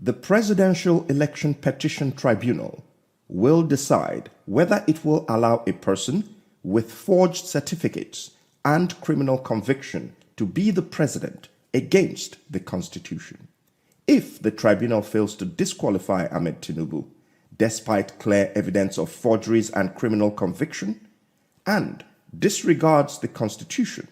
The Presidential Election Petition Tribunal will decide whether it will allow a person with forged certificates and criminal conviction to be the president against the Constitution. If the tribunal fails to disqualify Ahmed Tinubu, despite clear evidence of forgeries and criminal conviction, and disregards the Constitution,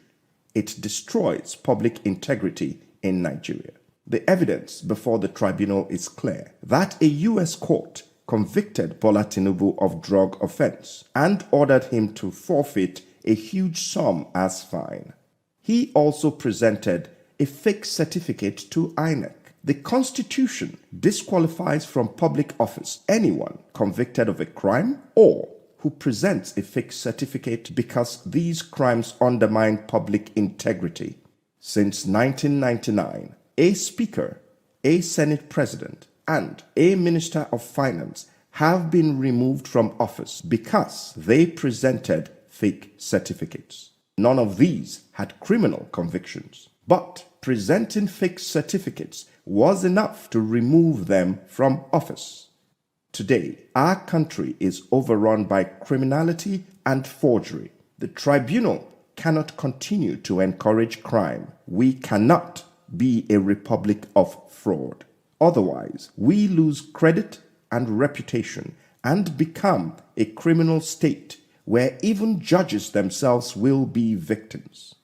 it destroys public integrity in Nigeria. The evidence before the tribunal is clear that a U.S. court convicted Bola Tinubu of drug offense and ordered him to forfeit a huge sum as fine. He also presented a fake certificate to INEC. The Constitution disqualifies from public office anyone convicted of a crime or who presents a fake certificate because these crimes undermine public integrity. Since 1999, a speaker, a Senate president, and a minister of finance have been removed from office because they presented fake certificates. None of these had criminal convictions, but presenting fake certificates was enough to remove them from office. Today, our country is overrun by criminality and forgery. The tribunal cannot continue to encourage crime. We cannot be a republic of fraud. Otherwise, we lose credit and reputation and become a criminal state where even judges themselves will be victims.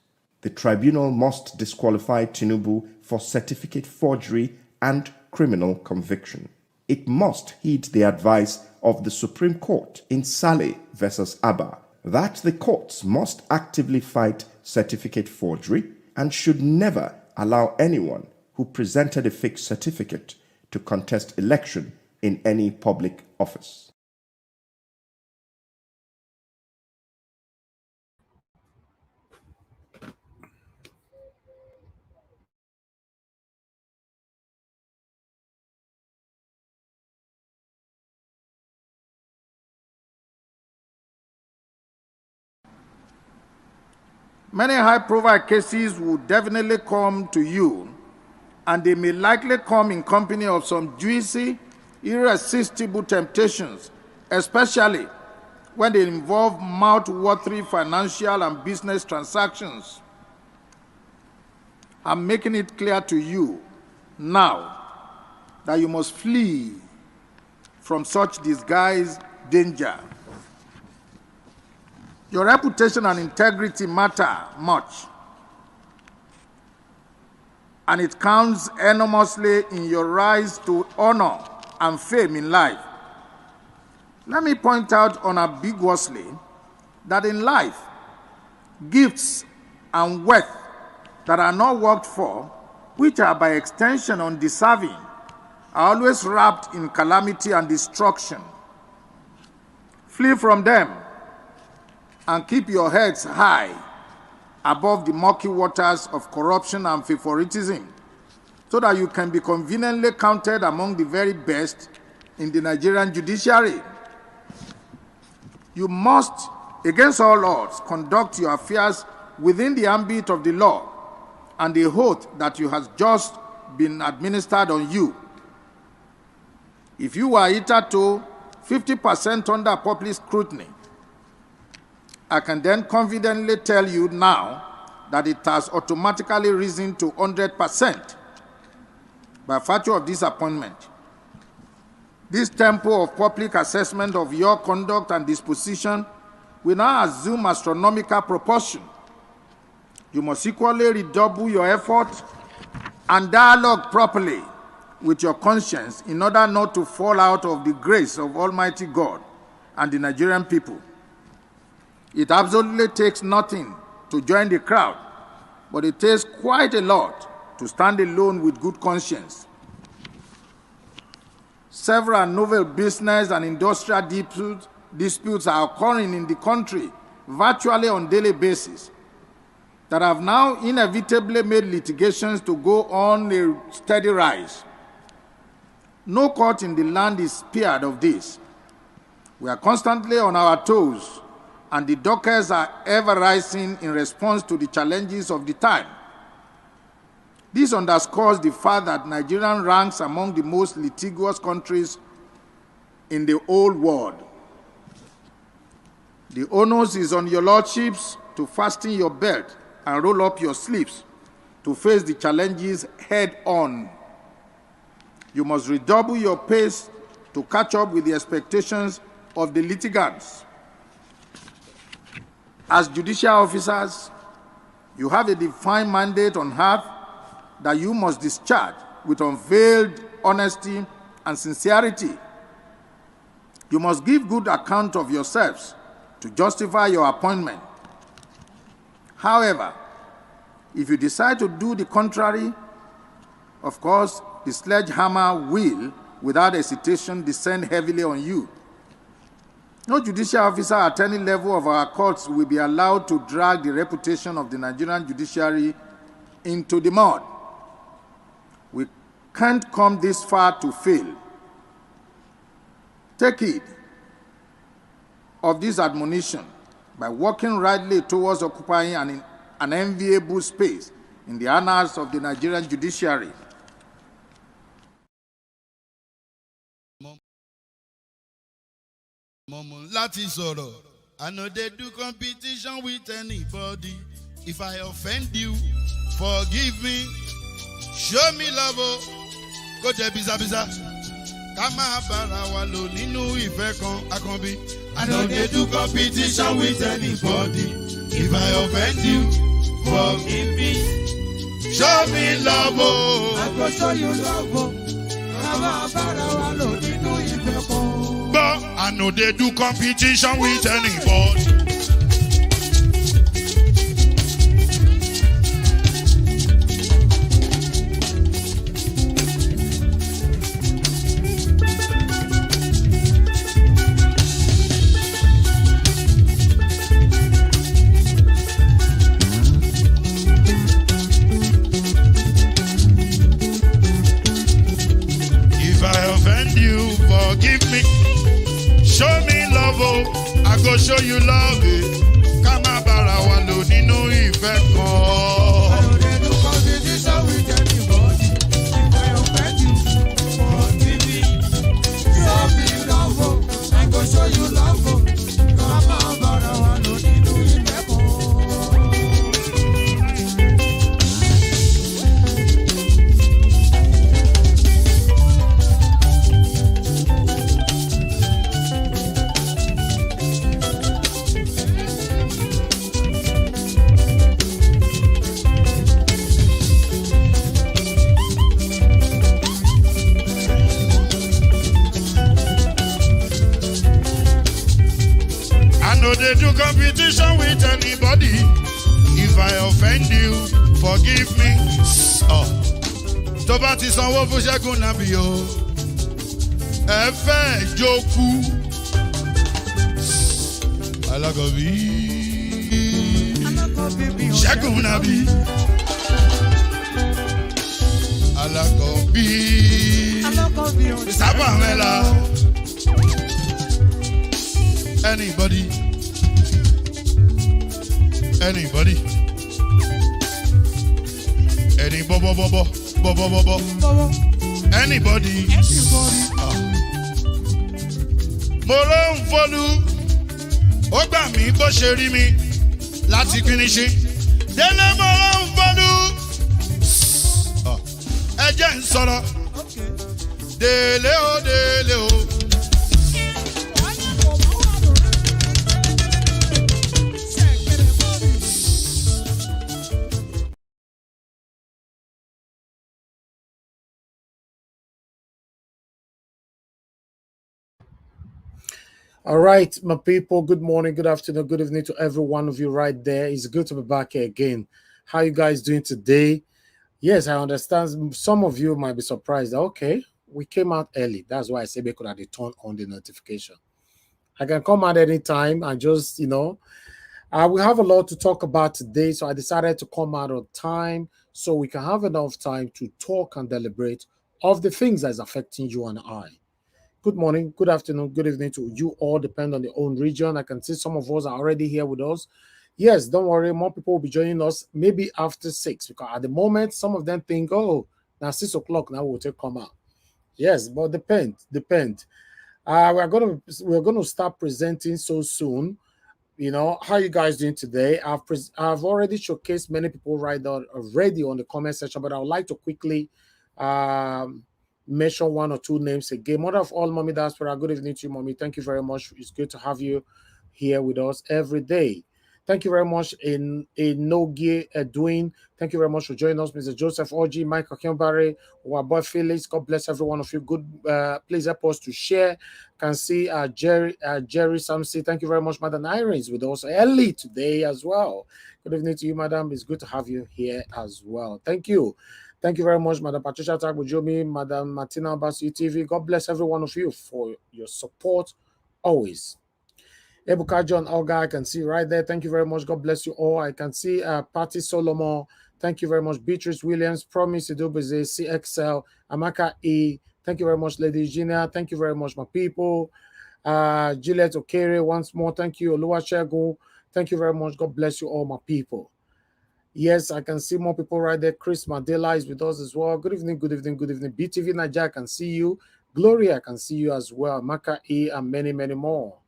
The tribunal must disqualify Tinubu for certificate forgery and criminal conviction. It must heed the advice of the Supreme Court in Saleh versus Abba that the courts must actively fight certificate forgery and should never allow anyone who presented a fake certificate to contest election in any public office. Many high-profile cases will definitely come to you, and they may likely come in company of some juicy, irresistible temptations, especially when they involve mouth-watering financial and business transactions. I'm making it clear to you now that you must flee from such disguised danger. Your reputation and integrity matter much, and it counts enormously in your rise to honor and fame in life. Let me point out unambiguously that in life, gifts and wealth that are not worked for, which are by extension undeserving, are always wrapped in calamity and destruction. Flee from them and keep your heads high above the murky waters of corruption and favoritism, so that you can be conveniently counted among the very best in the Nigerian judiciary. You must, against all odds, conduct your affairs within the ambit of the law and the oath that has just been administered on you. If you were hitherto 50% under public scrutiny, I can then confidently tell you now that it has automatically risen to 100% by virtue of this appointment. This tempo of public assessment of your conduct and disposition will now assume astronomical proportion. You must equally redouble your effort and dialogue properly with your conscience in order not to fall out of the grace of Almighty God and the Nigerian people. It absolutely takes nothing to join the crowd, but it takes quite a lot to stand alone with good conscience. Several novel business and industrial disputes are occurring in the country virtually on a daily basis. that have now inevitably made litigations to go on a steady rise. No court in the land is spared of this. We are constantly on our toes, and the dockets are ever rising in response to the challenges of the time. This underscores the fact that Nigeria ranks among the most litigious countries in the whole world. The onus is on your lordships to fasten your belt and roll up your sleeves to face the challenges head on. You must redouble your pace to catch up with the expectations of the litigants. As judicial officers, you have a defined mandate on earth that you must discharge with unveiled honesty and sincerity. You must give good account of yourselves to justify your appointment. However, if you decide to do the contrary, of course, the sledgehammer will, without hesitation, descend heavily on you. No judicial officer at any level of our courts will be allowed to drag the reputation of the Nigerian judiciary into the mud. We can't come this far to fail. Take heed of this admonition by working rightly towards occupying an enviable space in the annals of the Nigerian judiciary. Láti sọ̀rọ̀, I no dey do competition with anybody. If I offend you, forgive me. Show me love, kó jẹ́ bísàbísà. Ká máa bára wa lò nínú ìfẹ́ kan, Akànbí. I no dey do competition with anybody. If I offend you, forgive me. Show me love, I go show you love, ká máa bára wa lò nínú ìfẹ́ kan. I know they do competition with anybody. If I offend you, forgive me. Show me love, I go show you love. Ká má bára wa lò nínú ìfẹ́ kan. I don't dey do competition with anybody. If I offend you, forgive me. Show me love, I go show you love. Ká má bára wa lò nínú ìfẹ́ kan. No, they do competition with anybody. If I offend you, forgive me. Oh, tó bá ti sanwó fún Ṣẹ́gun Nàbí o, ẹ fẹ́ jókù. Alákọ̀bí, Ṣẹ́gun Nàbí. Alákọ̀bí, Sábà Mẹ́la. Anybody? Anybody? Any bobo. Anybody? Mo ló ń folú, ó gbà mí bó ṣe rí mi láti finishi. Délé mo ló ń folú, ẹ jẹ́ ń sọ̀rọ̀. Délé o. All right, my people, good morning, good afternoon, good evening to every one of you right there. It's good to be back here again. How you guys doing today? Yes, I understand some of you might be surprised. Okay, we came out early. That's why I said we could have turn on the notification. I can come out anytime and just, We have a lot to talk about today, so I decided to come out on time so we can have enough time to talk and deliberate of the things that's affecting you and I. Good morning, good afternoon, good evening to you all, depend on your own region. I can see some of us are already here with us. Yes, don't worry, more people will be joining us maybe after 6, because at the moment, some of them think, oh, now 6 o'clock, now we'll take come out. Yes, but depend. We're gonna start presenting so soon. You know, how you guys doing today? I've already showcased many people right there already on the comment section, but I would like to quickly um, mention one or two names again. Mother of all, Mommy Diaspora, good evening to you, Mommy. Thank you very much. It's good to have you here with us every day. Thank you very much in Nogi Edwin. Thank you very much for joining us, Mr. Joseph Oji, Michael Kimbare, our boy Felix. God bless every one of you. Good, please help us to share. Can see Jerry Samsi. Thank you very much, Madam Irene is with us early today as well. Good evening to you, Madam. It's good to have you here as well. Thank you. Thank you very much, Madam Patricia Tagbujomi, Madam Martina Basu TV. God bless every one of you for your support always. Ebuka John Olga, I can see right there. Thank you very much. God bless you all. I can see Patty Solomon. Thank you very much. Beatrice Williams, Promise Idobuze, CXL, Amaka E. Thank you very much, Lady Gina. Thank you very much, my people. Juliet Okere, once more. Thank you, Oluwasegun. Thank you very much. God bless you all, my people. Yes, I can see more people right there. Chris Mandela is with us as well. Good evening, good evening, good evening. BTV Niger, I can see you. Gloria, I can see you as well. Maka E, and many, many more.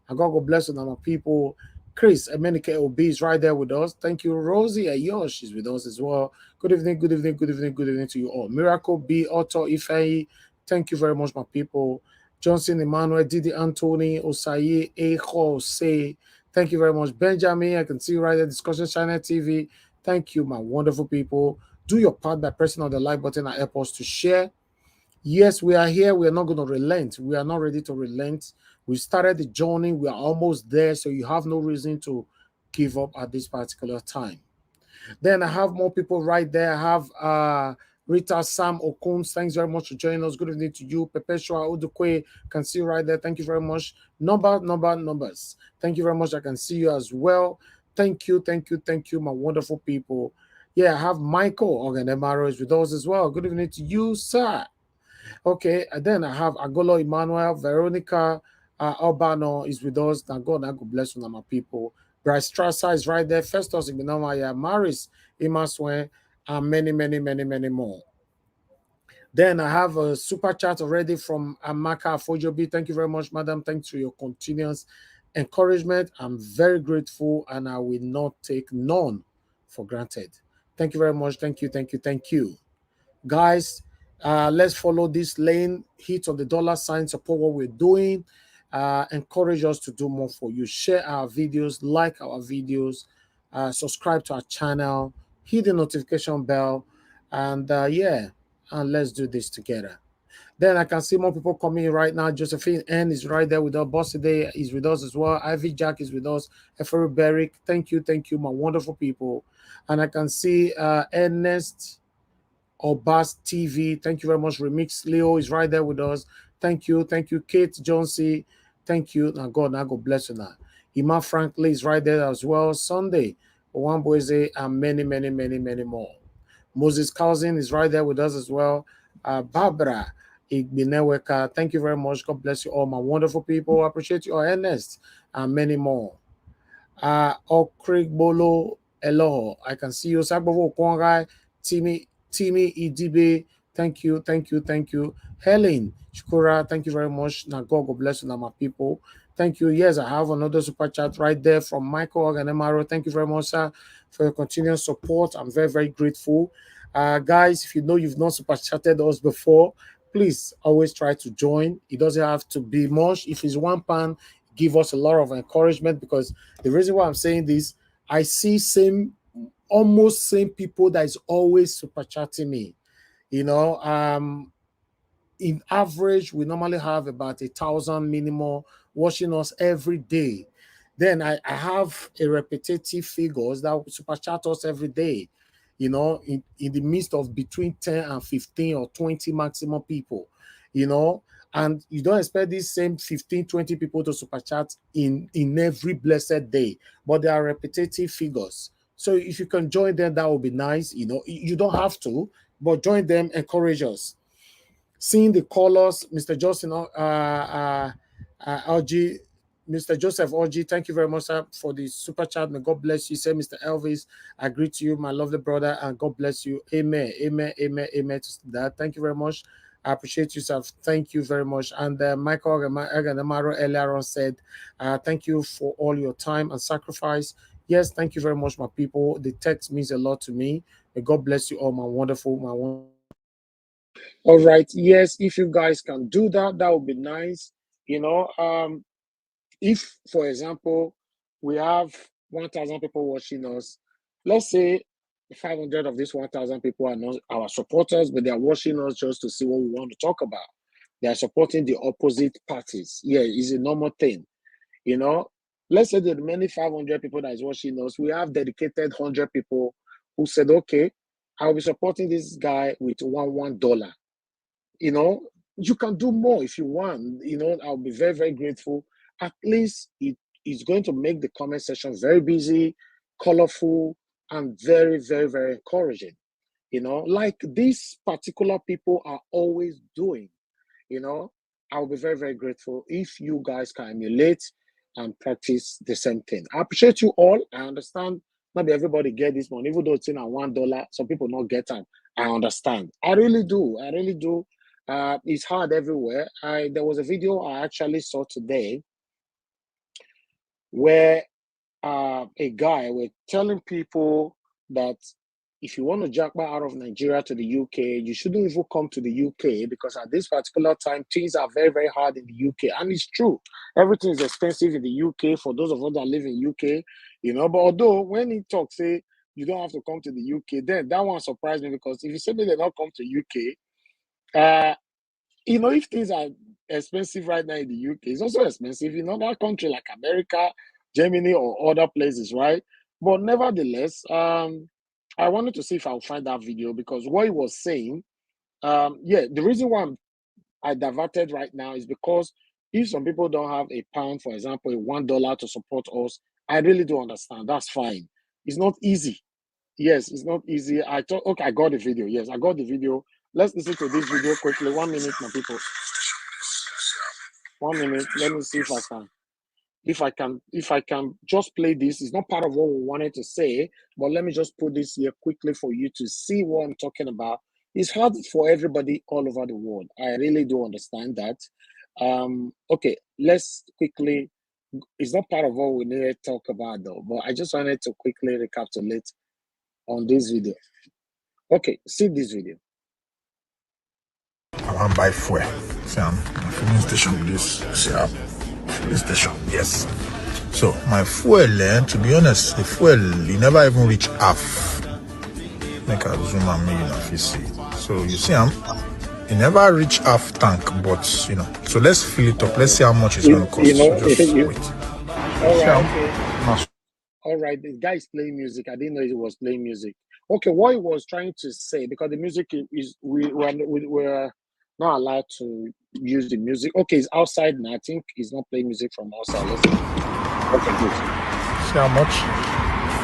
And God bless you, my people. Chris, Emenike OB is right there with us. Thank you. Rosie Ayosh she's with us as well. Good evening, good evening, good evening, good evening to you all. Miracle B, Otto Ifeyi. Thank you very much, my people. Johnson Emmanuel, Didi Anthony, Osayi, Echo, Say. Thank you very much. Benjamin, I can see you right there. Discussion Channel TV. Thank you, my wonderful people. Do your part by pressing on the like button and help us to share. Yes, we are here. We are not going to relent. We are not ready to relent. We started the journey. We are almost there. So you have no reason to give up at this particular time. Then I have more people right there. I have Rita Sam Okuns. Thanks very much for joining us. Good evening to you. Perpetua Udukwe. Can see you right there. Thank you very much. Numbers. Thank you very much. I can see you as well. Thank you, my wonderful people. Yeah, I have Michael Oganemaro is with us as well. Good evening to you, sir. Okay, and then I have Agolo Emmanuel, Veronica Albano is with us. Now God bless you, my people. Bryce Strasser is right there. Festus Igbenamaya, Maris Imaswe, and many, many, many, many more. Then I have a super chat already from Amaka Fojobi. Thank you very much, madam. Thanks for your continuous encouragement. I'm very grateful, and I will not take none for granted. Thank you very much. Thank you. Guys, let's follow this lane. Hit on the dollar sign, support what we're doing. Encourage us to do more for you. Share our videos, like our videos, subscribe to our channel, hit the notification bell, and and let's do this together. Then I can see more people coming right now. Josephine N is right there with us. Boss today is with us as well. Ivy Jack is with us. Eferu Berrick, thank you, my wonderful people. And I can see Ernest Obas TV. Thank you very much. Remix Leo is right there with us. Thank you, Kate Jonesy. Thank you. Now God bless you now. Ima Franklin is right there as well. Sunday, One Boise, and many, many, many, many more. Moses Cousin is right there with us as well. Barbara Igbineweka, thank you very much. God bless you all, my wonderful people. I appreciate you all, Ernest, and many more. Okrigbolo Eloho, I can see you. Sagbovo Kwangai, Timmy Idibe, thank you. Helen Shukura, thank you very much. Now God bless you, now my people. Thank you. Yes, I have another super chat right there from Michael Oganemaro. Thank you very much, sir, for your continuous support. I'm very, very grateful. Guys, if you know you've not super chatted us before, please always try to join. It doesn't have to be much. If it's £1, give us a lot of encouragement, because the reason why I'm saying this, I see almost same people that is always super chatting me. You know, in average, we normally have about 1,000 minimum watching us every day. Then I have a repetitive figures that super chat us every day, you know, in the midst of between 10 and 15 or 20 maximum people, you know. And you don't expect these same 15, 20 people to super chat in every blessed day, but they are repetitive figures. So if you can join them, that would be nice. You know, you don't have to, but join them, encourage us. Seeing the colors, Mr. Justin, LG, Mr. Joseph OG, thank you very much, sir, for the super chat. May God bless you. Say, Mr. Elvis, I greet you, my lovely brother, and God bless you. Amen, amen, amen, amen to that. Thank you very much. I appreciate you, sir. Thank you very much. And Michael Aganamaro earlier on said, thank you for all your time and sacrifice. Yes, thank you very much, my people. The text means a lot to me. May God bless you all, my wonderful. All right. Yes, if you guys can do that, that would be nice. You know, if, for example, we have 1,000 people watching us, let's say 500 of these 1,000 people are not our supporters, but they are watching us just to see what we want to talk about. They are supporting the opposite parties. Yeah, it's a normal thing. You know, let's say the remaining 500 people that is watching us, we have dedicated 100 people who said, okay, I'll be supporting this guy with $1. You know, you can do more if you want. You know, I'll be very, very grateful. At least it is going to make the comment section very busy, colorful, and very, very, very encouraging. You know, like these particular people are always doing. You know, I'll be very, very grateful if you guys can emulate and practice the same thing. I appreciate you all. I understand maybe everybody get this money, even though it's in at $1, some people not get them. I understand. I really do. I really do. It's hard everywhere. There was a video I actually saw today where a guy was telling people that if you want to jackpot out of Nigeria to the UK, you shouldn't even come to the UK because at this particular time, things are very, very hard in the UK. And it's true. Everything is expensive in the UK for those of us that live in UK, you know. But although when he talks, say, you don't have to come to the UK, then that one surprised me because if you say me they not come to UK, you know, if things are expensive right now in the UK, it's also expensive in other countries like America, Germany, or other places, right? But nevertheless, I wanted to see if I'll find that video because what he was saying, yeah, the reason why I diverted right now is because if some people don't have a pound, for example, a $1 to support us, I really do understand. That's fine. It's not easy. Yes, it's not easy. I thought, okay, I got the video. Yes, I got the video. Let's listen to this video quickly. 1 minute, my people. 1 minute. Let me see if I can just play this. It's not part of what we wanted to say, but let me just put this here quickly for you to see what I'm talking about. It's hard for everybody all over the world. I really do understand that. Okay, let's quickly. It's not part of what we needed to talk about though, but I just wanted to quickly recapitulate on this video. Okay, see this video. I want to buy fuel. See, I'm filling station with this SERAP filling station. Yes. So my fuel, to be honest, the fuel you never even reach half. Make a zoom and me, you know, if you see. So you see, you never reach half tank, but you know. So let's fill it up. Let's see how much it's going to cost. You know, so just wait. All right. All right, the guy is playing music. I didn't know he was playing music. Okay, what he was trying to say, because the music is we're not allowed to use the music. Okay, it's outside now. I think he's not playing music from outside. Let's see. Okay, good. See how much?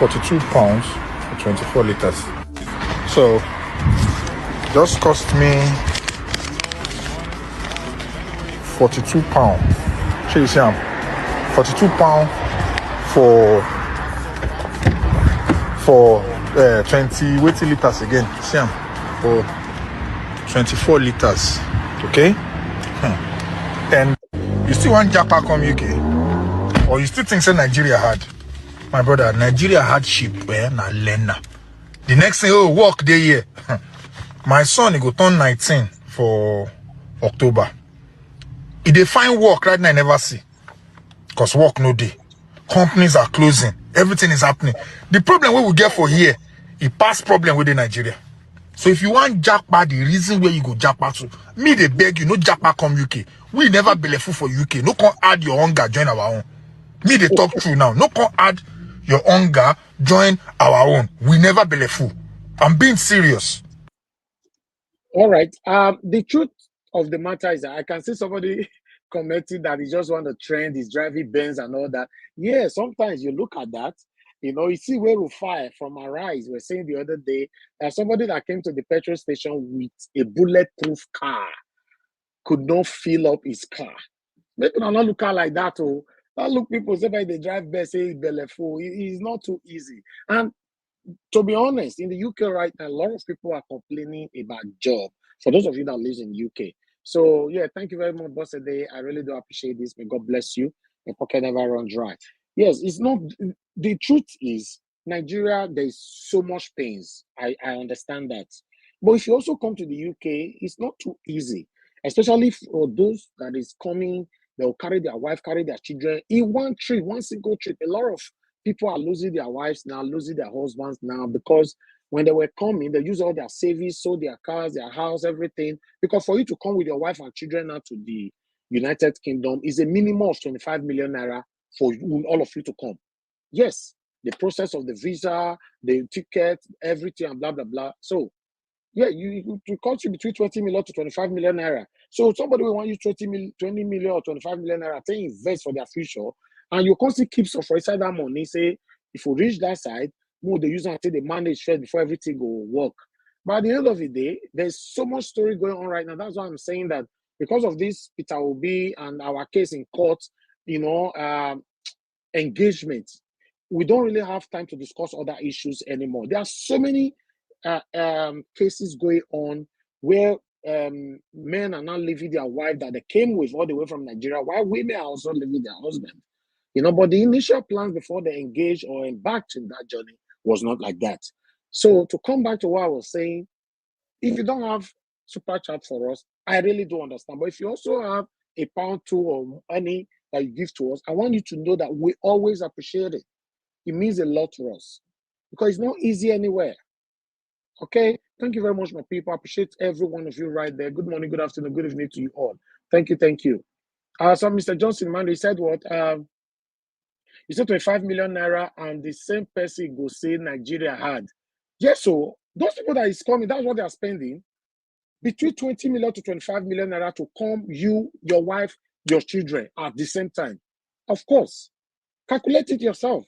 £42 for 24 liters. So just cost me £42. So you see, I'm £42 for 20 weighty liters again. See, for 24 liters. Okay. And you still want Japa come UK, or you still think say Nigeria hard? My brother, Nigeria hardship na lena. The next thing, oh, work day here. My son, he go turn 19 for October. If they find work right now, I never see. Because work no day. Companies are closing. Everything is happening. The problem we will get for here, it past problem with the Nigeria. So if you want jackpot, the reason where you go jackpot to, me they beg you, no jackpot come UK. We never be left for UK. No can add your hunger, join our own. Me they talk true now. No can add your hunger, join our own. We never be left. I'm being serious. All right. The truth of the matter is that I can see somebody commenting that he just want to trend, he's driving Benz and all that. Yeah, sometimes you look at that, you see where Rufai from Arise were saying the other day that somebody that came to the petrol station with a bulletproof car could not fill up his car. Maybe not look at like that, oh. Not look people say they drive best, say Belefo. It's not too easy. And to be honest, in the UK right now, a lot of people are complaining about job. For those of you that live in UK. So yeah, thank you very much, Boss Day. I really do appreciate this. May God bless you. Your pocket never run dry. Yes, it's not the truth is Nigeria, there's so much pains. I understand that. But if you also come to the UK, it's not too easy, especially for those that is coming, they'll carry their wife, carry their children in one trip, one single trip. A lot of people are losing their wives now, losing their husbands now, because when they were coming, they use all their savings, sold their cars, their house, everything. Because for you to come with your wife and children now to the United Kingdom is a minimum of 25 million naira for all of you to come. Yes, the process of the visa, the ticket, everything, and blah, blah, blah. So, yeah, you cost you between 20 million to 25 million naira. So somebody will want you 20 million or 25 million naira to invest for their future, and you constantly keep some for inside that money. Say, if you reach that side, they use until they manage first before everything go work. But at the end of the day, there's so much story going on right now. That's why I'm saying that because of this Peter Obi and our case in court, engagement, we don't really have time to discuss other issues anymore. There are so many cases going on where men are not leaving their wife that they came with all the way from Nigeria, while women are also leaving their husband. But the initial plans before they engaged or embarked in that journey was not like that. So to come back to what I was saying, if you don't have super chat for us, I really do understand. But if you also have a £2 or any that you give to us, I want you to know that we always appreciate it. It means a lot to us because it's not easy anywhere. Okay, thank you very much, my people. I appreciate every one of you right there. Good morning, good afternoon, good evening to you all. Thank you, thank you. So Mr. Johnson, man, he said what? He said 25 million naira, and the same person go say Nigeria had. Yes, so those people that is coming, that's what they are spending. Between 20 million to 25 million naira to come, you, your wife, your children at the same time. Of course, calculate it yourself.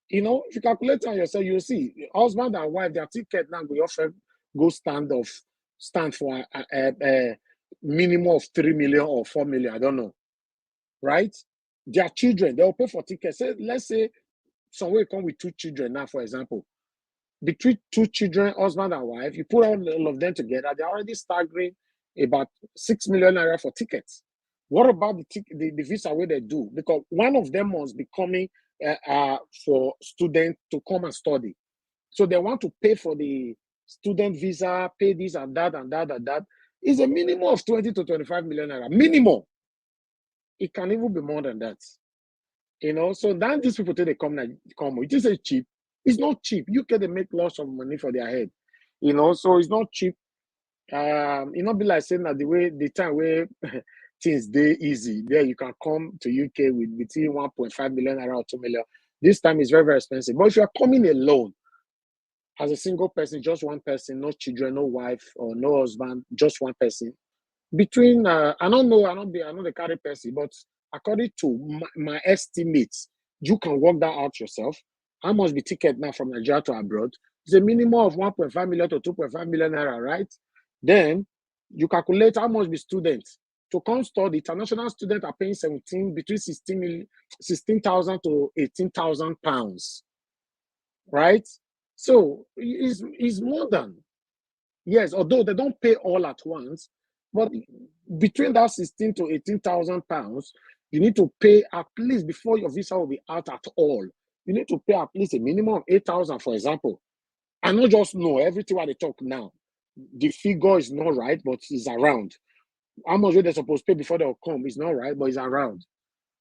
If you calculate it on yourself, you'll see husband and wife, their ticket now will often go stand for a minimum of 3 million or 4 million. I don't know. Right? Their children, they'll pay for tickets. Let's say somewhere come with 2 children now, for example. Between 2 children, husband and wife, you put all of them together, they're already staggering about 6 million naira for tickets. What about the visa where they do? Because one of them must be coming for students to come and study. So they want to pay for the student visa, pay this and that and that and that. It's a minimum of 20 to 25 million naira. Minimum. It can even be more than that. So then these people they come. It is cheap. It's not cheap. UK, they make lots of money for their head. So it's not cheap. Not be like saying that the time where things they easy. There you can come to UK with between 1.5 million around 2 million. This time is very, very expensive. But if you're coming alone, as a single person, just one person, no children, no wife, or no husband, just one person. Between I don't know the carry person, but according to my estimates, you can work that out yourself. How much the ticket now from Nigeria to abroad? It's a minimum of 1.5 million to 2.5 million naira, right? Then you calculate how much the students to come study. International students are paying between 16,000 to 18,000 pounds, right? So it's more than, yes, although they don't pay all at once, but between that 16 to 18,000 pounds, you need to pay at least before your visa will be out at all. You need to pay at least a minimum of 8,000, for example. I not just know everything what they talk now. The figure is not right, but it's around. How much they're supposed to pay before they'll come is not right, but it's around.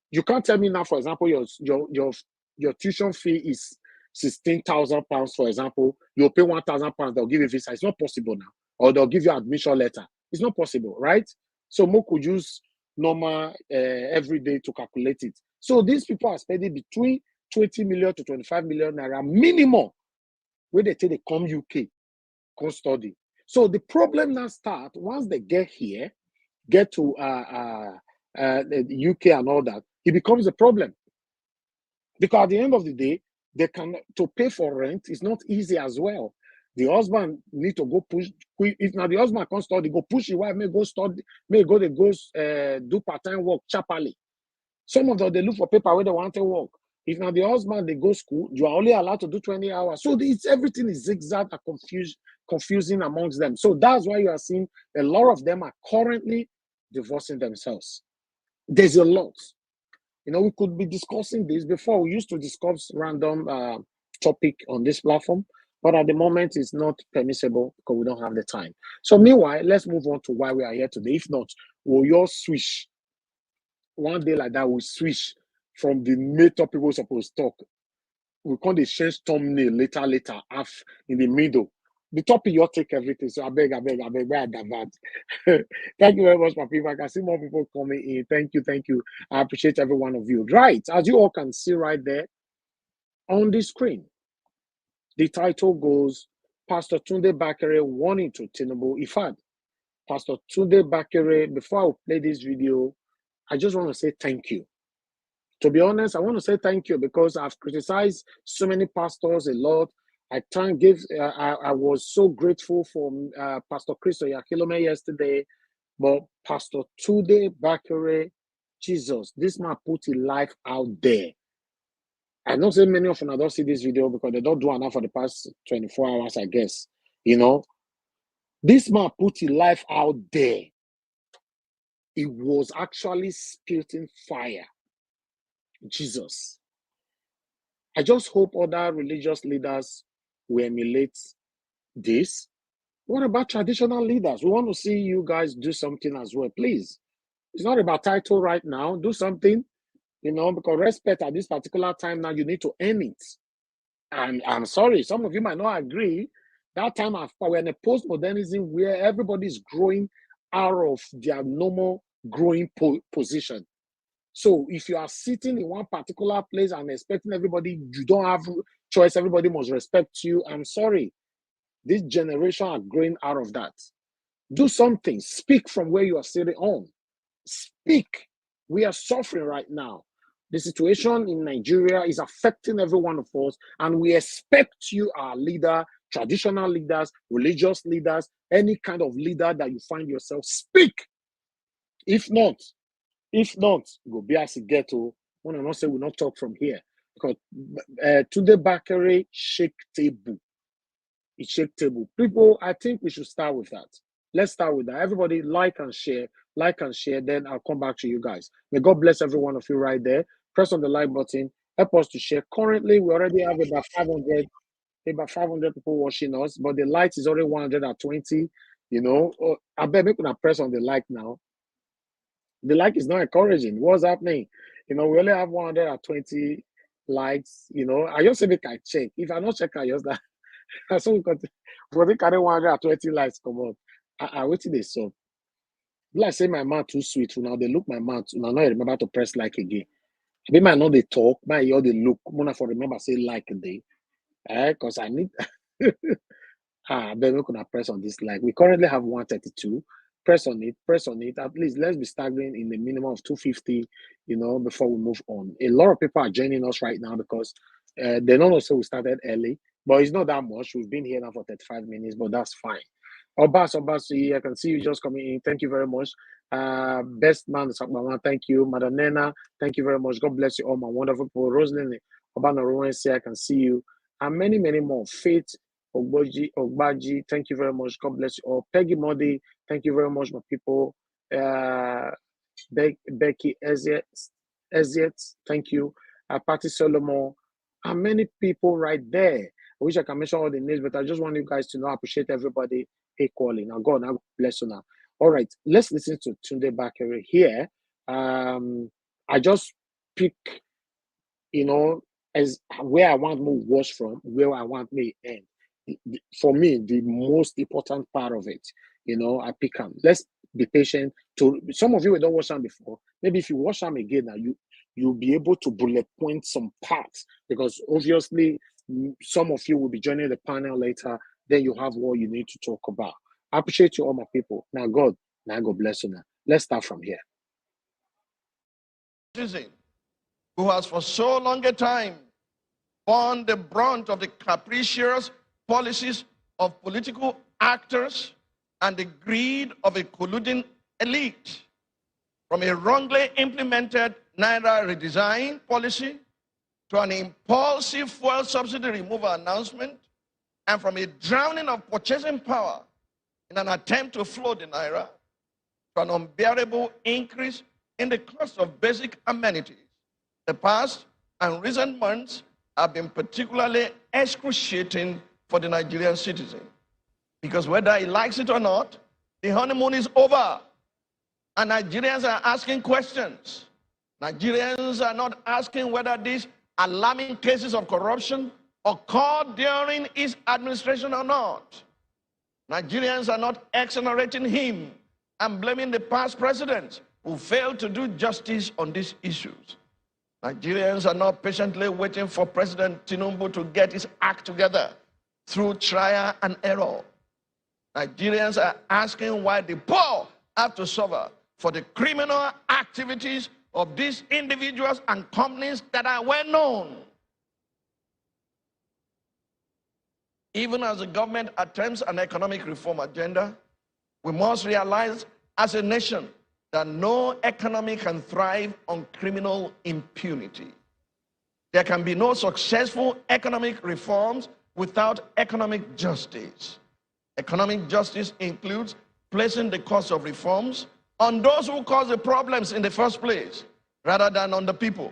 You can't tell me now, for example, your tuition fee is 16,000 pounds, for example. You'll pay 1,000 pounds, they'll give you a visa. It's not possible now. Or they'll give you an admission letter. It's not possible, right? So Mo could use normal every day to calculate it. So these people are spending between 20 million to 25 million naira minimum when they take they come UK, come study. So the problem now starts once they get here. get to the UK and all that, it becomes a problem. Because at the end of the day, they can to pay for rent is not easy as well. The husband need to go push. If now the husband can't study, go push his wife, may go study, may go do part-time work chapally. Some of them they look for paper where they want to work. If now the husband they go school, you are only allowed to do 20 hours. So everything is zigzag and confusing amongst them. So that's why you are seeing a lot of them are currently divorcing themselves. There's a lot. You know, we could be discussing this before. We used to discuss random topic on this platform, but at the moment it's not permissible because we don't have the time. So meanwhile, let's move on to why we are here today. If not, we'll all switch. One day like that, we'll switch from the main topic we're supposed to talk. We can't change thumbnail later, half in the middle. The topic you'll take everything. So I beg, where I divert. Thank you very much, my people. I can see more people coming in. Thank you. I appreciate every one of you. Right, as you all can see right there on the screen, the title goes, Pastor Tunde Bakare warning to Tinubu. In fact, Pastor Tunde Bakare, before I play this video, I just want to say thank you. To be honest, I want to say thank you because I've criticized so many pastors a lot. I was so grateful for Pastor Chris Oyakilome yesterday, but Pastor Tunde Bakare, Jesus, this man put his life out there. I don't say many of them don't see this video because they don't do enough for the past 24 hours, I guess. You know, this man put his life out there. He was actually spitting fire. Jesus. I just hope other religious leaders will emulate this. What about traditional leaders? We want to see you guys do something as well, please. It's not about title right now. Do something, you know, because respect at this particular time now, you need to earn it. And I'm sorry, some of you might not agree. That time we're in a postmodernism where everybody's growing out of their normal growing position. So if you are sitting in one particular place and expecting everybody, you don't have choice, everybody must respect you. I'm sorry. This generation are growing out of that. Do something. Speak from where you are sitting on. Speak. We are suffering right now. The situation in Nigeria is affecting every one of us, and we expect you, our leader, traditional leaders, religious leaders, any kind of leader that you find yourself, speak. If not, go be as a ghetto. When I not say we not talk from here because Tunde Bakare shake table. It shake table. People, I think we should start with that. Let's start with that. Everybody like and share. Then I'll come back to you guys. May God bless every one of you right there. Press on the like button. Help us to share. Currently, we already have about 500 people watching us, but the likes is already 120. You know, I bet we can press on the like now. The like is not encouraging. What's happening? You know, we only have 120 likes. You know, I just say make I check. If I not check, I just that. So we carry 120 likes come up. I wait till they saw. Like say my mouth too sweet. Now they look my mouth. Now I remember to press like again. Maybe I know they talk. My ear they look. Mona for remember say like a day. Because I need. Then we're gonna press on this like. We currently have 132. Press on it. At least let's be staggering in the minimum of 250, you know, before we move on. A lot of people are joining us right now because they don't know so we started early, but it's not that much. We've been here now for 35 minutes, but that's fine. Obas, I can see you just coming in. Thank you very much. Best man, thank you. Madam Nena, thank you very much. God bless you all, my wonderful people. Rosalind, Obana, I can see you. And many, many more. Faith, Ogbaji, thank you very much. God bless you all. Peggy Modi, thank you very much, my people. Becky Eziet, thank you. Patty Solomon, and many people right there. I wish I can mention all the names, but I just want you guys to know I appreciate everybody equally. Now, God, now bless you now. All right, let's listen to Tunde Bakare here. I just pick, you know, as where I want me watch from, where I want me end. For me, the most important part of it, you know, I pick them. Let's be patient. To some of you who don't watch them before, maybe if you watch them again now, you'll be able to bullet point some parts because obviously some of you will be joining the panel later. Then you have what you need to talk about. I appreciate you all, my people. Now God bless you now. Let's start from here. Citizen who has for so long a time borne the brunt of the capricious policies of political actors and the greed of a colluding elite, from a wrongly implemented Naira redesign policy to an impulsive fuel subsidy removal announcement, and from a drowning of purchasing power in an attempt to float the Naira, to an unbearable increase in the cost of basic amenities. The past and recent months have been particularly excruciating for the Nigerian citizen, because whether he likes it or not, the honeymoon is over, and Nigerians are asking questions. Nigerians are not asking whether these alarming cases of corruption occurred during his administration or not. Nigerians are not exonerating him and blaming the past presidents who failed to do justice on these issues. Nigerians are not patiently waiting for President Tinubu to get his act together through trial and error. Nigerians are asking why the poor have to suffer for the criminal activities of these individuals and companies that are well known. Even as the government attempts an economic reform agenda, we must realize as a nation that no economy can thrive on criminal impunity. There can be no successful economic reforms without economic justice. Economic justice includes placing the cost of reforms on those who cause the problems in the first place, rather than on the people.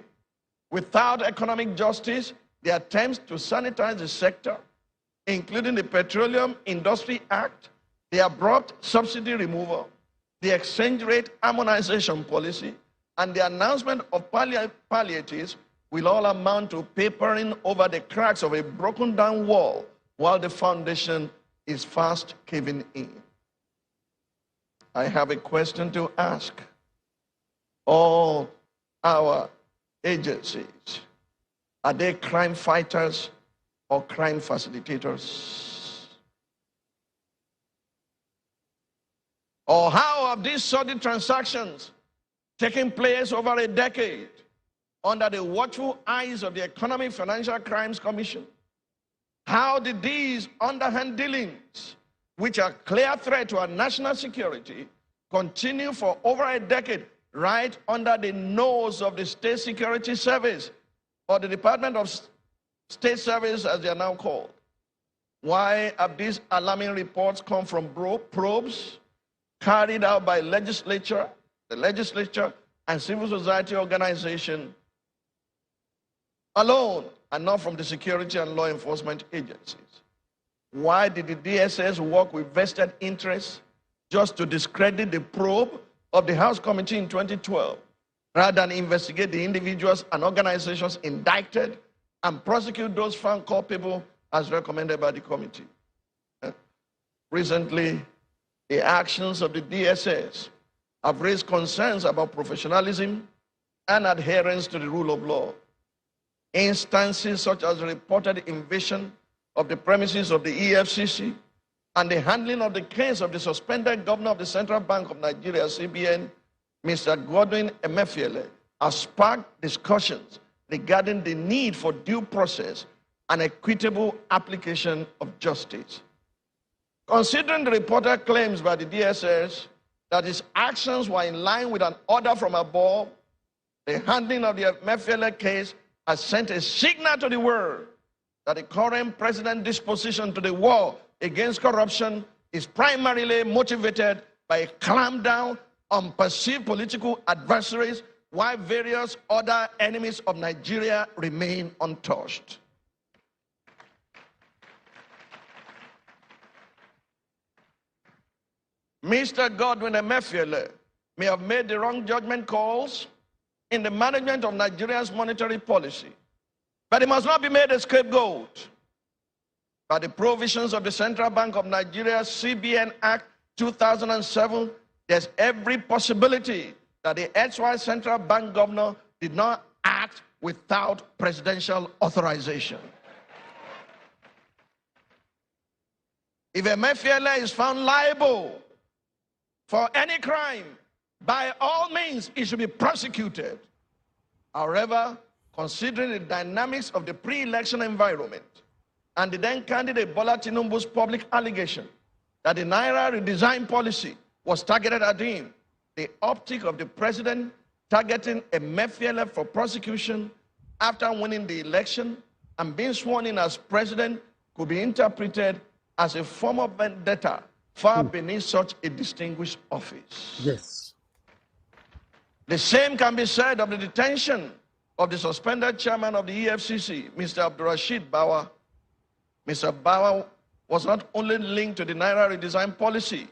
Without economic justice, the attempts to sanitize the sector, including the Petroleum Industry Act, the abrupt subsidy removal, the exchange rate harmonization policy, and the announcement of palliatives will all amount to papering over the cracks of a broken down wall while the foundation is fast caving in. I have a question to ask all our agencies. Are they crime fighters or crime facilitators? Or how have these sordid transactions taken place over a decade under the watchful eyes of the Economic Financial Crimes Commission? How did these underhand dealings, which are a clear threat to our national security, continue for over a decade right under the nose of the State Security Service, or the Department of State Service as they are now called? Why have these alarming reports come from probes carried out by the legislature and civil society organization alone, and not from the security and law enforcement agencies? Why did the DSS work with vested interests just to discredit the probe of the House Committee in 2012, rather than investigate the individuals and organizations indicted and prosecute those found culpable as recommended by the committee? Recently, the actions of the DSS have raised concerns about professionalism and adherence to the rule of law. Instances such as the reported invasion of the premises of the EFCC and the handling of the case of the suspended governor of the Central Bank of Nigeria, CBN, Mr. Godwin Emefiele, has sparked discussions regarding the need for due process and equitable application of justice. Considering the reported claims by the DSS that his actions were in line with an order from above, the handling of the Emefiele case has sent a signal to the world that the current president's disposition to the war against corruption is primarily motivated by a clampdown on perceived political adversaries, while various other enemies of Nigeria remain untouched. Mr. Godwin Emefiele may have made the wrong judgment calls in the management of Nigeria's monetary policy, but he must not be made a scapegoat. By the provisions of the Central Bank of Nigeria's CBN Act 2007, there's every possibility that the XY Central Bank governor did not act without presidential authorization. If Emefiele is found liable for any crime, By all means, he should be prosecuted. However, considering the dynamics of the pre-election environment and the then candidate Bola Tinubu's public allegation that the Naira redesign policy was targeted at him, the optic of the president targeting a Emefiele for prosecution after winning the election and being sworn in as president could be interpreted as a form of vendetta far beneath such a distinguished office. Yes. The same can be said of the detention of the suspended chairman of the EFCC, Mr. Abdurrashid Bawa. Mr. Bawa was not only linked to the Naira redesign policy,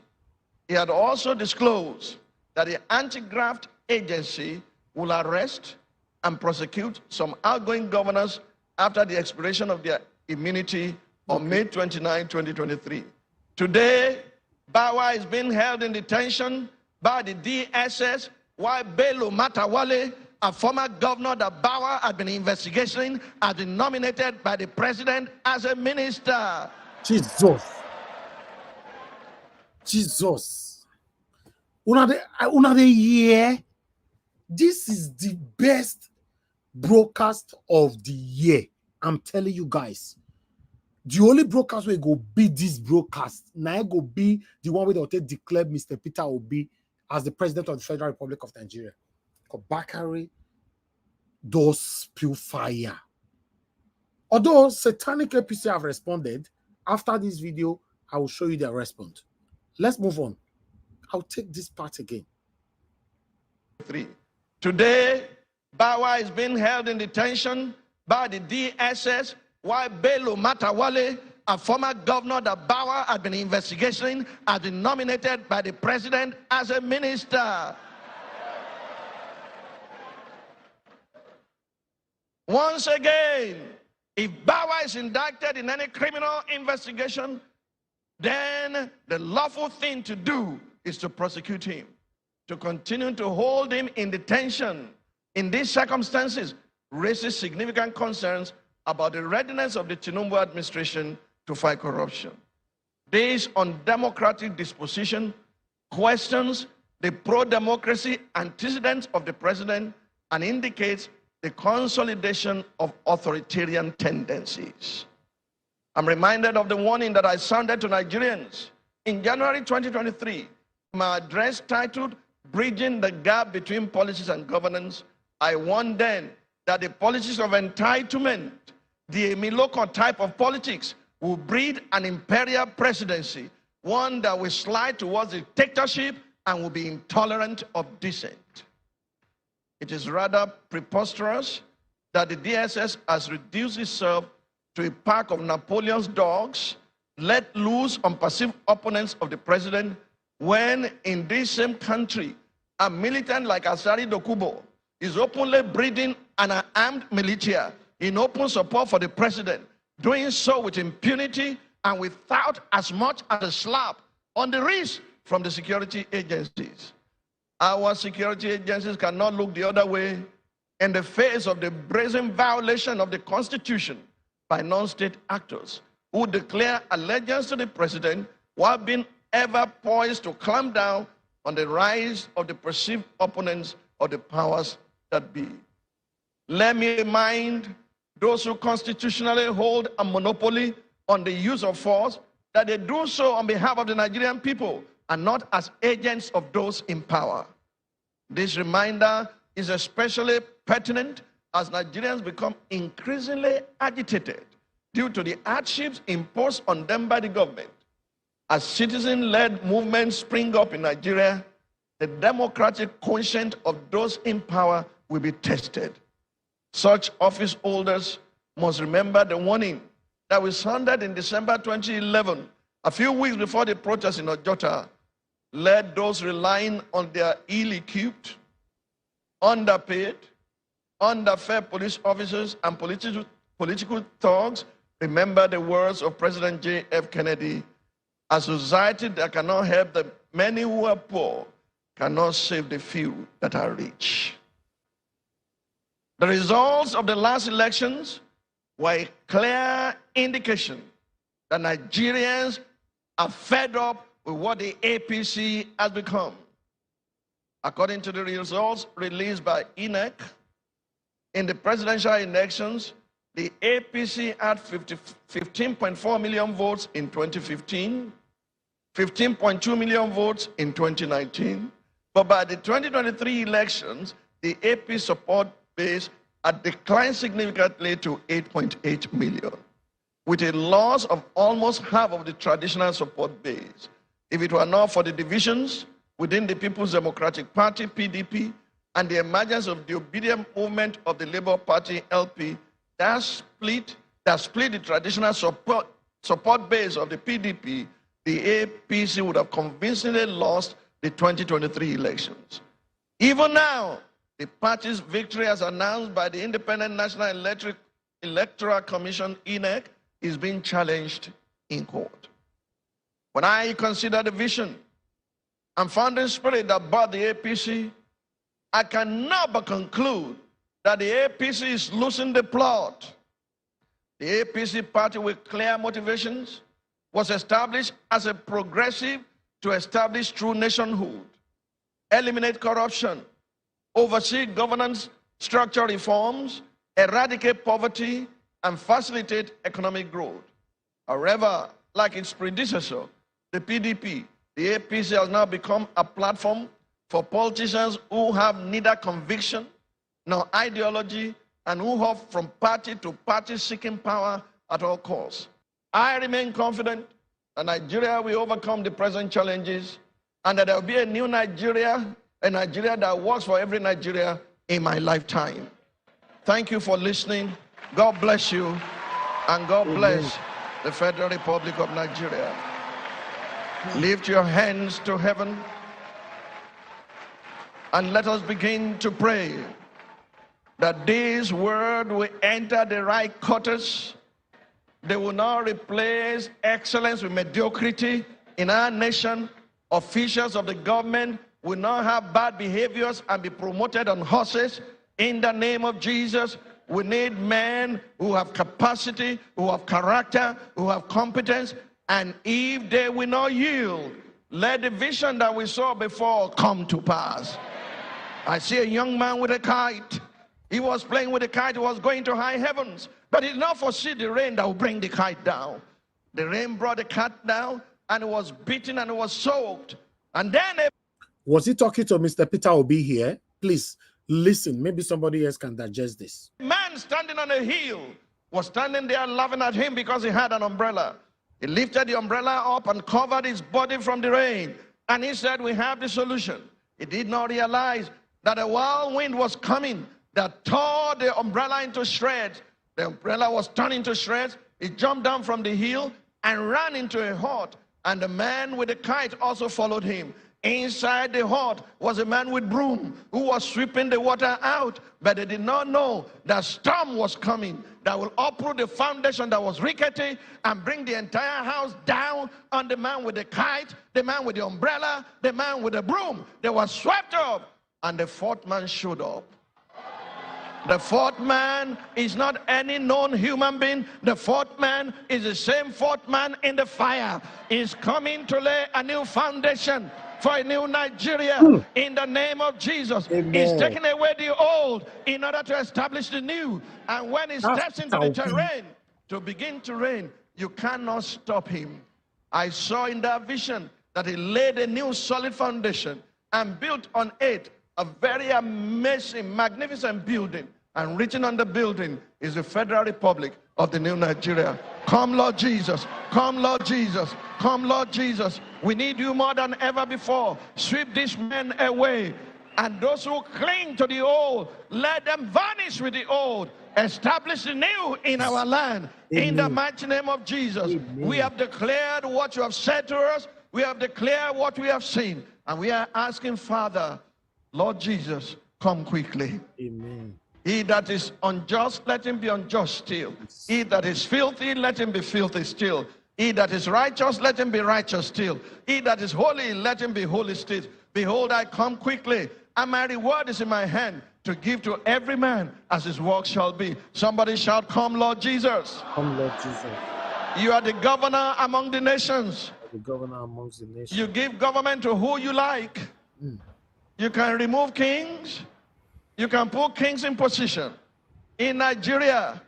he had also disclosed that the anti-graft agency will arrest and prosecute some outgoing governors after the expiration of their immunity on May 29, 2023. Today, Bawa is being held in detention by the DSS, while Bello Matawale, a former governor that Bawa had been investigating, has been nominated by the president as a minister. Jesus. Jesus. Una de year. This is the best broadcast of the year. I'm telling you guys. The only broadcast will go be this broadcast. Now go be the one where they declare Mr. Peter Obi as the president of the Federal Republic of Nigeria. Because Bakare does spew fire. Although satanic APC have responded, after this video, I will show you their response. Let's move on. I'll take this part again. Today, Bawa is being held in detention by the DSS, while Bello Matawale, a former governor that Bawa had been investigating, has been nominated by the president as a minister. Once again, if Bawa is indicted in any criminal investigation, then the lawful thing to do is to prosecute him. To continue to hold him in detention in these circumstances raises significant concerns about the readiness of the Tinubu administration to fight corruption. This undemocratic disposition questions the pro-democracy antecedents of the president and indicates the consolidation of authoritarian tendencies. I'm reminded of the warning that I sounded to Nigerians in January 2023. My address titled Bridging the Gap Between Policies and Governance, I warned then that the policies of entitlement, the Emiloko type of politics, will breed an imperial presidency, one that will slide towards dictatorship and will be intolerant of dissent. It is rather preposterous that the DSS has reduced itself to a pack of Napoleon's dogs let loose on passive opponents of the president, when in this same country, a militant like Asari Dokubo is openly breeding an armed militia in open support for the president, doing so with impunity and without as much as a slap on the wrist from the security agencies. Our security agencies cannot look the other way in the face of the brazen violation of the Constitution by non-state actors who declare allegiance to the president while being ever poised to clamp down on the rise of the perceived opponents of the powers that be. Let me remind those who constitutionally hold a monopoly on the use of force that they do so on behalf of the Nigerian people and not as agents of those in power. This reminder is especially pertinent as Nigerians become increasingly agitated due to the hardships imposed on them by the government. As citizen-led movements spring up in Nigeria, the democratic conscience of those in power will be tested. Such office holders must remember the warning that we sounded in December 2011, a few weeks before the protests in Ojota, led those relying on their ill-equipped, underpaid, underfed police officers and political thugs remember the words of President J.F. Kennedy: a society that cannot help the many who are poor cannot save the few that are rich. The results of the last elections were a clear indication that Nigerians are fed up with what the APC has become. According to the results released by INEC, in the presidential elections, the APC had 15.4 million votes in 2015, 15.2 million votes in 2019. But by the 2023 elections, the AP support base had declined significantly to 8.8 million, with a loss of almost half of the traditional support base. If it were not for the divisions within the People's Democratic Party, PDP, and the emergence of the obedient movement of the Labour Party, LP, that split the traditional support base of the PDP, the APC would have convincingly lost the 2023 elections. Even now, the party's victory, as announced by the Independent National Electoral Commission, INEC, is being challenged in court. When I consider the vision and founding spirit that brought the APC, I cannot but conclude that the APC is losing the plot. The APC party, with clear motivations, was established as a progressive to establish true nationhood, eliminate corruption, oversee governance structure reforms, eradicate poverty, and facilitate economic growth. However, like its predecessor, the PDP, the APC has now become a platform for politicians who have neither conviction nor ideology and who hop from party to party seeking power at all costs. I remain confident that Nigeria will overcome the present challenges and that there will be a new Nigeria, a Nigeria that works for every Nigeria in my lifetime. Thank you for listening. God bless you, and God bless the Federal Republic of Nigeria. Lift your hands to heaven and let us begin to pray that this word will enter the right quarters. They will not replace excellence with mediocrity in our nation. Officials of the government will not have bad behaviors and be promoted on horses. In the name of Jesus, we need men who have capacity, who have character, who have competence. And if they will not yield, let the vision that we saw before come to pass. I see a young man with a kite. He was playing with the kite. He was going to high heavens. But he did not foresee the rain that would bring the kite down. The rain brought the kite down, and it was beaten and it was soaked. And then... Was he talking to Mr. Peter Obi here? Please listen. Maybe somebody else can digest this. A man standing on a hill was standing there laughing at him because he had an umbrella. He lifted the umbrella up and covered his body from the rain. And he said, we have the solution. He did not realize that a wild wind was coming that tore the umbrella into shreds. The umbrella was torn into shreds. He jumped down from the hill and ran into a hut. And the man with the kite also followed him. Inside the hut was a man with broom who was sweeping the water out. But they did not know that storm was coming that will uproot the foundation that was rickety and bring the entire house down on the man with the kite, the man with the umbrella, the man with the broom. They were swept up, and the fourth man showed up. The fourth man is not any known human being. The fourth man is the same fourth man in the fire. He's coming to lay a new foundation for a new Nigeria in the name of Jesus. Amen. He's taking away the old in order to establish the new. And when he steps into the terrain to begin to reign, you cannot stop him. I saw in that vision that he laid a new solid foundation and built on it a very amazing, magnificent building. And written on the building is the Federal Republic of the new Nigeria. Come, Lord Jesus. Come, Lord Jesus. Come, Lord Jesus. We need you more than ever before. Sweep these men away. And those who cling to the old, let them vanish with the old. Establish the new in our land. Amen. In the mighty name of Jesus. Amen. We have declared what you have said to us. We have declared what we have seen. And we are asking, Father, Lord Jesus, come quickly. Amen. He that is unjust, let him be unjust still. He that is filthy, let him be filthy still. He that is righteous, let him be righteous still. He that is holy, let him be holy still. Behold, I come quickly, and my reward is in my hand to give to every man as his work shall be. Somebody shout, come, Lord Jesus. Come, Lord Jesus. You are the governor among the nations. The governor amongst the nations. You give government to who you like. You can remove kings. You can put kings in position. In Nigeria,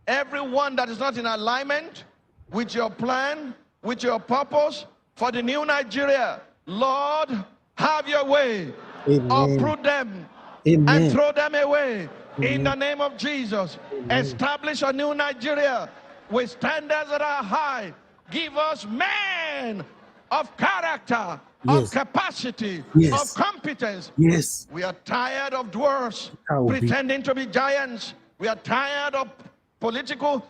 everyone that is not in alignment with your plan, with your purpose for the new Nigeria, Lord, have your way. Amen. Uproot them Amen. and throw them away. Amen. In the name of Jesus, establish a new Nigeria with standards that are high. Give us men of character, of capacity, of competence. Yes. We are tired of dwarfs How pretending to be giants. We are tired of political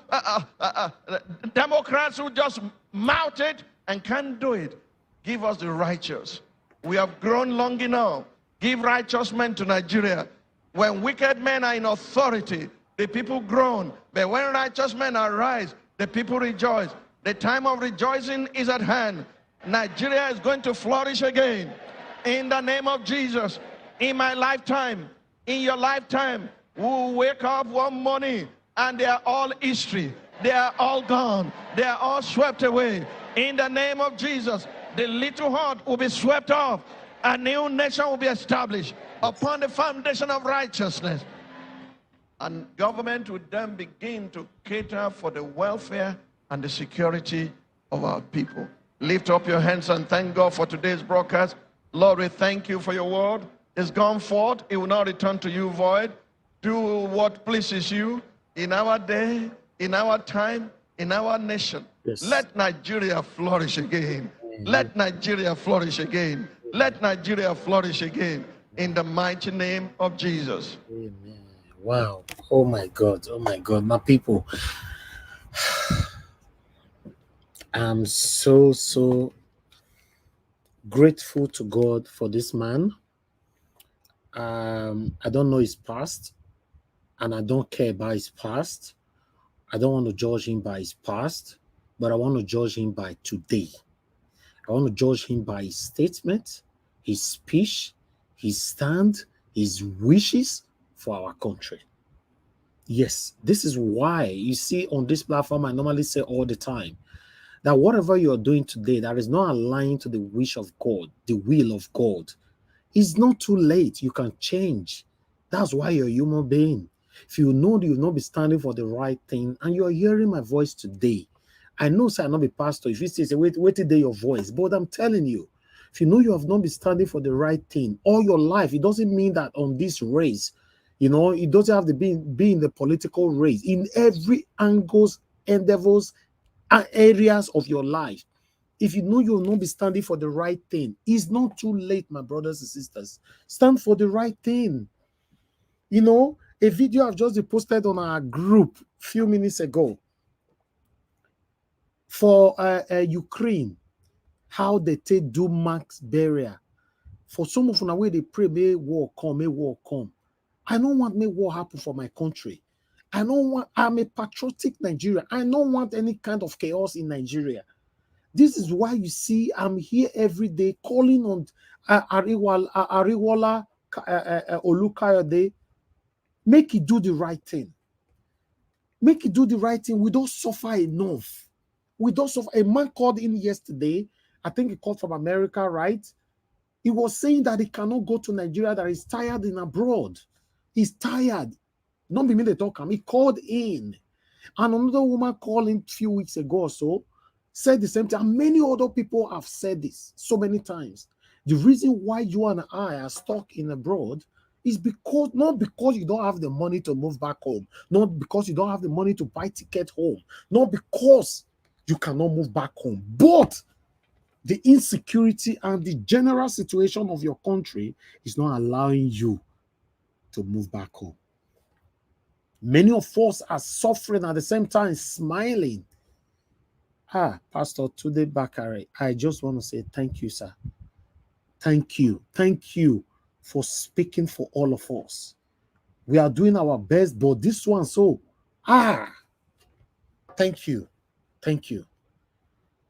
Democrats who just mouth it and can't do it. Give us the righteous. We have grown long enough. Give righteous men to Nigeria. When wicked men are in authority, the people groan. But when righteous men arise, the people rejoice. The time of rejoicing is at hand. Nigeria is going to flourish again. In the name of Jesus. In my lifetime, in your lifetime, we will wake up one morning and they are all history. They are all gone. They are all swept away. In the name of Jesus, the little hut will be swept off. A new nation will be established upon the foundation of righteousness. And government would then begin to cater for the welfare and the security of our people. Lift up your hands and thank God for today's broadcast. Lord, we thank you for your word. It's gone forth. It will not return to you void. Do what pleases you in our day, in our time, in our nation. Yes. Let Nigeria flourish again. Let Nigeria flourish again. Let Nigeria flourish again in the mighty name of Jesus. Amen. Wow. Oh my God. Oh my God. My people. I'm so grateful to God for this man. I don't know his past, and I don't care about his past. I don't want to judge him by his past, but I want to judge him by today. I want to judge him by his statement, his speech, his stand, his wishes for our country. Yes, this is why you see on this platform, I normally say all the time that whatever you're doing today that is not aligned to the wish of God, the will of God, it's not too late. You can change. That's why you're a human being. If you know you'll not be standing for the right thing and you're hearing my voice today, I know, sir, I'm not a pastor. If you say, wait till your voice, but I'm telling you, if you know you have not been standing for the right thing all your life, it doesn't mean that on this race, you know, it doesn't have to be in the political race. In every angles, endeavors, areas of your life, if you know you will not be standing for the right thing, it's not too late, my brothers and sisters. Stand for the right thing. You know, a video I've just posted on our group a few minutes ago for Ukraine, how they do mass burial. For some of them, where they pray, may war come, may war come. I don't want may war happen for my country. I'm a patriotic Nigerian. I don't want any kind of chaos in Nigeria. This is why you see I'm here every day calling on Ariwola Olukayode. Make it do the right thing. Make it do the right thing. We don't suffer enough. We don't suffer. A man called in yesterday. I think he called from America, right? He was saying that he cannot go to Nigeria, that he's tired in abroad. He's tired. Not be me they talk him. He called in. And another woman called in a few weeks ago or so, said the same thing. And many other people have said this so many times. The reason why you and I are stuck in abroad is because, not because you don't have the money to move back home, not because you don't have the money to buy ticket home, not because you cannot move back home, but the insecurity and the general situation of your country is not allowing you to move back home. Many of us are suffering at the same time, smiling. Pastor Tunde Bakare, I just want to say thank you, sir. Thank you. Thank you for speaking for all of us. We are doing our best, but this one, thank you. Thank you.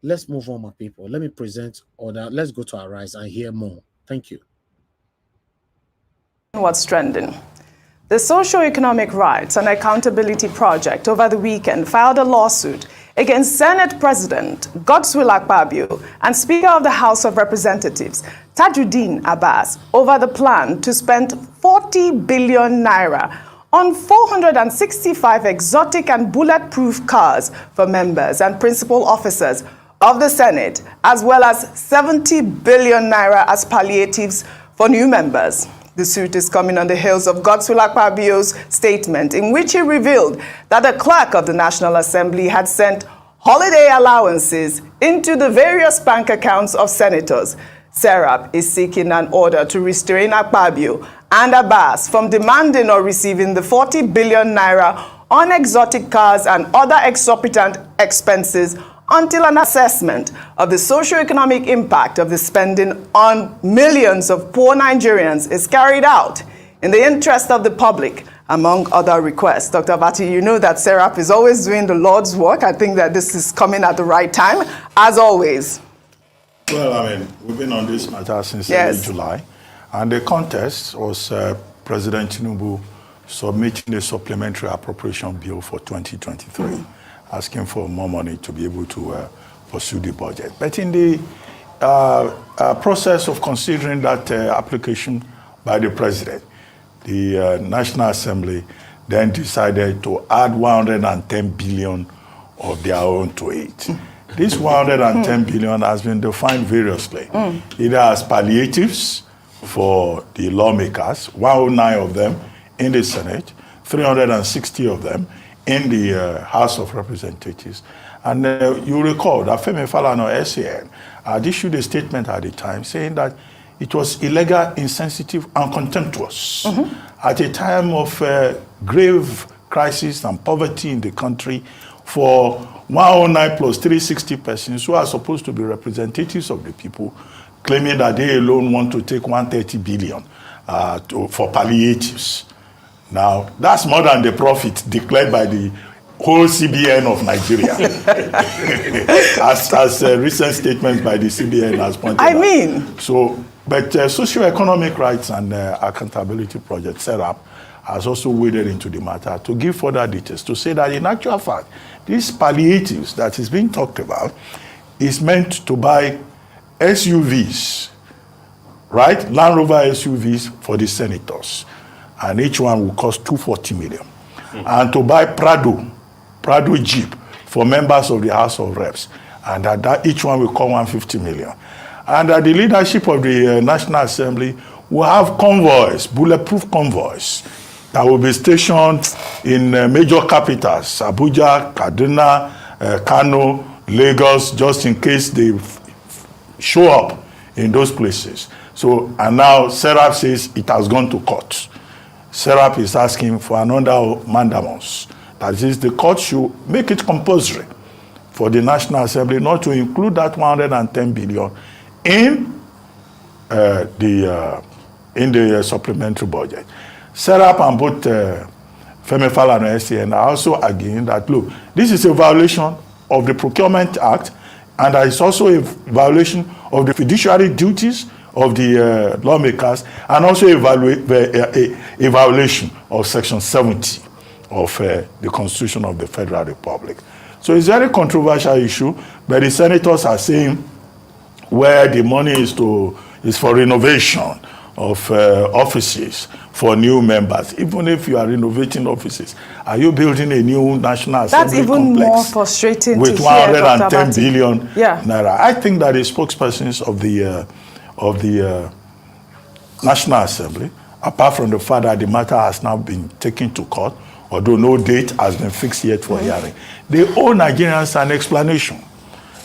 Let's move on, my people. Let me present order. Let's go to Arise and hear more. Thank you. What's trending? The Socio-Economic Rights and Accountability Project over the weekend filed a lawsuit against Senate President Godswill Akpabio and Speaker of the House of Representatives Tajuddin Abbas over the plan to spend 40 billion naira on 465 exotic and bulletproof cars for members and principal officers of the Senate, as well as 70 billion naira as palliatives for new members. The suit is coming on the heels of Godswill Akpabio's statement, in which he revealed that the clerk of the National Assembly had sent holiday allowances into the various bank accounts of senators. SERAP is seeking an order to restrain Akpabio and Abbas from demanding or receiving the 40 billion naira on exotic cars and other exorbitant expenses until an assessment of the socio-economic impact of the spending on millions of poor Nigerians is carried out in the interest of the public, among other requests. Dr. Abati, you know that SERAP is always doing the Lord's work. I think that this is coming at the right time, as always. Well, I mean, we've been on this matter since early July, and the contest was President Tinubu submitting a supplementary appropriation bill for 2023. Asking for more money to be able to pursue the budget. But in the process of considering that application by the president, the National Assembly then decided to add 110 billion of their own to it. This 110 billion has been defined variously, either as palliatives for the lawmakers, 109 of them in the Senate, 360 of them in the House of Representatives. And you recall that Femi Falana SEN had issued a statement at the time saying that it was illegal, insensitive, and contemptuous at a time of grave crisis and poverty in the country for 109 plus 360 persons who are supposed to be representatives of the people, claiming that they alone want to take 130 billion for palliatives. Now, that's more than the profit declared by the whole CBN of Nigeria. as recent statements by the CBN has pointed out. So, but Socio-Economic Rights and Accountability Project, SERAP, has also waded into the matter to give further details, to say that in actual fact, these palliatives that is being talked about is meant to buy SUVs, right? Land Rover SUVs for the senators. And each one will cost 240 million. And to buy Prado Jeep for members of the House of Reps. And that each one will cost 150 million. And the leadership of the National Assembly will have convoys, bulletproof convoys, that will be stationed in major capitals, Abuja, Kaduna, Kano, Lagos, just in case they show up in those places. So, and now SERAP says it has gone to court. SERAP is asking for another mandamus. That is, the court should make it compulsory for the National Assembly not to include that 110 billion in the supplementary budget. SERAP and both Femi Falana and SCN are also arguing that, look, this is a violation of the Procurement Act, and there is also a violation of the fiduciary duties of the lawmakers, and also a violation of Section 70 of the Constitution of the Federal Republic. So it's a very controversial issue, but the senators are saying where the money is for renovation of offices for new members. Even if you are renovating offices, are you building a new National Assembly That's even complex more frustrating with to 110 billion Yeah. naira? I think that the spokespersons of the National Assembly, apart from the fact that the matter has now been taken to court, although no date has been fixed yet for hearing, they owe Nigerians an explanation.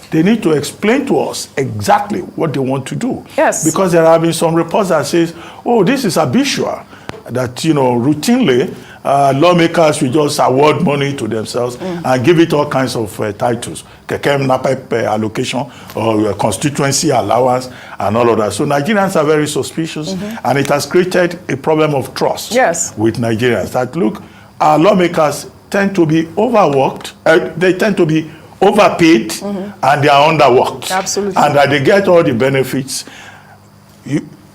They need to explain to us exactly what they want to do. Yes. Because there have been some reports that says, oh, this is habitual, that, routinely lawmakers will just award money to themselves and give it all kinds of titles, Kekem Napep allocation or constituency allowance and all of that. So Nigerians are very suspicious, and it has created a problem of trust with Nigerians. That, look, our lawmakers tend to be overworked, they tend to be overpaid, and they are underworked. Absolutely. And that they get all the benefits.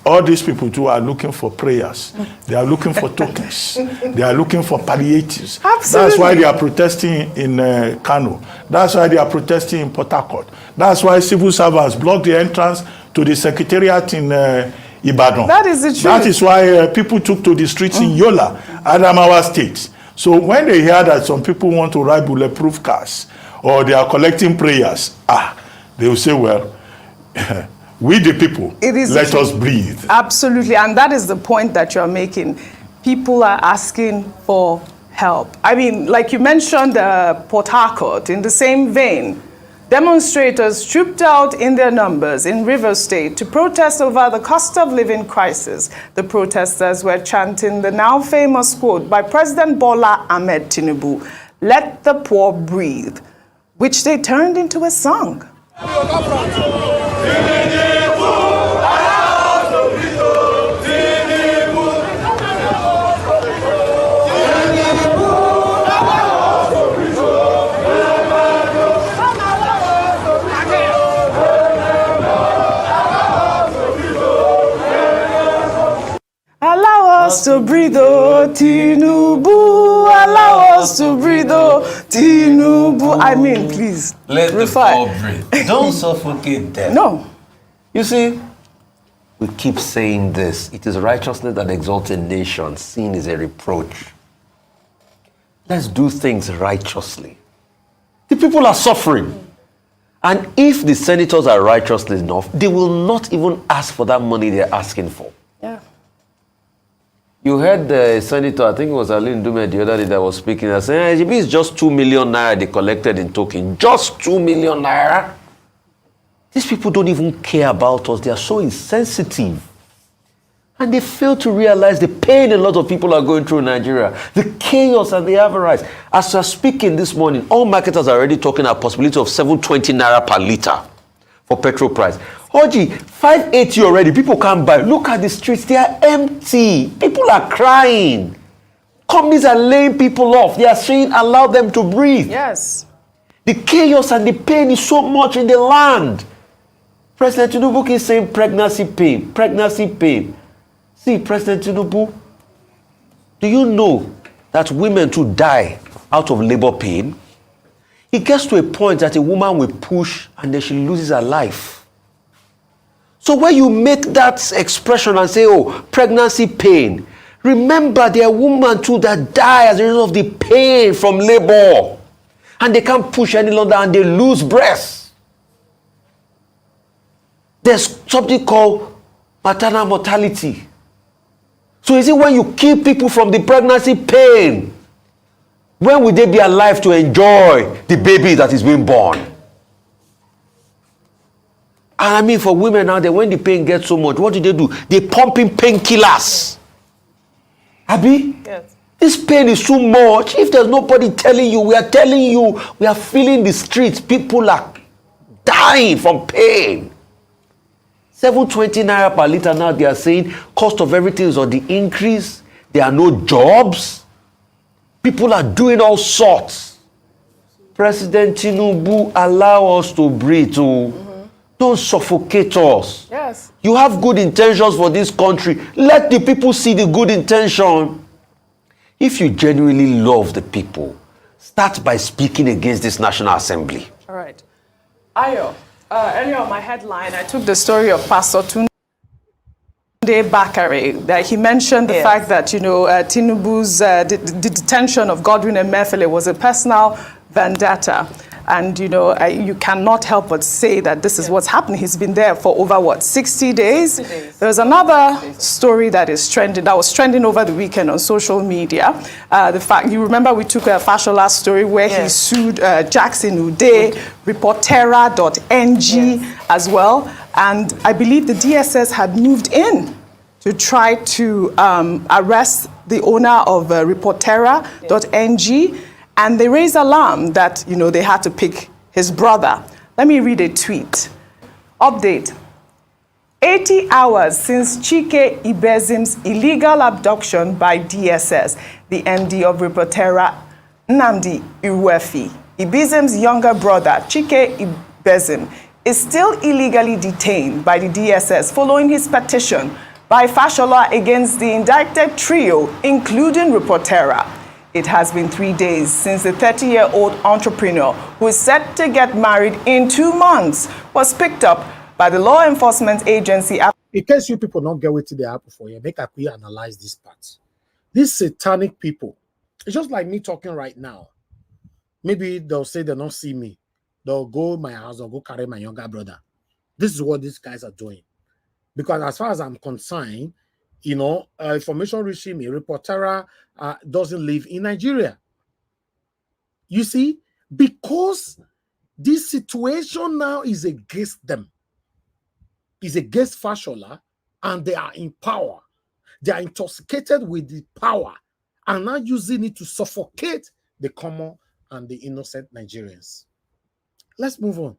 All these people too are looking for prayers. They are looking for tokens. They are looking for palliatives. Absolutely. That's why they are protesting in Kano. That's why they are protesting in Port Harcourt. That's why civil servants block the entrance to the secretariat in Ibadan. That is the truth. That is why people took to the streets in Yola, Adamawa State. So when they hear that some people want to ride bulletproof cars or they are collecting prayers, they will say, well, we the people, let us breathe. Absolutely, and that is the point that you're making. People are asking for help. I mean, like you mentioned Port Harcourt, in the same vein, demonstrators trooped out in their numbers in Rivers State to protest over the cost of living crisis. The protesters were chanting the now famous quote by President Bola Ahmed Tinubu, "Let the poor breathe," which they turned into a song. Allow us to breathe, oh Tinubu. Allow us to breathe, oh Tinubu. I mean, please. Let the poor breathe. Don't suffocate them. No. You see, we keep saying this. It is righteousness that exalts a nation. Sin is a reproach. Let's do things righteously. The people are suffering. And if the senators are righteous enough, they will not even ask for that money they're asking for. Yeah. You heard the senator, I think it was Alin Dume the other day that was speaking, and saying, it's just 2 million naira they collected in token. Just 2 million naira. These people don't even care about us. They are so insensitive. And they fail to realize the pain a lot of people are going through in Nigeria, the chaos and the avarice. As we're speaking this morning, all marketers are already talking about possibility of 720 naira per litre for petrol price. Oji, 580 already. People can't buy. Look at the streets. They are empty. People are crying. Companies are laying people off. They are saying, allow them to breathe. Yes. The chaos and the pain is so much in the land. President Tinubu is saying pregnancy pain. Pregnancy pain. See, President Tinubu, do you know that women too die out of labor pain? It gets to a point that a woman will push and then she loses her life. So when you make that expression and say, oh, pregnancy pain, remember there are women too that die as a result of the pain from labor. And they can't push any longer and they lose breath. There's something called maternal mortality. So is it when you keep people from the pregnancy pain, when will they be alive to enjoy the baby that is being born? And I mean, for women now, when the pain gets so much, what do? They pump in painkillers. Abi? Yes. This pain is too much. If there's nobody telling you, we are telling you, we are feeling the streets. People are dying from pain. 720 naira per litre now, they are saying cost of everything is on the increase. There are no jobs. People are doing all sorts. President Tinubu, allow us to breathe. Don't suffocate us. Yes. You have good intentions for this country. Let the people see the good intention. If you genuinely love the people, start by speaking against this National Assembly. All right. Ayo, earlier on my headline, I took the story of Pastor Tunde Bakare, that he mentioned the fact that, Tinubu's the detention of Godwin Emefiele was a personal vendetta. And, you cannot help but say that this is what's happening. He's been there for over, 60 days? 60 days. There's another story that was trending over the weekend on social media. The fact, you remember we took a Fashola story where he sued Jackson Ude, Reportera.ng as well. And I believe the DSS had moved in to try to arrest the owner of Reportera.ng. And they raised alarm that, they had to pick his brother. Let me read a tweet. Update. 80 hours since Chike Ibezim's illegal abduction by DSS, the MD of Reportera, Nnamdi Iruefi. Ibezim's younger brother, Chike Ibezim, is still illegally detained by the DSS following his petition by Fashola against the indicted trio, including Reportera. It has been 3 days since the 30-year-old entrepreneur, who is set to get married in 2 months, was picked up by the law enforcement agency. In case you people don't get what they happen for you, make a quick analyze this part. These satanic people, it's just like me talking right now. Maybe they'll say they don't see me. They'll go to my house or go carry my younger brother. This is what these guys are doing. Because as far as I'm concerned, you know, information reaching me, Reportera doesn't live in Nigeria. You see, because this situation now is against them, is against Fashola, and they are in power. They are intoxicated with the power and now using it to suffocate the common and the innocent Nigerians. Let's move on.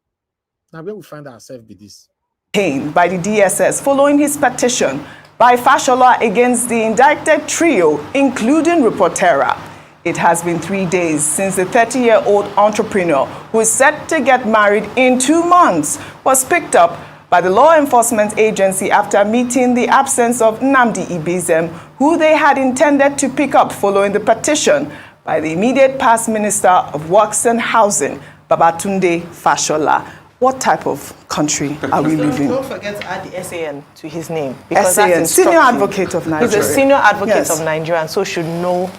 Now, where we find ourselves with this. By the DSS following his petition by Fashola against the indicted trio, including Reportera. It has been 3 days since the 30-year-old entrepreneur, who is set to get married in 2 months, was picked up by the law enforcement agency after meeting the absence of Nnamdi Ibizem, who they had intended to pick up following the petition by the immediate past Minister of Works and Housing, Babatunde Fashola. What type of country are we living in? Don't forget to add the SAN to his name. Because SAN, that's Senior Advocate of Nigeria. He's a senior advocate Yes. of Nigeria, and so should know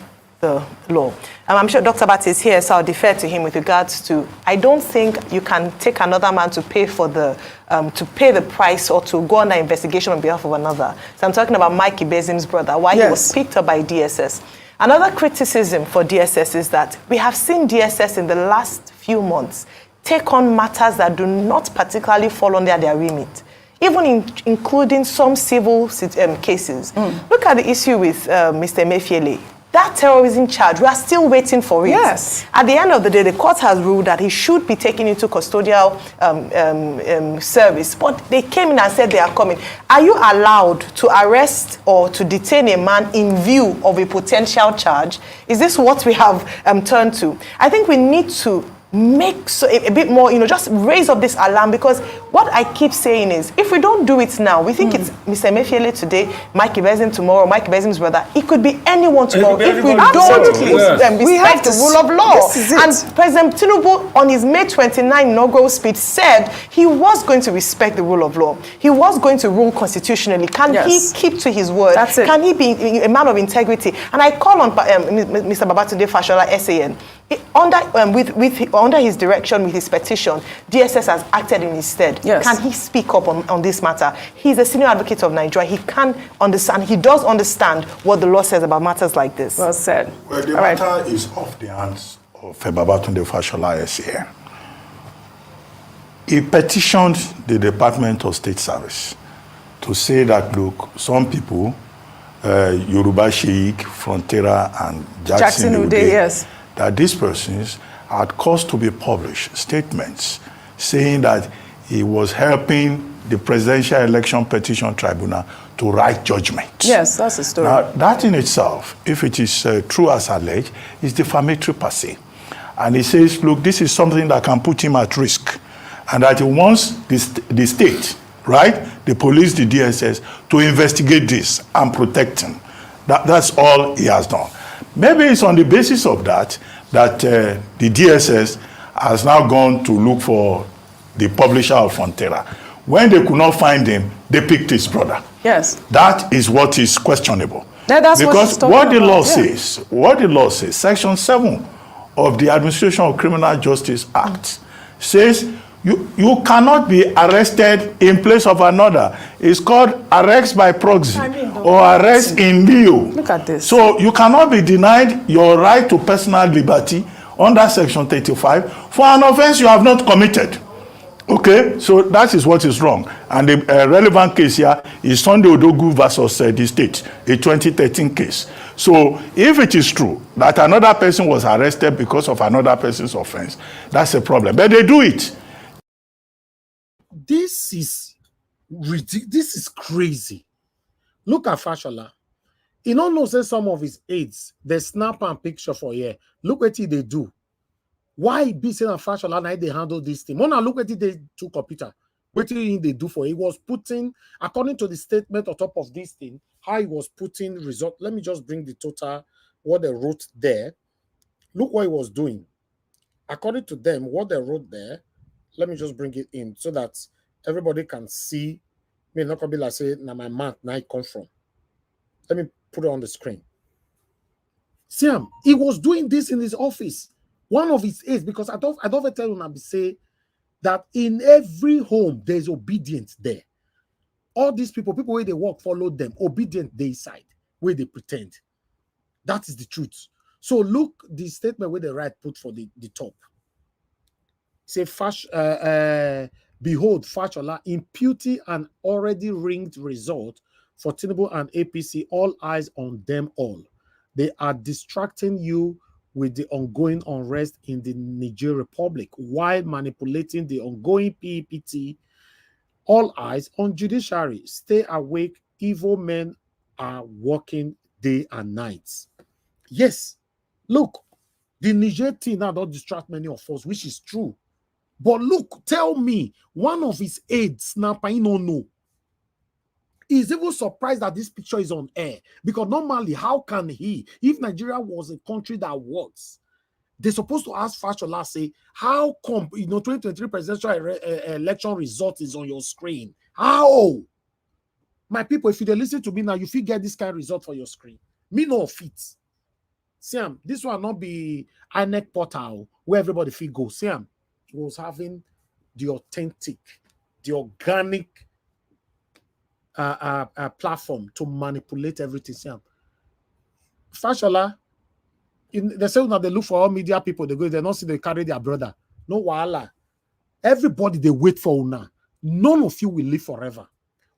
the law. I'm sure Dr. Bat is here, so I'll defer to him with regards to, I don't think you can take another man to pay for the, to pay the price or to go on an investigation on behalf of another. So I'm talking about Mike Ibezim's brother, why he was picked up by DSS. Another criticism for DSS is that we have seen DSS in the last few months take on matters that do not particularly fall under their remit, even including some civil cases. Look at the issue with Mr. Emefiele. That terrorism charge, we are still waiting for it. Yes. At the end of the day, the court has ruled that he should be taken into custodial service, but they came in and said they are coming. Are you allowed to arrest or to detain a man in view of a potential charge? Is this what we have turned to? I think we need to make a bit more, just raise up this alarm, because what I keep saying is, if we don't do it now, we think it's Mr. Emefiele today, Mike Ibezim tomorrow, Mike Ibezim's brother. It could be anyone tomorrow if we don't respect the rule of law. And President Tinubu, on his May 29 inaugural speech, said he was going to respect the rule of law. He was going to rule constitutionally. Can he keep to his word? That's it. Can he be a man of integrity? And I call on Mr. Babatunde Fashola, SAN. Under his direction, with his petition, DSS has acted in his stead. Yes. Can he speak up on this matter? He's a senior advocate of Nigeria. He can understand, he does understand what the law says about matters like this. Well said. Well, the matter is off the hands of Babatunde Fashola SAN. He petitioned the Department of State Service to say that, look, some people, Yoruba Sheikh, Frontera, and Jackson Ude, yes, that these persons had caused to be published statements saying that he was helping the Presidential Election Petition Tribunal to write judgment. Yes, that's the story. Now, that in itself, if it is true as alleged, is defamatory per se. And he says, look, this is something that can put him at risk, and that he wants the state, right, the police, the DSS, to investigate this and protect him. That's all he has done. Maybe it's on the basis of that the DSS has now gone to look for the publisher of Frontera. When they could not find him, they picked his brother. Yes. That is what is questionable. That's because what the law says, Section 7 of the Administration of Criminal Justice Act says you cannot be arrested in place of another. It's called arrest by proxy or arrest in lieu. Look at this. So you cannot be denied your right to personal liberty under Section 35 for an offense you have not committed. Okay, so that is what is wrong. And the relevant case here is Sunday Odogu versus the state, a 2013 case. So if it is true that another person was arrested because of another person's offense, that's a problem. But they do it. This is ridiculous. This is crazy. Look at Fashola. You don't know, say some of his aides, they snap and picture for here. Look what they do. Why be saying Fashola now they handle this thing? Mona, look at it, they do computer. What did they do for it? He was putting, according to the statement on top of this thing, how he was putting result. Let me just bring the total, what they wrote there. Look what he was doing. According to them, what they wrote there, let me just bring it in so that everybody can see. May not be like say, now my math, now it come from. Let me put it on the screen. See him, he was doing this in his office. One of his aides, because I don't ever tell you, say that in every home there's obedience there. All these people where they work, follow them, obedient they side, where they pretend. That is the truth. So look, the statement where they write put for the top. Say, behold, Fashola imputing an already ringed result for Tinubu and APC, all eyes on them all. They are distracting you with the ongoing unrest in the Niger Republic while manipulating the ongoing PEPT. All eyes on Judiciary. Stay awake. Evil men are working day and night. Yes, look, the Niger thing now don't distract many of us, which is true. But look, tell me, one of his aides, no, he's even surprised that this picture is on air. Because normally, how can he, if Nigeria was a country that works, they're supposed to ask Fashola, say, how come, 2023 presidential election result is on your screen? How? My people, if you listen to me now, you feel get this kind of result for your screen. Me no fit. Sam, this will not be INEC portal where everybody feel go. Sam, he was having the authentic, the organic platform to manipulate everything. Sam, Fashola, they say now they look for all media people. They go, they don't see they carry their brother. No wahala. Everybody they wait for now. None of you will live forever.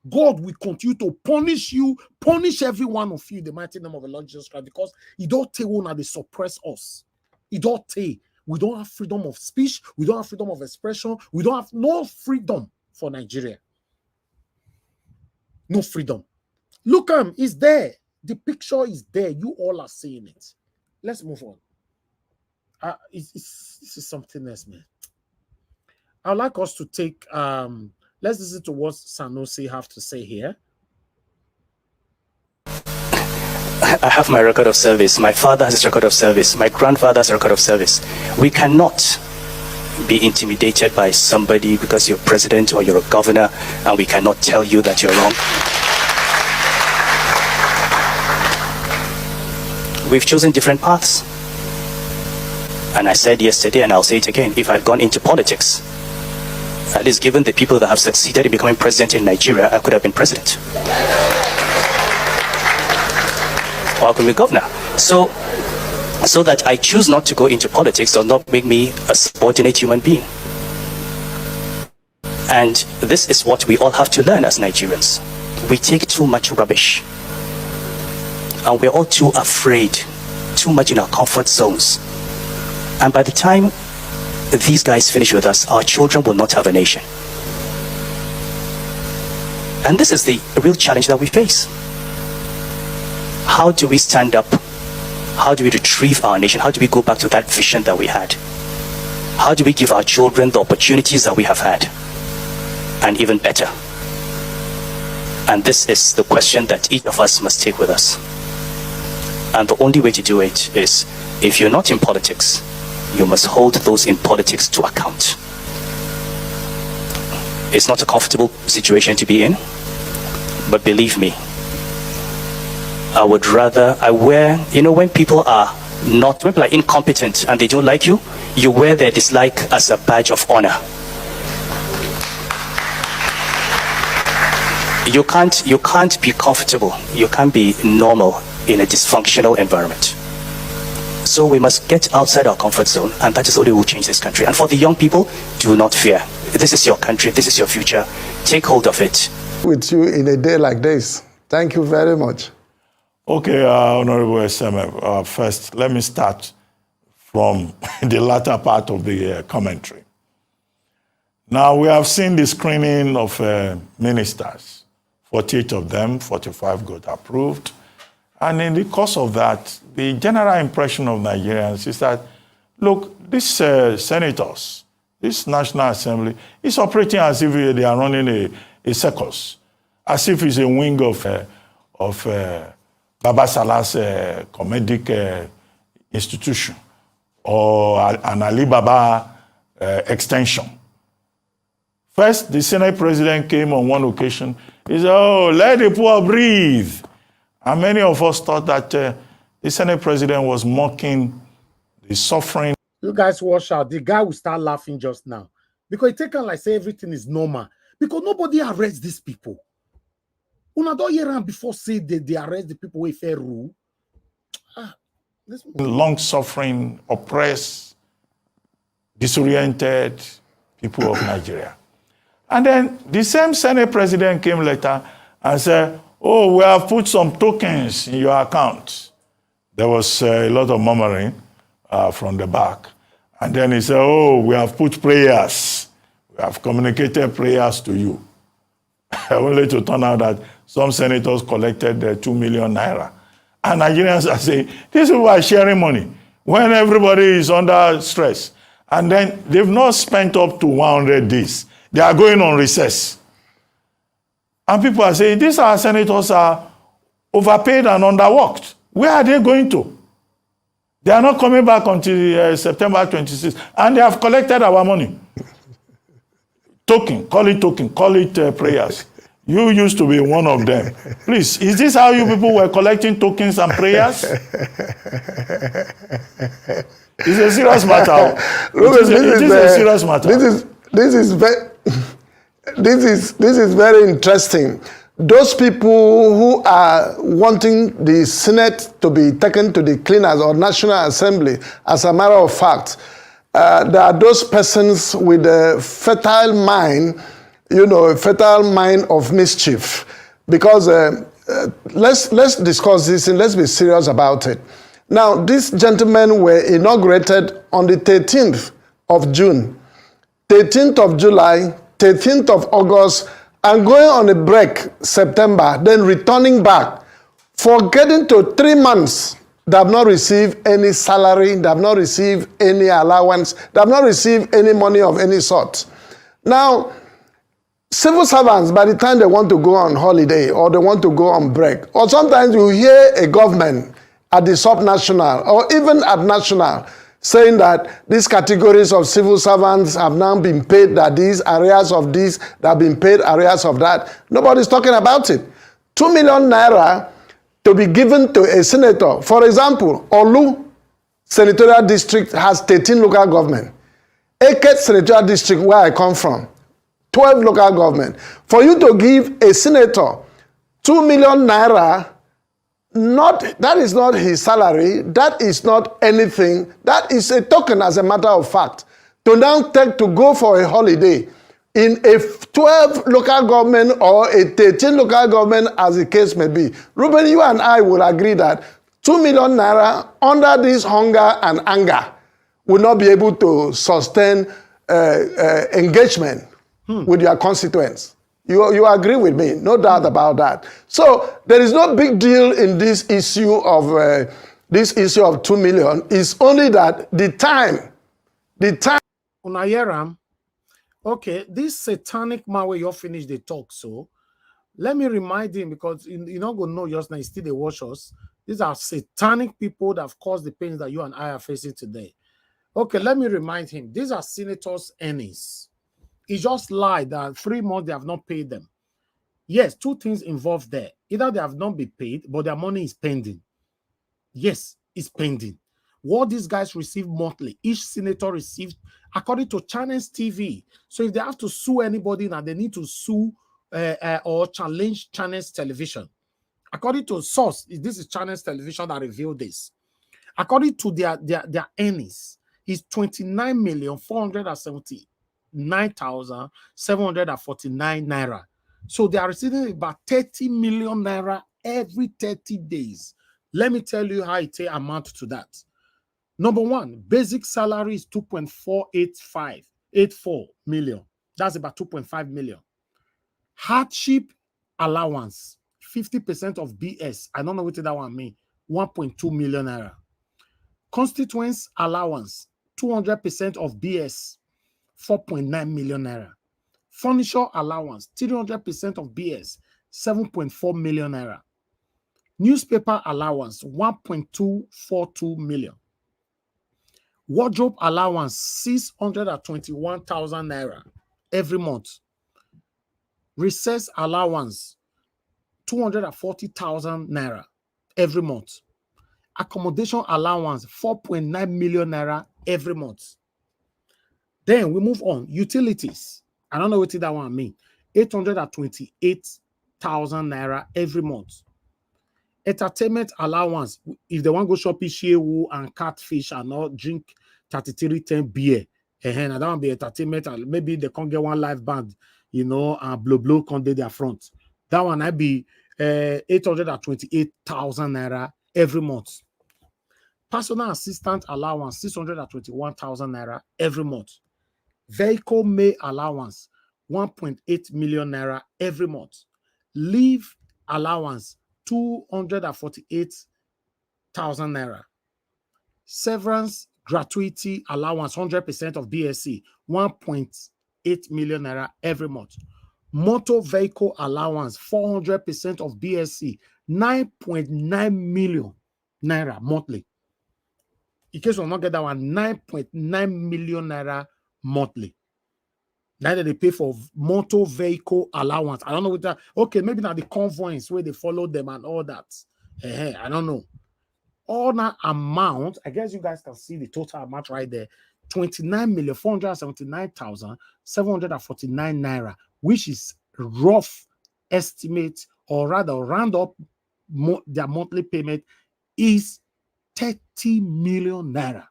God will continue to punish you, punish every one of you in the mighty name of the Lord Jesus Christ, because He don't take one and they suppress us. He don't take. We don't have freedom of speech. We don't have freedom of expression. We don't have no freedom for Nigeria. No freedom. Look, it's there. The picture is there. You all are seeing it. Let's move on. This is something else, man. I'd like us to take, let's listen to what Sanusi have to say here. I have my record of service. My father has his record of service. My grandfather has a record of service. We cannot be intimidated by somebody because you're president or you're a governor, and we cannot tell you that you're wrong. We've chosen different paths. And I said yesterday, and I'll say it again, if I'd gone into politics, at least given the people that have succeeded in becoming president in Nigeria, I could have been president. Or I could be governor. So that I choose not to go into politics does not make me a subordinate human being. And this is what we all have to learn as Nigerians. We take too much rubbish. And we're all too afraid, too much in our comfort zones. And by the time these guys finish with us, our children will not have a nation. And this is the real challenge that we face. How do we stand up? How do we retrieve our nation? How do we go back to that vision that we had? How do we give our children the opportunities that we have had? And even better. And this is the question that each of us must take with us. And the only way to do it is, if you're not in politics, you must hold those in politics to account. It's not a comfortable situation to be in, but believe me, I would rather, when people are incompetent and they don't like you, you wear their dislike as a badge of honor. You can't be comfortable, you can't be normal in a dysfunctional environment. So we must get outside our comfort zone, and that is the only way we'll change this country. And for the young people, do not fear. This is your country, this is your future. Take hold of it. With you in a day like this. Thank you very much. Okay, Honorable SMF, first, let me start from the latter part of the commentary. Now, we have seen the screening of ministers. 48 of them, 45 got approved. And in the course of that, the general impression of Nigerians is that, look, these senators, This National Assembly is operating as if they are running a circus, as if it's a wing of Baba Salah's comedic institution or an Alibaba extension. First, the Senate president came on one occasion. He said, "Oh, let the poor breathe." And many of us thought that the Senate president was mocking the suffering. You guys watch out. The guy will start laughing just now. Because it take like say everything is normal. Because nobody arrests these people. Una don't hear them before say they arrest the people with fair rule. Long-suffering, oppressed, disoriented people of Nigeria. And then the same Senate president came later and said, "Oh, we have put some tokens in your account." There was a lot of murmuring from the back. And then he said, "Oh, we have put prayers. We have communicated prayers to you." Only to turn out that some senators collected 2 million naira. And Nigerians are saying, these people are sharing money when everybody is under stress. And then they've not spent up to 100 days. They are going on recess. And people are saying, these our senators are overpaid and underworked. Where are they going to? They are not coming back until September 26th. And they have collected our money. Token, call it prayers. You used to be one of them. Please, is this how you people were collecting tokens and prayers? It's a serious matter. It is a serious matter. This is very interesting. Those people who are wanting the Senate to be taken to the cleaners or National Assembly, as a matter of fact, there are those persons with a fertile mind, a fertile mind of mischief. Because let's discuss this and let's be serious about it. Now, these gentlemen were inaugurated on the 13th of June, 13th of July, 13th of August, and going on a break, September, then returning back. For getting to 3 months, they have not received any salary, they have not received any allowance, they have not received any money of any sort. Now, civil servants, by the time they want to go on holiday or they want to go on break, or sometimes you hear a government at the sub-national or even at national saying that these categories of civil servants have now been paid, that these areas of this, that have been paid areas of that. Nobody's talking about it. 2 million naira to be given to a senator. For example, Olu Senatorial District has 13 local government. Eket Senatorial District, where I come from, 12 local government. For you to give a senator 2 million naira, that is not his salary, that is not anything, that is a token as a matter of fact. To now take to go for a holiday in a 12 local government or a 13 local government as the case may be. Ruben, you and I will agree that 2 million naira under this hunger and anger will not be able to sustain engagement with your constituents. You agree with me, no doubt about that. So there is no big deal in this issue of 2 million. It's only that the time. Unayeram, okay, this satanic man where you finish the talk, so let me remind him, because you're not going to know just now, he still they watch us. These are satanic people that have caused the pains that you and I are facing today. Okay, let me remind him, these are senators' earnings. He just lied that 3 months they have not paid them. Yes, 2 things involved there. Either they have not been paid, but their money is pending. Yes, it's pending. What these guys receive monthly, each senator received according to Channels TV. So if they have to sue anybody now, they need to sue or challenge Channels Television. According to source, this is Channels Television that revealed this. According to their earnings, is 29,479,749 naira. So they are receiving about 30 million naira every 30 days. Let me tell you how it amount to that. Number one, basic salary is 2.484 million. That's about 2.5 million. Hardship allowance, 50% of BS. I don't know what that one means. 1.2 million naira. Constituents allowance, 200% of BS. 4.9 million naira. Furniture allowance, 300% of BS, 7.4 million naira. Newspaper allowance, 1.242 million. Wardrobe allowance, 621,000 naira every month. Recess allowance, 240,000 naira every month. Accommodation allowance, 4.9 million naira every month. Then we move on. Utilities. I don't know what that one mean. 828,000 naira every month. Entertainment allowance. If they want to go shopping, shewu and catfish and not drink 3310 beer. And that one be entertainment. Maybe they can't get one live band, and blow can do their front. That one I be 828,000 naira every month. Personal assistant allowance, 621,000 naira every month. Vehicle may allowance, 1.8 million naira every month. Leave allowance, 248,000 naira. Severance gratuity allowance, 100% of BSc, 1.8 million naira every month. Motor vehicle allowance, 400% of BSc, 9.9 million naira monthly. In case we not get that one, 9.9 million naira monthly. Now that they pay for motor vehicle allowance. I don't know what that. Okay, maybe now the convoys where they follow them and all that. I don't know. All that amount, I guess you guys can see the total amount right there. 29,479,749 naira, which is rough estimate, or rather round up their monthly payment is 30 million naira.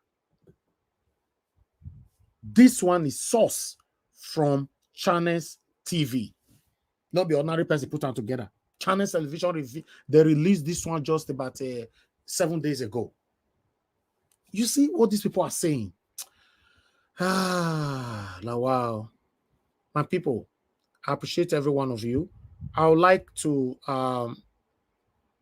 This one is sourced from Channels TV. Not the ordinary person put them together. Channels Television, they released this one just about 7 days ago. You see what these people are saying? Wow. My people, I appreciate every one of you. I would like to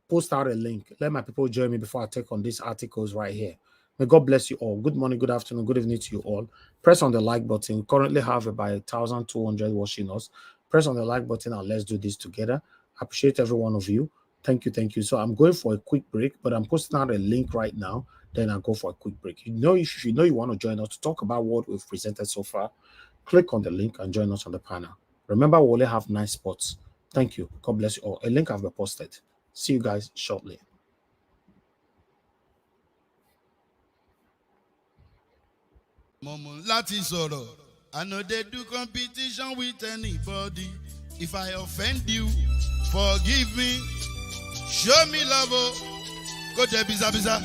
post out a link. Let my people join me before I take on these articles right here. May God bless you all. Good morning, good afternoon, good evening to you all. Press on the like button. We currently have about 1,200 watching us. Press on the like button and let's do this together. I appreciate every one of you. Thank you, thank you. So I'm going for a quick break, but I'm posting out a link right now. Then I'll go for a quick break. If you know you want to join us to talk about what we've presented so far, click on the link and join us on the panel. Remember, we only have 9 spots. Thank you. God bless you all. A link has been posted. See you guys shortly. Momo láti sọ̀rọ̀, I no dey do competition with anybody. If I offend you, forgive me. Show me love, kó jẹ́ bizabiza.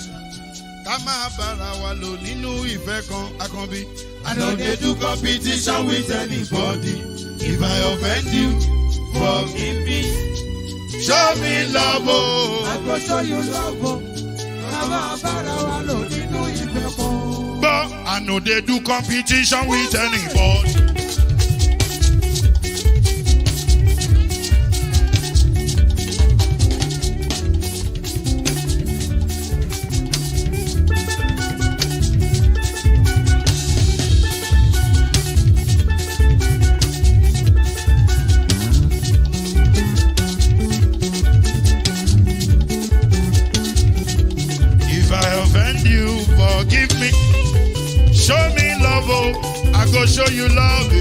Ká máa bára wa lò nínú ìfẹ́ kan, Akànbí. I no dey do competition with anybody. If I offend you, forgive me. Show me love, I go show you love, ká máa bára wa lò nínú ìfẹ́ kan. But I know they do competition with anybody. If I offend you, forgive me. Show me love, I go show you love.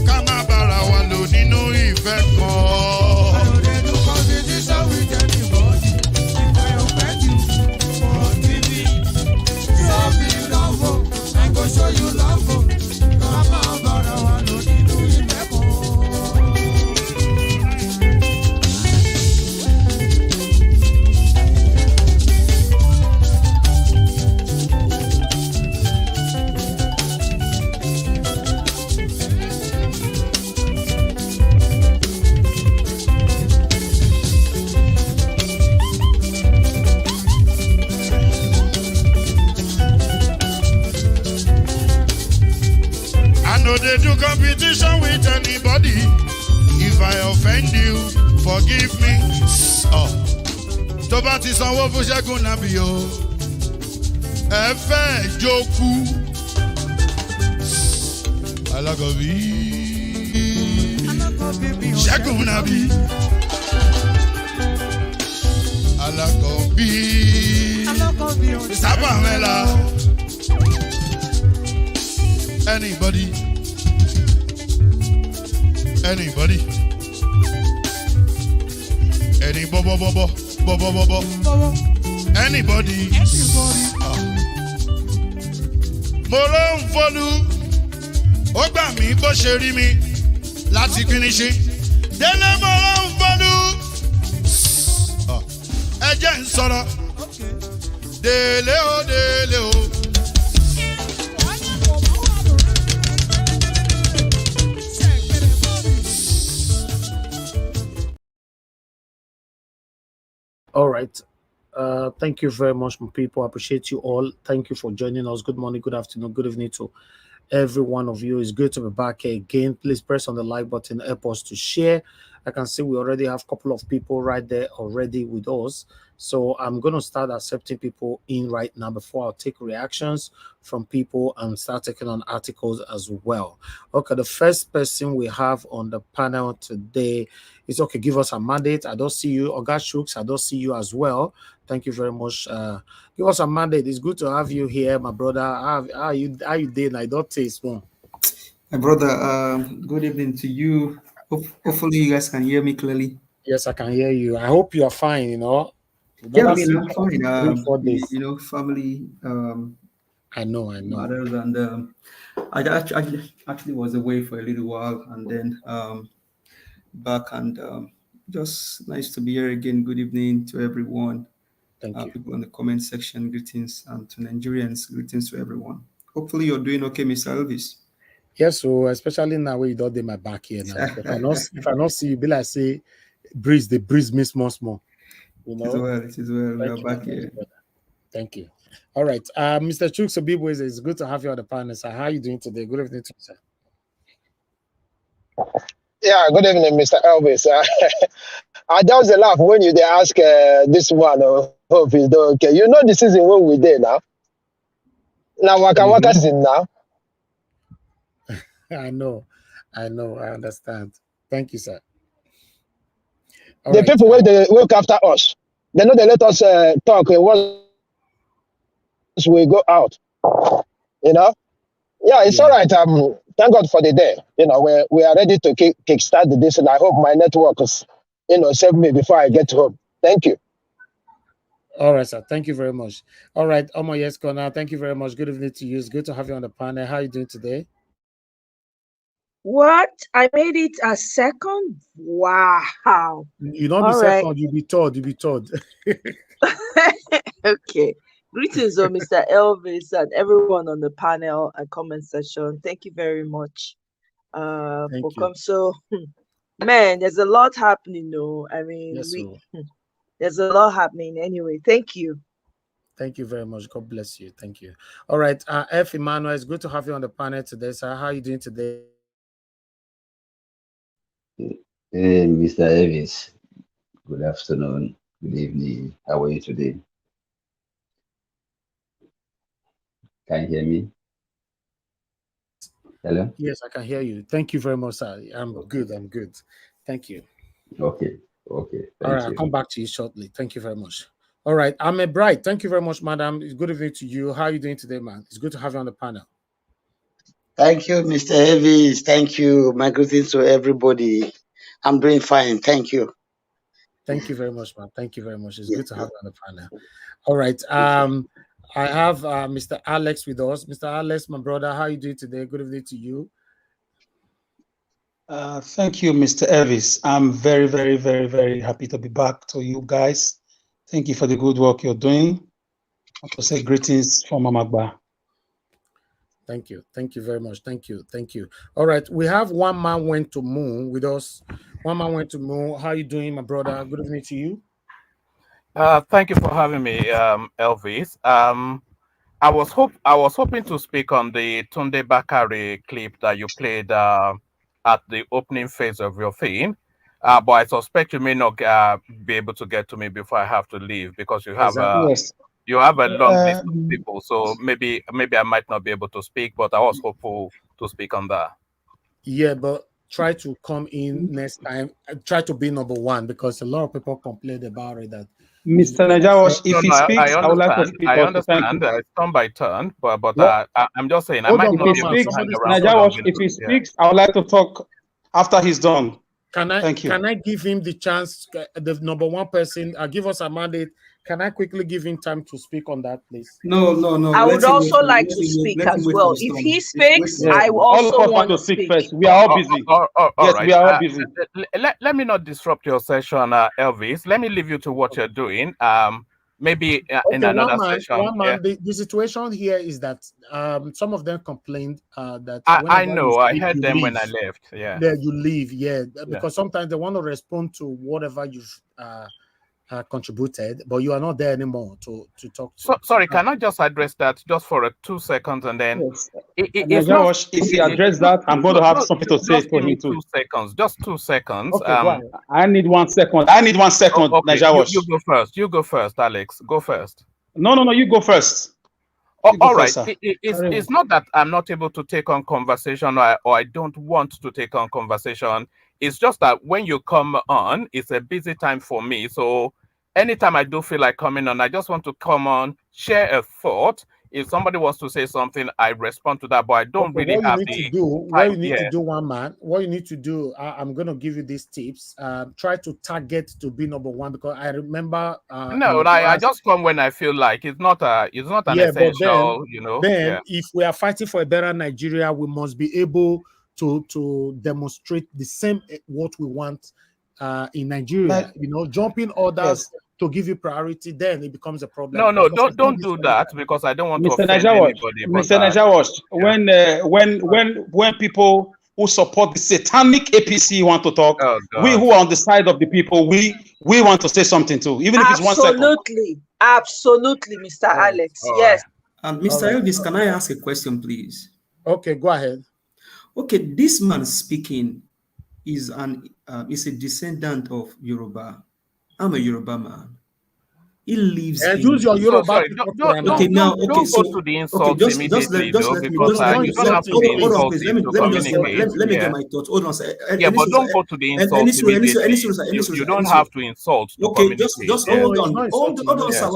Ká má bára wa lò nínú ìfẹ́ kan. I no dey do competition with anybody. If I offend you, forgive me. Show me love, I go show you love. Ká má bára wa lò nínú ìfẹ́ kan. No, they do competition with anybody. If I offend you, forgive me. Oh, tó bá ti sanwó fún Ṣẹ́gun Nàbí o, ẹ fẹ́ jókòó. Alagobi. Shakunabi. Alagobi. Sabamela. Anybody? Anybody? Any bobo. Anybody? Mo ló ń fọlú, ó gbà mí bó ṣe rí mi láti finishi. Délé mo ló ń fọlú, ẹ jẹ́ ń sọ̀rọ̀. Délé o, délé o. All right. Thank you very much, my people. I appreciate you all. Thank you for joining us. Good morning, good afternoon, good evening to every one of you. It's good to be back here again. Please press on the like button, help us to share. I can see we already have a couple of people right there already with us. So I'm going to start accepting people in right now before I'll take reactions from people and start taking on articles as well. Okay, the first person we have on the panel today is, okay, give us a mandate. I don't see you. Oga Shooks, I don't see you as well. Thank you very much. Give us a mandate. It's good to have you here, my brother. How you doing? I don't taste one. My brother, good evening to you. Hopefully you guys can hear me clearly. Yes, I can hear you. I hope you are fine, you know. Yeah, I mean, I'm fine. 3-4 days. You know, family. I know. Matters, and I actually was away for a little while, and then back, and just nice to be here again. Good evening to everyone. Thank you. People in the comment section, greetings, and to Nigerians, greetings to everyone. Hopefully you're doing okay, Mr. Elvis. Yes, so especially now when you don't do my back here now. If I not see you, be like say the breeze me small. You know, it is well. We are back here. Thank you. All right. Mr. Chooks Obibo, it's good to have you on the panel, sir. How are you doing today? Good evening to you, sir. Yeah, good evening, Mr. Elvis. I just laugh when you ask this one, hope is okay. You know the season when we there now. Now Waka season now. I know, I understand. Thank you, sir. The people where they look after us, they know they let us talk once we go out. You know? Yeah, it's all right. Thank God for the day. You know, we are ready to kickstart this, and I hope my network is, save me before I get home. Thank you. All right, sir. Thank you very much. All right, Omo Yeskona, thank you very much. Good evening to you. It's good to have you on the panel. How are you doing today? What? I made it a second? Wow. You don't be second, you be third. Okay. Greetings, Mr. Elvis and everyone on the panel and comment section. Thank you very much for coming. So, man, there's a lot happening, though. I mean, yes, there's a lot happening anyway. Thank you. Thank you very much. God bless you. Thank you. All right. F. Emmanuel, it's good to have you on the panel today, sir. How are you doing today? Hey, Mr. Elvis. Good afternoon. Good evening. How are you today? Can you hear me? Hello? Yes, I can hear you. Thank you very much, sir. I'm good. Thank you. Okay. All right, I'll come back to you shortly. Thank you very much. All right, I'm a Bright. Thank you very much, madam. It's good evening to you. How are you doing today, man? It's good to have you on the panel. Thank you, Mr. Elvis. Thank you. My greetings to everybody. I'm doing fine. Thank you. Thank you very much, man. Thank you very much. It's good to have you on the panel. All right. I have Mr. Alex with us. Mr. Alex, my brother, how are you doing today? Good evening to you. Thank you, Mr. Elvis. I'm very, very, very, very happy to be back to you guys. Thank you for the good work you're doing. I want to say greetings from Amagba. Thank you. Thank you very much. Thank you. All right. We have One Man Went to Moon with us. One Man Went to Moon. How are you doing, my brother? Good evening to you. Thank you for having me, Elvis. I was hoping to speak on the Tunde Bakare clip that you played at the opening phase of your thing, but I suspect you may not be able to get to me before I have to leave because you have you have a long list of people. So maybe I might not be able to speak, but I was hopeful to speak on that. Yeah, but try to come in next time. Try to be number one, because a lot of people complained about it. That Mr. Najawash, if he speaks, I I would like to understand. speak I also. Thank understand. you. It's turn by turn, but What? I'm just saying I Hold might on, not If be he able to speaks, hang around for Najawash, long if he enough. Yeah. speaks, I would like to talk after he's done. Thank you. Can I give him the chance? The number one person, give us a mandate. Can I quickly give him time to speak on that, please? No. I would Let him also wait. like Let to him wait. speak Let him as wait for well. his If turn. he Wait speaks, for his Yeah, I turn. all of also us want want to to speak speak. first. We are all busy. All Yes, right. we are all busy. Let me not disrupt your session, Elvis. Let me leave you to what you're doing. Maybe in Okay, another session. one man. Yeah. The situation here is that some of them complained that I whenever you know. I speak, heard you them leave. when I left. Yeah. Yeah, you leave. Yeah, Yeah. because sometimes they want to respond to whatever you've contributed, but you are not there anymore to talk to. Sorry, can I just address that just for 2 seconds, and then Yes. it's not. Najawash, if he address that, I'm going to have something to say Just for give me him too. 2 seconds. Just 2 seconds. Okay, go ahead. I need 1 second. I need 1 second, Okay, Najawash. you go first. You go first, Alex. Go first. No, you go first. All right. It's not that I'm not able to take on conversation, or I don't want to take on conversation. It's just that when you come on, it's a busy time for me. So anytime I do feel like coming on, I just want to come on, share a thought. If somebody wants to say something, I respond to that, but I don't really have the time. What you need to do, one man, what you need to do, I'm going to give you these tips. Try to target to be number one, because I remember. No, I just come when I feel like it's not an essential, Then if we are fighting for a better Nigeria, we must be able to demonstrate the same what we want in Nigeria. Jumping others to give you priority, then it becomes a problem. No, don't do that, because I don't want to offend anybody. Mr. Najawash, when people who support the satanic APC want to talk, we who are on the side of the people, we want to say something too, even if it's 1 second. Absolutely, Mr. Alex. Yes. Mr. Elvis, can I ask a question, please? Okay, go ahead. Okay, this man speaking is a descendant of Yoruba. I'm a Yoruba man. He lives in... use your Yoruba. Don't go to the insults immediately, because you don't have to be insulting to communicate. Let me get my thoughts. Hold on, sir. Yeah, but don't go to the insults immediately. You don't have to insult to communicate. Just hold on. Hold on, sir.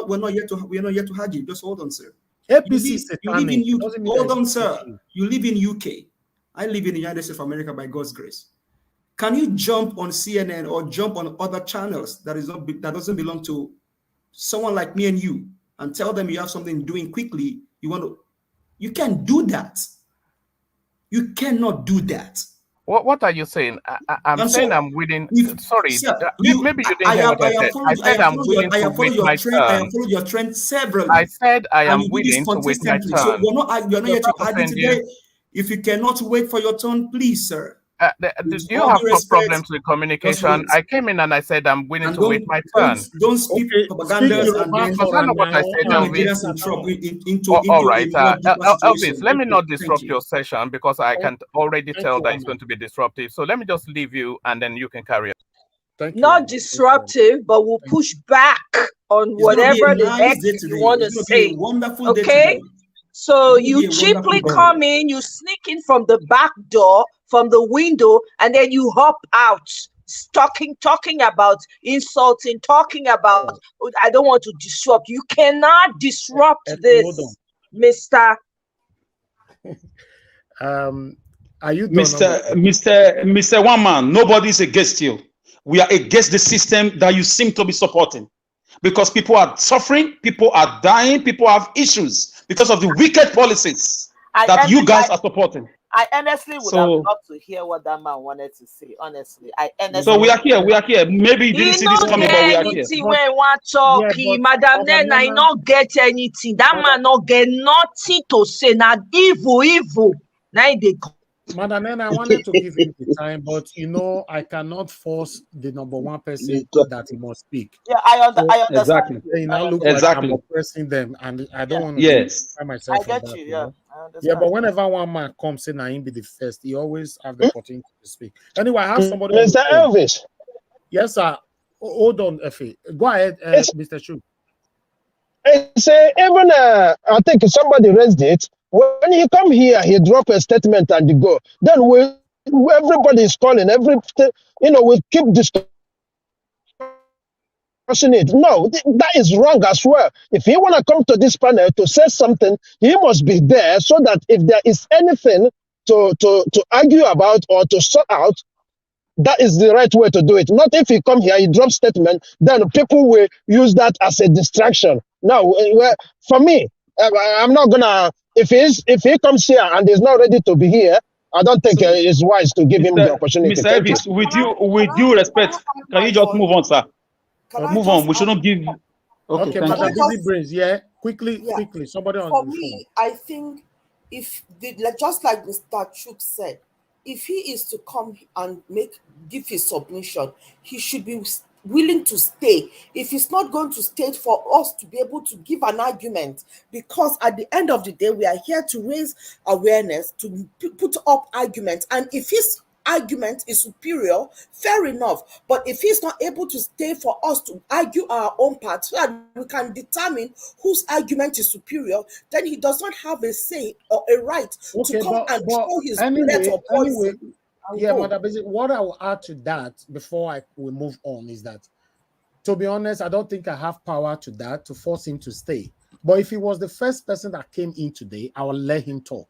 We're not yet to argue. Just hold on, sir. APC you live in UK. Hold on, sir. You live in UK. I live in the United States of America by God's grace. Can you jump on CNN or jump on other channels that doesn't belong to someone like me and you, and tell them you have something doing quickly? You can't do that. You cannot do that. What are you saying? I'm saying I'm willing. Sorry, maybe you didn't hear what I said. I said I'm willing to wait my turn. I have followed your trend severally. I said I am willing to wait my turn. So you're not yet to argue today. If you cannot wait for your turn, please, sir. Do you have problems with communication? I came in and I said I'm willing to wait my turn. Don't speak propaganda. That's not what I said, Elvis. All right, Elvis, let me not disrupt your session, because I can already tell that it's going to be disruptive. So let me just leave you, and then you can carry on. Not disruptive, but we'll push back on whatever the heck you want to say. Okay? So you cheaply come in, you sneak in from the back door, from the window, and then you hop out, talking about insulting, talking about, I don't want to disrupt. You cannot disrupt this, Mr. Are you done? Mr. One Man, nobody's against you. We are against the system that you seem to be supporting, because people are suffering, people are dying, people have issues because of the wicked policies that you guys are supporting. I honestly would have loved to hear what that man wanted to say. Honestly, so we are here. Maybe you didn't see this coming, but we are here. When one talking, Madam Nena, I not get anything. That man not get nothing to say. Now evil. Now they come. Madam Nena, I wanted to give him the time, but I cannot force the number one person that he must speak. Yeah, I understand. Exactly. Like I'm oppressing them, and I don't want to find myself. I get you. Yeah, I understand. Yeah, but whenever one man comes in and he be the first, he always have the opportunity to speak. Anyway, I have somebody. Mr. Elvis. Yes, sir. Hold on, Effie. Go ahead, Mr. Chu. Even I think somebody raised it. When he come here, he drop a statement and he go. Then everybody is calling, we keep discussing it. No, that is wrong as well. If he want to come to this panel to say something, he must be there so that if there is anything to argue about or to sort out, that is the right way to do it. Not if he come here, he drop statement, then people will use that as a distraction. No, for me, I'm not gonna. If he comes here and is not ready to be here, I don't think it's wise to give him the opportunity. Mr. Elvis, with due respect, can you just move on, sir? Move on. We shouldn't give. Okay, Madam Busy Brains, quickly. Somebody on For the me, phone. I think just like Mr. Chuk said, if he is to come and give his submission, he should be willing to stay. If he's not going to stay, for us to be able to give an argument, because at the end of the day, we are here to raise awareness, to put up arguments, and if his argument is superior, fair enough. But if he's not able to stay for us to argue our own part so that we can determine whose argument is superior, then he does not have a say or a right to come and throw his bullet or poison. Madam Busy, what I will add to that before we move on is that, to be honest, I don't think I have power to force him to stay. But if he was the first person that came in today, I will let him talk.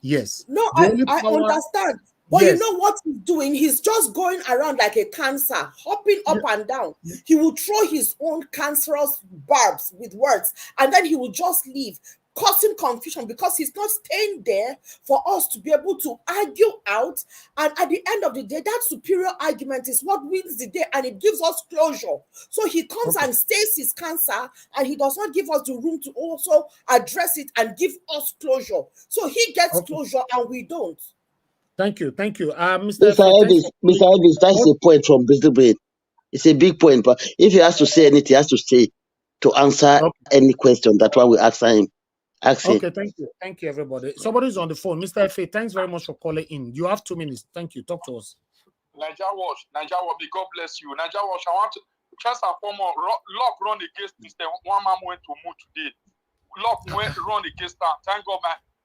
Yes. No, I understand. But you know what he's doing? He's just going around like a cancer, hopping up and down. He will throw his own cancerous barbs with words, and then he will just leave, causing confusion because he's not staying there for us to be able to argue out. And at the end of the day, that superior argument is what wins the day, and it gives us closure. So he comes and stays his cancer, and he does not give us the room to also address it and give us closure. So he gets closure and we don't. Thank you. Mr. Elvis, that's a point from Bristol Brain. It's a big point, but if he has to say anything, he has to say to answer any question. That's why we ask him. Okay, thank you, everybody. Somebody's on the phone. Mr. F.A., thanks very much for calling in. You have 2 minutes. Thank you. Talk to us. Niger Watch, God bless you. Niger Watch, I want to, first and foremost, Locke run against this. One man went to move today. Locke went run against that. Thank God,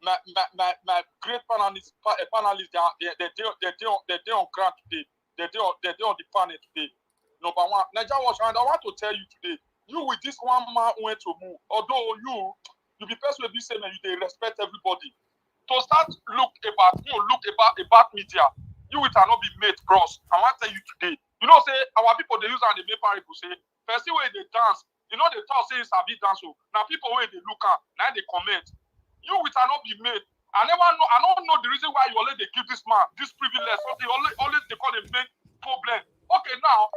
my great panelists, they're on ground today. They're on the panel today. Number one, Niger Watch, and I want to tell you today, you with this one man went to move, although you be person with this same and they respect everybody. To start look about media, you will not be made cross. I want to tell you today. You know, say our people they use and they make people say, first way they dance, you know they talk say it's a bit dance. Now people when they look at, now they comment. You will not be made. I don't know the reason why you always they give this man this privilege. So they always they call it big problem. Okay, now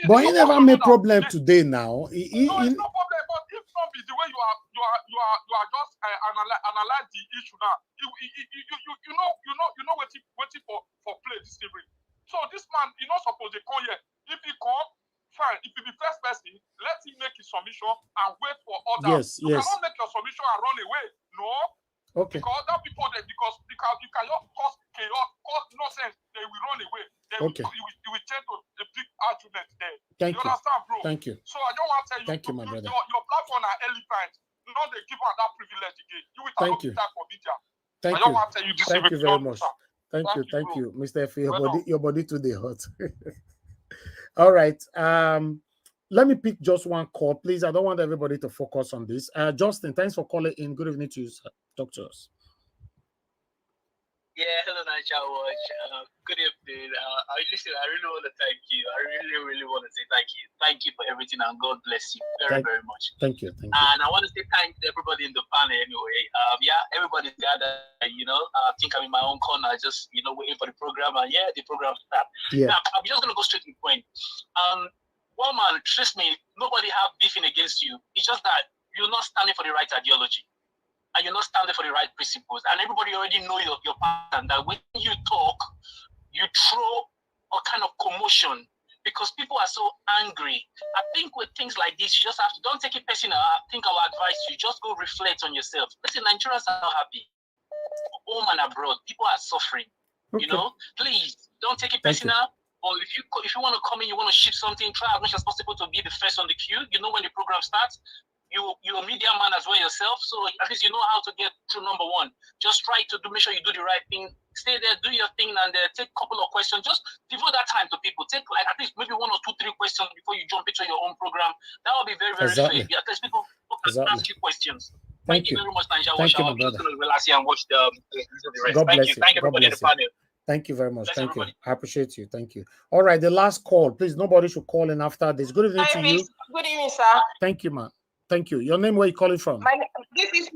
but he never made problem today. Now, no, it's no problem. But if not be the way you are just analyze the issue now. You know waiting for play this evening. So this man, you not supposed to come here. If he come, fine. If he be first person, let him make his submission and wait for others. You cannot make your submission and run away. No. Okay. Because other people because you can just cause chaos, cause nonsense, they will run away. You will change to a big argument there. Thank you. Understand, bro? Thank you. So I don't want to tell you. Thank you, my brother. Your platform are elephant. Not they give out that privilege again. You will Thank you. For media. Thank I don't want to tell you this. Thank you very much. Thank you, Mr. F. Your body today hot. All right. Let me pick just one call, please. I don't want everybody to focus on this. Justin, thanks for calling in. Good evening to you, sir. Talk to us. Yeah, hello, Niger Watch. Good evening. I really want to thank you. I really want to say thank you. Thank you for everything, and God bless you very much. Thank you. And I want to say thank you to everybody in the panel anyway. Everybody's gathered. I think I'm in my own corner, just waiting for the program, and the program starts. Yeah. Now, I'm just gonna go straight to the point. One man, trust me, nobody have beefing against you. It's just that you're not standing for the right ideology. And you're not standing for the right principles. And everybody already know your pattern, that when you talk, you throw a kind of commotion because people are so angry. I think with things like this, you just have to, don't take it personal. I think I will advise you, just go reflect on yourself. Listen, Nigerians are not happy. Home and abroad, people are suffering. Okay. Please, don't take it personal. Or if you want to come in, you want to ship something, try as much as possible to be the first on the queue. When the program starts, you're a media man as well yourself, so at least you know how to get through number one. Just try to make sure you do the right thing. Stay there, do your thing, and take a couple of questions. Just devote that time to people. Take like at least maybe 1 or 2, 3 questions before you jump into your own program. That will be very, very fair. At least people can ask you questions. Thank you very much, Niger. Thank you, my I'm brother. just going to relax here and watch the rest. God bless you. Thank you, everybody in the panel. Thank you very much. Thank you. I appreciate you. Thank you. All right, the last call. Please, nobody should call in after this. Good evening to you. Good evening, sir. Thank you, man. Thank you. Your name, where you calling from? This is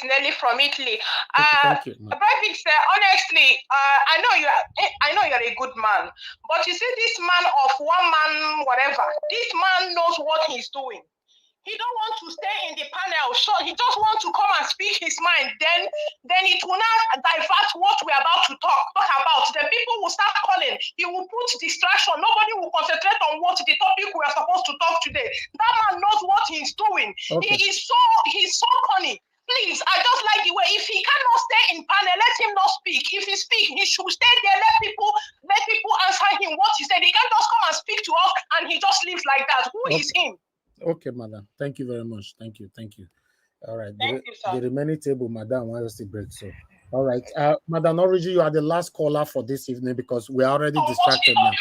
Nelly from Italy. Thank you, Private, sir, honestly, I know you're a good man, but you see this man of one man, whatever, this man knows what he's doing. He don't want to stay in the panel, so he just wants to come and speak his mind. Then it will not divert what we're about to talk about. Then people will start calling. He will put distraction. Nobody will concentrate on what the topic we are supposed to talk today. That man knows what he's doing. Okay. He's so funny. Please, I just like the way if he cannot stay in panel, let him not speak. If he speak, he should stay there. Let people answer him what he said. He can't just come and speak to us and he just leaves like that. Who is him? Okay, madam. Thank you very much. Thank you. All right. Thank you, sir. The remaining table, madam, why was the break? So, all right. Madam Origi, you are the last caller for this evening because we are already distracted now.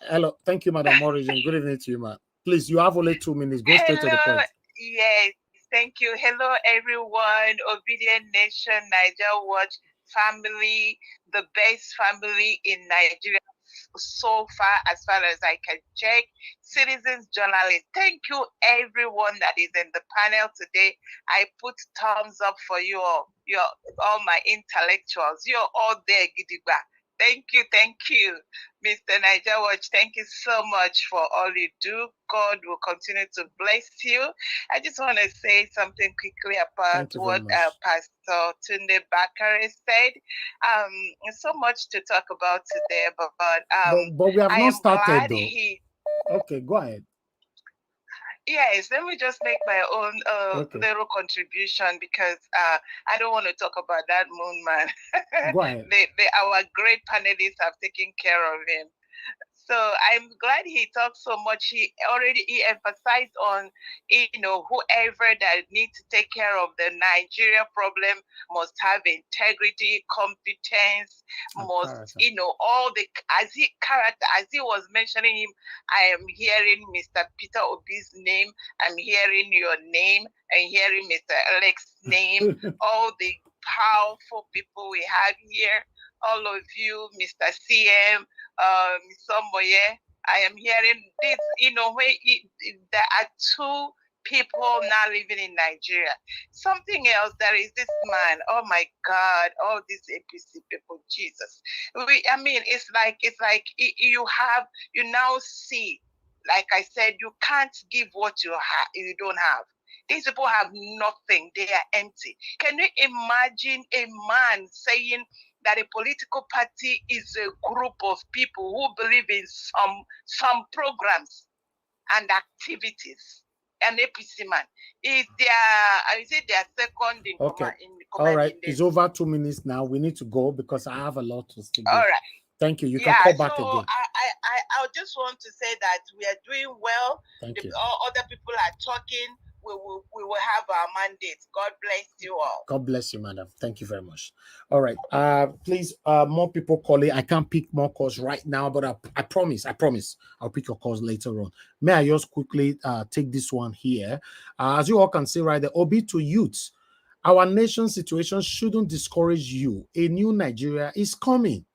Hello. Thank you, Madam Origin. Good evening to you, ma'am. Please, you have only 2 minutes. Go straight to the point. Yes, thank you. Hello, everyone. Obedient Nation, Niger Watch family, the best family in Nigeria so far as I can check. Citizens journalists, thank you everyone that is in the panel today. I put thumbs up for you all. You're all my intellectuals. You're all there, Gidigba. Thank you, Mr. Niger Watch. Thank you so much for all you do. God will continue to bless you. I just want to say something quickly about what Pastor Tunde Bakare said. So much to talk about today, but we have not started though. Okay, go ahead. Yes, let me just make my own little contribution because I don't want to talk about that moon man. Go ahead. Our great panelists have taken care of him. So I'm glad he talked so much. He emphasized on, whoever that needs to take care of the Nigeria problem must have integrity, competence, must, all the, as he was mentioning him, I am hearing Mr. Peter Obi's name, I'm hearing your name, I'm hearing Mr. Alex's name, all the powerful people we have here, all of you, Mr. CM, Ms. Moye, I am hearing this, there are 2 people now living in Nigeria. Something else, there is this man, oh my God, all these APC people, Jesus. It's like you now see, like I said, you can't give what you don't have. These people have nothing. They are empty. Can you imagine a man saying that a political party is a group of people who believe in some programs and activities? An APC man is their second in command. All right, it's over 2 minutes now. We need to go because I have a lot to say. All right. Thank you. You can call back again. I just want to say that we are doing well. Thank you. Other people are talking. We will have our mandate. God bless you all. God bless you, madam. Thank you very much. All right. Please, more people calling. I can't pick more calls right now, but I promise I'll pick your calls later on. May I just quickly take this one here? As you all can see right there, OB to youths. Our nation's situation shouldn't discourage you. A new Nigeria is coming.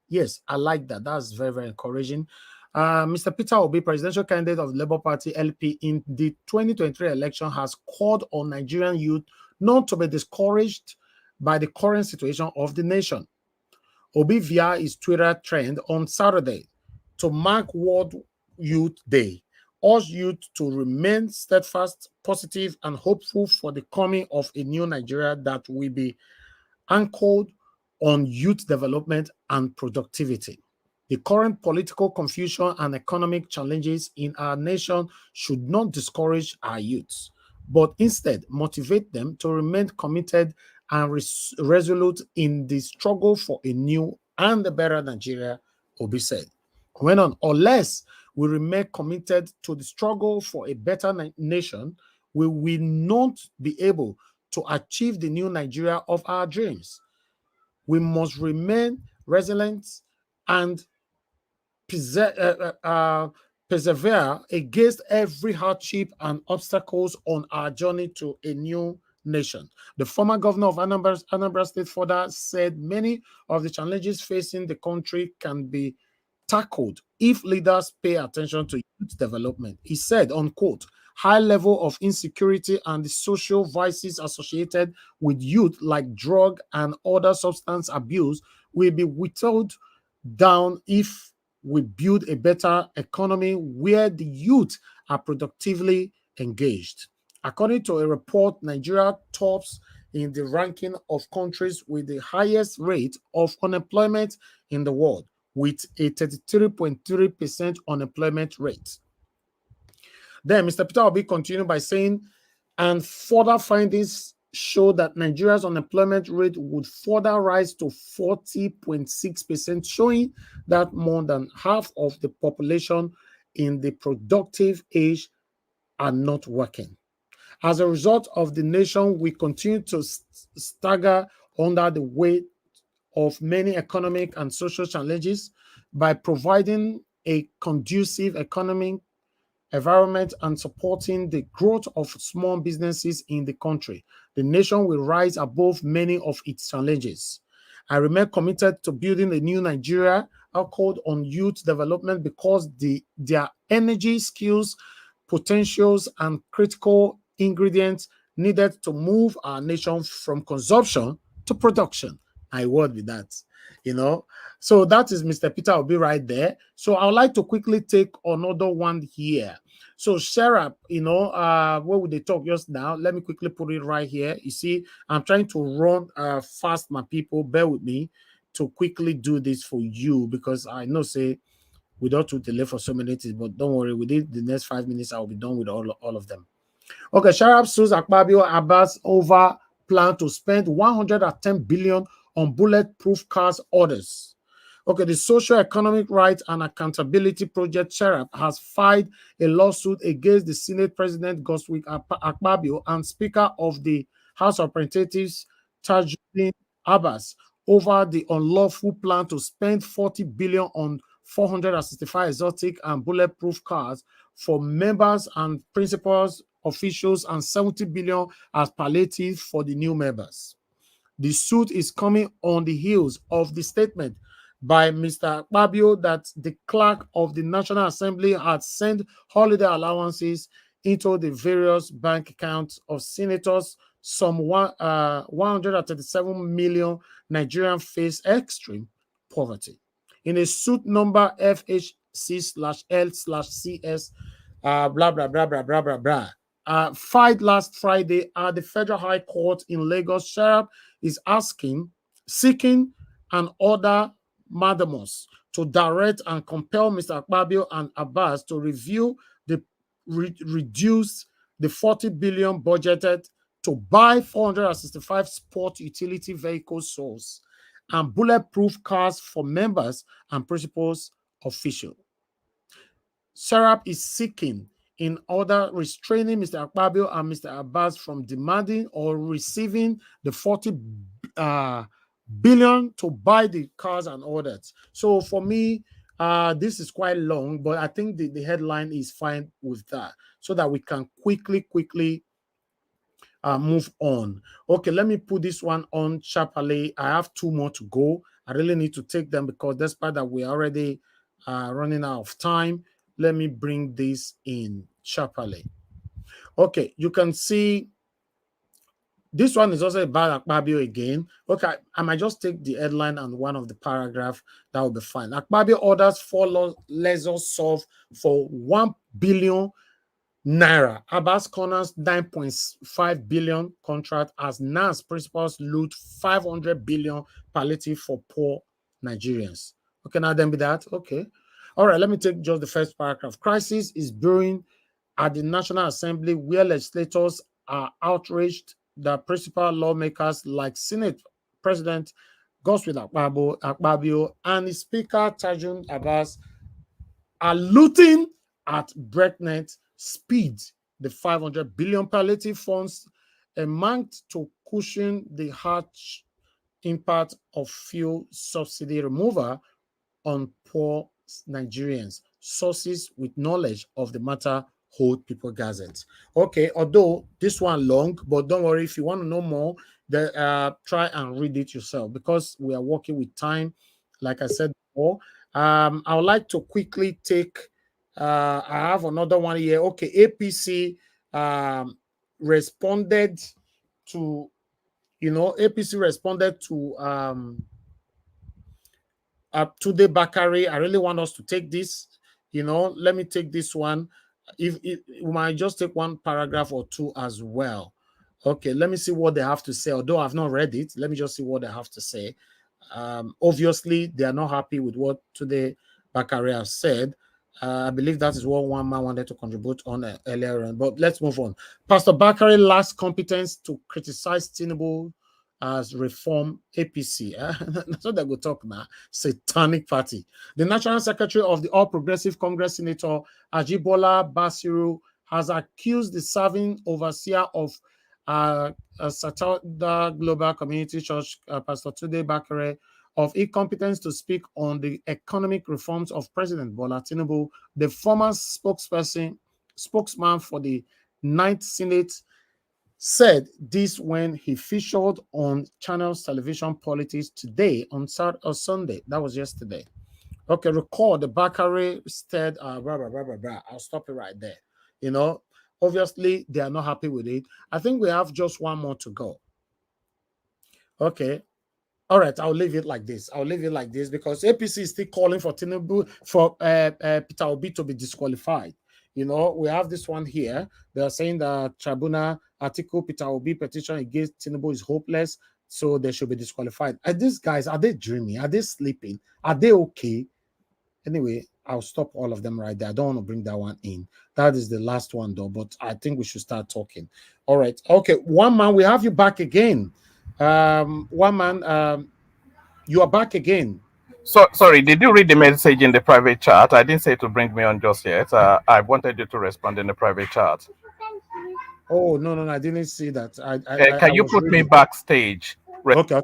Yes, I like that. That's very, very encouraging. Mr. Peter Obi, presidential candidate of the Labour Party LP in the 2023 election, has called on Nigerian youth not to be discouraged by the current situation of the nation. Obi, via his Twitter trend on Saturday to mark World Youth Day, urged youth to remain steadfast, positive, and hopeful for the coming of a new Nigeria that will be anchored on youth development and productivity. The current political confusion and economic challenges in our nation should not discourage our youths, but instead motivate them to remain committed and resolute in the struggle for a new and a better Nigeria, Obi said. Went on, unless we remain committed to the struggle for a better nation, we will not be able to achieve the new Nigeria of our dreams. We must remain resilient and persevere against every hardship and obstacles on our journey to a new nation. The former governor of Anambra State further said many of the challenges facing the country can be tackled if leaders pay attention to youth development. He said, unquote, high level of insecurity and the social vices associated with youth like drug and other substance abuse will be whittled down if we build a better economy where the youth are productively engaged. According to a report, Nigeria tops in the ranking of countries with the highest rate of unemployment in the world, with a 33.3% unemployment rate. Then Mr. Peter Obi continued by saying, and further findings show that Nigeria's unemployment rate would further rise to 40.6%, showing that more than half of the population in the productive age are not working. As a result of the nation, we continue to stagger under the weight of many economic and social challenges. By providing a conducive economic environment and supporting the growth of small businesses in the country, the nation will rise above many of its challenges. I remain committed to building a new Nigeria anchored on youth development because their energy, skills, potentials, and critical ingredients needed to move our nation from consumption to production. I word with that, you know. So that is Mr. Peter Obi right there. So I would like to quickly take another one here. So SERAP, you know, what would they talk just now? Let me quickly put it right here. You see, I'm trying to run fast, my people. Bear with me to quickly do this for you because I know, say, we don't to delay for so many things, but don't worry, within the next 5 minutes, I'll be done with all of them. Okay, SERAP sues Akpabio Abbas over plan to spend 110 billion on bulletproof cars orders. Okay, the Social Economic Rights and Accountability Project, SERAP, has filed a lawsuit against the Senate President Godswill Akpabio and Speaker of the House of Representatives Tajuddin Abbas over the unlawful plan to spend 40 billion on 465 exotic and bulletproof cars for members and principals, officials, and 70 billion as palliative for the new members. The suit is coming on the heels of the statement by Mr. Akpabio that the clerk of the National Assembly had sent holiday allowances into the various bank accounts of senators. Some 137 million Nigerians face extreme poverty. In a suit number FHC/L/CS, blah, blah, blah, blah, blah, blah, blah, filed last Friday at the Federal High Court in Lagos, SERAP is seeking an order mandamus to direct and compel Mr. Akpabio and Abbas to review the reduce the 40 billion budgeted to buy 465 sport utility vehicle souls and bulletproof cars for members and principals officials. SERAP is seeking in order restraining Mr. Akpabio and Mr. Abbas from demanding or receiving the 40 billion to buy the cars and orders. So for me, this is quite long, but I think the headline is fine with that so that we can quickly move on. Okay, let me put this one on sharply. I have 2 more to go. I really need to take them because despite that we're already running out of time. Let me bring this in sharply. Okay, you can see this one is also about Akpabio again. Okay, I might just take the headline and one of the paragraph. That will be fine. Akpabio orders 4 lasers solved for 1 billion naira. Abbas corners 9.5 billion contract as NAS principals loot 500 billion palliative for poor Nigerians. Okay, now then be that. Okay. All right, let me take just the first paragraph. Crisis is brewing at the National Assembly where legislators are outraged that principal lawmakers like Senate President Godswill Akpabio and his Speaker Tajuddin Abbas are looting at breakneck speed the 500 billion palliative funds meant to cushion the harsh impact of fuel subsidy removal on poor Nigerians. Sources with knowledge of the matter hold People Gazette. Okay, although this one long, but don't worry, if you want to know more, try and read it yourself because we are working with time, like I said before. I would like to quickly take, I have another one here. Okay, APC responded to, APC responded to today, Bakare. I really want us to take this. Let me take this one. If we might just take one paragraph or two as well. Okay, let me see what they have to say. Although I've not read it, let me just see what they have to say. Obviously, they are not happy with what today Bakare has said. I believe that is what one man wanted to contribute on earlier on. But let's move on. Pastor Bakare lacks competence to criticize Tinubu as reform APC. That's what they go talk now. Satanic party. The National Secretary of the All Progressive Congress, Senator Ajibola Basiru, has accused the serving overseer of Satada Global Community Church, Pastor Tunde Bakare, of incompetence to speak on the economic reforms of President Bola Tinubu. The former spokesman for the 9th Senate said this when he featured on Channels Television Politics today on Saturday or Sunday. That was yesterday. Okay, recall the Bakare said, I'll stop it right there. Obviously, they are not happy with it. I think we have just one more to go. Okay. All right, I'll leave it like this. Because APC is still calling for Tinubu, for Peter Obi to be disqualified. We have this one here. They are saying that Tribunal article Peter Obi petition against Tinubu is hopeless, so they should be disqualified. These guys, are they dreaming? Are they sleeping? Are they okay? Anyway, I'll stop all of them right there. I don't want to bring that one in. That is the last one, though, but I think we should start talking. All right. Okay, one man, we have you back again. One man, you are back again. So sorry, did you read the message in the private chat? I didn't say to bring me on just yet. I wanted you to respond in the private chat. Oh no, I didn't see that. Can you put me backstage? Okay,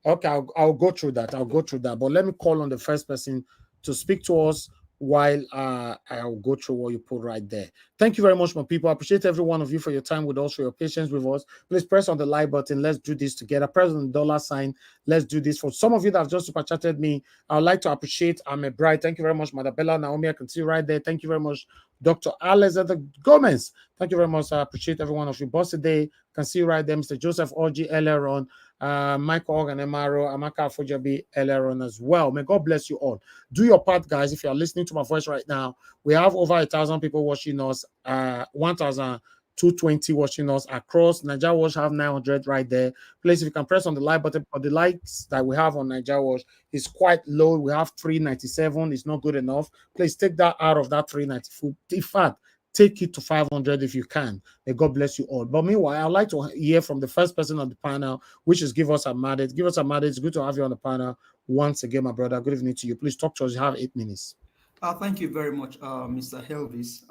I'll go through that. But let me call on the first person to speak to us while I'll go through what you put right there. Thank you very much, my people. I appreciate every one of you for your time with us, for your patience with us. Please press on the like button. Let's do this together. Press on the $sign. Let's do this. For some of you that have just super chatted me, I would like to appreciate I'm a bride. Thank you very much, Madabella Naomi. I can see right there. Thank you very much, Dr. Alexander Gomez. Thank you very much. I appreciate every one of you. Boss today, can see right there, Mr. Joseph Orji Eleron, Michael Organ Emaro, Amaka Fujabi Eleron as well. May God bless you all. Do your part, guys. If you are listening to my voice right now, we have over 1,000 people watching us, 1,220 watching us across. Niger Watch have 900 right there. Please, if you can press on the like button, but the likes that we have on Niger Watch is quite low. We have 397. It's not good enough. Please take that out of that 394. In fact, take it to 500 if you can. May God bless you all. But meanwhile, I'd like to hear from the first person on the panel, which is Give Us Amade. Give Us Amade, it's good to have you on the panel once again, my brother. Good evening to you. Please talk to us. You have 8 minutes. Thank you very much, Mr. Elvis,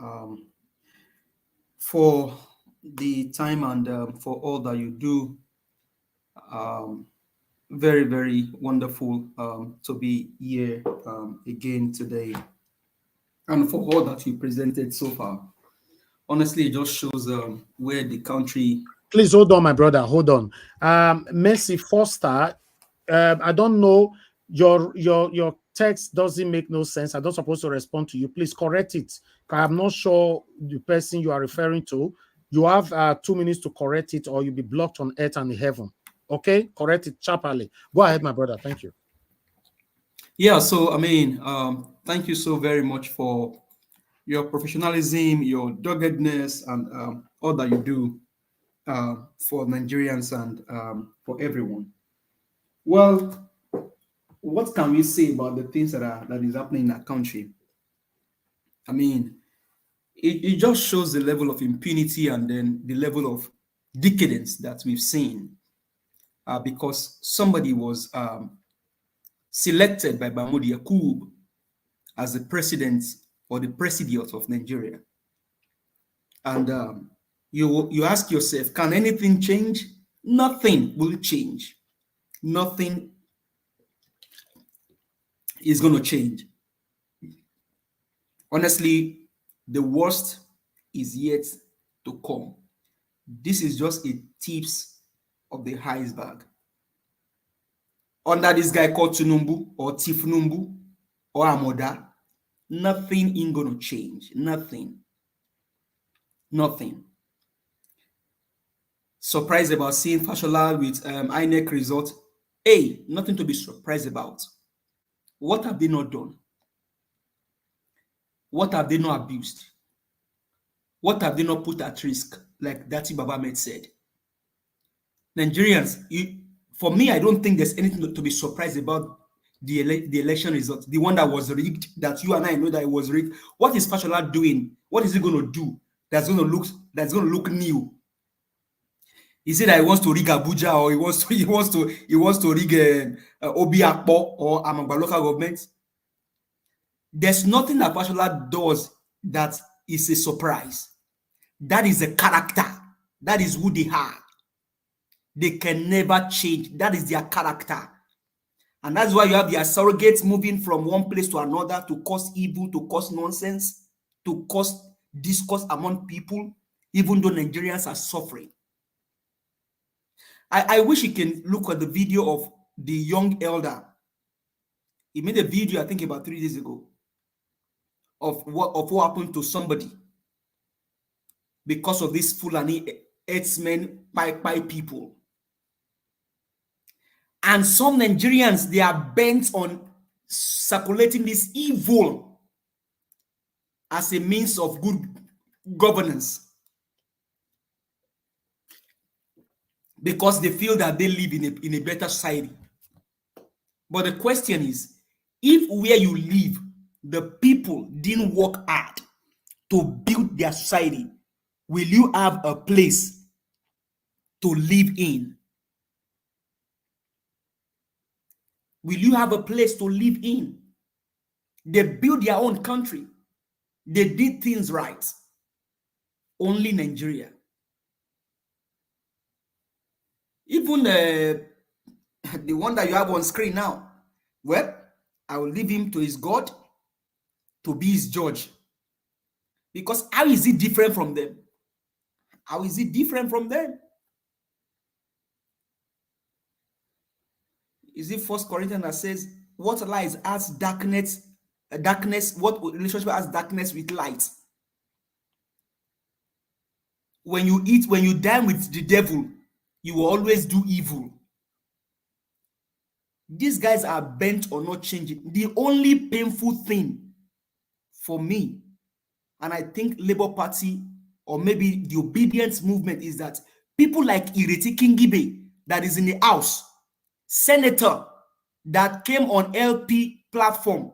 for the time and for all that you do. Very, very wonderful to be here again today. And for all that you presented so far. Honestly, it just shows where the country... Please hold on, my brother. Hold on. Mercy Foster, I don't know. Your text doesn't make no sense. I'm not supposed to respond to you. Please correct it. I'm not sure the person you are referring to. You have 2 minutes to correct it, or you'll be blocked on earth and in heaven. Okay? Correct it sharply. Go ahead, my brother. Thank you. Yeah, so, I mean, thank you so very much for your professionalism, your doggedness, and all that you do for Nigerians and for everyone. Well, what can we say about the things that is happening in our country? I mean, it just shows the level of impunity and then the level of decadence that we've seen because somebody was selected by Mahmoud Yakub as the president or the presidiot of Nigeria. And you ask yourself, can anything change? Nothing will change. Nothing is going to change. Honestly, the worst is yet to come. This is just a tips of the iceberg. Under this guy called Tinubu or Tifnumbu or Amoda, nothing ain't gonna change. Nothing. Nothing. Surprised about seeing Fashola with INEC result. Hey, nothing to be surprised about. What have they not done? What have they not abused? What have they not put at risk? Like Dati Babamed said. Nigerians, for me, I don't think there's anything to be surprised about the election result. The one that was rigged, that you and I know that it was rigged. What is Fashola doing? What is he going to do that's going to look new? He said that he wants to rig Abuja, or he wants to rig Obi Akpo or Amagba local government. There's nothing that Fashola does that is a surprise. That is a character. That is who they are. They can never change. That is their character. And that's why you have their surrogates moving from one place to another to cause evil, to cause nonsense, to cause discourse among people, even though Nigerians are suffering. I wish you can look at the video of the young elder. He made a video, I think about 3 days ago, of what happened to somebody because of these Fulani herdsmen, Pai people. And some Nigerians, they are bent on circulating this evil as a means of good governance, because they feel that they live in a better society. But the question is, if where you live, the people didn't work hard to build their society, will you have a place to live in? Will you have a place to live in? They built their own country. They did things right. Only Nigeria. Even the one that you have on screen now, well, I will leave him to his God to be his judge. Because how is it different from them? How is it different from them? Is it 1 Corinthians that says, what lies as darkness, what relationship has darkness with light? When you dine with the devil, you will always do evil. These guys are bent on not changing. The only painful thing for me, and I think Labour Party or maybe the obedience movement, is that people like Ireti Kingibe, that is in the House, senator that came on LP platform,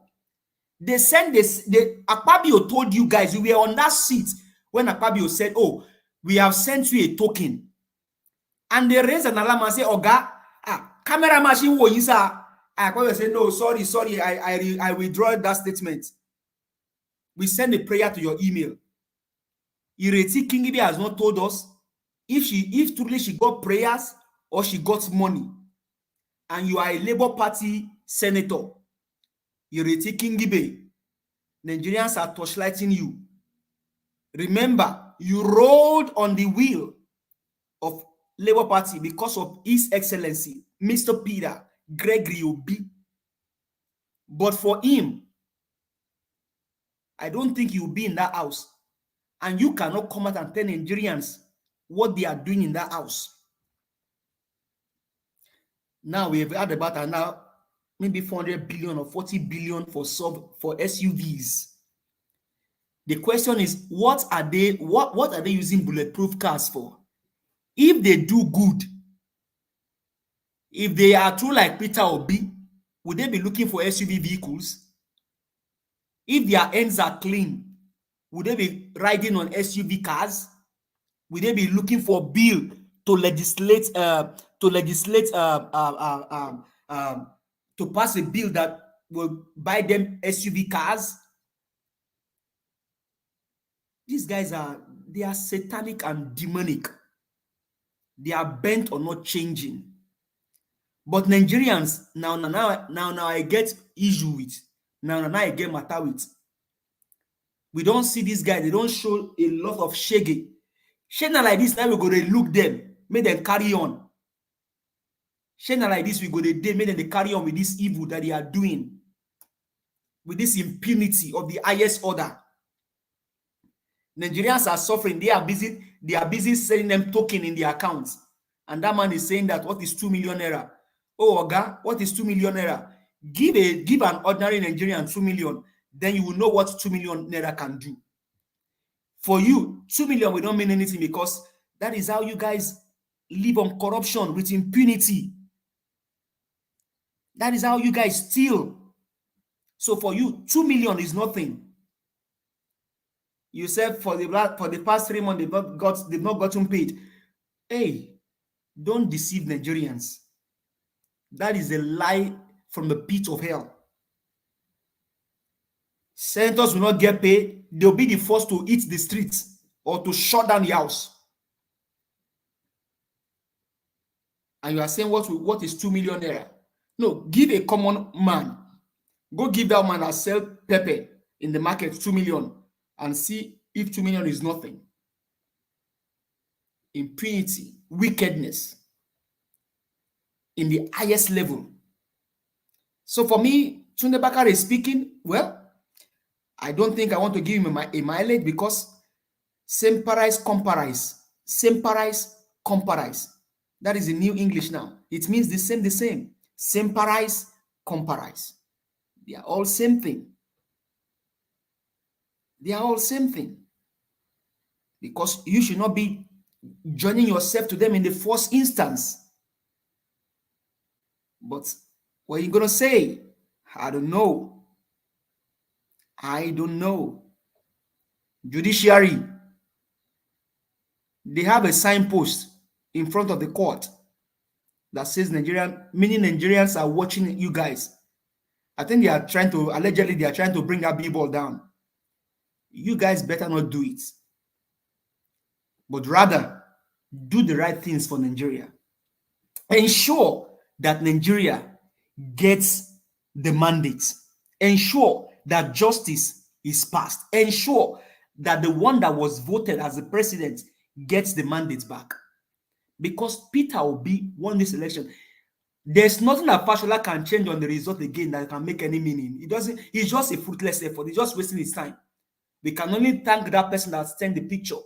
they sent this. Akpabio told you guys, you were on that seat when Akpabio said, "Oh, we have sent you a token," and they raised an alarm and say, "Oga, camera machine wo yisa." Akpabio said, "No, sorry, I withdraw that statement. We send a prayer to your email." Ireti Kingibe has not told us if truly she got prayers or she got money. And you are a Labour Party senator, Ireti Kingibe, Nigerians are torchlighting you. Remember, you rolled on the wheel of Labour Party because of His Excellency, Mr. Peter Gregory Obi. But for him, I don't think he will be in that house. And you cannot come out and tell Nigerians what they are doing in that house. Now we have had about now maybe 400 billion or 40 billion for SUVs. The question is, what are they using bulletproof cars for? If they do good, if they are true like Peter Obi, would they be looking for SUV vehicles? If their ends are clean, would they be riding on SUV cars? Would they be looking for a bill to legislate to pass a bill that will buy them SUV cars? These guys They are satanic and demonic. They are bent on not changing. But Nigerians, now I get issue with. Now I get matter with. We don't see this guy. They don't show a lot of shaggy. Shana like this, now we go to look them, make them carry on. Shana like this, we go to make them they carry on with this evil that they are doing. With this impunity of the highest order. Nigerians are suffering. They are busy selling them token in their accounts. And that man is saying that what is 2 million naira? Oh, Oga, what is 2 million naira? Give an ordinary Nigerian 2 million, then you will know what 2 million naira can do. For you, 2 million will not mean anything because that is how you guys live on corruption with impunity. That is how you guys steal. So for you, 2 million is nothing. You said for the past 3 months they've not gotten paid. Hey, don't deceive Nigerians. That is a lie from the pit of hell. Senators will not get paid. They'll be the first to eat the streets or to shut down the house. And you are saying what is 2 million naira? No, give a common man. Go give that man that sell pepper in the market 2 million and see if 2 million is nothing. Impunity, wickedness in the highest level. So for me, Tunde Bakare is speaking, well, I don't think I want to give him a mileage because semparize, comparize. Semparize, comparize. That is in New English now. It means the same. Semparize, comparize. They are all same thing. They are all same thing. Because you should not be joining yourself to them in the first instance. But what are you going to say? I don't know. I don't know. Judiciary. They have a signpost in front of the court that says many Nigerians are watching you guys. I think they are allegedly trying to bring that b-ball down. You guys better not do it. But rather, do the right things for Nigeria. Ensure that Nigeria gets the mandate. Ensure that justice is passed. Ensure that the one that was voted as the president gets the mandate back. Because Peter Obi won this election. There's nothing that Fashola can change on the result again that can make any meaning. It's just a fruitless effort. He's just wasting his time. We can only thank that person that sent the picture.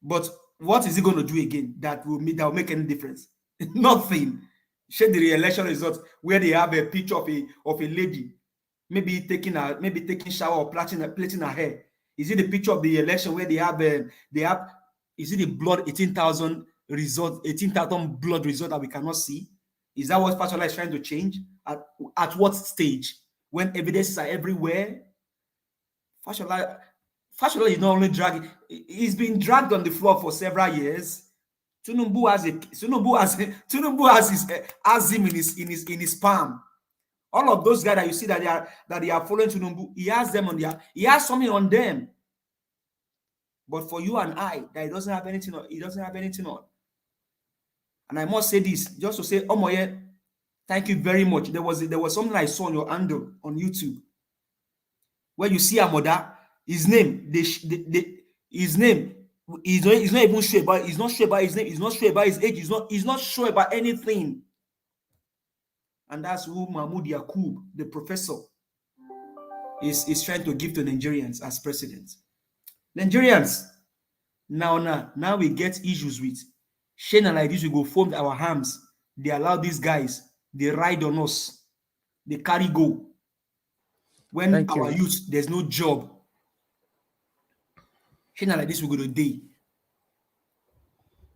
But what is he going to do again that will make any difference? Nothing. Share the re-election result where they have a picture of a lady, maybe taking shower or plaiting her hair. Is it the picture of the election where they have is it the blood 18,000 result, 18,000 blood result that we cannot see? Is that what Fashola is trying to change? At what stage? When evidences are everywhere? Fashola is not only dragging, he's been dragged on the floor for several years. Tinubu has him in his palm. All of those guys that you see that they are following Tinubu, he has them on he has something on them. But for you and I, that he doesn't have anything on. And I must say this, just to say, Omoye, thank you very much. There was something I saw on your handle on YouTube where you see Amoda, his name, he's not even sure about, he's not sure about his name, he's not sure about his age, he's not sure about anything. And that's who Mahmoud Yakub, the professor, is trying to give to Nigerians as president. Nigerians, now we get issues with Shane and like this, we go fold our arms. They allow these guys, they ride on us, they carry go. When our youth, there's no job. Shane and like this, we go to day.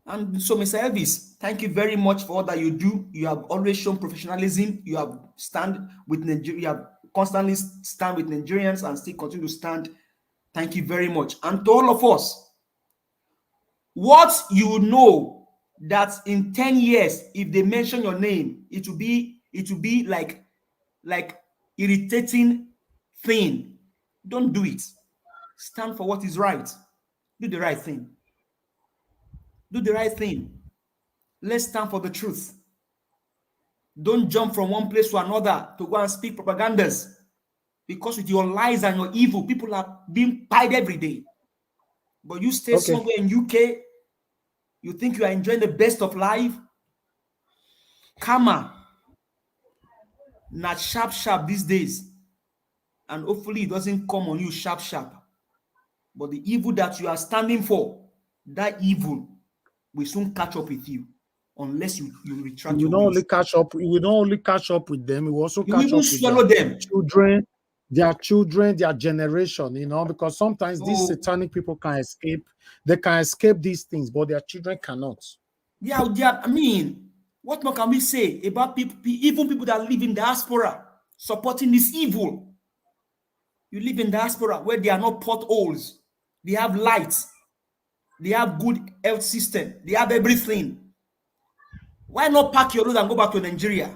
And so, Mr. Elvis, thank you very much for all that you do. You have always shown professionalism. You have stand with Nigeria. You have constantly stand with Nigerians and still continue to stand. Thank you very much. And to all of us, what you know that in 10 years, if they mention your name, it will be like irritating thing. Don't do it. Stand for what is right. Do the right thing. Do the right thing. Let's stand for the truth. Don't jump from one place to another to go and speak propagandas. Because with your lies and your evil, people are being pied every day. But you stay somewhere in UK, you think you are enjoying the best of life. Karma, not sharp these days. And hopefully it doesn't come on you sharp. But the evil that you are standing for, that evil will soon catch up with you. Unless you retract your ways. We don't only catch up with them, we will also catch up with swallow them. Their children, their generation, because sometimes these satanic people can escape. They can escape these things, but their children cannot. Yeah, I mean, what more can we say about people, even people that live in diaspora, supporting this evil? You live in diaspora where there are no potholes, they have lights, they have good health system, they have everything. Why not pack your load and go back to Nigeria?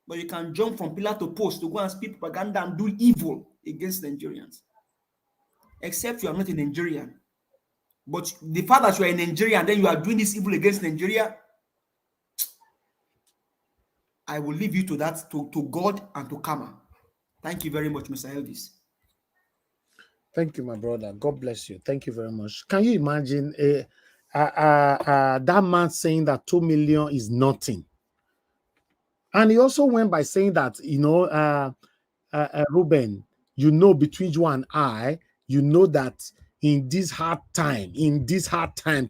But you can jump from pillar to post to go and speak propaganda and do evil against Nigerians. Except you are not a Nigerian. But the fact that you are a Nigerian and then you are doing this evil against Nigeria, I will leave you to that, to God and to karma. Thank you very much, Mr. Elvis. Thank you, my brother. God bless you. Thank you very much. Can you imagine that man saying that 2 million is nothing? And he also went by saying that, Ruben, between you and I, that in this hard time,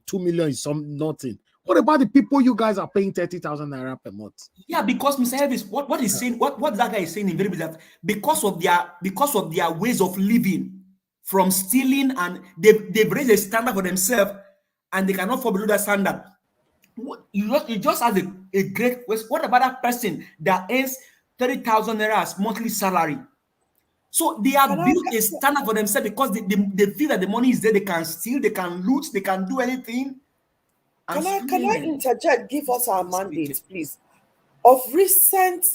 2 million is nothing. What about the people you guys are paying 30,000 naira per month? Yeah, because Mr. Elvis, what he's saying, what that guy is saying in very bit that because of their ways of living, from stealing, and they've raised a standard for themselves, and they cannot fall below that standard. You just have a great question. What about that person that earns 30,000 naira as monthly salary? So they have built a standard for themselves because they feel that the money is there. They can steal, they can loot, they can do anything. Can I interject? Give us our mandate, please. Of recent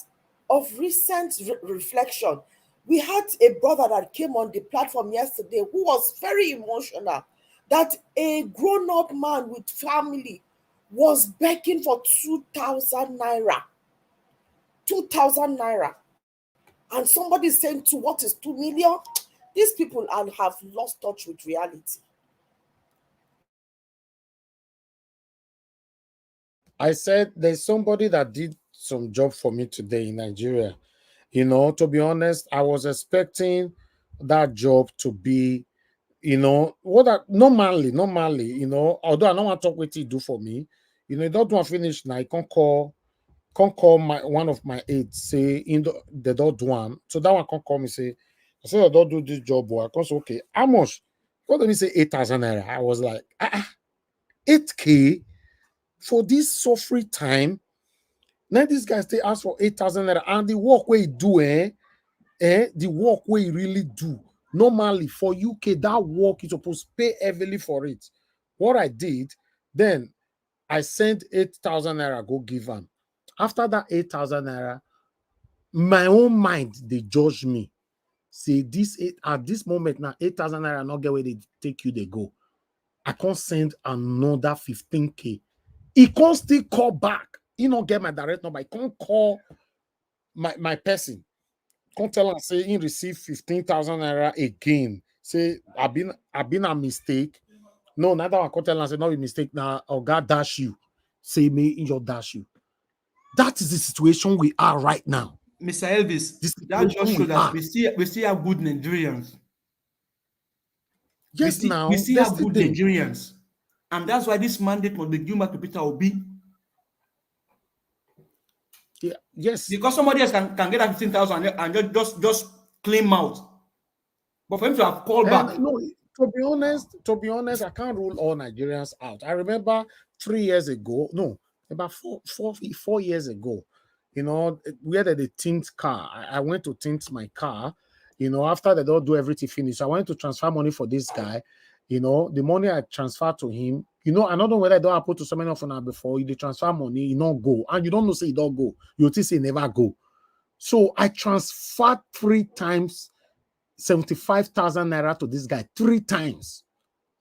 reflection, we had a brother that came on the platform yesterday who was very emotional. That a grown-up man with family was begging for 2,000 naira. 2,000 naira. And somebody saying, to what is 2 million? These people have lost touch with reality. I said there's somebody that did some job for me today in Nigeria. To be honest, I was expecting that job to be, normally, although I don't want to talk what he do for me, he don't want to finish now. I can't call one of my aides, say they don't do one. So that one can't call me, say, I said I don't do this job, boy. I can't say, okay, how much? What let me say 8,000 naira? I was like, 8K for this suffering time. Now these guys they ask for 8,000 naira, and the work where he do, the work where he really do. Normally for UK, that work is supposed to pay heavily for it. What I did, then I sent 8,000 naira, go give him. After that 8,000 naira, my own mind, they judge me. Say at this moment now, 8,000 naira not get where they take you, they go. I can't send another 15K. He can't still call back. He not get my direct number. I can't call my person. Can't tell him, say he received 15,000 naira again. Say I've been a mistake. No, neither one can't tell him, say not a mistake. Now or God dash you. Say me in your dash you. That is the situation we are right now. Mr. Elvis, that just shows that we still have good Nigerians. Yes, we still have good Nigerians. And that's why this mandate must be given back to Peter Obi. Yeah, yes. Because somebody else can get that 15,000 and just claim out. But for him to have called back. No, to be honest, I can't rule all Nigerians out. I remember 3 years ago, no, about four years ago, we had a tint car. I went to tint my car, after they don't do everything finished. I wanted to transfer money for this guy. The money I transferred to him, I don't know whether I don't put to so many of them before. You transfer money, you don't go. And you don't know say you don't go. You think say never go. So I transferred 3 times 75,000 naira to this guy 3 times.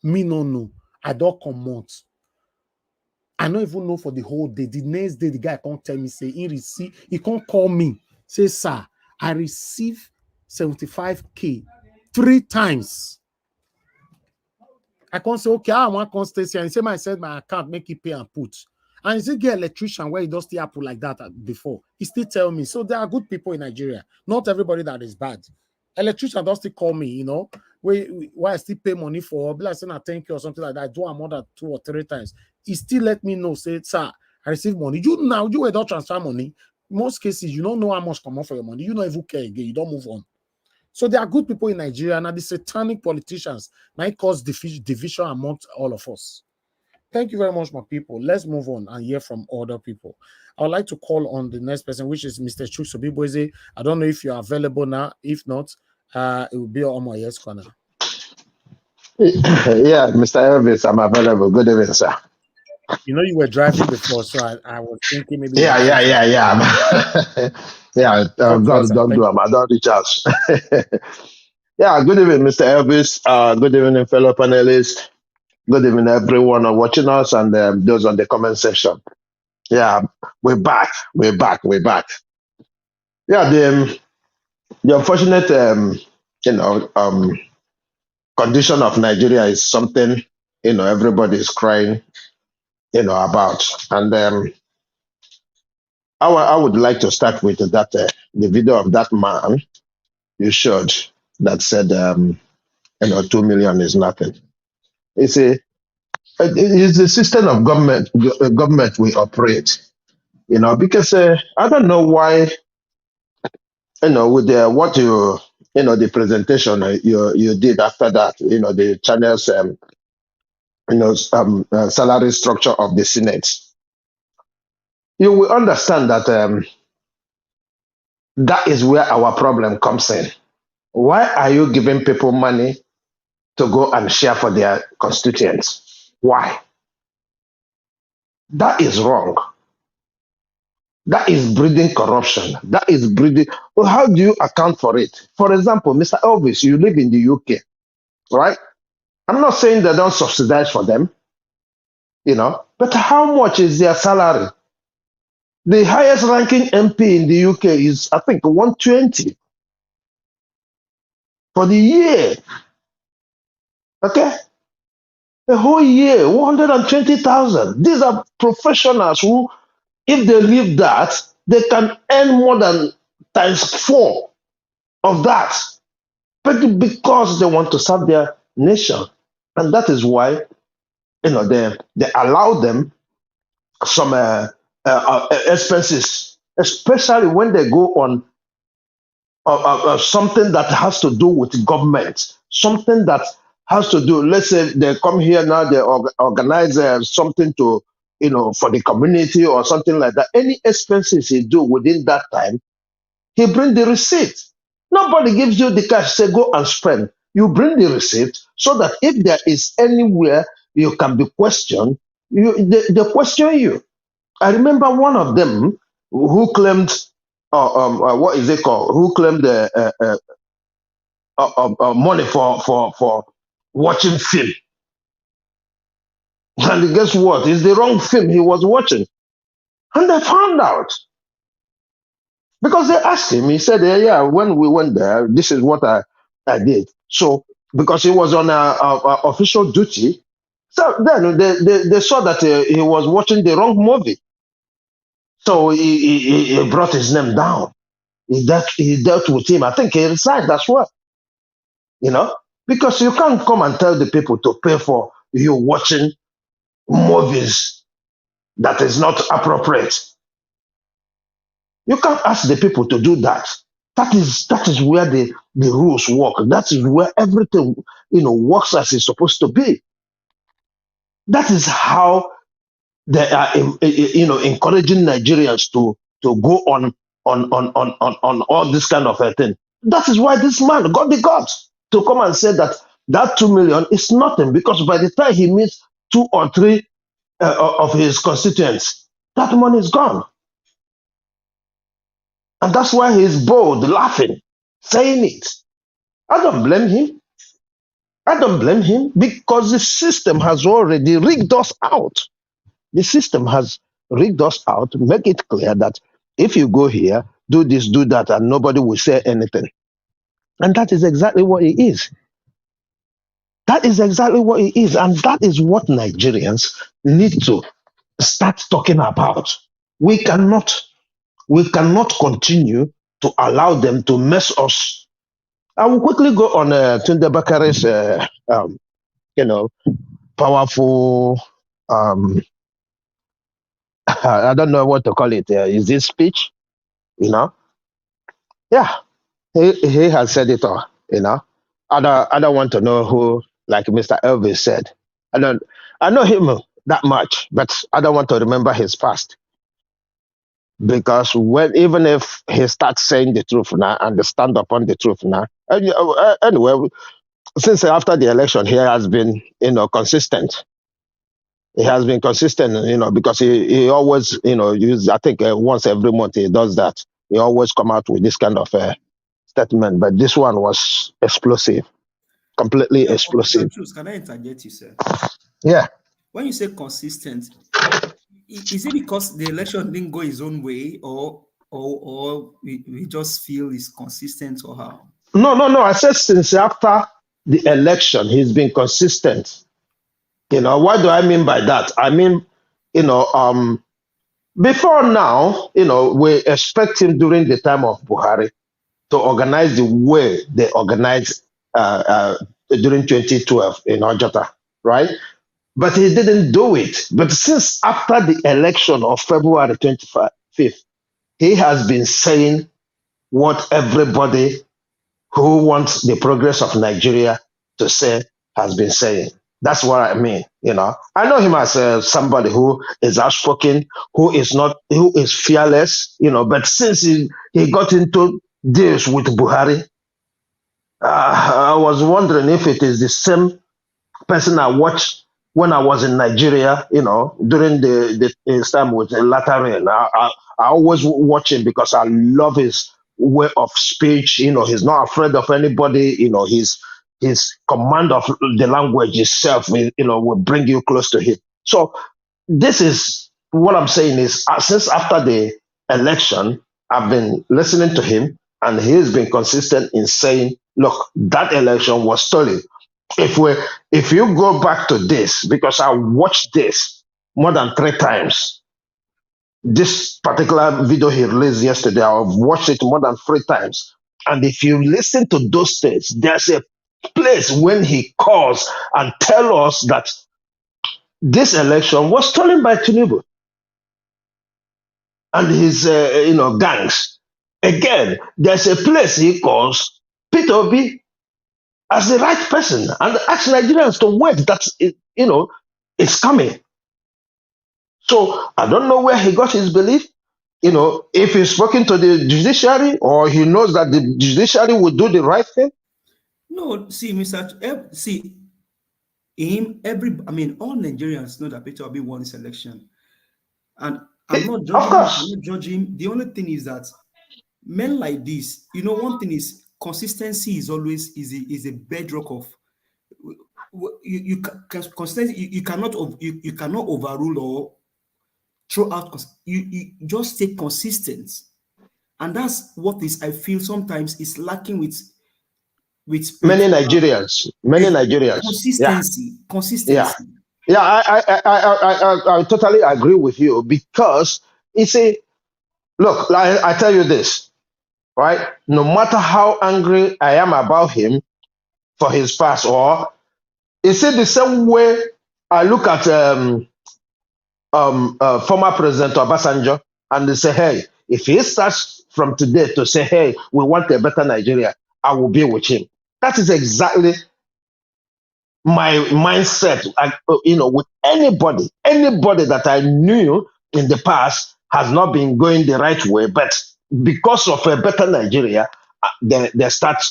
Me no know. I don't come out. I don't even know for the whole day. The next day, the guy can't tell me, say, he can't call me. Say, sir, I received 75K 3 times. I can't say, okay, I want constancy. And he said, I said my account, make it pay and put. And he said, get electrician where he does still happen like that before. He still tell me. So there are good people in Nigeria. Not everybody that is bad. Electrician does still call me, you know, why I still pay money for, like saying I thank you or something like that. I do more than 2 or 3 times. He still let me know, say, sir, I receive money. You will not transfer money. In most cases, you don't know how much come on for your money. You don't even care again. You don't move on. So there are good people in Nigeria, and the satanic politicians might cause division amongst all of us. Thank you very much, my people. Let's move on and hear from other people. I would like to call on the next person, which is Mr. Chuksobiboze. I don't know if you're available now. If not, it will be on my yes corner. Yeah, Mr. Elvis, I'm available. Good evening, sir. You know, you were driving before, so I was thinking maybe. Yeah. Yeah, God, don't do them. I don't reach out. Yeah, good evening, Mr. Elvis. Good evening, fellow panelists. Good evening, everyone watching us and those on the comment section. Yeah, we're back. Yeah, the unfortunate, condition of Nigeria is something, everybody is crying, about. And I would like to start with that, the video of that man you showed that said, 2 million is nothing. It's a system of government we operate, because I don't know why, with what the presentation you did after that, the channels, salary structure of the Senate, you will understand that that is where our problem comes in. Why are you giving people money to go and share for their constituents? Why? That is wrong. That is breeding corruption. That is breeding. Well, how do you account for it? For example, Mr. Elvis, you live in the UK, right? I'm not saying they don't subsidize for them, but how much is their salary? The highest ranking MP in the UK is, I think, 120 for the year. Okay? The whole year, 120,000. These are professionals who, if they leave that, they can earn more than ×4 of that. But because they want to serve their nation. And that is why, they allow them some expenses, especially when they go on something that has to do with government, something that has to do, let's say they come here now, they organize something to, for the community or something like that. Any expenses he do within that time, he bring the receipt. Nobody gives you the cash, say go and spend. You bring the receipt so that if there is anywhere you can be questioned, they question you. I remember one of them who claimed, what is it called? Who claimed money for watching film. And guess what? It's the wrong film he was watching. And they found out. Because they asked him, he said, yeah, when we went there, this is what I did. So, because he was on official duty, so then they saw that he was watching the wrong movie. So he brought his name down. He dealt with him. I think he resigned as well. Because you can't come and tell the people to pay for you watching movies that is not appropriate. You can't ask the people to do that. That is where the rules work. That is where everything works as it's supposed to be. That is how they are encouraging Nigerians to go on all this kind of a thing. That is why this man got the guts to come and say that 2 million is nothing, because by the time he meets 2 or 3 of his constituents, that money is gone. And that's why he's bold, laughing, saying it. I don't blame him. I don't blame him because the system has already rigged us out. The system has rigged us out to make it clear that if you go here, do this, do that, and nobody will say anything. And that is exactly what it is. That is exactly what it is. And that is what Nigerians need to start talking about. We cannot continue to allow them to mess us. I will quickly go on Tunde Bakare's, powerful, I don't know what to call it. Is this speech? Yeah, he has said it all. I don't want to know who, like Mr. Elvis said. I know him that much, but I don't want to remember his past. Because even if he starts saying the truth now and stand upon the truth now, anyway, since after the election, he has been, consistent. He has been consistent, because he always, I think once every month he does that. He always come out with this kind of statement, but this one was explosive, completely explosive. Can I interject you, sir? Yeah. When you say consistent, is it because the election didn't go his own way, or we just feel he's consistent, or how? No. I said since after the election, he's been consistent. What do I mean by that? I mean, before now, we expect him during the time of Buhari to organize the way they organized during 2012 in Ojota, right? But he didn't do it. But since after the election of February 25th, he has been saying what everybody who wants the progress of Nigeria to say has been saying. That's what I mean. I know him as somebody who is outspoken, who is fearless. But since he got into deals with Buhari, I was wondering if it is the same person I watched when I was in Nigeria. During his time with Latarin. I always watch him because I love his way of speech. He's not afraid of anybody. His command of the language itself, will bring you close to him. So this is what I'm saying is since after the election, I've been listening to him, and he's been consistent in saying, look, that election was stolen. If you go back to this, because I watched this more than 3 times, this particular video he released yesterday, I've watched it more than 3 times. And if you listen to those things, there's a place when he calls and tell us that this election was stolen by Tinubu and his gangs. Again, there's a place he calls Peter Obi as the right person and ask Nigerians to wait that it's coming. So I don't know where he got his belief. If he's spoken to the judiciary or he knows that the judiciary will do the right thing. No, see, all Nigerians know that Peter Obi won this election, and I'm not judging him. The only thing is that men like this, one thing is consistency is always is a bedrock of consistency. You cannot overrule or throw out. You just stay consistent, and that's what is I feel sometimes is lacking with many Nigerians. Consistency. Yeah, I totally agree with you because you see, look, I tell you this, right? No matter how angry I am about him for his past, or is it the same way I look at former President Obasanjo and they say, hey, if he starts from today to say, hey, we want a better Nigeria, I will be with him. That is exactly my mindset. With anybody that I knew in the past has not been going the right way, but because of a better Nigeria, they start,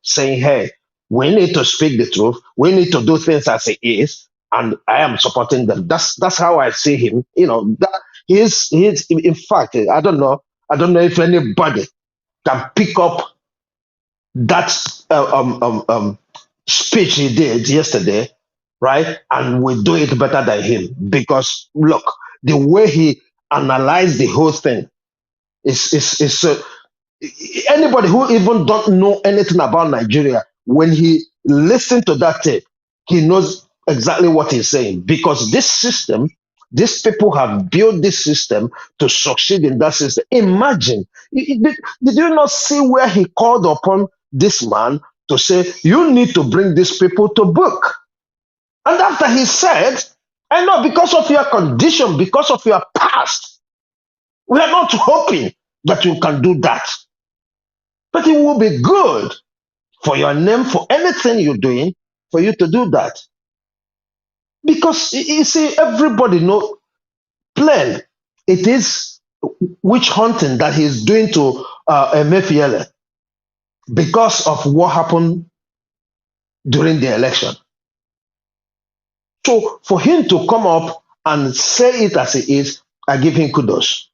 saying, hey, we need to speak the truth. We need to do things as it is. And I am supporting them. That's how I see him. That he's in fact, I don't know if anybody can pick up that speech he did yesterday, right? And we do it better than him because look, the way he analyzed the whole thing is anybody who even don't know anything about Nigeria, when he listens to that tape, he knows exactly what he's saying because this system, these people have built this system to succeed in that system. Imagine, did you not see where he called upon this man to say, you need to bring these people to book? And after he said, I know because of your condition, because of your past, we are not hoping that you can do that. But it will be good for your name, for anything you're doing, for you to do that. Because you see, everybody knows plain it is witch hunting that he's doing to Emefiele because of what happened during the election. So for him to come up and say it as it is, I give him kudos.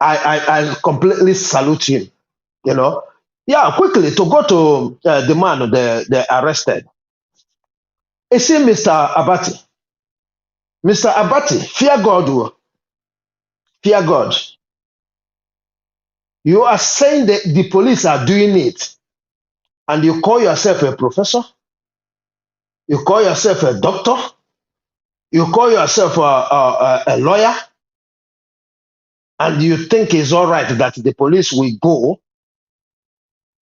I completely salute him. You know, yeah. Quickly to go to the man they arrested. You see, Mr. Abati. Mr. Abati, fear God. Fear God. You are saying that the police are doing it, and you call yourself a professor. You call yourself a doctor. You call yourself a lawyer, and you think it's all right that the police will go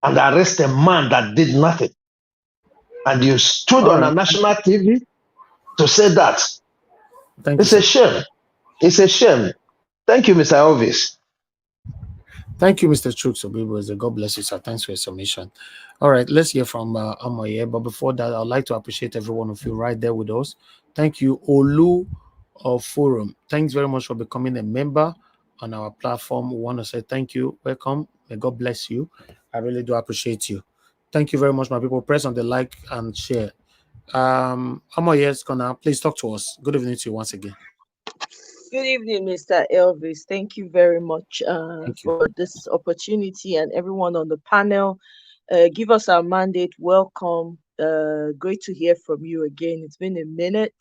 and arrest a man that did nothing. And you stood on a national TV to say that. It's a shame. It's a shame. Thank you, Mr. Elvis. Thank you, Mr. Chukso. God bless you, sir. Thanks for your submission. All right, let's hear from Amoye. But before that, I'd like to appreciate every one of you right there with us. Thank you, Olu of Forum. Thanks very much for becoming a member on our platform. We want to say thank you. Welcome. May God bless you. I really do appreciate you. Thank you very much, my people. Press on the like and share. Amoye is gonna please talk to us. Good evening to you once again. Good evening, Mr. Elvis. Thank you very much for this opportunity, and everyone on the panel. Give us our mandate. Welcome. Great to hear from you again. It's been a minute.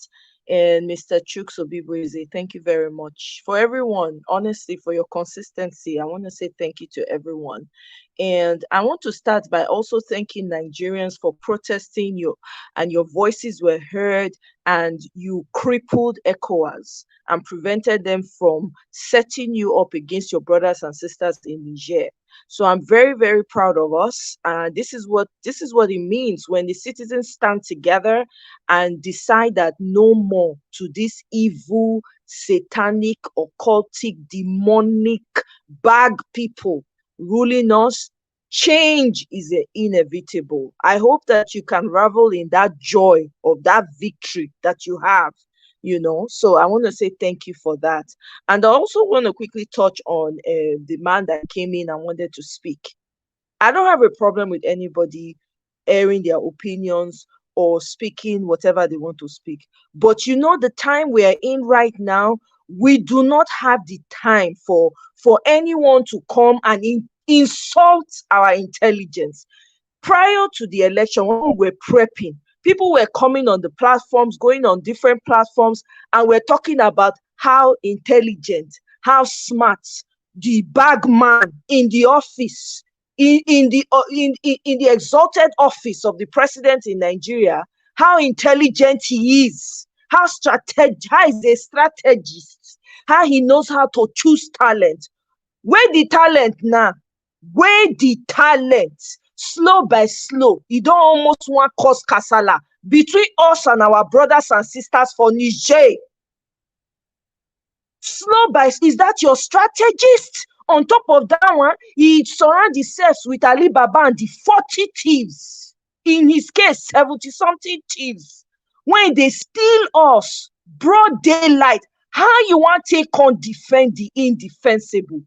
And Mr. Chukso Bibueze, thank you very much. For everyone, honestly, for your consistency, I want to say thank you to everyone. And I want to start by also thanking Nigerians for protesting you, and your voices were heard, and you crippled ECOWAS and prevented them from setting you up against your brothers and sisters in Niger. So I'm very, very proud of us. This is what it means when the citizens stand together and decide that no more to this evil, satanic, occultic, demonic bag people ruling us. Change is inevitable. I hope that you can revel in that joy of that victory that you have. So I want to say thank you for that. And I also want to quickly touch on the man that came in and wanted to speak. I don't have a problem with anybody airing their opinions or speaking whatever they want to speak. But the time we are in right now, we do not have the time for anyone to come and insult our intelligence. Prior to the election, when we were prepping, people were coming on the platforms, going on different platforms, and we're talking about how intelligent, how smart the bagman in the office, in the exalted office of the president in Nigeria, how intelligent he is, how he's a strategist, how he knows how to choose talent. Where the talent now? Where the talent? Slow by slow, you don't almost want cause kasala between us and our brothers and sisters for Niger. Slow by, is that your strategist? On top of that one, he surrounds himself with Ali Baba and the 40 thieves. In his case, 70-something thieves. When they steal us, broad daylight, how you want to take on defend the indefensible?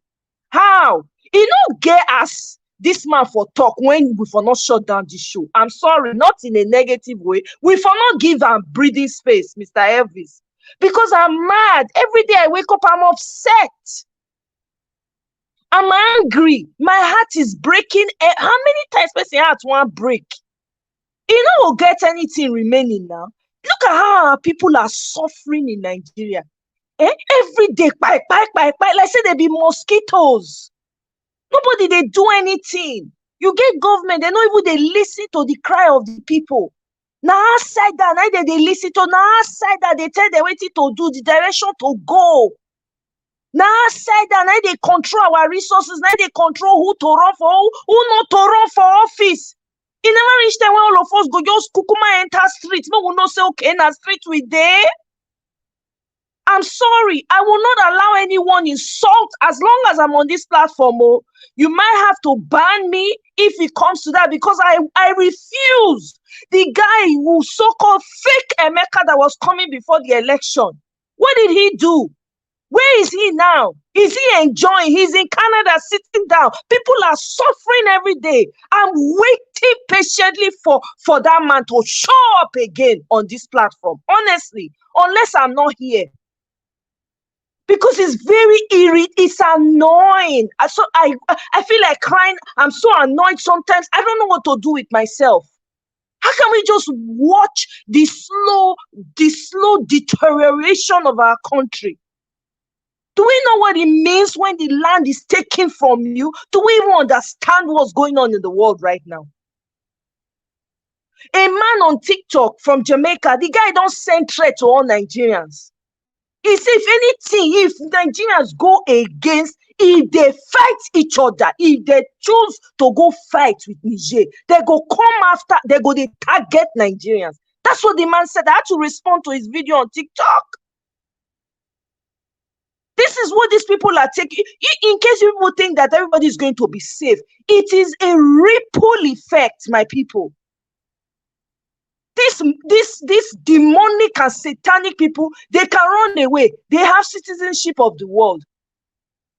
How? He don't get us. This man for talk when we for not shut down the show. I'm sorry, not in a negative way. We for not give them breathing space, Mr. Elvis. Because I'm mad. Every day I wake up, I'm upset. I'm angry. My heart is breaking. How many times person heart want break? You know, will get anything remaining now. Look at how our people are suffering in Nigeria. Every day, like say they be mosquitoes. Nobody they do anything. You get government, they not even they listen to the cry of the people. Now outside that, now they listen to, now outside that they tell them what to do, the direction to go. Now outside that, now they control our resources, now they control who to run for, who not to run for office. It never reach time when all of us go just kukuma enter street. No will not say, okay, na street we there. I'm sorry, I will not allow anyone insult as long as I'm on this platform. Oh, you might have to ban me if it comes to that, because I refuse. The guy who so-called fake Emeka that was coming before the election, what did he do? Where is he now? Is he enjoying? He's in Canada sitting down. People are suffering every day. I'm waiting patiently for that man to show up again on this platform. Honestly, unless I'm not here. Because it's very it's annoying. So I feel like crying. I'm so annoyed sometimes. I don't know what to do with myself. How can we just watch the slow deterioration of our country? Do we know what it means when the land is taken from you? Do we even understand what's going on in the world right now? A man on TikTok from Jamaica, the guy don't send threat to all Nigerians. He said, if anything, if Nigerians go against, if they fight each other, if they choose to go fight with Niger, they go come after, they go they target Nigerians. That's what the man said. I had to respond to his video on TikTok. This is what these people are taking. In case people think that everybody is going to be safe, it is a ripple effect, my people. This demonic and satanic people, they can run away. They have citizenship of the world.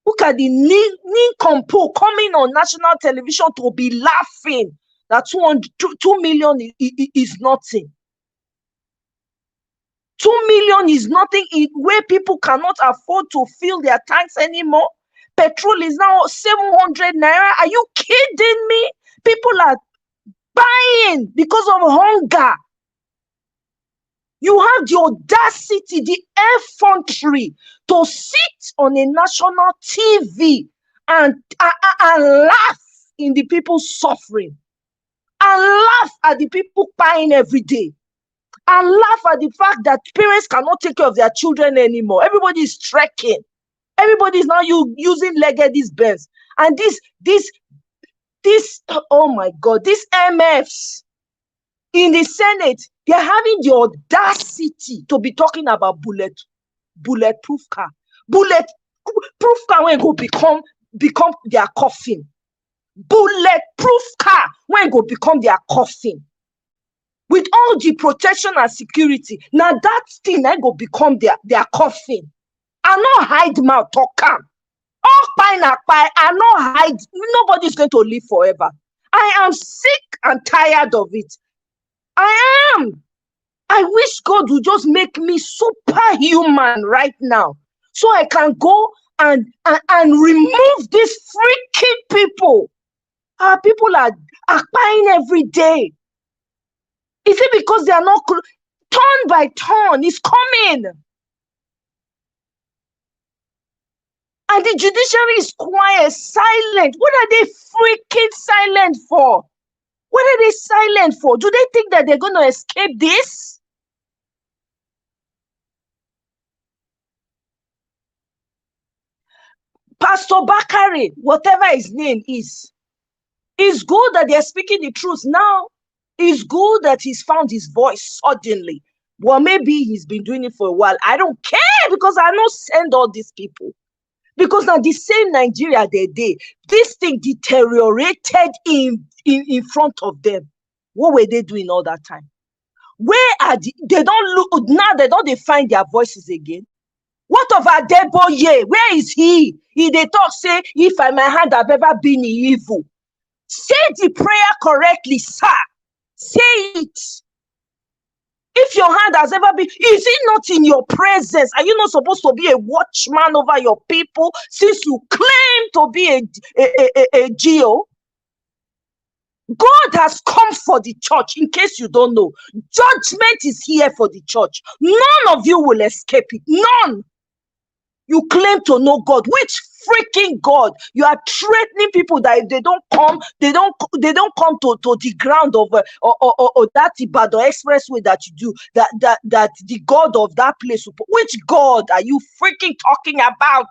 Look at the nincompoop coming on national television to be laughing that 2 million is nothing. 2 million is nothing where people cannot afford to fill their tanks anymore. Petrol is now 700 naira. Are you kidding me? People are buying because of hunger. You have the audacity, the effrontery to sit on a national TV and laugh in the people suffering, and laugh at the people buying every day, and laugh at the fact that parents cannot take care of their children anymore. Everybody is trekking. Everybody is now using Legacy's Benz. And this, oh my God, these MFs in the Senate, they're having the audacity to be talking about bulletproof car. Bulletproof car when go become their coffin. Bulletproof car when go become their coffin. With all the protection and security, now that thing I go become their coffin. I not hide mouth talk calm. All pie na pie, I not hide. Nobody's going to live forever. I am sick and tired of it. I am. I wish God would just make me superhuman right now, so I can go and remove these freaking people. Our people are buying every day. Is it because they are not turn by turn? It's coming. And the judiciary is quiet, silent. What are they freaking silent for? What are they silent for? Do they think that they're going to escape this? Pastor Bakare, whatever his name is, it's good that they're speaking the truth now. It's good that he's found his voice suddenly. Well, maybe he's been doing it for a while. I don't care, because I don't send all these people. Because now the same Nigeria they did, this thing deteriorated in front of them. What were they doing all that time? Where are they don't look now, they find their voices again. What of Adeboye? Where is he? They talk, say, if my hand have ever been in evil. Say the prayer correctly, sir. Say it. If your hand has ever been, is it not in your presence? Are you not supposed to be a watchman over your people since you claim to be a GO? God has come for the church, in case you don't know. Judgment is here for the church. None of you will escape it. None. You claim to know God. Which freaking God? You are threatening people that if they don't come, they don't come to the ground of or that Ibadan expressway that you do. That the God of that place. Which God are you freaking talking about?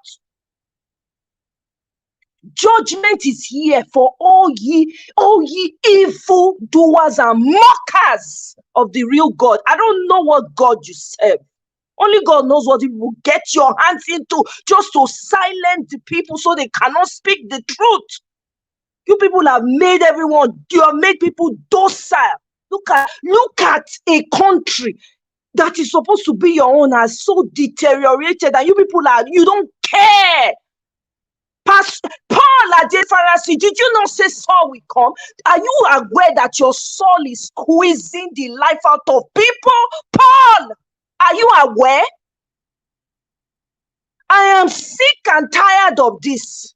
Judgment is here for all ye evil doers and mockers of the real God. I don't know what God you serve. Only God knows what you will get your hands into just to silence the people so they cannot speak the truth. You people have made you have made people docile. Look at a country that is supposed to be your own has so deteriorated, and you people you don't care. Paul Adefarasi, did you not say Saul will come? Are you aware that your soul is squeezing the life out of people? Paul, are you aware? I am sick and tired of this.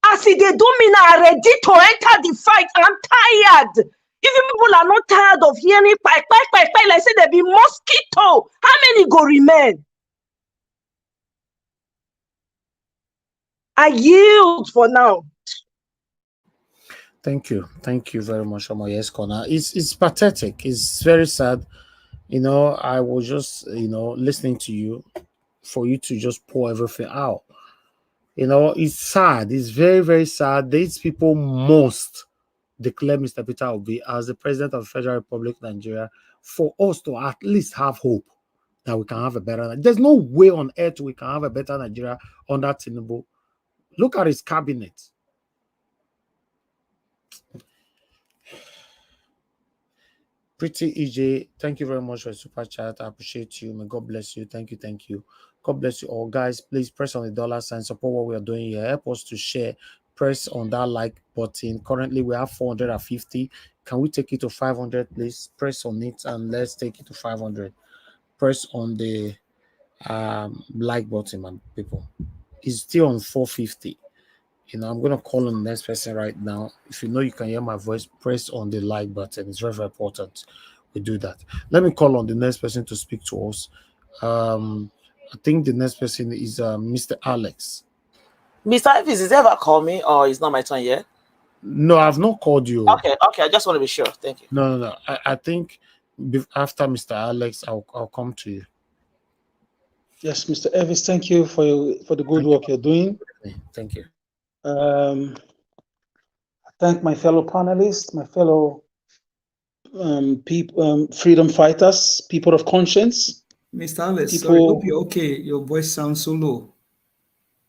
As if they don't mean I'm ready to enter the fight. I'm tired. If you people are not tired of hearing like say there be mosquito, how many go remain? I yield for now. Thank you very much, Yes, Corner. It's pathetic. It's very sad. You know, I was just listening to you for you to just pour everything out. You know, it's sad. It's very, very sad. These people must declare Mr. Peter Obi as the president of the Federal Republic of Nigeria for us to at least have hope that we can have a better. There's no way on earth we can have a better Nigeria under Tinubu. Look at his cabinet. Pretty EJ, thank you very much for the super chat. I appreciate you. May God bless you. Thank you. God bless you all. Guys, please press on the dollar sign. Support what we are doing here. Help us to share. Press on that like button. Currently, we have 450. Can we take it to 500, please? Press on it and let's take it to 500. Press on the like button, man, people. It's still on 450. You know, I'm going to call on the next person right now. If you know you can hear my voice, press on the like button. It's very, very important we do that. Let me call on the next person to speak to us. I think the next person is Mr. Alex. Mr. Evans, has ever called me or it's not my turn yet? No, I've not called you. Okay. I just want to be sure. Thank you. No. I think after Mr. Alex, I'll come to you. Yes, Mr. Evans, thank you for the good work you're doing. Thank you. I thank my fellow panelists, my fellow freedom fighters, people of conscience. Mr. Alex, sorry, I hope you're okay. Your voice sounds so low.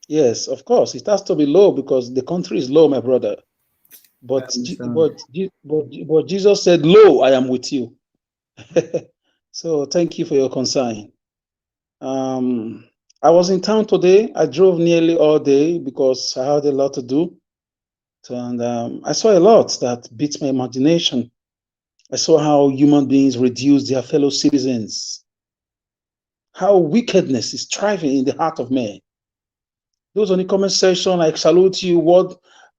Yes, of course. It has to be low because the country is low, my brother. But Jesus said, "Lo, I am with you." So thank you for your concern. I was in town today. I drove nearly all day because I had a lot to do. And I saw a lot that beats my imagination. I saw how human beings reduce their fellow citizens, how wickedness is thriving in the heart of man. Those on the comment section, I salute you,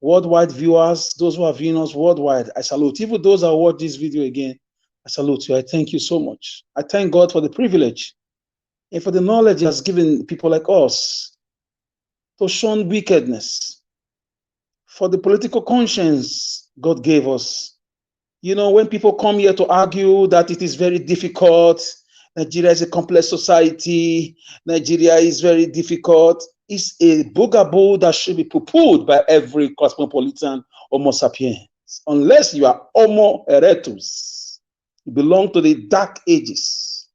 worldwide viewers, those who are viewing us worldwide, I salute. Even those that watch this video again, I salute you. I thank you so much. I thank God for the privilege and for the knowledge He has given people like us to shun wickedness, for the political conscience God gave us. You know, when people come here to argue that it is very difficult, Nigeria is a complex society, Nigeria is very difficult, it's a bugaboo that should be poo-pooed by every cosmopolitan Homo sapiens. Unless you are Homo erectus, you belong to the dark ages,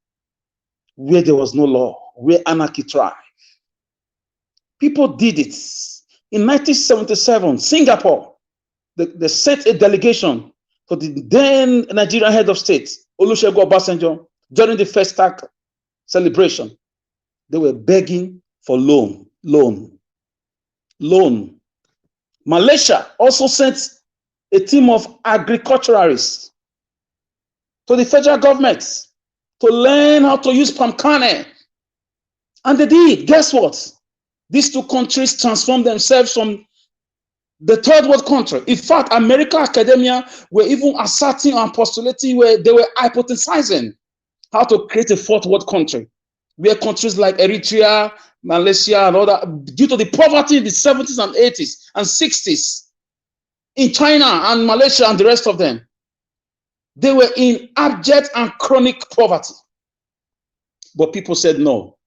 where there was no law, where anarchy thrived. People did it. In 1977, Singapore, they sent a delegation to the then Nigerian head of state, Olusegun Obasanjo, during the first tax celebration. They were begging for loan. Malaysia also sent a team of agriculturalists to the federal government to learn how to use palm kernel. And they did. Guess what? These two countries transformed themselves from the third world country. In fact, American academia were even asserting and postulating where they were hypothesizing how to create a fourth world country, where countries like Eritrea, Malaysia, and other, due to the poverty in the 70s and 80s and 60s, in China and Malaysia and the rest of them, they were in abject and chronic poverty. But people said no.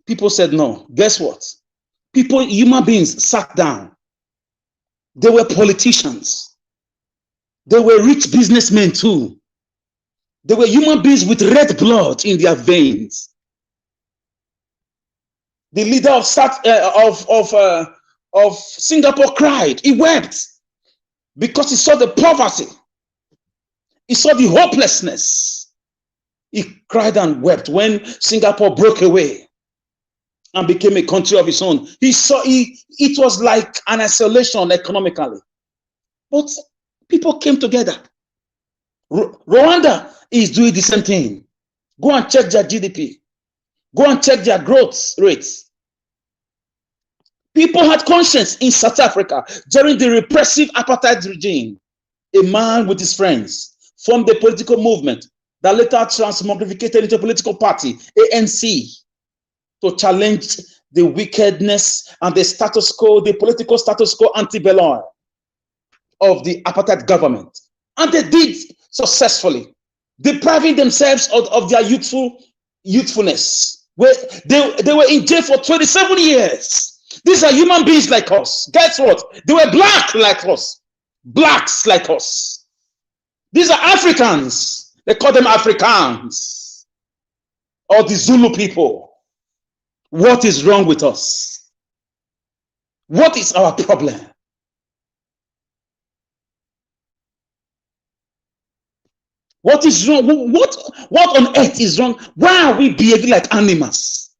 People said no. Guess what? People, human beings sat down. They were politicians. They were rich businessmen too. They were human beings with red blood in their veins. The leader of Singapore cried. He wept because he saw the poverty. He saw the hopelessness. He cried and wept when Singapore broke away and became a country of its own. He saw it was like an isolation economically. But people came together. Rwanda is doing the same thing. Go and check their GDP. Go and check their growth rates. People had conscience in South Africa during the repressive apartheid regime. A man with his friends formed a political movement that later transmogrificated into a political party, ANC, to challenge the wickedness and the status quo, the political status quo ante-bellum of the apartheid government. And they did successfully, depriving themselves of their youthfulness. They were in jail for 27 years. These are human beings like us. Guess what? They were black like us. Blacks like us. These are Africans. They call them Africans. Or the Zulu people. What is wrong with us? What is our problem? What is wrong? What on earth is wrong? Why are we behaving like animals?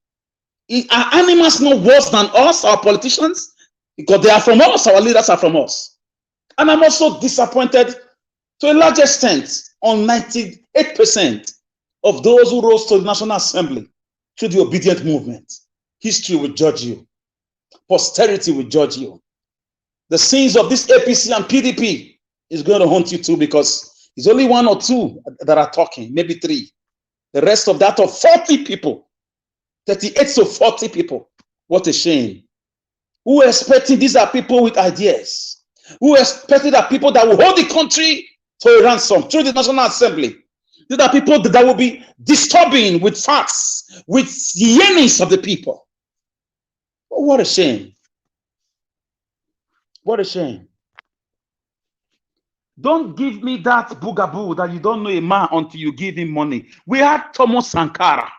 Are animals not worse than us, our politicians? Because they are from us, our leaders are from us. And I'm also disappointed to a large extent on 98% of those who rose to the National Assembly through the obedient movement. History will judge you. Posterity will judge you. The sins of this APC and PDP is going to haunt you too, because it's only one or two that are talking, maybe three. The rest of that of 40 people, 38 to 40 people. What a shame. Who were expecting these are people with ideas? Who were expecting that people that will hold the country to a ransom through the National Assembly? These are people that will be disturbing with facts, with the yearnings of the people. Oh, what a shame. What a shame. Don't give me that boogaboo that you don't know a man until you give him money. We had Thomas Sankara,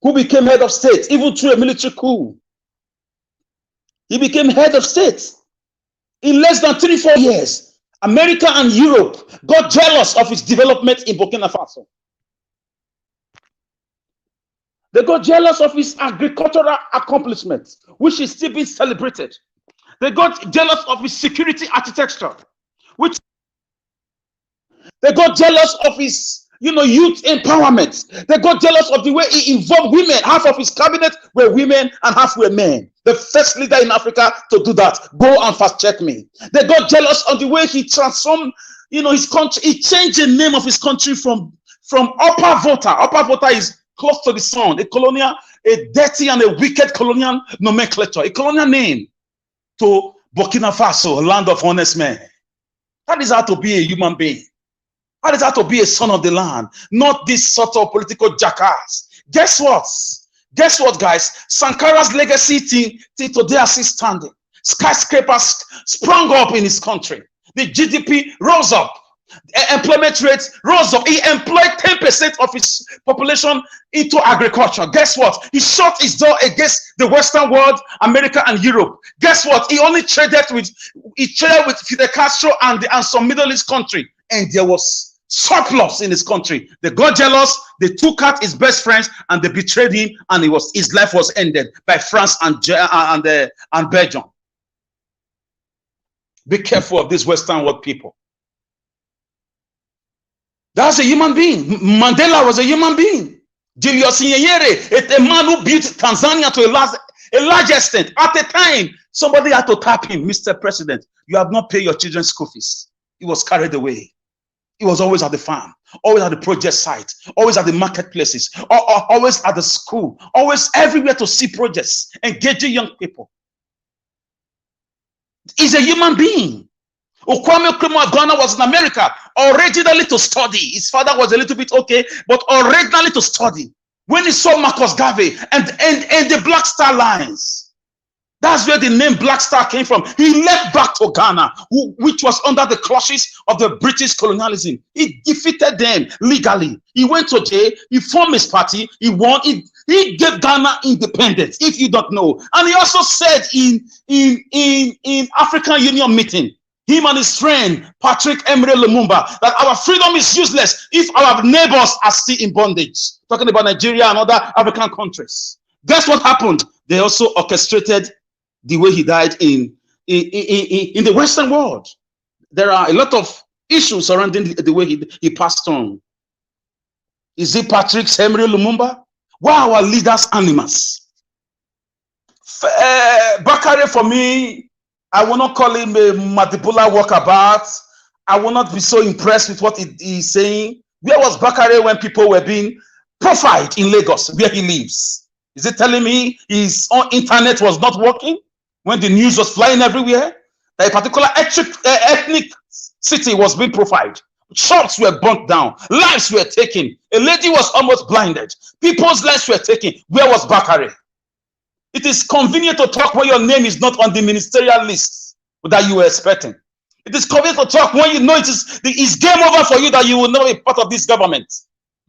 who became head of state, even through a military coup. He became head of state. In less than 3-4 years, America and Europe got jealous of his development in Burkina Faso. They got jealous of his agricultural accomplishments, which is still being celebrated. They got jealous of his security architecture, which they got jealous of his youth empowerment. They got jealous of the way he involved women. Half of his cabinet were women and half were men. The first leader in Africa to do that. Go and fast check me. They got jealous of the way he transformed, his country. He changed the name of his country from Upper Volta. Upper Volta is close to the sun. A dirty and a wicked colonial nomenclature. A colonial name to Burkina Faso, a land of honest men. That is how to be a human being. That is how to be a son of the land, not this sort of political jackass. Guess what? Guess what, guys? Sankara's legacy till today is still standing. Skyscrapers sprung up in his country. The GDP rose up. Employment rate rose up. He employed 10% of his population into agriculture. Guess what? He shut his door against the Western world, America and Europe. Guess what? He only traded with Fidel Castro and some Middle East country, and there was surplus in his country. They got jealous. They took out his best friends and they betrayed him, and his life was ended by France and Belgium. Be careful of these Western world people. That's a human being. Mandela was a human being. Julius Nyerere, a man who built Tanzania to A large extent. At a time, somebody had to tap him, Mr. President, you have not paid your children's school fees. He was carried away. He was always at the farm, always at the project site, always at the marketplaces, always at the school, always everywhere to see projects, engaging young people. He's a human being. Kwame Nkrumah of Ghana was in America originally to study. His father was a little bit okay, but originally to study. When he saw Marcus Garvey and the Black Star Lines, that's where the name Black Star came from. He left back to Ghana, which was under the clutches of the British colonialism. He defeated them legally. He went to jail. He formed his party. He won. He gave Ghana independence, if you don't know. And he also said in African Union meeting, him and his friend Patrick Emery Lumumba, that our freedom is useless if our neighbors are still in bondage. Talking about Nigeria and other African countries. Guess what happened? They also orchestrated the way he died in the Western world. There are a lot of issues surrounding the way he passed on. Is it Patrick Emery Lumumba? Why are our leaders animals? Bakare, for me, I will not call him a manipulator walkabout. I will not be so impressed with what he's saying. Where was Bakare when people were being profiled in Lagos, where he lives? Is it telling me his own internet was not working when the news was flying everywhere? That a particular ethnic city was being profiled. Shops were burnt down. Lives were taken. A lady was almost blinded. People's lives were taken. Where was Bakare? It is convenient to talk when your name is not on the ministerial list that you were expecting. It is convenient to talk when you know it's game over for you, that you will not be part of this government.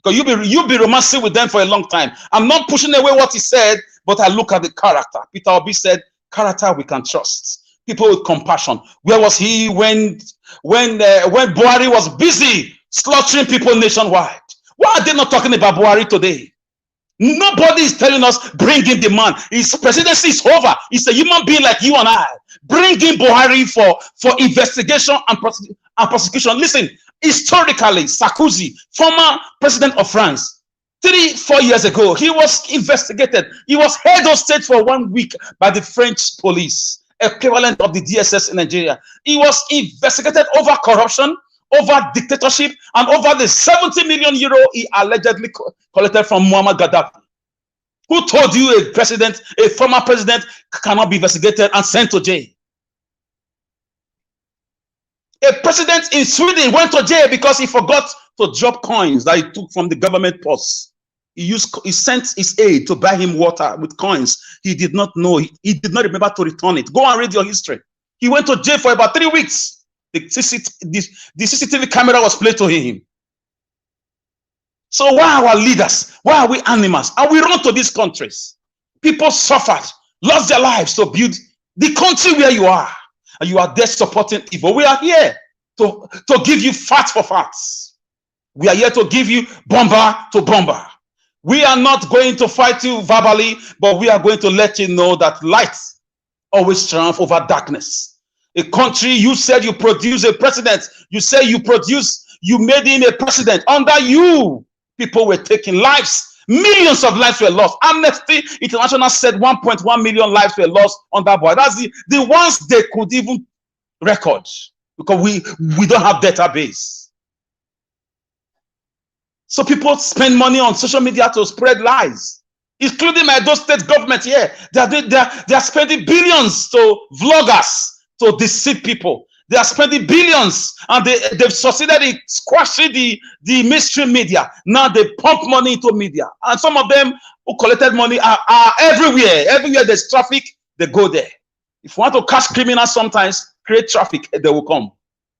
Because you'll be romancing with them for a long time. I'm not pushing away what he said, but I look at the character. Peter Obi said, character we can trust. People with compassion. Where was he when Buhari was busy slaughtering people nationwide? Why are they not talking about Buhari today? Nobody is telling us, bring in the man. His presidency is over. He's a human being like you and I. Bring in Buhari for investigation and prosecution. Listen, historically, Sarkozy, former president of France, 3-4 years ago, he was investigated. He was head of state for 1 week by the French police, equivalent of the DSS in Nigeria. He was investigated over corruption, over dictatorship, and over the 70 million euro he allegedly collected from Muammar Gaddafi. Who told you a former president cannot be investigated and sent to jail? A president in Sweden went to jail because he forgot to drop coins that he took from the government purse. He sent his aide to buy him water with coins. He did not know. He did not remember to return it. Go and read your history. He went to jail for about 3 weeks. The CCTV camera was played to him. So why are our leaders? Why are we animals? And we run to these countries. People suffered, lost their lives to build the country where you are. And you are there supporting evil. We are here to give you facts for facts. We are here to give you bomber to bomber. We are not going to fight you verbally, but we are going to let you know that light always triumphs over darkness. A country, you said you produce a president. You say you made him a president. Under you, people were taking lives. Millions of lives were lost. Amnesty International said 1.1 million lives were lost on that boy. That's the ones they could even record, because we don't have database. So people spend money on social media to spread lies, including my Edo state government here. They are spending billions to vloggers to deceive people. They are spending billions, and they've succeeded in squashing the mainstream media. Now they pump money into media, and some of them who collected money are everywhere. Everywhere there's traffic, they go there. If you want to catch criminals, sometimes create traffic, they will come.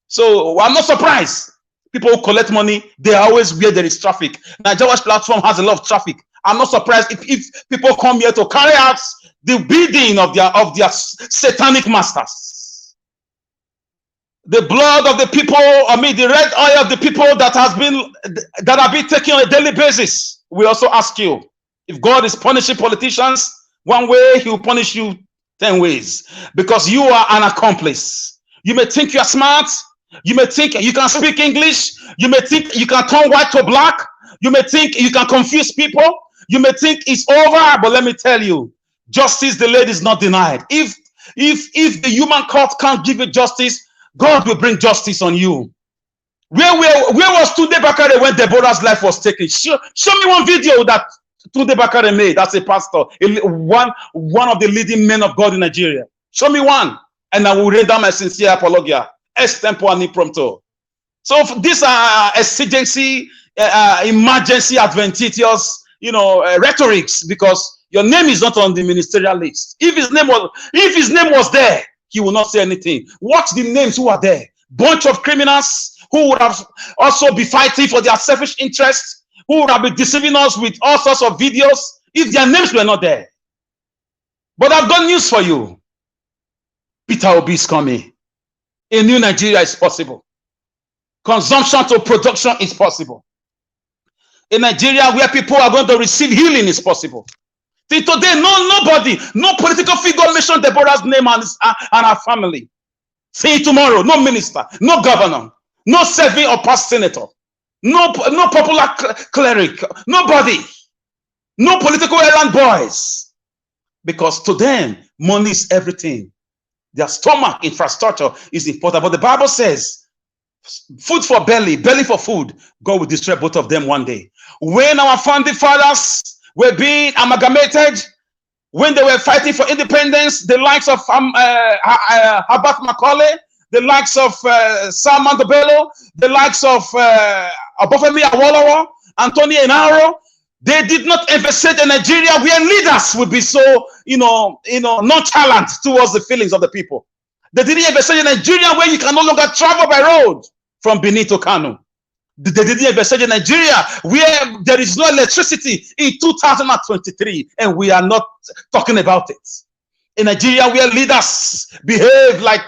So I'm not surprised. People who collect money, they are always where there is traffic. Nigeria's platform has a lot of traffic. I'm not surprised if people come here to carry out the bidding of their satanic masters. The blood of the people, the red oil of the people that have been taken on a daily basis. We also ask you, if God is punishing politicians one way, he will punish you 10 ways, because you are an accomplice. You may think you are smart. You may think you can speak English. You may think you can turn white to black. You may think you can confuse people. You may think it's over, but let me tell you, Justice delayed is not denied. If the human court can't give you justice, God will bring justice on you. Where was Tunde Bakare when Deborah's life was taken? Show me one video that Tunde Bakare made as a pastor, one of the leading men of God in Nigeria. Show me one, and I will render my sincere apologia, extempore and impromptu. So these are exigency, emergency, adventitious, rhetorics, because your name is not on the ministerial list. If his name was there, he will not say anything. Watch the names who are there. Bunch of criminals who would have also be fighting for their selfish interests, who would have been deceiving us with all sorts of videos if their names were not there. But I've got news for you. Peter Obi is coming. A new Nigeria is possible. Consumption to production is possible. A Nigeria where people are going to receive healing is possible. See, today, nobody, no political figure mentioned Deborah's name and her family. See, tomorrow, no minister, no governor, no serving or past senator, no popular cleric, nobody, no political errand boys. Because to them, money is everything. Their stomach infrastructure is important. But the Bible says, food for belly, belly for food. God will destroy both of them one day. When our founding fathers were being amalgamated, when they were fighting for independence, the likes of Herbert Macaulay, the likes of Sam Mandobello, the likes of Obafemi Awolowo, Anthony Enaro, they did not envisage a Nigeria where leaders would be so, nonchalant towards the feelings of the people. They didn't envisage a Nigeria where you can no longer travel by road from Benin to Kano. They didn't envisage a Nigeria where there is no electricity in 2023, and we are not talking about it. In Nigeria where leaders behave like,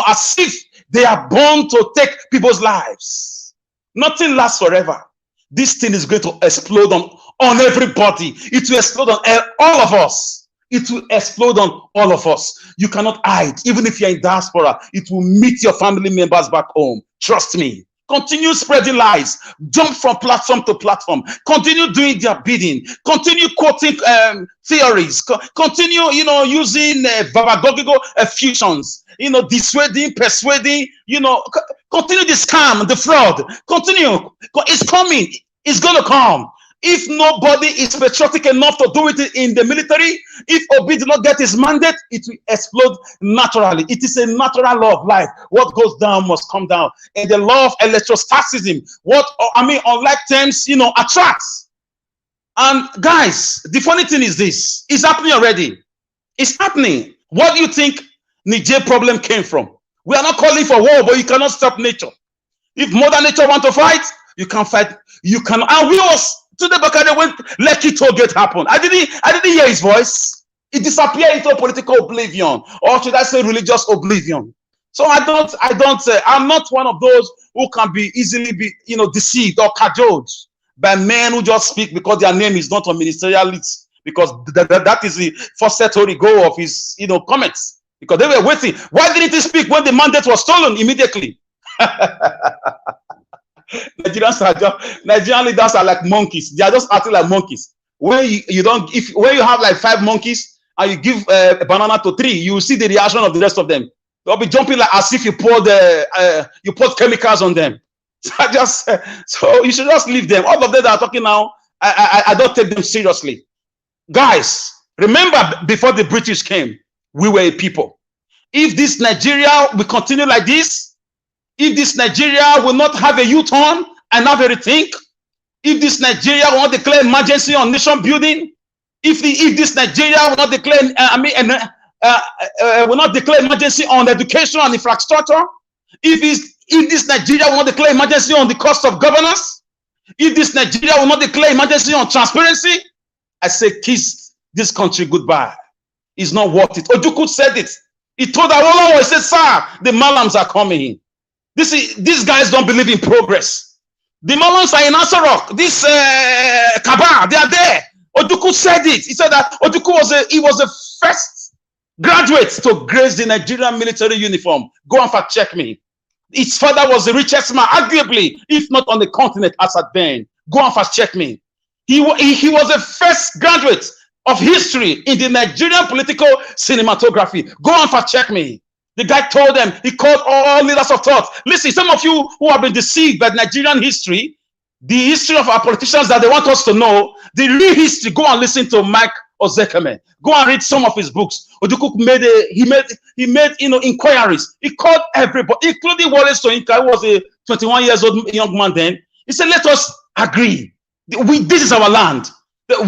as if they are born to take people's lives. Nothing lasts forever. This thing is going to explode on everybody. It will explode on all of us. It will explode on all of us. You cannot hide. Even if you're in diaspora, it will meet your family members back home. Trust me. Continue spreading lies. Jump from platform to platform. Continue doing their bidding. Continue quoting theories. Continue, using babagogical fusions. Dissuading, persuading. Continue the scam, the fraud. Continue. It's coming. It's going to come. If nobody is patriotic enough to do it in the military, if Obi did not get his mandate, it will explode naturally. It is a natural law of life. What goes down must come down. And the law of electrostatism, unlike terms, attracts. And guys, the funny thing is this. It's happening already. It's happening. What do you think Niger problem came from? We are not calling for war, but you cannot stop nature. If Mother Nature want to fight, you can fight. You can. And we was Tunde Bakare when Lekki toll gate happened. I didn't hear his voice. It disappeared into political oblivion, or should I say religious oblivion. So I'm not one of those who can be easily deceived or cajoled by men who just speak because their name is not on ministerial lists, because that is the forcetory goal of his comments, because they were waiting. Why didn't he speak when the mandate was stolen immediately? Nigerian leaders are like monkeys. They are just acting like monkeys. When when you have like 5 monkeys and you give a banana to 3, you will see the reaction of the rest of them. They'll be jumping like as if you put chemicals on them. So you should just leave them. All of them that are talking now, I don't take them seriously. Guys, remember before the British came, we were a people. If this Nigeria will continue like this, if this Nigeria will not have a U-turn and have a rethink, if this Nigeria will not declare emergency on nation building, if this Nigeria will not declare, will not declare emergency on education and infrastructure, if this Nigeria will not declare emergency on the cost of governance, if this Nigeria will not declare emergency on transparency, I say kiss this country goodbye. It's not worth it. Ojukwu said it. He told Awolowo, he said, sir, the Malams are coming in. These guys don't believe in progress. The Malams are in Asarok. This Kaba, they are there. Ojukwu said it. He said that Ojukwu was the first graduate to grace the Nigerian military uniform. Go and fact check me. His father was the richest man, arguably, if not on the continent as at then. Go and fact check me. He was the first graduate of history in the Nigerian political cinematography. Go and fact check me. The guy told them, he called all leaders of thought. Listen, some of you who have been deceived by Nigerian history, the history of our politicians that they want us to know, the real history, go and listen to Mike Ozekeme. Go and read some of his books. Odukuk made inquiries. He called everybody, including Wallace Soyinka, who was a 21 years old young man then. He said, let us agree. This is our land.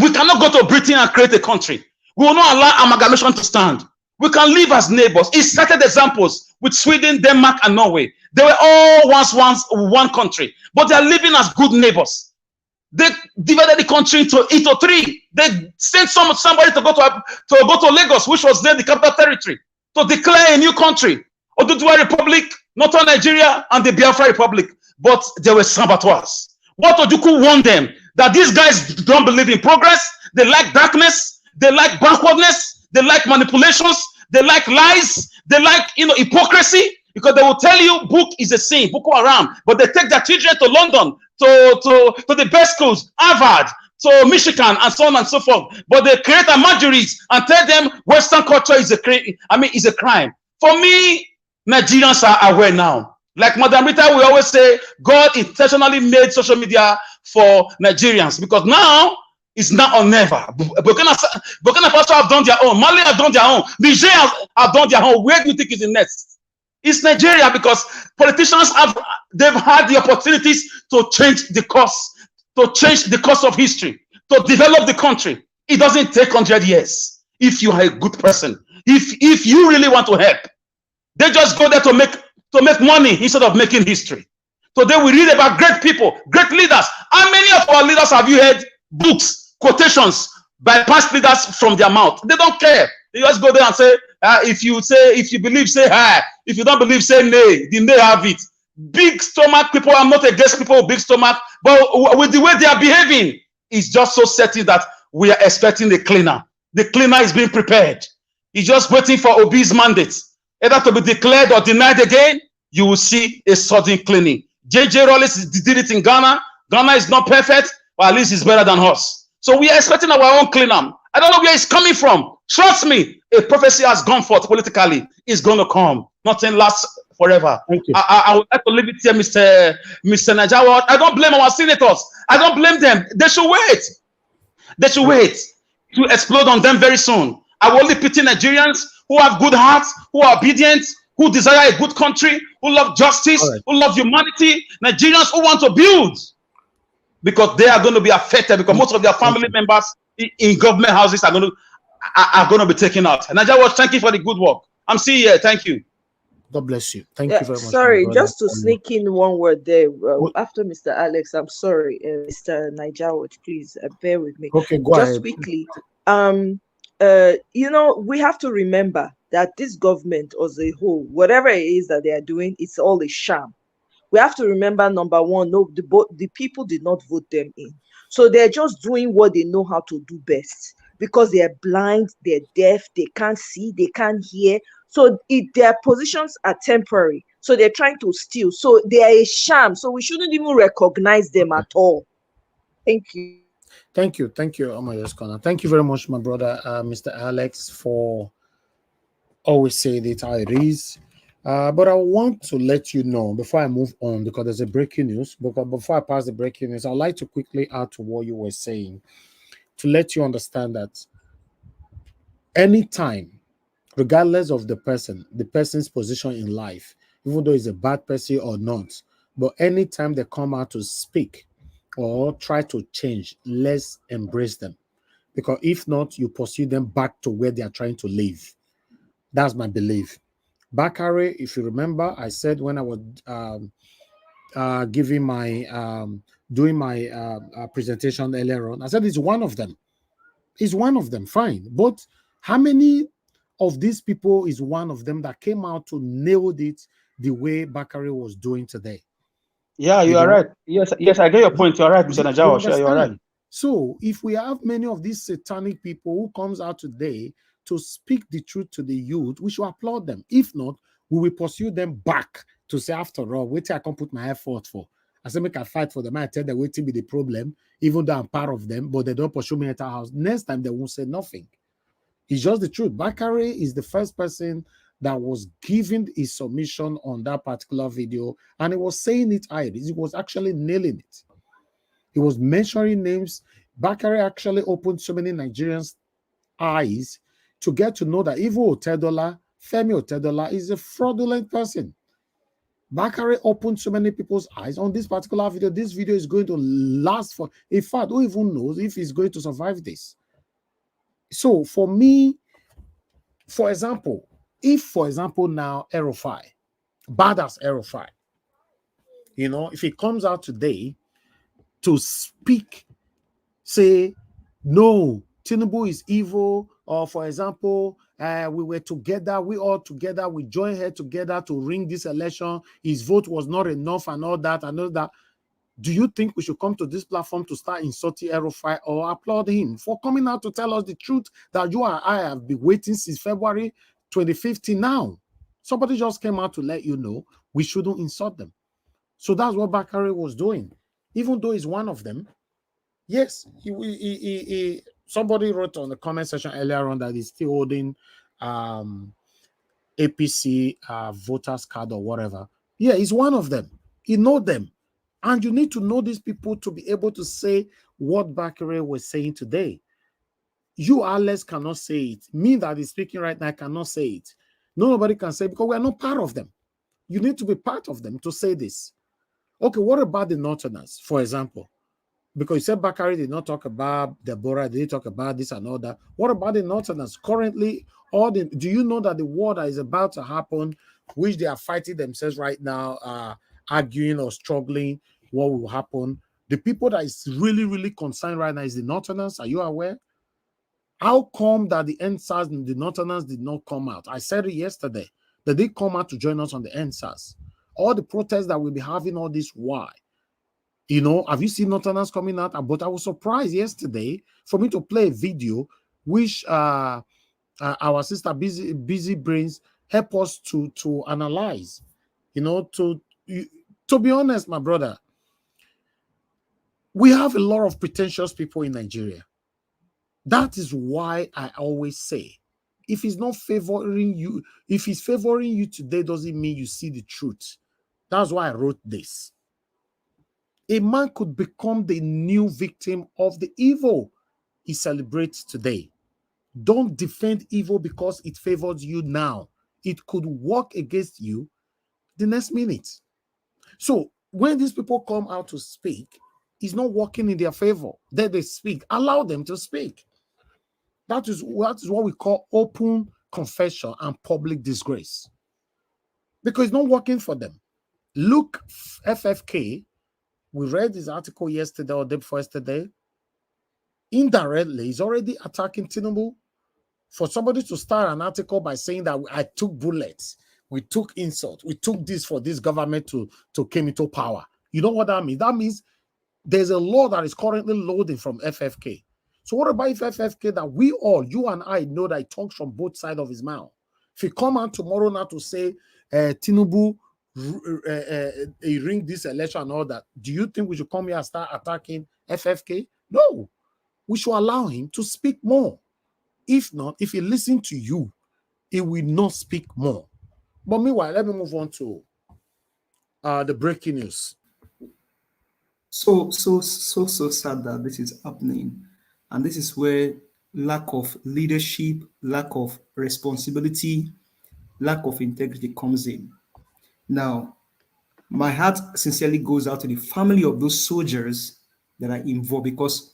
We cannot go to Britain and create a country. We will not allow amalgamation to stand. We can live as neighbors. He cited examples with Sweden, Denmark, and Norway. They were all once one country, but they are living as good neighbors. They divided the country into three. They sent somebody to go to Lagos, which was then the capital territory, to declare a new country. Oduduwa Republic, Northern Nigeria, and the Biafra Republic. But they were saboteurs. What Ojukwu warned them, that these guys don't believe in progress, they like darkness, they like backwardness, they like manipulations, they like lies, they like hypocrisy, because they will tell you book is a sin, Boko Haram, but they take their children to London, to the best schools, Harvard, to Michigan, and so on and so forth. But they create imageries and tell them Western culture is a crime. For me, Nigerians are aware now. Like Madam Rita, we always say, God intentionally made social media for Nigerians, because now it's now or never. Burkina Faso have done their own. Mali have done their own. Niger have done their own. Where do you think is the next? It's Nigeria, because politicians they've had the opportunities to change the course, of history, to develop the country. It doesn't take 100 years if you are a good person. If you really want to help, they just go there to make money instead of making history. Today we read about great people, great leaders. How many of our leaders have you heard books, quotations by past leaders from their mouth? They don't care. They just go there and say, if you believe, say hi. If you don't believe, say nay. The nay have it. Big stomach people, I'm not against people with big stomach, but with the way they are behaving, it's just so certain that we are expecting the cleaner. The cleaner is being prepared. He's just waiting for Obi's mandate, either to be declared or denied again. You will see a sudden cleaning. JJ Rollins did it in Ghana. Ghana is not perfect, but at least it's better than us. So we are expecting our own cleanup. I don't know where it's coming from. Trust me, a prophecy has gone forth politically. It's going to come. Nothing lasts forever. Thank you. I would like to leave it here, Mr. Najawa. I don't blame our senators. I don't blame them. They should wait. They should wait to explode on them very soon. I will only pity Nigerians who have good hearts, who are obedient, who desire a good country, who love justice, who love humanity, Nigerians who want to build, because they are going to be affected, because most of their family members in government houses are going to be taken out. Nigeria Watch, thank you for the good work. I'm still here. Thank you. God bless you. Thank you very much. Sorry, just to sneak in one word there. After Mr. Alex, I'm sorry, Mr. Niger Watch, please bear with me. Okay, go just ahead. Quickly. We have to remember that this government as a whole, whatever it is that they are doing, it's all a sham. We have to remember, number one, the people did not vote them in. So they're just doing what they know how to do best, because they're blind, they're deaf, they can't see, they can't hear. So their positions are temporary. So they're trying to steal. So they are a sham. So we shouldn't even recognize them at all. Thank you. Thank you. Thank you, Omayos. Thank you very much, my brother, Mr. Alex, for always saying it how it is. But I want to let you know before I move on, because there's a breaking news. But before I pass the breaking news, I'd like to quickly add to what you were saying to let you understand that anytime, regardless of the person's position in life, even though he's a bad person or not, but anytime they come out to speak or try to change, let's embrace them. Because if not, you pursue them back to where they are trying to live. That's my belief. Bakare, if you remember, I said when I was giving my doing my presentation earlier on, I said it's one of them. It's one of them, fine. But how many of these people is one of them that came out to nail it the way Bakare was doing today? Yeah, you are right. Yes, I get your point. You're right, Mr. Najawa. Sure, you're right. So if we have many of these satanic people who comes out today to speak the truth to the youth, we should applaud them. If not, we will pursue them back to say, after all, wait till I can put my effort for. I say, make I fight for them. I tell them waiting be the problem, even though I'm part of them, but they don't pursue me at our house. Next time, they won't say nothing. It's just the truth. Bakare is the first person that was giving his submission on that particular video, and he was saying it high. He was actually nailing it. He was mentioning names. Bakare actually opened so many Nigerians' eyes to get to know that even Otedola, Femi Otedola, is a fraudulent person. Bakare opened so many people's eyes on this particular video. This video is going to last for, in fact, who even knows if he's going to survive this? So for me, for example, if, for example, now Erufai, badass Erufai, you know, if he comes out today to speak, say, no, Tinubu is evil, or for example, we were together, we all together, we joined head together to ring this election, his vote was not enough and all that, and all that. Do you think we should come to this platform to start insulting Erufai or applaud him for coming out to tell us the truth that you and I have been waiting since February 2015 now? Somebody just came out to let you know we shouldn't insult them. So that's what Bakare was doing. Even though he's one of them, yes, somebody wrote on the comment section earlier on that he's still holding APC voters card or whatever. Yeah, he's one of them. He know them. And you need to know these people to be able to say what Bakare was saying today. You, Alex, cannot say it. Me that is speaking right now cannot say it. Nobody can say it because we are not part of them. You need to be part of them to say this. Okay, what about the Northerners, for example? Because you said Bakare did not talk about Deborah, they did talk about this and all that. What about the Northerners? Currently, do you know that the war that is about to happen, which they are fighting themselves right now, arguing or struggling, what will happen? The people that is really, really concerned right now is the Northerners. Are you aware? How come that the NSAS and the Northerners did not come out? I said it yesterday. They did come out to join us on the NSAS. All the protests that we'll be having, all this, why? You know, have you seen Northerners coming out? But I was surprised yesterday for me to play a video which our sister Busy Brains help us to analyze. You know, to be honest, my brother, we have a lot of pretentious people in Nigeria. That is why I always say, if he's not favoring you, if he's favoring you today, doesn't mean you see the truth. That's why I wrote this. A man could become the new victim of the evil he celebrates today. Don't defend evil because it favors you now. It could work against you the next minute. So when these people come out to speak, it's not working in their favor. Then they speak. Allow them to speak. That is what we call open confession and public disgrace. Because it's not working for them. Look, FFK, we read this article yesterday or day before yesterday. Indirectly, he's already attacking Tinubu. For somebody to start an article by saying that I took bullets, we took insult, we took this for this government to come into power. You know what that means? That means there's a law that is currently loading from FFK. So what about if FFK that we all, you and I, know that he talks from both sides of his mouth? If he come out tomorrow now to say Tinubu he ring this election and all that, do you think we should come here and start attacking FFK? No. We should allow him to speak more. If not, if he listens to you, he will not speak more. But meanwhile, let me move on to the breaking news. So sad that this is happening. And this is where lack of leadership, lack of responsibility, lack of integrity comes in. Now, my heart sincerely goes out to the family of those soldiers that are involved, because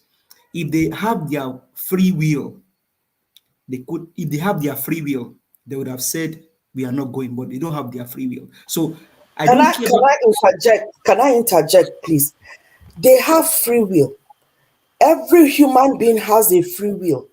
if they have their free will, they would have said, we are not going, but they don't have their free will. So Can I interject, please? They have free will. Every human being has a free will.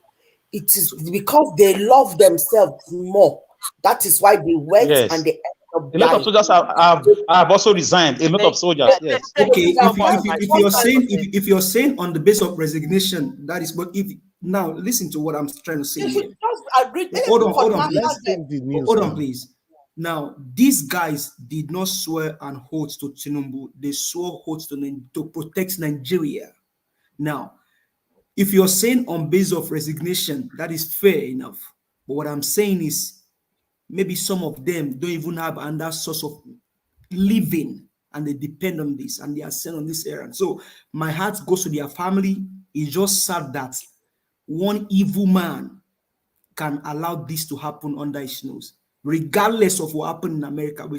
It is because they love themselves more. That is why they went and they end up dying. A lot of soldiers have also resigned. A lot of soldiers, yes. Okay, if you're saying on the basis of resignation, that is. But if now listen to what I'm trying to say. Hold on, please. Now, these guys did not swear an oath to Tinubu. They swore oath to protect Nigeria. Now, if you're saying on basis of resignation, that is fair enough. But what I'm saying is maybe some of them don't even have another source of living and they depend on this and they are sent on this errand. So my heart goes to their family. It's just sad that one evil man can allow this to happen under his nose. Regardless of what happened in America, we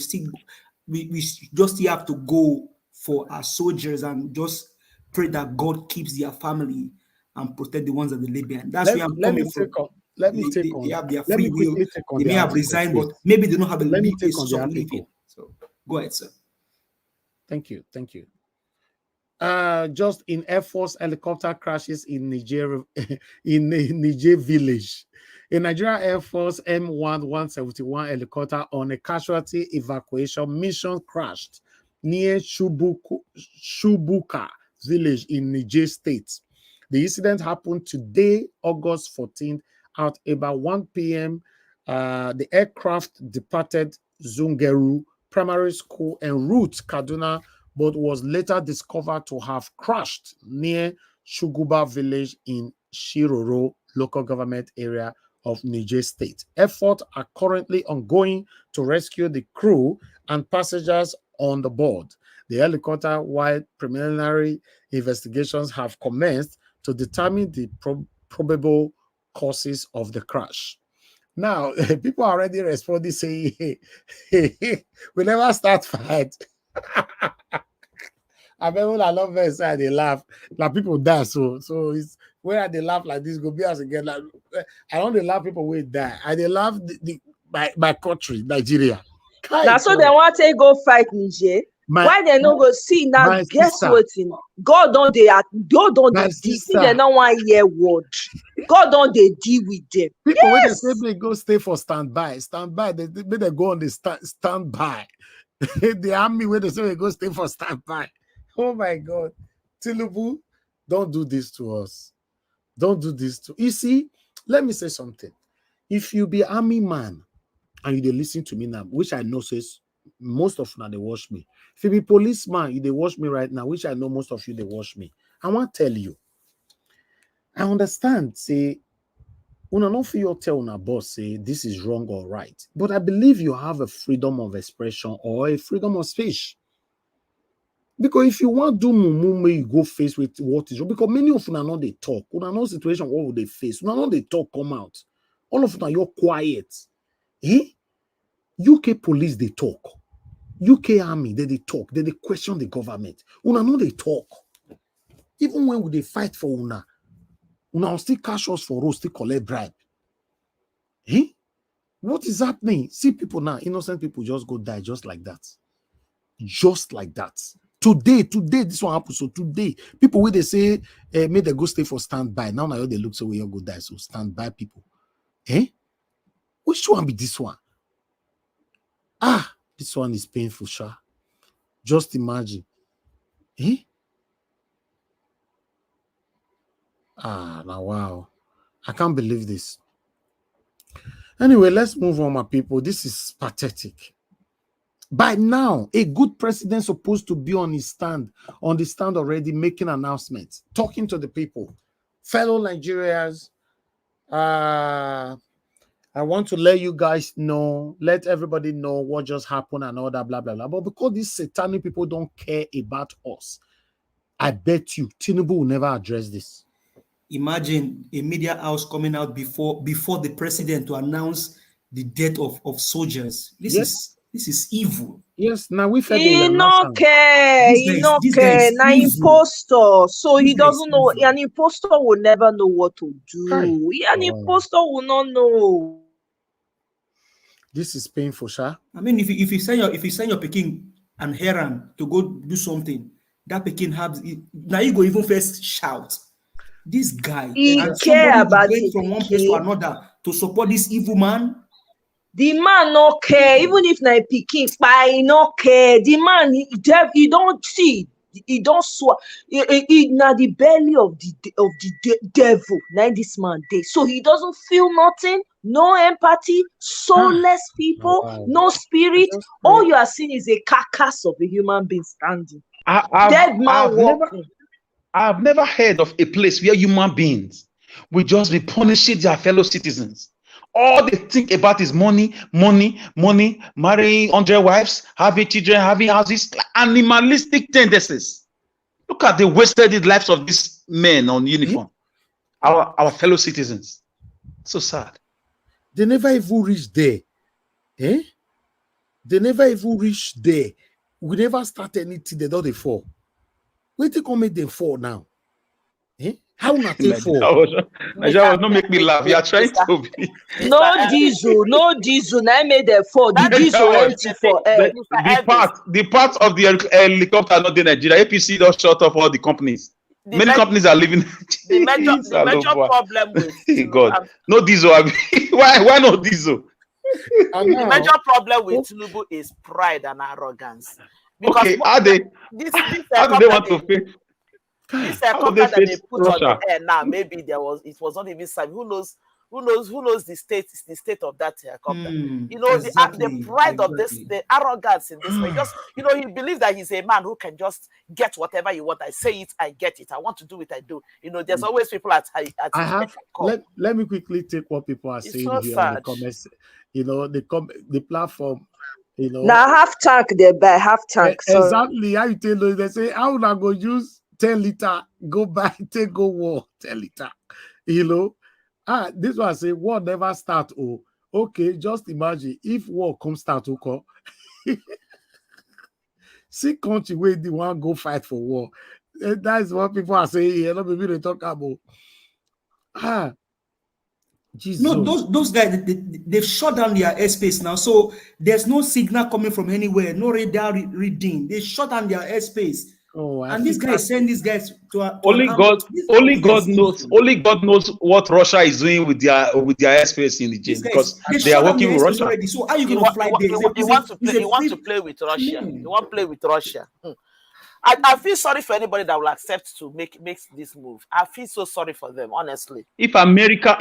just have to go for our soldiers and just pray that God keeps their family and protect the ones that they live behind. That's where I'm coming from. Let me take on. They have their Let me free will. quickly take on They the may have article, resigned, please. but maybe they don't have a Let me take on source the of article. living. So go ahead, sir. Thank you. Thank you. Just in Air Force helicopter crashes in Niger, in Niger village. A Nigerian Air Force N110B helicopter on a casualty evacuation mission crashed near Shubuka village in Niger State. The incident happened today, August 14th, at about 1 p.m. The aircraft departed Zungeru Primary School en route Kaduna, but was later discovered to have crashed near Shuguba village in Shiroro local government area of Niger State. Efforts are currently ongoing to rescue the crew and passengers on the board the helicopter, while preliminary investigations have commenced to determine the probable causes of the crash. Now, people are already responding saying, hey, we never start fight. I mean, I love it. So they laugh. Like people die. So it's where they laugh like this. Go be us again. Like I don't laugh people will die. I they laugh my country, Nigeria. Now, so they want to go fight Niger. Why they not go see now? Guess what? God don't they see they don't want hear word. God don't they deal with them. People when they say they go stay for standby, they go on the standby. The army where they say they go stay for standby. Oh my God, Tinubu, don't do this to us. Don't do this to. You see, let me say something. If you be army man and you listen to me now, which I know says most of now they watch me. If you be policeman, you they watch me right now, which I know most of you they watch me. I want to tell you. I understand. Say, una not feel tell una boss say this is wrong or right, but I believe you have a freedom of expression or a freedom of speech. Because if you want to do mumu, you go face with what is wrong. Because many of you know they talk. Una know situation, what would they face? Una know they talk, come out. All of you you're quiet. UK police, they talk. UK army, they talk. They question the government. Una know they talk. Even when they fight for una still cash us for road, still collect bribe. What is happening? See people now, innocent people just go die just like that. Just like that. Today, this one happens. So today, people where they say, may they go stay for standby. Now they look so we all go die. So standby people. Which one be this one? This one is painful, sure. Just imagine. Now wow. I can't believe this. Anyway, let's move on, my people. This is pathetic. By now, a good president supposed to be on the stand already, making announcements, talking to the people. Fellow Nigerians, I want to let you guys know, let everybody know what just happened and all that, blah, blah, blah. But because these satanic people don't care about us, I bet you Tinubu will never address this. Imagine a media house coming out before the president to announce the death of soldiers. This is evil. Yes, now we fed he no care. He no care. Now impostor. So he doesn't know. An impostor will never know what to do. An impostor will not know. This is painful, sir. I mean, if you send your Peking and Heran to go do something, that Peking has now you go even first shout. This guy he care about it from one place to another to support this evil man. The man no care, even if na Peking, but he no care. The man he don't see. he don't swear. He na the belly of the devil. Now this man dey. So he doesn't feel nothing, no empathy, soulless people, wow. no spirit. All you are seeing is a carcass of a human being standing. Dead man walking. I've never heard of a place where human beings will just be punishing their fellow citizens. All they think about is money, money, money, marrying 100 wives, having children, having houses, animalistic tendencies. Look at the wasted lives of these men on uniform, our fellow citizens. So sad. They never even reach there. Eh? They never even reach there. We never start anything, they don't fall. Wait till come make them fall now. Eh? How not they fall? Nigeria was not make me laugh. You are trying to be. No diesel, no diesel. Now made them fall. The diesel empty for air. The part of the helicopter not in Nigeria. APC don't shut off all the companies. Many companies are leaving. The major problem with God, no diesel. Why no diesel? The major problem with Tinubu is pride and arrogance. Because okay, how do they want to pay? This helicopter that they put Russia on the air now, maybe it was not even signed. Who knows the state of that helicopter? The pride of this, the arrogance in this way. Just he believes that he's a man who can just get whatever you want. I say it, I get it. I want to do it, I do. There's always people at let me quickly take what people are saying here in the comments. The platform. Now half tank they buy half tank. Exactly how you tell them. They say how would I go use 10 liter, go buy, take go war 10 liter. This one I say war never start. Oh, okay, just imagine if war comes start to call. See country where they want go fight for war. That's what people are saying here. Not maybe they talk about. Jesus. No, those guys they've shut down their airspace now, so there's no signal coming from anywhere, no radar reading. They shut down their airspace. And these guys send these guys to only God knows what Russia is doing with their airspace in the game, because they are working with Russia. Already. So how are you going to fly there? He wants to play with Russia. He want to play with Russia. I feel sorry for anybody that will accept to make this move. I feel so sorry for them, honestly. If America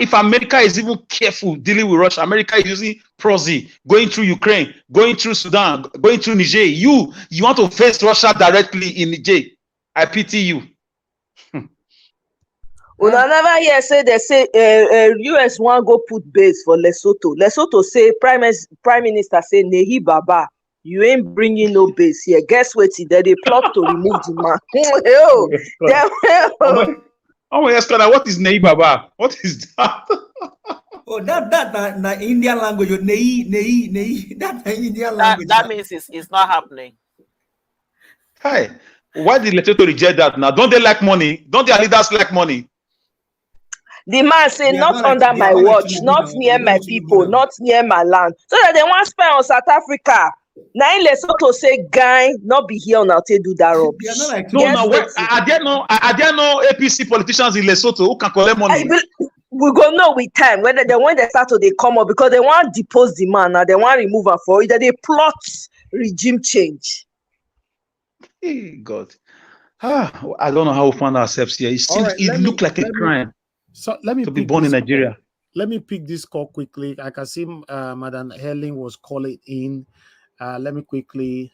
is even careful dealing with Russia, America is using proxy, going through Ukraine, going through Sudan, going through Niger. You want to face Russia directly in Niger. I pity you. Una never hear say they say US want go put base for Lesotho. Lesotho say Prime Minister say Nehi Baba. You ain't bringing no base here. Guess what? They plot to remove the man. What is Nei Baba? What is that? Oh, that Indian language. Nei. That Indian language. That means it's not happening. Hi. Why did Lesotho reject that now? Don't they like money? Don't their leaders like money? The man say, not under my watch, not near my people, not near my land. So that they want to spend on South Africa. Now in Lesotho say, guy, not be here on to do that rubbish. Are there no APC politicians in Lesotho who can collect money? We go know with time whether when they start to they come up, because they want to depose the man now, they want to remove her for either they plot regime change. Hey God. I don't know how we found ourselves here. It looked like a crime. So let me to be born in Nigeria. Let me pick this call quickly. I can see Madam Helen was calling in. Let me quickly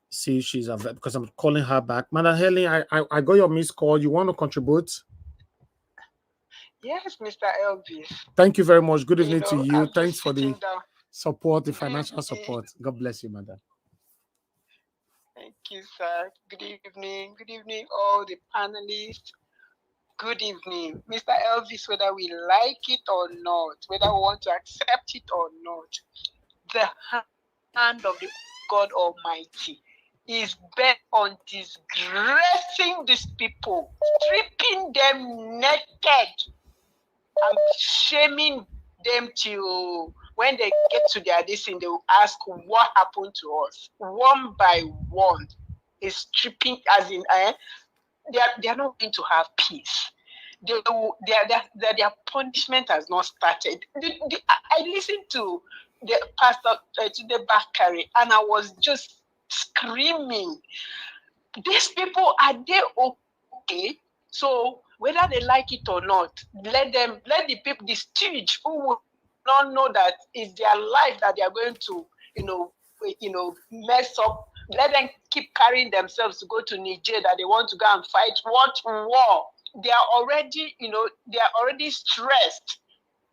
see if she's available, because I'm calling her back. Madam Helen, I got your missed call. You want to contribute? Yes, Mr. Elvis. Thank you very much. Good evening to you. Thanks for the support, the financial support. God bless you, madam. Thank you, sir. Good evening. Good evening, all the panelists. Good evening. Mr. Elvis, whether we like it or not, whether we want to accept it or not, the hand of the God Almighty is bent on disgracing these people, stripping them naked, and shaming them till when they get to their destiny, they will ask what happened to us. One by one, is stripping, as in, they are not going to have peace. Their punishment has not started. I listened to the pastor, to the Bakare, and I was just screaming. these people, are they okay? So whether they like it or not, let the people, the stooge who will not know that it's their life that they are going to, mess up. Let them keep carrying themselves to go to Niger, that they want to go and fight. What war? They are already, they are already stressed.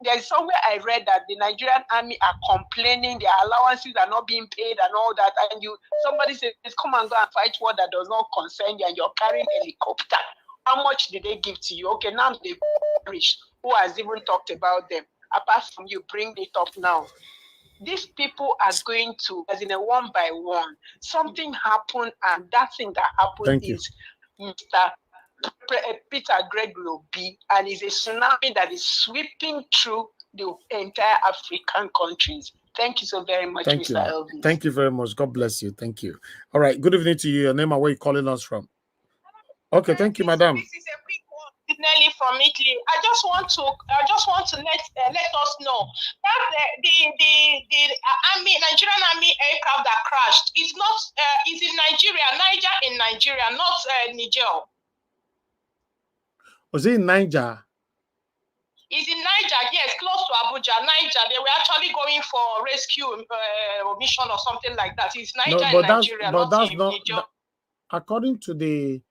There's somewhere I read that the Nigerian army are complaining their allowances are not being paid and all that. And somebody says, come and go and fight war that does not concern you, and you're carrying helicopter. How much did they give to you? Okay, now they've rich. Who has even talked about them? Apart from you, bring it up now. These people are going to, as in a one by one, something happened, and that thing that happened is Mr. Peter Greg Lobi, and it's a tsunami that is sweeping through the entire African countries. Thank you so very much, Mr. Elvis. Thank you very much. God bless you. Thank you. All right. Good evening to you. Your name and where you calling us from? Okay. Thank you, madam. This is a quick one. Nelly from Italy. I just want to let us know that the Nigerian army aircraft that crashed is not is in Niger in Nigeria, not Niger. Was it in Niger? It's in Niger, yes, close to Abuja, Niger. They were actually going for rescue mission or something like that. It's Niger in Nigeria, not in Niger. According to the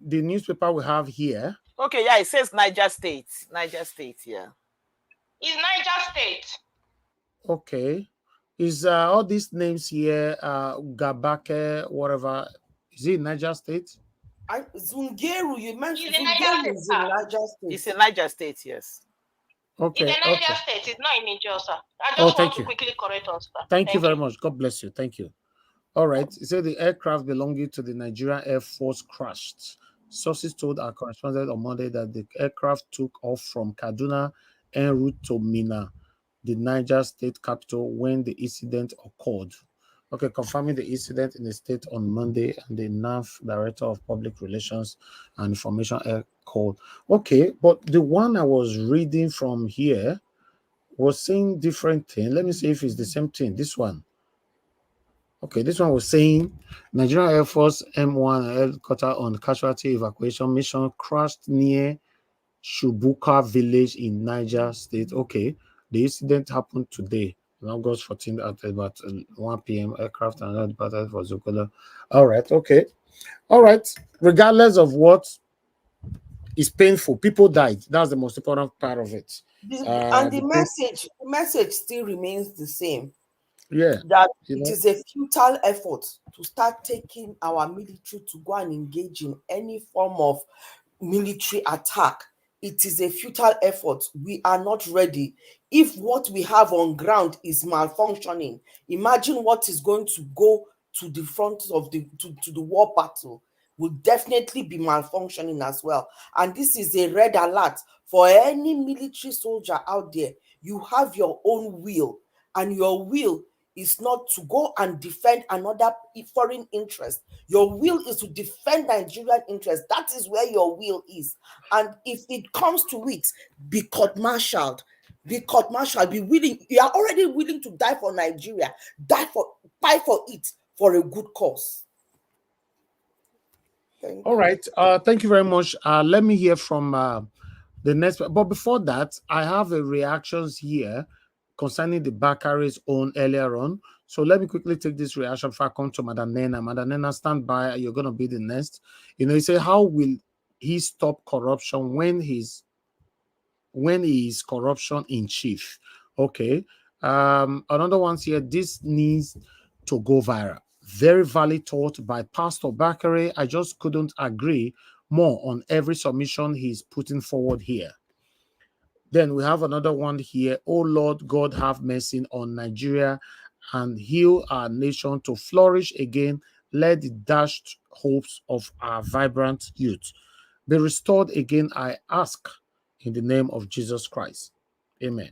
newspaper we have here. Okay, yeah, it says Niger State. Niger State, yeah. It's Niger State. Okay. Is all these names here, Bakare, whatever, is it Niger State? Zungeru, you mentioned Zungeru is in Niger State. It's in Niger State, yes. Okay. It's in Niger State. It's not in Niger, sir. I just want to quickly correct us, sir. Thank you very much. God bless you. Thank you. All right. It said the aircraft belonging to the Nigerian Air Force crashed. Sources told our correspondent on Monday that the aircraft took off from Kaduna en route to Minna, the Niger state capital, when the incident occurred. Okay, confirming the incident in the state on Monday, and the NAF Director of Public Relations and Information Air called. Okay, but the one I was reading from here was saying different thing. Let me see if it's the same thing. This one. Okay, this one was saying Nigerian Air Force M1 headquarters on casualty evacuation mission crashed near Shubuka village in Niger State. Okay, the incident happened today, on August 14th at about 1 p.m. Aircraft and other departed for Zukola. All right, okay. All right. Regardless of what is painful, people died. That's the most important part of it. And the message still remains the same. Yeah, that it is a futile effort to start taking our military to go and engage in any form of military attack. It is a futile effort. We are not ready. If what we have on ground is malfunctioning, imagine what is going to go to the front of the war battle will definitely be malfunctioning as well. And this is a red alert for any military soldier out there. You have your own will, and your will is not to go and defend another foreign interest. Your will is to defend Nigerian interest. That is where your will is. And if it comes to it, be court-martialed. Be court-martialed. Be willing. You are already willing to die for Nigeria. Fight for it for a good cause. All right. Thank you very much. Let me hear from the next. But before that, I have a reactions here concerning the Bakare's own earlier on. So let me quickly take this reaction before I come to Madam Nena. Madam Nena, stand by. You're going to be the next. You say, how will he stop corruption when he is corruption in chief? Okay. Another one here. This needs to go viral. Very valid thought by Pastor Bakare. I just couldn't agree more on every submission he's putting forward here. Then we have another one here. Oh Lord God, have mercy on Nigeria and heal our nation to flourish again. Let the dashed hopes of our vibrant youth be restored again, I ask, in the name of Jesus Christ. Amen.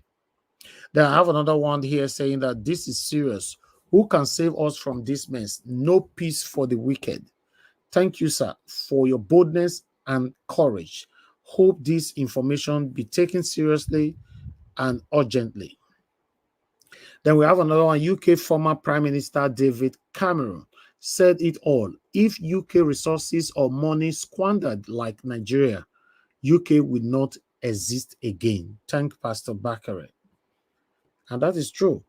Then I have another one here saying that this is serious. Who can save us from this mess? No peace for the wicked. Thank you, sir, for your boldness and courage. Hope this information be taken seriously and urgently. Then we have another one. UK former Prime Minister David Cameron said it all. If UK resources or money squandered like Nigeria, UK will not exist again. Thank Pastor Bakare. And that is true.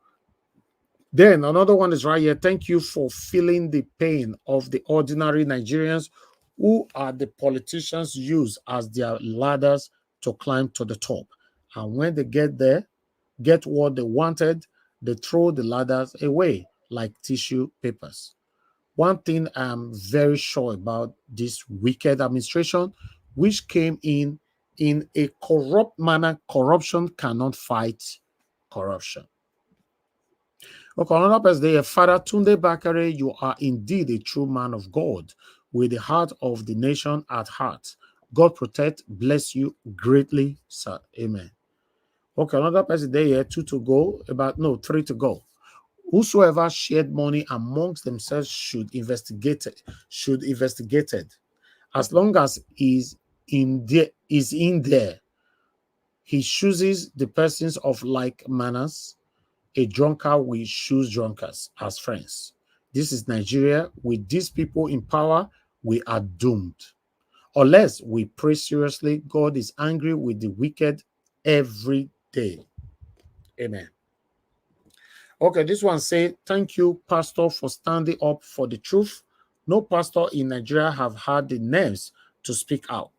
Then another one is right here. Thank you for feeling the pain of the ordinary Nigerians who are the politicians use as their ladders to climb to the top. And when they get there, get what they wanted, they throw the ladders away like tissue papers. One thing I'm very sure about this wicked administration, which came in a corrupt manner, corruption cannot fight corruption. Okay, another person there, Father Tunde Bakare, you are indeed a true man of God with the heart of the nation at heart. God protect, bless you greatly, sir. Amen. Okay, another person there, 3 to go. Whosoever shared money amongst themselves should investigate it. As long as is in there, he chooses the persons of like manners. A drunkard will choose drunkards as friends. This is Nigeria. With these people in power, we are doomed. Unless we pray seriously, God is angry with the wicked every day. Amen. Okay, this one say, thank you, Pastor, for standing up for the truth. No pastor in Nigeria have had the nerves to speak out.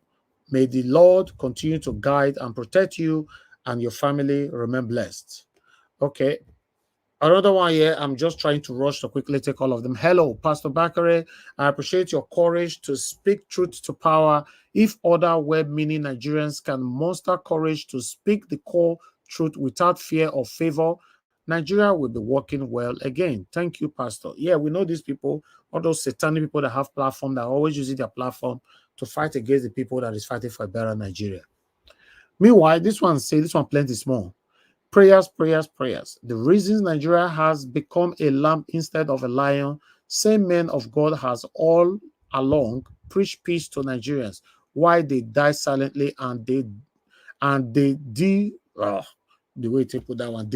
May the Lord continue to guide and protect you and your family. Remain blessed. Okay. Another one here, I'm just trying to rush to quickly take all of them. Hello, Pastor Bakare. I appreciate your courage to speak truth to power. If other well-meaning Nigerians can muster courage to speak the core truth without fear or favor, Nigeria will be working well again. Thank you, Pastor. Yeah, we know these people, all those satanic people that have platform, that are always using their platform to fight against the people that is fighting for a better Nigeria. Meanwhile, this one plenty small. Prayers, prayers, prayers. The reasons Nigeria has become a lamb instead of a lion, same men of God has all along preached peace to Nigerians. Why they die silently the way they put that one,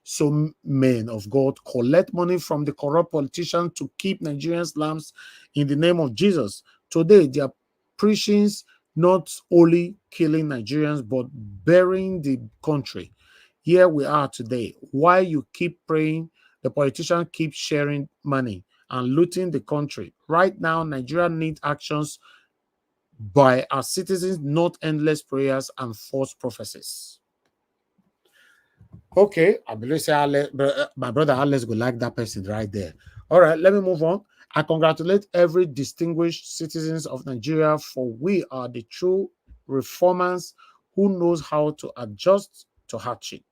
some men of God collect money from the corrupt politicians to keep Nigerians lambs in the name of Jesus. Today, their preachings not only killing Nigerians, but burying the country. Here we are today. Why you keep praying, the politicians keep sharing money and looting the country. Right now, Nigeria needs actions by our citizens, not endless prayers and false prophecies. Okay, I believe my brother Alex will like that person right there. All right, let me move on. I congratulate every distinguished citizens of Nigeria, for we are the true reformers who knows how to adjust to hardship.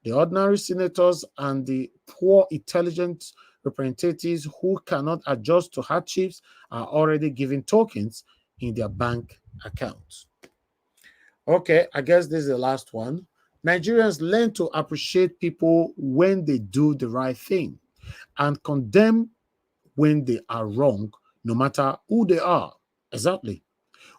The ordinary senators and the poor, intelligent representatives who cannot adjust to hardships are already giving tokens in their bank accounts. Okay, I guess this is the last one. Nigerians learn to appreciate people when they do the right thing and condemn when they are wrong, no matter who they are. Exactly.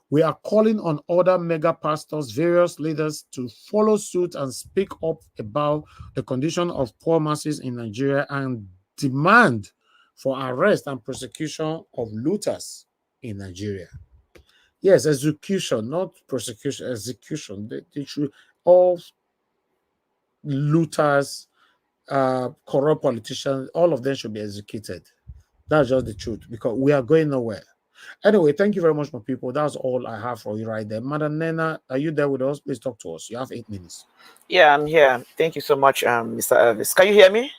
We are calling on other mega pastors, various leaders to follow suit and speak up about the condition of poor masses in Nigeria and demand for arrest and prosecution of looters in Nigeria. Yes, execution, not prosecution, execution. They should, all looters, corrupt politicians, all of them should be executed. That's just the truth, because we are going nowhere. Anyway, thank you very much, my people. That's all I have for you right there. Madam Nena, are you there with us? Please talk to us. You have 8 minutes. Yeah, I'm here. Thank you so much, Mr. Elvis. Can you hear me?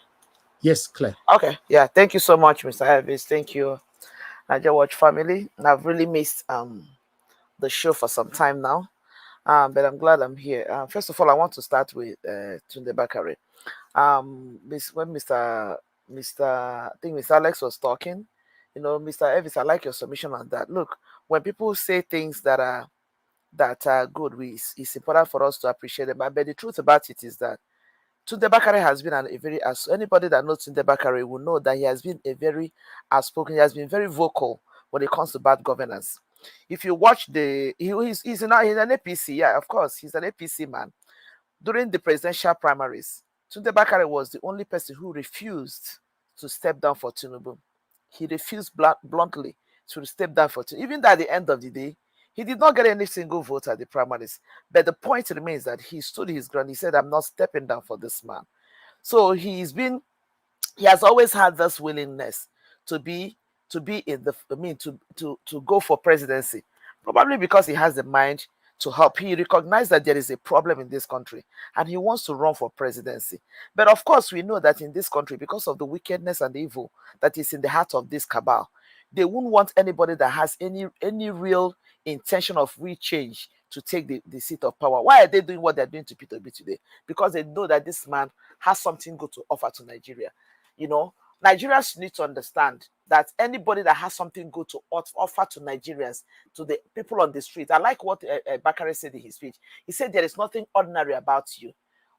Yes, clear. Okay. Yeah, thank you so much, Mr. Elvis. Thank you, Niger Watch family. I've really missed the show for some time now, but I'm glad I'm here. First of all, I want to start with Tunde Bakare. When Mr. I think Mr. Alex was talking, Mr. Elvis, I like your submission on that. Look, when people say things that are good, it's important for us to appreciate them. But the truth about it is that Tunde Bakare has been as anybody that knows Tunde Bakare will know that he has been a very outspoken, he has been very vocal when it comes to bad governance. If you watch he's an APC, yeah, of course, he's an APC man. During the presidential primaries, Tunde Bakare was the only person who refused to step down for Tinubu. he refused bluntly to step down for even at the end of the day, he did not get any single vote at the primaries. But the point remains that he stood his ground. He said, I'm not stepping down for this man. So he has always had this willingness to be in the, to go for presidency, probably because he has the mind to help. He recognized that there is a problem in this country and he wants to run for presidency. But of course, we know that in this country, because of the wickedness and evil that is in the heart of this cabal, they wouldn't want anybody that has any real intention of real change to take the seat of power. Why are they doing what they're doing to P2B today? Because they know that this man has something good to offer to Nigeria. You know, Nigerians need to understand that anybody that has something good to offer to Nigerians, to the people on the street. I like what Bakare said in his speech. He said there is nothing ordinary about you.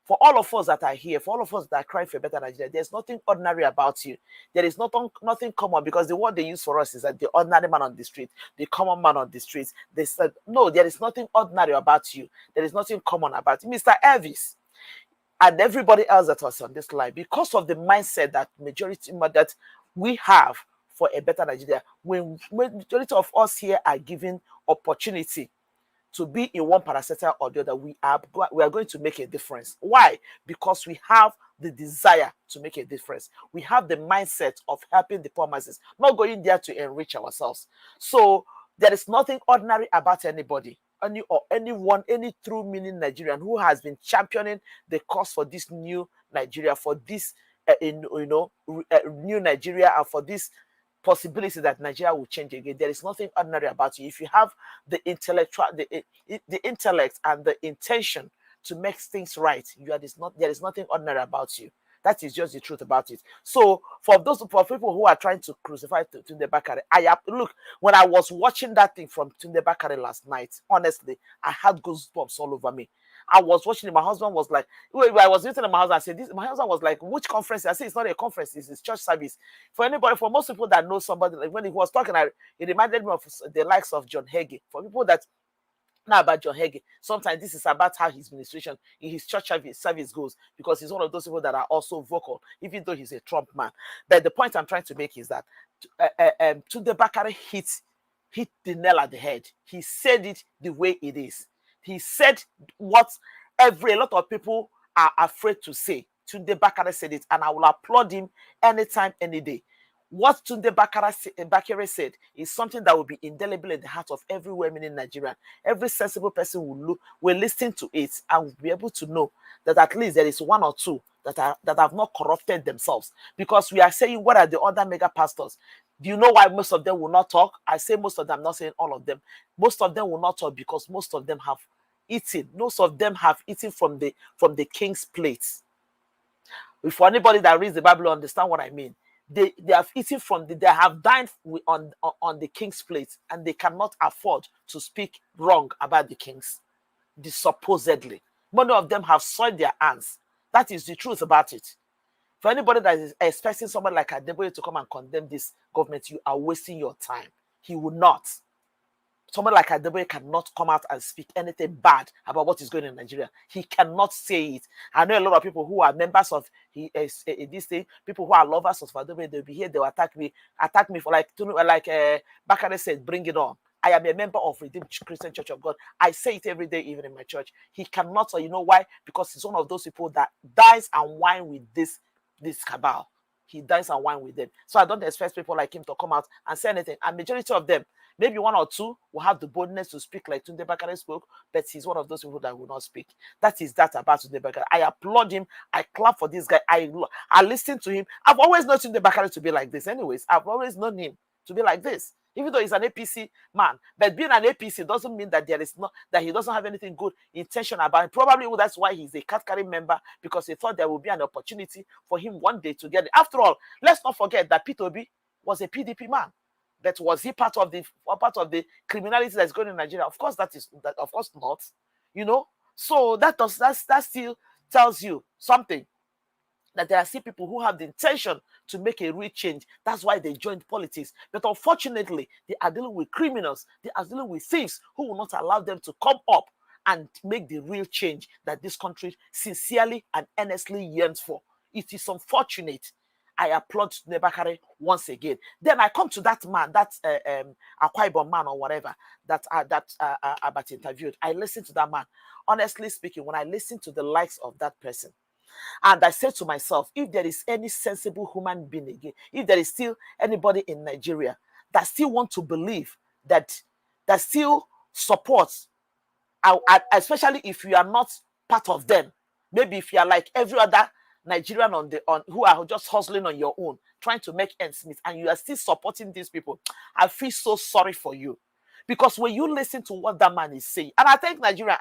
For all of us that are here, for all of us that are crying for a better Nigeria, there's nothing ordinary about you. There is nothing common, because the word they use for us is that the ordinary man on the street, the common man on the streets. They said, no, there is nothing ordinary about you. There is nothing common about you. Mr. Elvis and everybody else that was on this line, because of the mindset that that we have for a better Nigeria, when majority of us here are given opportunity to be in one parastatal or the other, we are going to make a difference. Why? Because we have the desire to make a difference. We have the mindset of helping the poor masses, not going there to enrich ourselves. So there is nothing ordinary about anybody, any true meaning Nigerian who has been championing the cause for this new Nigeria, for this new Nigeria, and for this possibility that Nigeria will change again. There is nothing ordinary about you. If you have the intellect and the intention to make things right, there is nothing ordinary about you. That is just the truth about it. So for people who are trying to crucify Tunde Bakare, look, when I was watching that thing from Tunde Bakare last night, honestly, I had goosebumps all over me. I was watching it. My husband was like, I was listening to my husband. I said, my husband was like, which conference? I said, it's not a conference, it's church service. For most people that know somebody, like when he was talking, it reminded me of the likes of John Hagee. For people that know about John Hagee, sometimes this is about how his ministration in his church service goes, because he's one of those people that are also vocal, even though he's a Trump man. But the point I'm trying to make is that Tunde Bakare hit the nail at the head. He said it the way it is. He said what a lot of people are afraid to say. Tunde Bakare said it, and I will applaud him anytime, any day. What Tunde Bakare said is something that will be indelible in the heart of every woman in Nigeria. Every sensible person will listen to it and will be able to know that at least there is one or two that have not corrupted themselves. Because we are saying, what are the other mega pastors? Do you know why most of them will not talk? I say most of them, I'm not saying all of them. Most of them will not talk because most of them have eaten. Most of them have eaten from the king's plate. If anybody that reads the Bible understand what I mean, they have eaten they have dined on the king's plate, and they cannot afford to speak wrong about the kings. Supposedly, many of them have soiled their hands. That is the truth about it. For anybody that is expecting somebody like Adeboye to come and condemn this government, you are wasting your time. He will not. Somebody like Adeboye cannot come out and speak anything bad about what is going on in Nigeria. He cannot say it. I know a lot of people who are members of this thing, people who are lovers of Adeboye, they'll be here, they'll attack me for like Bakare said, bring it on. I am a member of Redeemed Christian Church of God. I say it every day, even in my church. He cannot, so you know why? Because he's one of those people that dies and whine with this cabal. He dies and whine with them. So I don't expect people like him to come out and say anything. And majority of them, maybe one or two, will have the boldness to speak like Tunde Bakare spoke, but he's one of those people that will not speak. That is that about Tunde Bakare. I applaud him. I clap for this guy. I listen to him. I've always known Tunde Bakare to be like this. Anyways, I've always known him to be like this, even though he's an APC man. But being an APC doesn't mean that that he doesn't have anything good intention about him. Probably that's why he's a card-carrying member, because he thought there would be an opportunity for him one day to get it. After all, let's not forget that P2B was a PDP man. That was he part of the criminality that's going on in Nigeria? Of course, of course not. You know, so that still tells you something. That there are still people who have the intention to make a real change. That's why they joined politics. But unfortunately, they are dealing with criminals. They are dealing with thieves who will not allow them to come up and make the real change that this country sincerely and earnestly yearns for. It is unfortunate. I applaud Bakare once again. Then I come to that man, that Akpabio man or whatever that Abat interviewed. I listened to that man. Honestly speaking, when I listen to the likes of that person, and I said to myself, if there is any sensible human being again, if there is still anybody in Nigeria that still want to believe that still supports, especially if you are not part of them, maybe if you are like every other Nigerian who are just hustling on your own, trying to make ends meet, and you are still supporting these people, I feel so sorry for you. Because when you listen to what that man is saying, and I think Nigeria,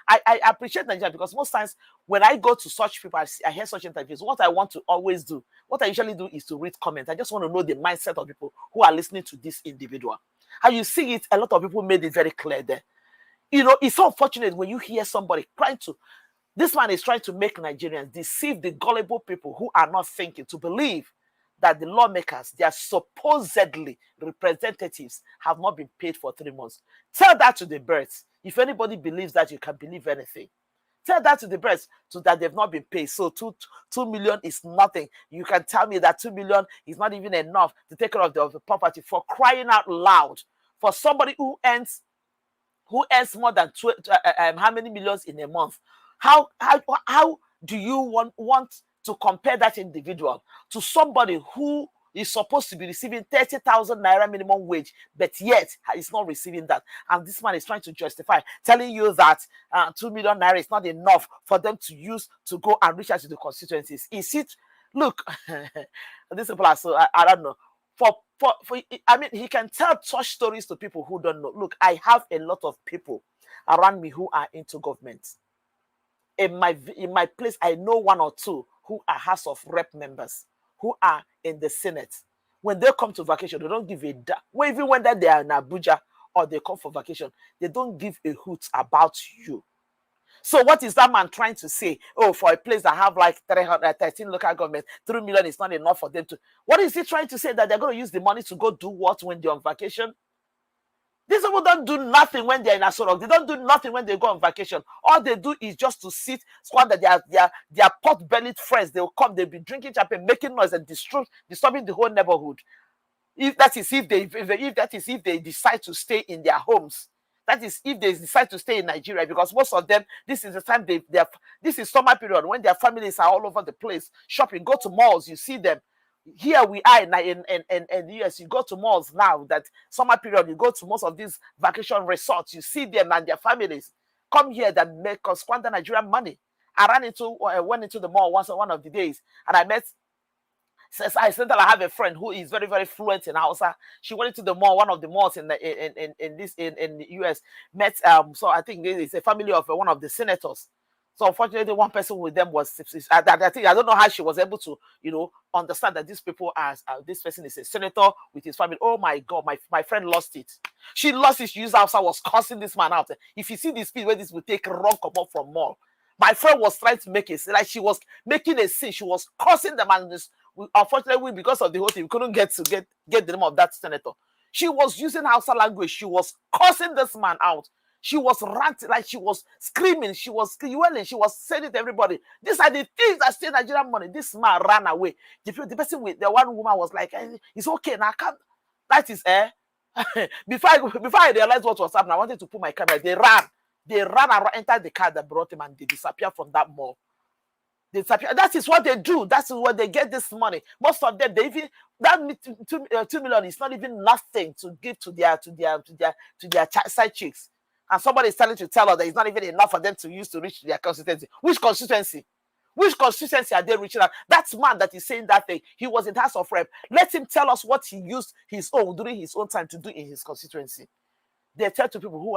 I appreciate Nigeria, because most times when I go to such people, I hear such interviews, what I want to always do, what I usually do is to read comments. I just want to know the mindset of people who are listening to this individual. And you see it, a lot of people made it very clear there. You know, it's so unfortunate when you hear somebody this man is trying to make Nigerians deceive the gullible people who are not thinking, to believe that the lawmakers, their supposedly representatives, have not been paid for 3 months. Tell that to the birds. If anybody believes that, you can believe anything. Tell that to the birds, that they've not been paid. So 2 million is nothing. You can tell me that 2 million is not even enough to take care of the property. For crying out loud, for somebody who earns more than how many millions in a month? How do you want to compare that individual to somebody who is supposed to be receiving 30,000 naira minimum wage, but yet is not receiving that? And this man is trying to justify, telling you that 2 million naira is not enough for them to use to go and reach out to the constituencies. Is it? Look, these people are so, I don't know. I mean, he can tell such stories to people who don't know. Look, I have a lot of people around me who are into government. In my place, I know 1 or 2 who are House of Rep members, who are in the Senate. When they come to vacation, they don't give a damn. Well, even when they are in Abuja or they come for vacation, they don't give a hoot about you. So what is that man trying to say? Oh, for a place that have like 13 local governments, 3 million is not enough for them to. What is he trying to say? That they're going to use the money to go do what when they're on vacation? These people don't do nothing when they're in Asorok. They don't do nothing when they go on vacation. All they do is just to sit, squander their pot-bellied friends. They'll come, they'll be drinking champagne, making noise and disturbing the whole neighborhood. If they decide to stay in their homes. That is if they decide to stay in Nigeria, because most of them, this is the time this is summer period when their families are all over the place shopping. Go to malls, you see them. Here we are in the US. You go to malls now, that summer period, you go to most of these vacation resorts, you see them and their families come here that make us squander Nigerian money. I went into the mall one of the days, and I met. I have a friend who is very, very fluent in Hausa. She went into the mall, one of the malls in the US. Met so I think it's a family of one of the senators. So unfortunately, one person with them was, I don't know how she was able to, understand that these people this person is a senator with his family. Oh my God, my friend lost it. She lost it. She used Hausa, was cursing this man out. If you see the speed where this will take wrong come up from mall, my friend was trying to make it like she was making a scene. She was cursing the man. Unfortunately, because of the whole thing, we couldn't get the name of that senator. She was using Hausa language. She was cursing this man out. She was ranting, like she was screaming. She was yelling. She was saying it to everybody. These are the things that steal Nigerian money. This man ran away. The person with the one woman was like, "It's okay now. I can't." That is before I realized what was happening, I wanted to put my camera. They ran and entered the car that brought him, and they disappeared from that mall. That is what they do. That's where they get this money. Most of them, they even that 2 million is not even nothing to give to their side chicks. And somebody is telling to tell us that it's not even enough for them to use to reach their constituency. Which constituency? Which constituency are they reaching out? That man that is saying that thing, he was in the House of Rep. Let him tell us what he used during his own time to do in his constituency. They tell to people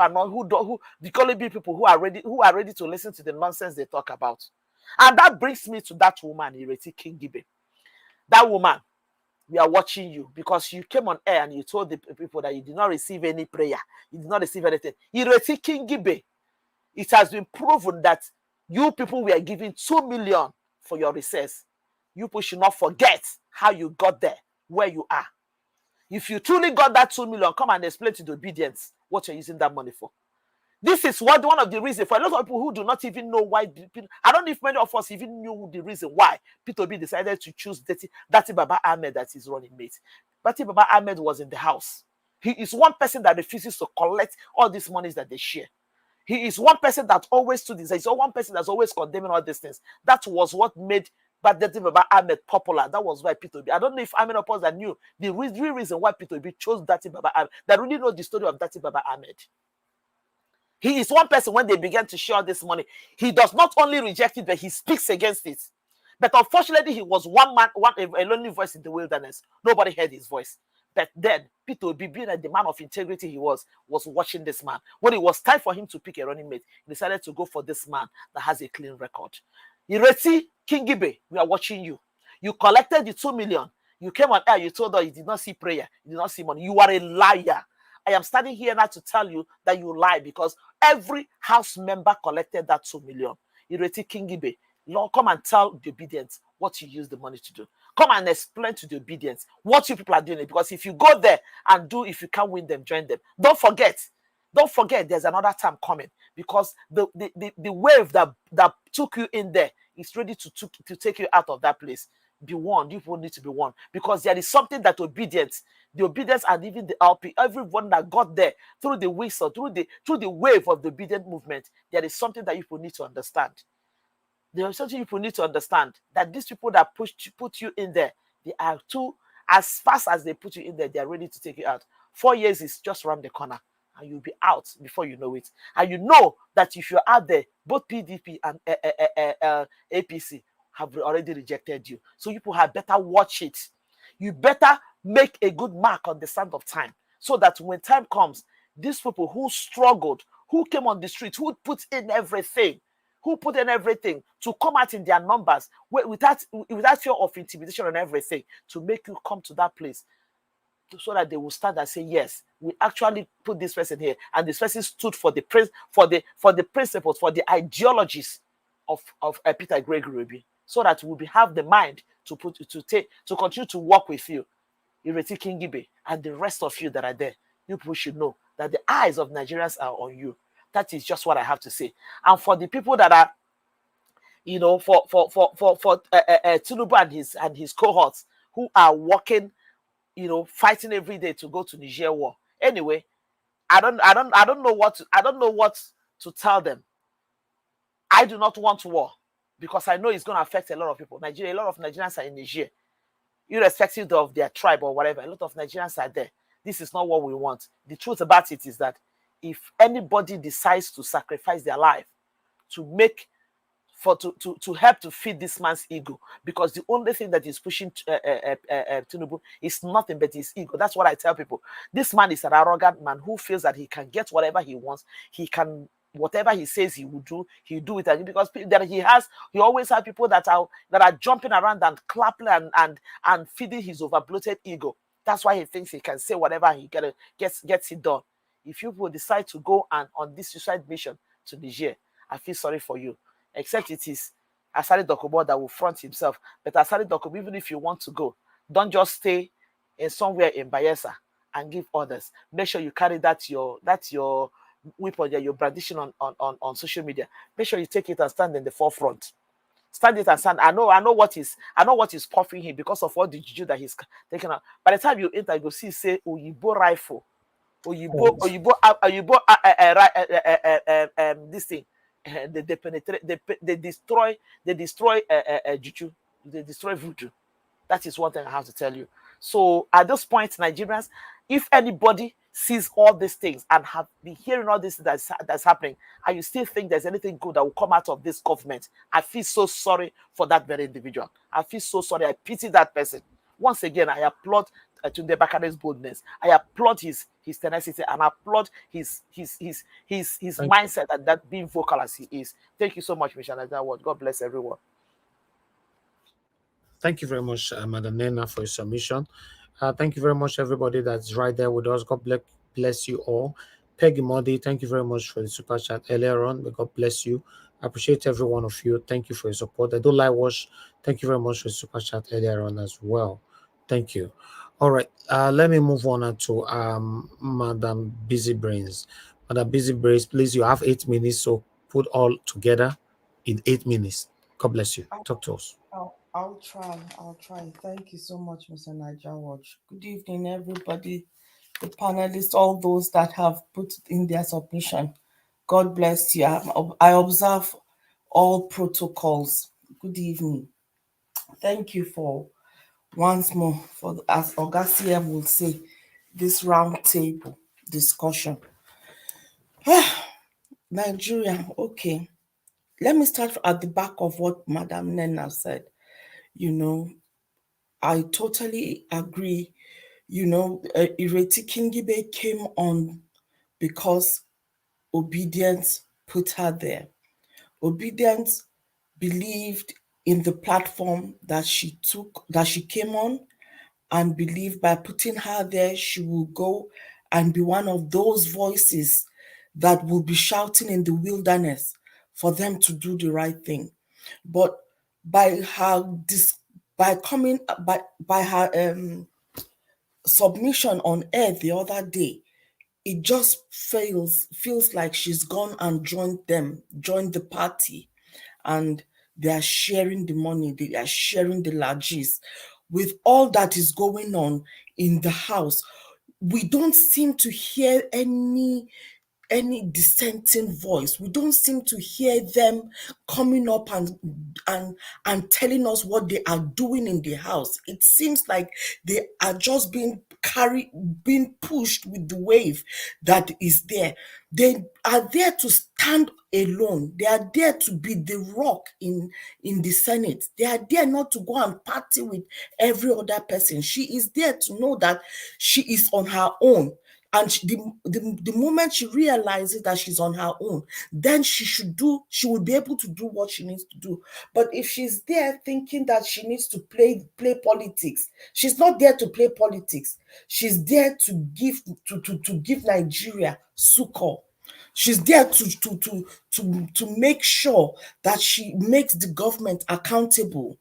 the gullible people who are ready to listen to the nonsense they talk about. And that brings me to that woman, Ireti Kingibe. That woman, we are watching you because you came on air and you told the people that you did not receive any prayer. You did not receive anything. Ireti Kingibe, it has been proven that you people were giving 2 million for your recess. You people should not forget how you got there, where you are. If you truly got that 2 million, come and explain to the obedience what you're using that money for. This is one of the reasons for a lot of people who do not even know why. I don't know if many of us even knew the reason why P2B decided to choose Dati Baba Ahmed as his running mate. Dati Baba Ahmed was in the house. He is one person that refuses to collect all these monies that they share. He is one person that always stood this. He's one person that's always condemning all these things. That was what made Dati Baba Ahmed popular. That was why P2B. I don't know if how many of us that knew the real reason why P2B chose Dati Baba Ahmed, that really know the story of Dati Baba Ahmed. He is one person when they began to share this money. He does not only reject it, but he speaks against it. But unfortunately, he was one man, a lonely voice in the wilderness. Nobody heard his voice. But then, P2B, being the man of integrity he was watching this man. When it was time for him to pick a running mate, he decided to go for this man that has a clean record. Ireti Kingibe, we are watching you. You collected the 2 million. You came on air, you told us you did not see prayer, you did not see money. You are a liar. I am standing here now to tell you that you lie because every house member collected that 2 million. Ireti Kingibe, Lord, come and tell the obedience what you use the money to do. Come and explain to the obedience what you people are doing. Because if you go there and do, if you can't win them, join them. Don't forget, there's another time coming because the wave that took you in there is ready to take you out of that place. Be warned. You people need to be warned because there is something that the obedience and even the LP, everyone that got there through the whistle, through the wave of the obedient movement, there is something that you people need to understand. There is something you people need to understand that these people that put you in there, they are as fast as they put you in there, they are ready to take you out. 4 years is just around the corner and you'll be out before you know it. And you know that if you're out there, both PDP and APC have already rejected you. So you people have better watch it. You better make a good mark on the sand of time so that when time comes, these people who struggled, who came on the street, who put in everything to come out in their numbers without fear of intimidation and everything to make you come to that place so that they will stand and say, yes, we actually put this person here. And this person stood for the principles, for the ideologies of Peter Gregory, so that we have the mind to continue to work with you, Ireti Kingibe, and the rest of you that are there. You people should know that the eyes of Nigerians are on you. That is just what I have to say. And for the people that are, for Tinubu and his cohorts who are working, fighting every day to go to Niger war. Anyway, I don't know what to tell them. I do not want war because I know it's going to affect a lot of people. A lot of Nigerians are in Niger, irrespective of their tribe or whatever. A lot of Nigerians are there. This is not what we want. The truth about it is that if anybody decides to sacrifice their life to help to feed this man's ego, because the only thing that is pushing Tinubu is nothing but his ego. That's what I tell people. This man is an arrogant man who feels that he can get whatever he wants. He can, whatever he says he will do, he'll do it. Because he always has people that are jumping around and clapping and feeding his overbloated ego. That's why he thinks he can say whatever he gets it done. If you will decide to go on this suicide mission to Niger, I feel sorry for you. Except it is Asari Dokubo that will front himself. But Asari Dokubo, even if you want to go, don't just stay in somewhere in Bayelsa and give orders. Make sure you carry that's your weapon that you're brandishing on social media. Make sure you take it and stand in the forefront. Stand it and stand. I know what is puffing him because of all the juju that he's taken out. By the time you enter, you go see say Oyibo rifle. This thing, they penetrate, they destroy juju, they destroy voodoo. That is one thing I have to tell you. So at this point, Nigerians, if anybody sees all these things and have been hearing all this that's happening, and you still think there's anything good that will come out of this government, I feel so sorry for that very individual. I feel so sorry. I pity that person. Once again, I applaud Tunde Bakare's boldness. I applaud his tenacity and I applaud his mindset and that being vocal as he is. Thank you so much, Michelle. God bless everyone. Thank you very much, Madam Nena, for your submission. Thank you very much, everybody that's right there with us. God bless you all. Peggy Modi, thank you very much for the super chat earlier on. May God bless you. I appreciate every one of you. Thank you for your support. I do like watch. Thank you very much for the super chat earlier on as well. Thank you. All right, let me move on to Madam Busy Brains. On a busy brace, please, you have 8 minutes, so put all together in 8 minutes. God bless you. Talk to us. I'll try. Thank you so much, Mr. Niger Watch. Good evening, everybody, the panelists, all those that have put in their submission. God bless you. I observe all protocols. Good evening. Thank you for once more for, as Augusia will say, this round table discussion. Nigeria, okay. Let me start at the back of what Madam Nena said. You know, I totally agree. You know, Ireti Kingibe came on because Obedience put her there. Obedience believed in the platform that she came on, and believed by putting her there, she will go and be one of those voices that will be shouting in the wilderness for them to do the right thing. But by her submission on air the other day, it just feels like she's gone and joined the party, and they are sharing the money, they are sharing the largesse. With all that is going on in the house, we don't seem to hear any dissenting voice. We don't seem to hear them coming up and telling us what they are doing in the house. It seems like they are just being pushed with the wave that is there. They are there to stand alone. They are there to be the rock in the Senate. They are there not to go and party with every other person. She is there to know that she is on her own. And the moment she realizes that she's on her own, then she would be able to do what she needs to do. But if she's there thinking that she needs to play politics, she's not there to play politics. She's there to give Nigeria succor. She's there to make sure that she makes the government accountable.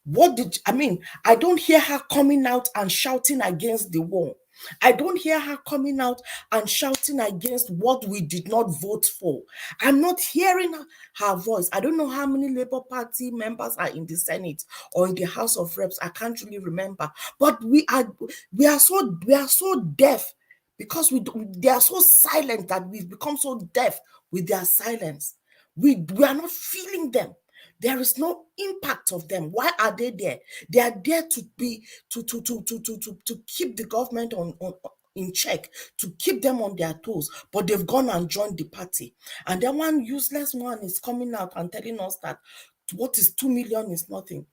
I don't hear her coming out and shouting against the war. I don't hear her coming out and shouting against what we did not vote for. I'm not hearing her voice. I don't know how many Labour Party members are in the Senate or in the House of Reps. I can't really remember. But we are so deaf because they are so silent that we've become so deaf with their silence. We are not feeling them. There is no impact of them. Why are they there? They are there to keep the government in check, to keep them on their toes, but they've gone and joined the party. And then one useless one is coming out and telling us that what is 2 million is nothing.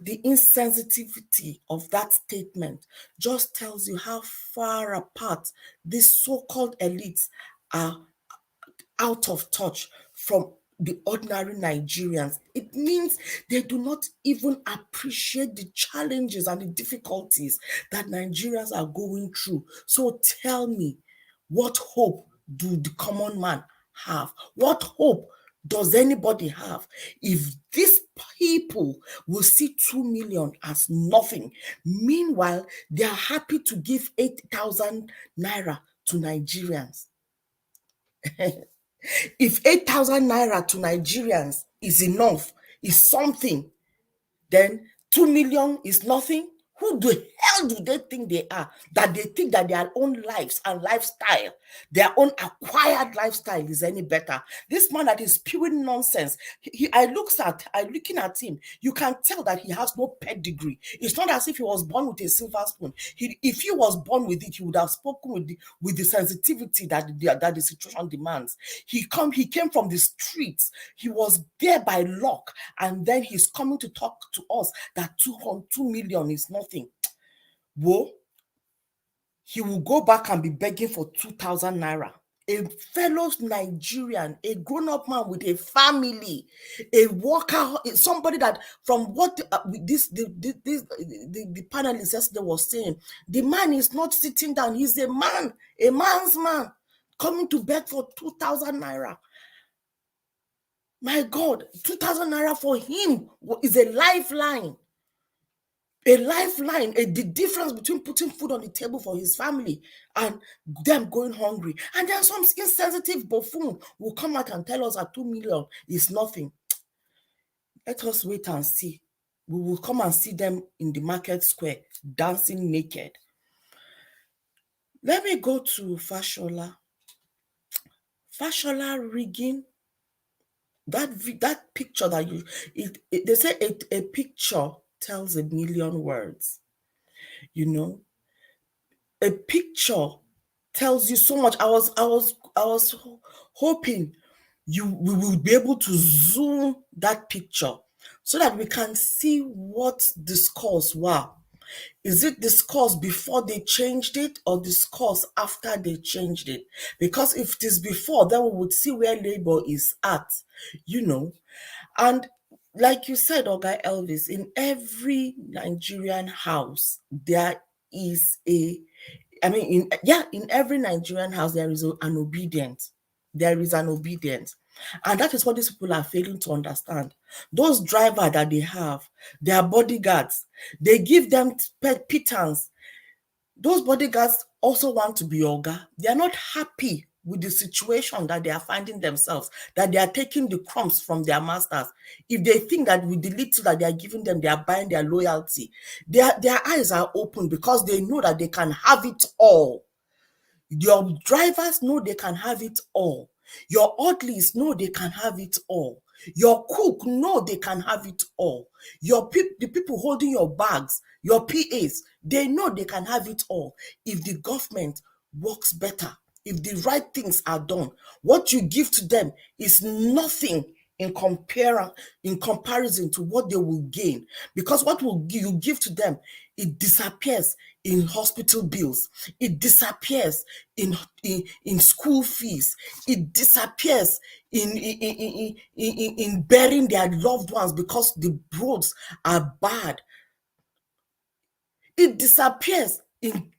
The insensitivity of that statement just tells you how far apart these so-called elites are out of touch from the ordinary Nigerians. It means they do not even appreciate the challenges and the difficulties that Nigerians are going through. So tell me, what hope do the common man have? What hope does anybody have if these people will see 2 million as nothing? Meanwhile, they are happy to give 8,000 naira to Nigerians. If 8,000 naira to Nigerians is enough, is something, then 2 million is nothing. Who the hell do they think they are? That they think that their own lives and lifestyle, their own acquired lifestyle is any better? This man that is spewing nonsense, looking at him, you can tell that he has no pedigree. It's not as if he was born with a silver spoon. If he was born with it, he would have spoken with the sensitivity that the situation demands. He came from the streets. He was there by luck, and then he's coming to talk to us that 2 million is nothing. Whoa, he will go back and be begging for 2,000 naira. A fellow Nigerian, a grown-up man with a family, a worker, somebody that, from what the panelist yesterday was saying, the man is not sitting down. He's a man's man, coming to beg for 2,000 naira. My God, 2,000 naira for him is a lifeline. a lifeline, the difference between putting food on the table for his family and them going hungry. And then some insensitive buffoon will come out and tell us that 2 million is nothing. Let us wait and see. We will come and see them in the market square dancing naked. Let me go to Fashola. Fashola rigging. That picture that they say a picture tells a million words. You know, a picture tells you so much. I was hoping we will be able to zoom that picture so that we can see what discourse were. Is it discourse before they changed it or discourse after they changed it? Because if it is before, then we would see where labor is at, you know. And like you said, Oga Elvis, in every Nigerian house, there is in every Nigerian house, there is an obedience. There is an obedience. And that is what these people are failing to understand. Those drivers that they have, their bodyguards, they give them pittance. Those bodyguards also want to be Oga. They are not happy with the situation that they are finding themselves, that they are taking the crumbs from their masters. If they think that with the little that they are giving them, they are buying their loyalty, their eyes are open because they know that they can have it all. Your drivers know they can have it all. Your orderlies know they can have it all. Your cook know they can have it all. The people holding your bags, your PAs, they know they can have it all if the government works better, if the right things are done. What you give to them is nothing in comparison to what they will gain, because what you give to them, it disappears in hospital bills, it disappears in school fees, it disappears in burying their loved ones because the roads are bad. It disappears in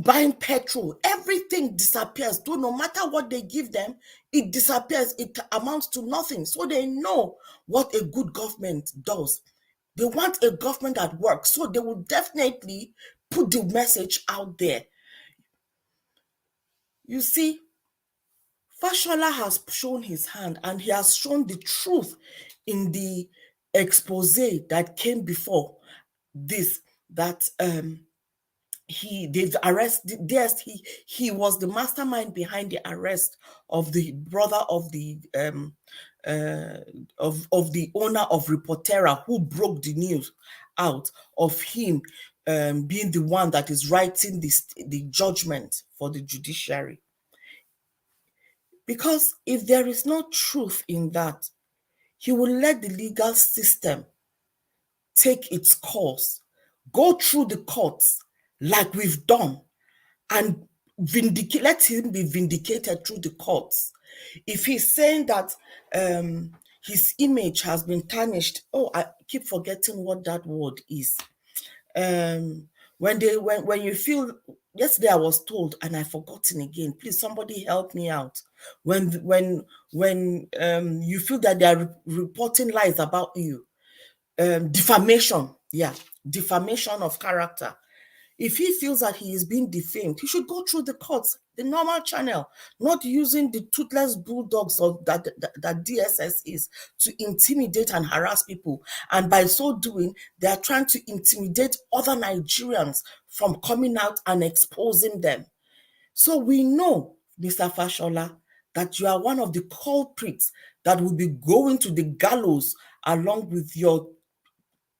buying petrol. Everything disappears. So no matter what they give them, it disappears. It amounts to nothing. So they know what a good government does. They want a government that works. So they will definitely put the message out there. You see, Fashola has shown his hand, and he has shown the truth in the expose that came before this, that he was the mastermind behind the arrest of the brother of the of the owner of Reportera, who broke the news out of him being the one that is writing the judgment for the judiciary. Because if there is no truth in that, he will let the legal system take its course, go through the courts like we've done, and let him be vindicated through the courts. If he's saying that his image has been tarnished, I keep forgetting what that word is. When you feel, yesterday I was told and I've forgotten again. Please, somebody help me out. When you feel that they are reporting lies about you, defamation, defamation of character. If he feels that he is being defamed, he should go through the courts, the normal channel, not using the toothless bulldogs of that DSS is to intimidate and harass people. And by so doing, they are trying to intimidate other Nigerians from coming out and exposing them. So we know, Mr. Fashola, that you are one of the culprits that will be going to the gallows along with your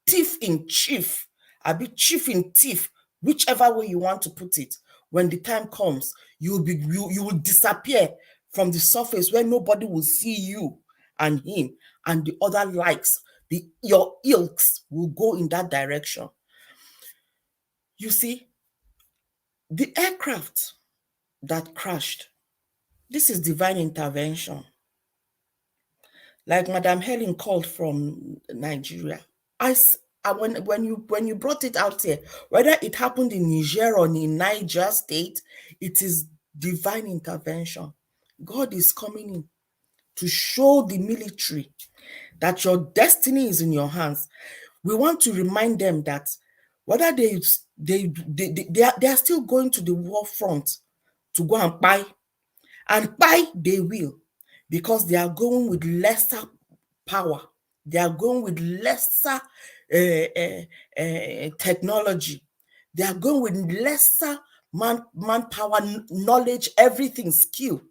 thief in chief, chief in thief, whichever way you want to put it. When the time comes, you will disappear from the surface where nobody will see you and him, and the other likes, your ilks will go in that direction. You see, the aircraft that crashed, this is divine intervention. Like Madam Helen called from Nigeria. When you brought it out here, whether it happened in Niger or in Niger State, it is divine intervention. God is coming in to show the military that your destiny is in your hands. We want to remind them that whether they are still going to the war front to go and buy they will, because they are going with lesser power. They are going with lesser technology. They are going with lesser manpower, knowledge, everything, skill.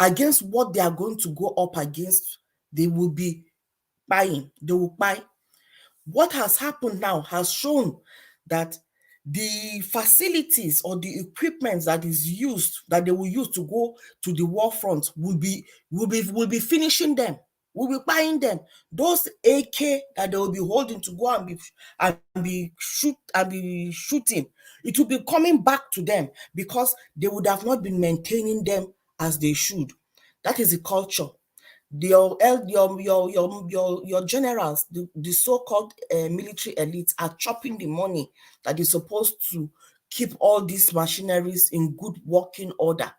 Against what they are going to go up against, they will be buying. They will buy. What has happened now has shown that the facilities or the equipment that is used, that they will use to go to the war front, will be finishing them. We'll be buying them. Those AK that they will be holding to go and be shooting, it will be coming back to them because they would have not been maintaining them as they should. That is the culture. Your generals, the so-called military elites, are chopping the money that is supposed to keep all these machineries in good working order.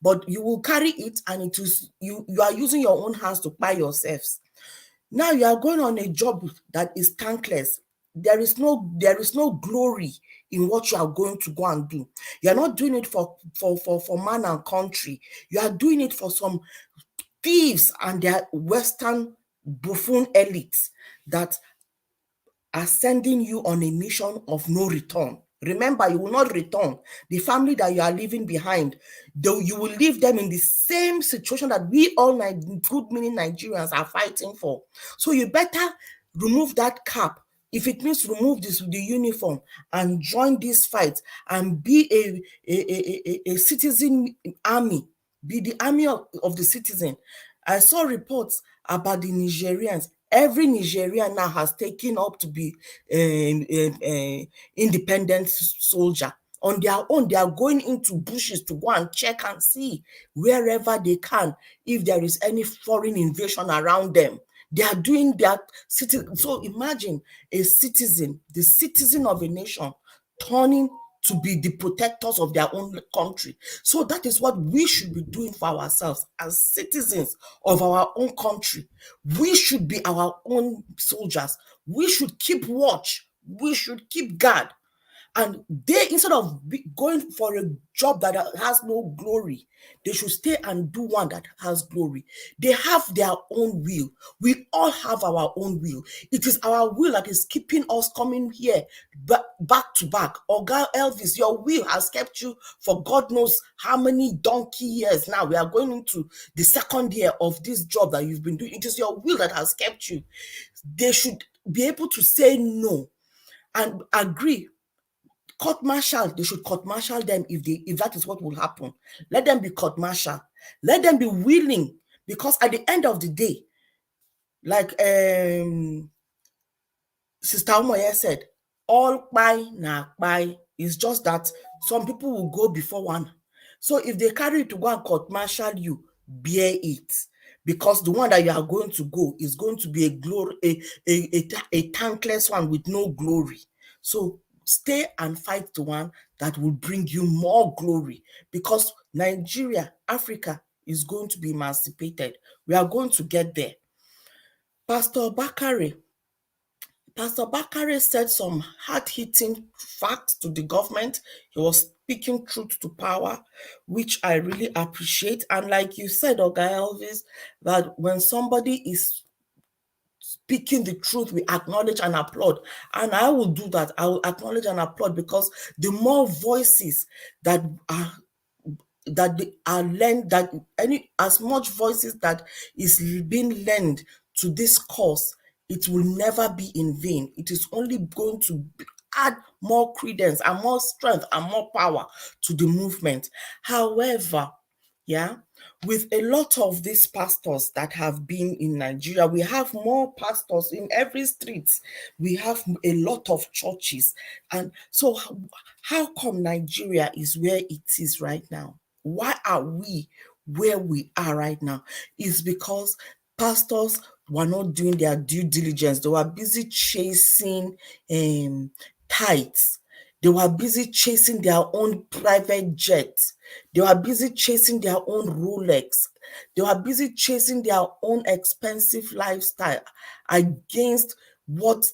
But you will carry it, and it is you are using your own hands to buy yourselves. Now you are going on a job that is thankless. There is no glory in what you are going to go and do. You are not doing it for man and country. You are doing it for some thieves and their Western buffoon elites that are sending you on a mission of no return. Remember, you will not return. The family that you are leaving behind, though, you will leave them in the same situation that we all good meaning Nigerians are fighting for. So you better remove that cap. If it means remove the uniform and join this fight and be a citizen army, be the army of the citizen. I saw reports about the Nigerians. Every Nigerian now has taken up to be independent soldier. On their own, they are going into bushes to go and check and see wherever they can if there is any foreign invasion around them. They are doing that. So imagine a citizen, the citizen of a nation, turning to be the protectors of their own country. So that is what we should be doing for ourselves as citizens of our own country. We should be our own soldiers. We should keep watch. We should keep guard. And they, instead of going for a job that has no glory, they should stay and do one that has glory. They have their own will. We all have our own will. It is our will that is keeping us coming here back to back. Oga Elvis, your will has kept you for God knows how many donkey years now. We are going into the second year of this job that you've been doing. It is your will that has kept you. They should be able to say no and agree. Court-martial, they should court-martial them if that is what will happen. Let them be court-martial. Let them be willing, because at the end of the day, like Sister Umoye said, all buy na buy. It's just that some people will go before one. So if they carry you to go and court-martial you, bear it. Because the one that you are going to go is going to be a thankless one with no glory. So stay and fight the one that will bring you more glory, because Nigeria, Africa is going to be emancipated. We are going to get there. Pastor Bakare said some hard-hitting facts to the government. He was speaking truth to power, which I really appreciate. And like you said, Oga Elvis, that when somebody is speaking the truth, we acknowledge and applaud. And I will do that. I will acknowledge and applaud, because the more voices that are lent, as much voices that is being lent to this cause, it will never be in vain. It is only going to add more credence and more strength and more power to the movement. However, with a lot of these pastors that have been in Nigeria, we have more pastors in every street. We have a lot of churches. And so how come Nigeria is where it is right now? Why are we where we are right now? It's because pastors were not doing their due diligence. They were busy chasing tithes. They were busy chasing their own private jets. They were busy chasing their own Rolex. They were busy chasing their own expensive lifestyle against what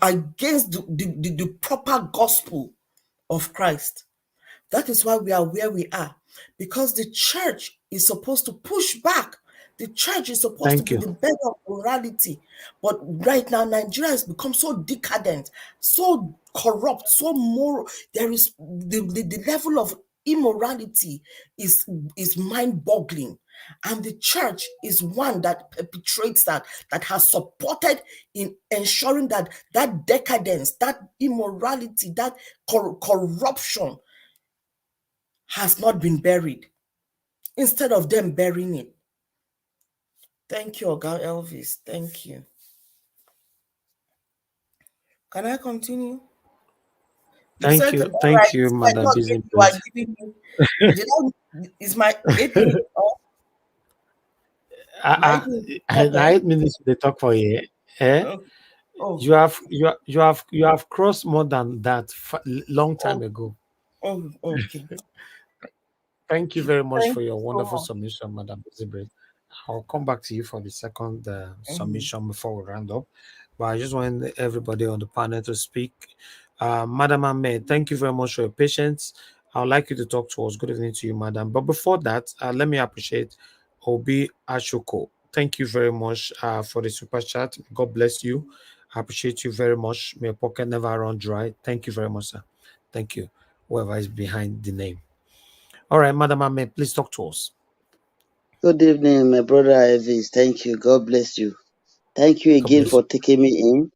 against the proper gospel of Christ. That is why we are where we are, because the church is supposed to push back. The church is supposed to be the bed of morality. But right now, Nigeria has become so decadent, so corrupt, so moral. There is the level of immorality is mind-boggling. And the church is one that perpetrates that has supported in ensuring that decadence, that immorality, that corruption has not been buried, instead of them burying it. Thank you, Oga Elvis. Thank you. Can I continue? Thank you, Madam Busy. Is my 8 minutes off? 8 minutes they talk for you. Oh. You have crossed more than that long time ago. Oh, okay. Thank you very much for your wonderful submission, Madam Elizabeth. I'll come back to you for the second submission before we round up. But I just want everybody on the panel to speak. Madam Ahmed, thank you very much for your patience. I would like you to talk to us. Good evening to you, Madam. But before that, let me appreciate Obi Ashoko. Thank you very much for the super chat. God bless you. I appreciate you very much. May your pocket never run dry. Thank you very much, sir. Thank you. Whoever is behind the name. All right, Madam Ahmed, please talk to us. Good evening, my brother Elvis. Thank you. God bless you. Thank you again for taking me in.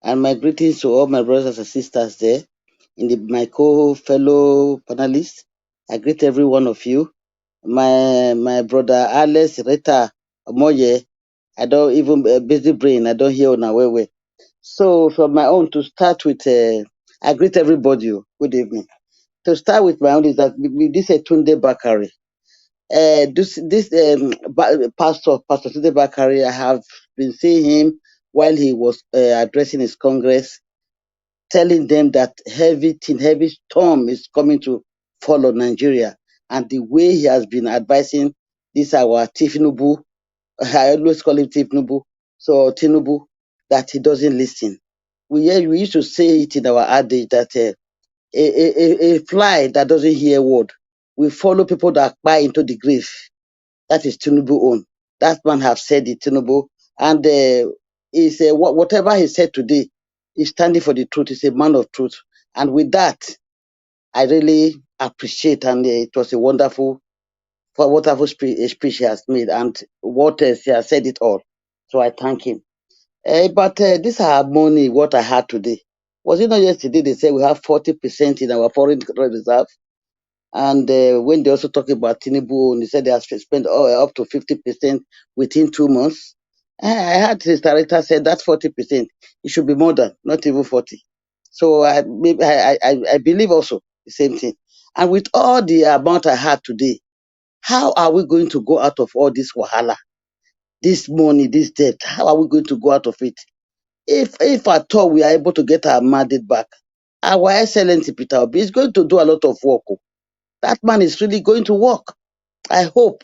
And my greetings to all my brothers and sisters there, my fellow panelists. I greet every one of you. My brother Alex Reta Moye, I don't even busy brain. I don't hear on our way. So from my own to start with, I greet everybody. Good evening. To start with my own is that this is Tunde Bakare. Pastor Tunde Bakare, I have been seeing him while he was addressing his Congress, telling them that heavy storm is coming to fall on Nigeria. And the way he has been advising this our Tinubu, I always call him Tinubu, so Tinubu, that he doesn't listen. We used to say it in our adage that a fly that doesn't hear word will follow people that buy into the grave. That is Tinubu own. That man have said it, Tinubu. And whatever he said today, he's standing for the truth. He's a man of truth. And with that, I really appreciate, and it was a wonderful speech he has made, and what he has said it all. So I thank him. But this money, what I had today. Was it not yesterday they said we have 40% in our foreign reserve? And when they also talk about Tinubu, and they said they have spent up to 50% within 2 months. I had his director said that 40%, it should be more than, not even 40. So I believe also the same thing. And with all the amount I had today, how are we going to go out of all this wahala, this money, this debt? How are we going to go out of it? If at all we are able to get our mandate back, our Excellency Peter Obi is going to do a lot of work. That man is really going to work. I hope.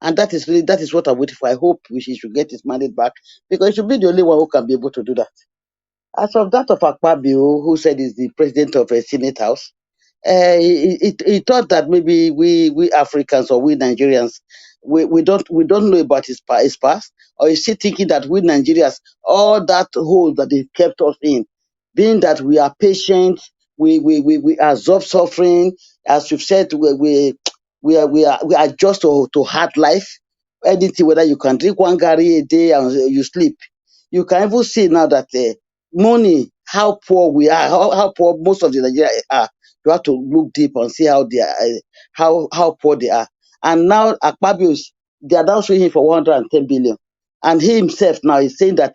And that is what I'm waiting for. I hope he should get his mandate back, because he should be the only one who can be able to do that. As of that of Akpabio, who said he's the president of a Senate House, he thought that maybe we Africans or we Nigerians, we don't know about his past, or is he thinking that we Nigerians, all that hole that they kept us in, being that we are patient, we absorb suffering, as you've said, we adjust to hard life. Anything, whether you can drink one gari a day and you sleep, you can even see now that money, how poor we are, how poor most of the Nigerians are. You have to look deep and see how they are, how poor they are. And now Akpabio, they are now showing him for 110 billion, and he himself now is saying that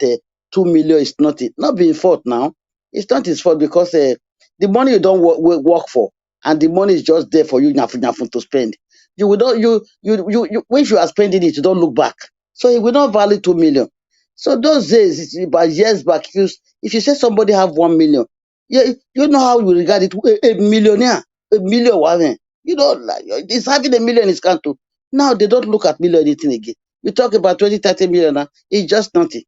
2 million is not being fault now. It's not his fault, because the money you don't work for, and the money is just there for you to spend. You will not if you are spending it, you don't look back. So he will not value 2 million. So those days, about years back, if you say somebody have 1 million, you know how we regard it. A millionaire, a million woman. You know, like, it's having a million in his country. Now they don't look at million anything again. We talk about 20, 30 million now. It's just nothing.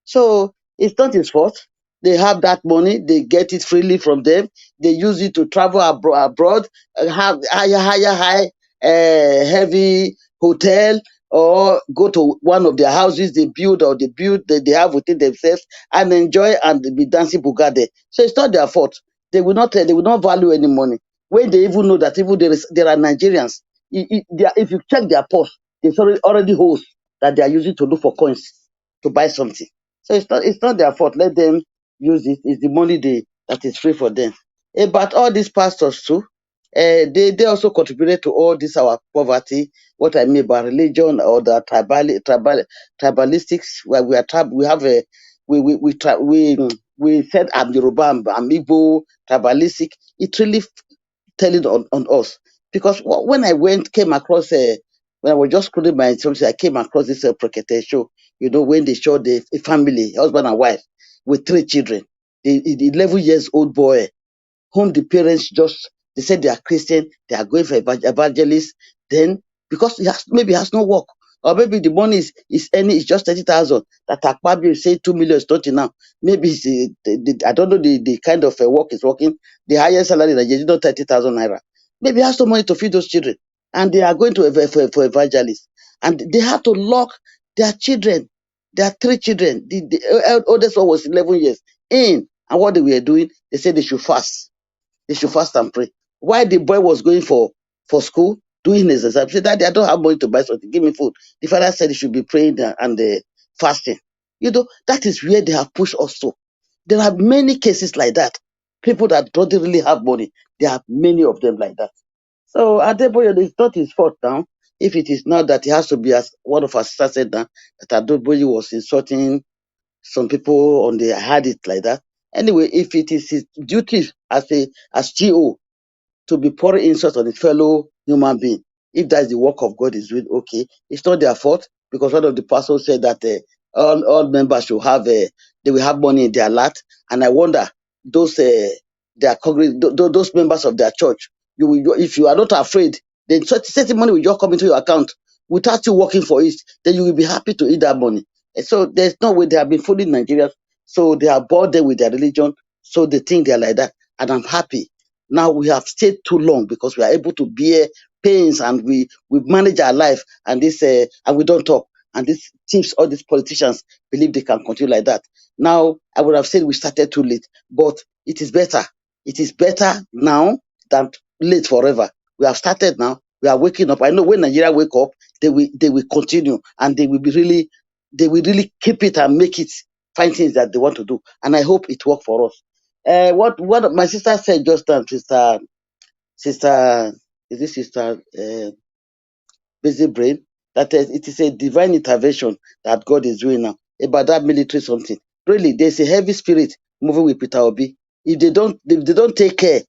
So It's not his fault. They have that money, they get it freely from them. They use it to travel abroad, have high, heavy hotel, or go to one of their houses they build or they have within themselves and enjoy and be dancing bugade. So it's not their fault. They will not value any money when they even know that even there are Nigerians. If you check their post, there's already holes that they are using to look for coins to buy something. So it's not their fault. Let them use it. It's the money that is free for them. But all these pastors too, they also contributed to all this our poverty. What I mean by religion or the tribalistics, where we have a we said I'm Yoruba, I'm Igbo, tribalistic. It really telling on us because when I came across when I was just scrolling my something, I came across this Prekete show. You know, when they showed a family, husband and wife, with 3 children, the 11 years old boy whom the parents they said they are Christian, they are going for evangelists. Then because maybe has no work, or maybe the money is just 30,000. That Akpabio say 2 million is not enough. Maybe I don't know the kind of work is working. The highest salary in Nigeria is not 30,000 naira. Maybe he has no money to feed those children, and they are going to for evangelists, and they have to lock their children. There are 3 children. The oldest one was 11 years in, and what they were doing, they said they should fast. They should fast and pray. While the boy was going for school, doing his exam, he said, Daddy, I don't have money to buy something. Give me food. The father said he should be praying and fasting. You know, that is where they have pushed us to. There are many cases like that. People that don't really have money, there are many of them like that. So Adeboye, it's not his fault now. If it is not that he has to be, as one of our sisters said now, that Adeboye was insulting some people on the had it like that. Anyway, if it is his duty as GO to be pouring insult on his fellow human being, if that's the work of God is doing, okay, it's not their fault because one of the pastors said that all members should have they will have money in their lot, and I wonder those those members of their church, if you are not afraid, then certain money will just come into your account without you working for it. Then you will be happy to eat that money. And so there's no way they have been fooling Nigerians. So they are bored with their religion. So they think they're like that. And I'm happy. Now we have stayed too long because we are able to bear pains and we manage our life and and we don't talk. And these thieves, all these politicians believe they can continue like that. Now I would have said we started too late, but it is better. It is better now than late forever. We have started now. We are waking up. I know when Nigeria wake up, they will continue and they will really keep it and make it find things that they want to do. And I hope it works for us. What my sister said just now, sister, is this sister Busy Brain, that it is a divine intervention that God is doing now about that military something. Really, there's a heavy spirit moving with Peter Obi. If they don't take care,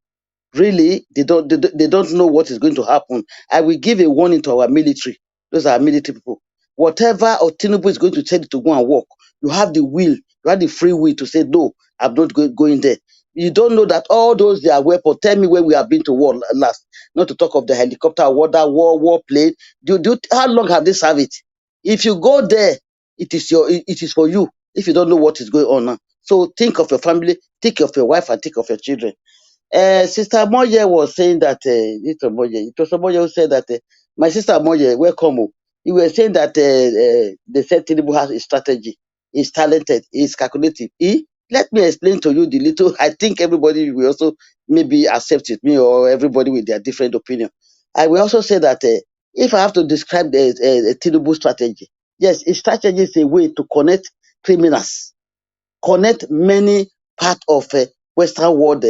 really, they don't know what is going to happen. I will give a warning to our military. Those are military people. Whatever Tinubu is going to tell you to go and work, you have the will, you have the free will to say, no, I'm not going there. You don't know that all those they are weapons. Tell me where we have been to war last. Not to talk of the helicopter, war plane. How long have they served it? If you go there, it is for you. If you don't know what is going on now, so think of your family, think of your wife, and think of your children. Sister Moye was saying that it was Moye who said that my sister Moye, welcome. You were saying that they said Tinubu has a strategy. He's talented. He's calculative. Let me explain to you the little. I think everybody will also maybe accept it, me or everybody with their different opinion. I will also say that if I have to describe the Tinubu strategy, yes, his strategy is a way to connect criminals, connect many part of Western world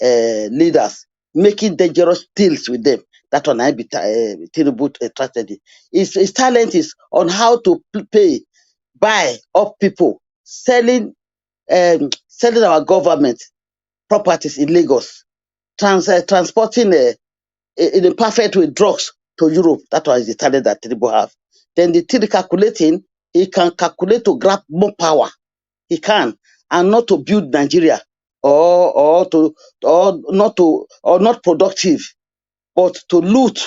leaders, making dangerous deals with them. That one I be Tinubu strategy. His talent is on how to buy up people, selling our government properties in Lagos, transporting in a perfect way drugs to Europe. That was the talent that Tinubu have. Then the calculating, he can calculate to grab more power. He can, and not to build Nigeria or not productive, but to loot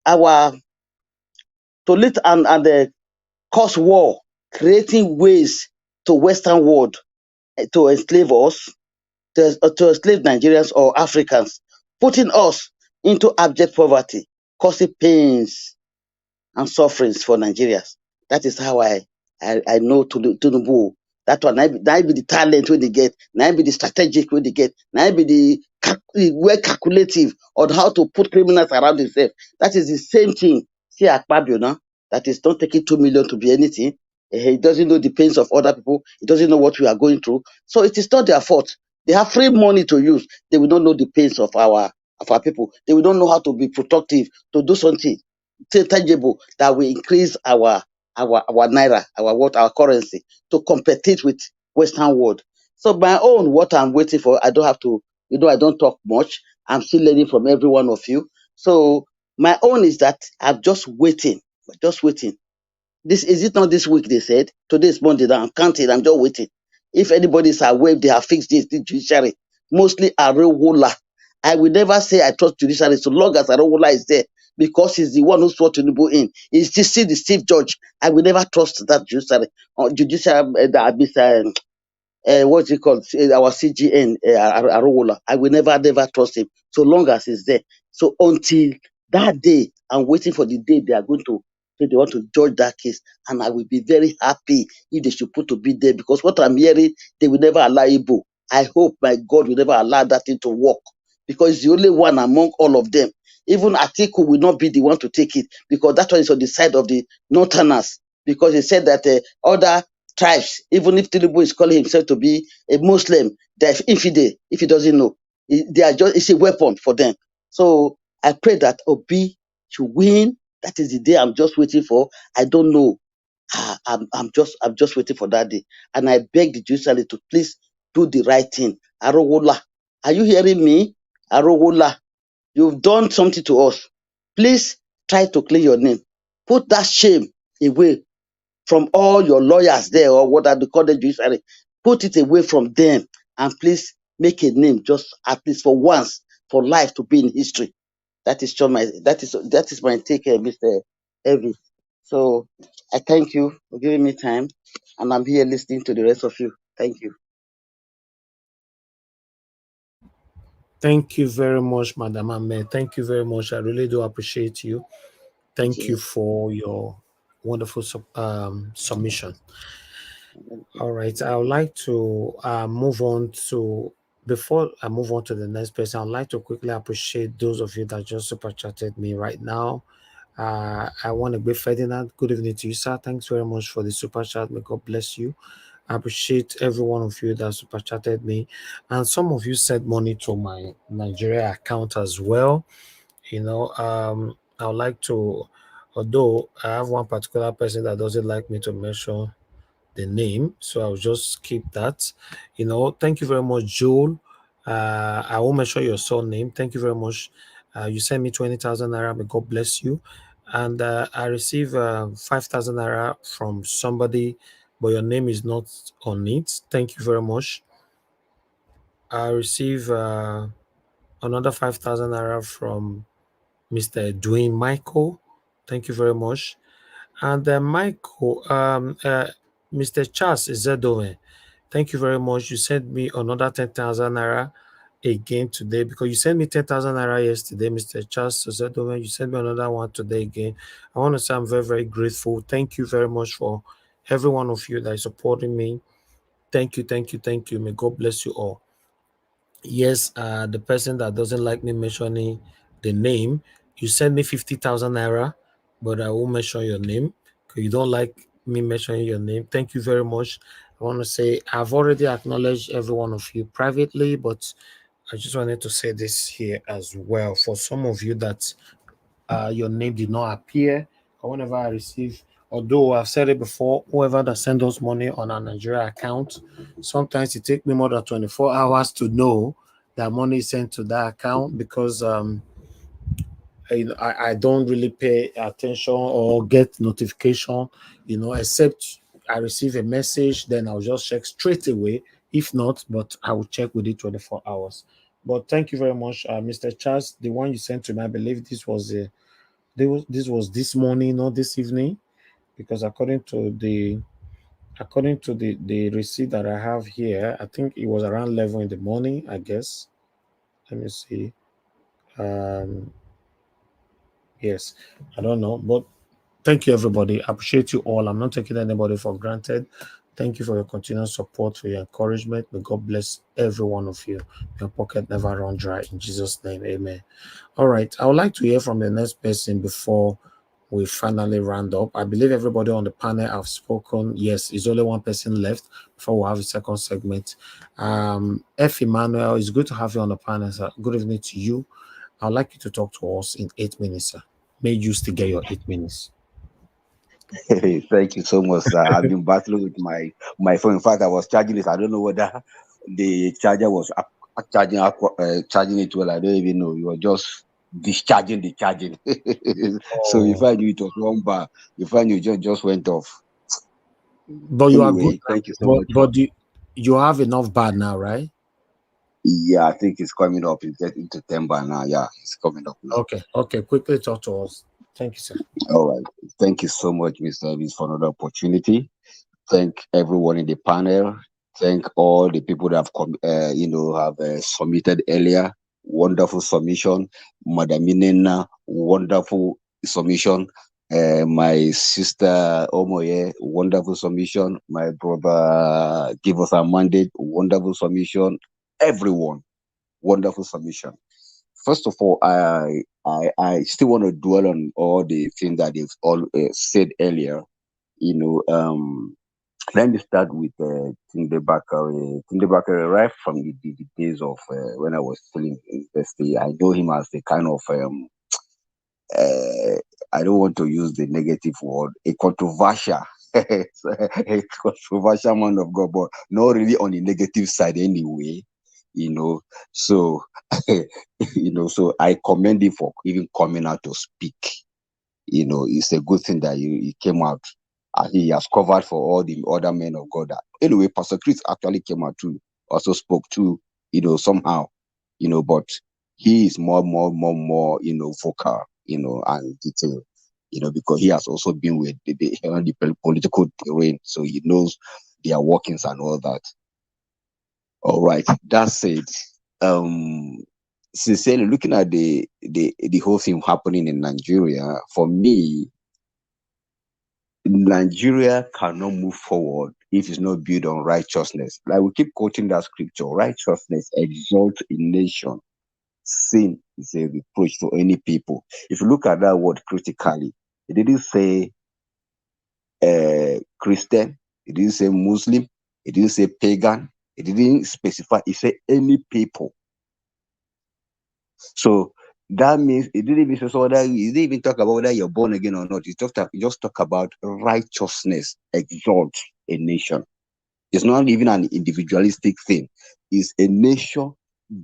and cause war, creating ways to Western world to enslave us, to enslave Nigerians or Africans, putting us into abject poverty, causing pains and sufferings for Nigerians. That is how I know Tinubu. That one, I be the talent when they get, now be the strategic when they get, now be the well calculative on how to put criminals around himself. That is the same thing. See Akpabio now, that is not taking 2 million to be anything. He doesn't know the pains of other people. He doesn't know what we are going through. So it is not their fault. They have free money to use. They will not know the pains of our people. They will not know how to be productive, to do something tangible that will increase our naira, our currency to compete with Western world. So my own, what I'm waiting for, I don't have to, I don't talk much. I'm still learning from every one of you. So my own is that I'm just waiting, just waiting. This is it not this week they said? Today is Monday now. I'm counting, I'm just waiting. If anybody's aware, they have fixed this, the judiciary, mostly Arewola. I will never say I trust judiciary so long as Arewola is there because he's the one who swore Tinubu in. He's still the chief judge. I will never trust that judiciary. What's it called? Our CGN, Arowola. I will never trust him so long as he's there. So until that day, I'm waiting for the day they are going to say they want to judge that case, and I will be very happy if they should put to be there because what I'm hearing, they will never allow Igbo. I hope my God will never allow that thing to work because it's the only one among all of them. Even Atiku will not be the one to take it because that one is on the side of the Northerners because he said that other tribes, even if Tinubu is calling himself to be a Muslim, they're infidel if he doesn't know. They are just, it's a weapon for them. So I pray that Obi should win. That is the day I'm just waiting for. I don't know. I'm just waiting for that day. And I beg the judiciary to please do the right thing. Arowola, are you hearing me? Arowola, you've done something to us. Please try to clear your name. Put that shame away from all your lawyers there, or what are they called the judiciary. Put it away from them and please make a name just at least for once, for life to be in history. That is my take, Mr. Evie. So I thank you for giving me time, and I'm here listening to the rest of you. Thank you. Thank you very much, Madam Ahmed. Thank you very much. I really do appreciate you. Thank you for your wonderful submission. All right, I would like to move on to, before I move on to the next person, I'd like to quickly appreciate those of you that just super chatted me right now. I want to be Ferdinand. Good evening to you, sir. Thanks very much for the super chat. May God bless you. I appreciate every one of you that super chatted me, and some of you sent money to my Nigeria account as well. I would like to, although I have one particular person that doesn't like me to mention the name, so I'll just keep that. Thank you very much, Joel. I won't mention your surname. Thank you very much. You sent me 20,000 naira. May God bless you. And I received 5,000 naira from somebody, but your name is not on it. Thank you very much. I received another 5,000 naira from Mr. Dwayne Michael. Thank you very much. And Michael, Mr. Charles Zedome, thank you very much. You sent me another 10,000 naira again today because you sent me 10,000 naira yesterday, Mr. Charles Zedome. You sent me another one today again. I want to say I'm very, very grateful. Thank you very much for every one of you that is supporting me. Thank you, thank you, thank you. May God bless you all. Yes, the person that doesn't like me mentioning the name, you send me 50,000 naira, but I won't mention your name because you don't like me mentioning your name. Thank you very much. I want to say I've already acknowledged every one of you privately, but I just wanted to say this here as well. For some of you that your name did not appear, or whenever I receive, although I've said it before, whoever that sends us money on our Nigeria account, sometimes it takes me more than 24 hours to know that money is sent to that account because I don't really pay attention or get notification, except I receive a message, then I'll just check straight away. If not, but I will check within 24 hours. But thank you very much, Mr. Charles. The one you sent to me, I believe this was this morning, not this evening, because according to the according to the receipt that I have here, I think it was around 11 in the morning, I guess. Let me see. Yes, I don't know, but thank you, everybody. I appreciate you all. I'm not taking anybody for granted. Thank you for your continued support, for your encouragement. May God bless every one of you. Your pocket never run dry. In Jesus' name, amen. All right. I would like to hear from the next person before we finally round up. I believe everybody on the panel have spoken. Yes, there's only one person left before we have a second segment. F. Emmanuel, it's good to have you on the panel, sir. Good evening to you. I'd like you to talk to us in 8 minutes, sir. May you still get your 8 minutes. Hey, thank you so much, sir. I've been battling with my phone. In fact, I was charging it. I don't know whether the charger was charging it well. I don't even know. You were just discharging the charging. So if I knew it was 1 bar, if I knew it just went off. But you are good. Thank you so much. But you have enough bar now, right? Yeah, I think it's coming up. It's getting to 10 bar now. Yeah, it's coming up now. Okay. Quickly talk to us. Thank you, sir. All right. Thank you so much, Mr. Elvis, for another opportunity. Thank everyone in the panel. Thank all the people that have submitted earlier. Wonderful submission. Madam Minena, wonderful submission. My sister Omoye, wonderful submission. My brother Give Us a Mandate, wonderful submission. Everyone, wonderful submission. First of all, I still want to dwell on all the things that they've all said earlier. Let me start with Tunde Bakare. Tunde Bakare, right from the days of when I was still in university, I know him as the kind of I don't want to use the negative word, a controversial, a controversial man of God, but not really on the negative side anyway. So so I commend him for even coming out to speak. It's a good thing that he came out. He has covered for all the other men of God. Anyway, Pastor Chris actually came out too, also spoke too, somehow, but he is more, vocal, and detailed, because he has also been with the political terrain, so he knows their workings and all that. All right, that said, sincerely looking at the whole thing happening in Nigeria, for me, Nigeria cannot move forward if it's not built on righteousness. Like we keep quoting that scripture, righteousness exalts a nation. Sin is a reproach to any people. If you look at that word critically, it didn't say Christian, it didn't say Muslim, it didn't say pagan, it didn't specify, it said any people. So that means it didn't even say whether you didn't even talk about whether you're born again or not. You just talk about righteousness exalts a nation. It's not even an individualistic thing. It's a nation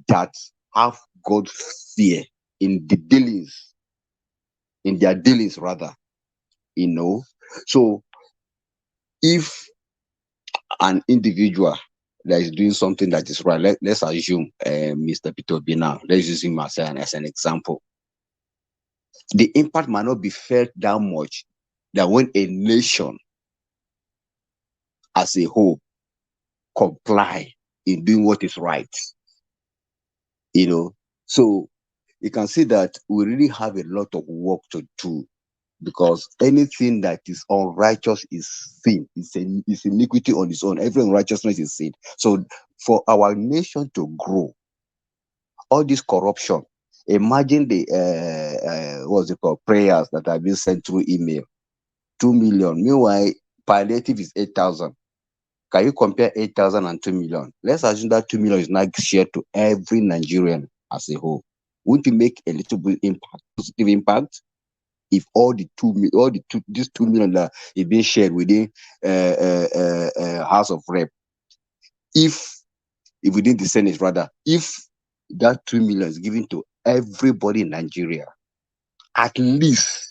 that have God's fear in the dealings, in their dealings rather. So if an individual that is doing something that is right, let's assume Mr. Peter Obi now, let's use him as an example. The impact might not be felt that much than when a nation as a whole comply in doing what is right. So you can see that we really have a lot of work to do, because anything that is unrighteous is sin. It's iniquity on its own. Every unrighteousness is sin. So for our nation to grow, all this corruption, imagine the what's it called, prayers that have been sent through email, 2 million. Meanwhile, palliative is 8,000. Can you compare 8,000 and 2 million? Let's assume that 2 million is now shared to every Nigerian as a whole. Wouldn't it make a little bit positive impact? If these 2 million that is being shared within House of Rep, if within the Senate rather, if that 2 million is given to everybody in Nigeria, at least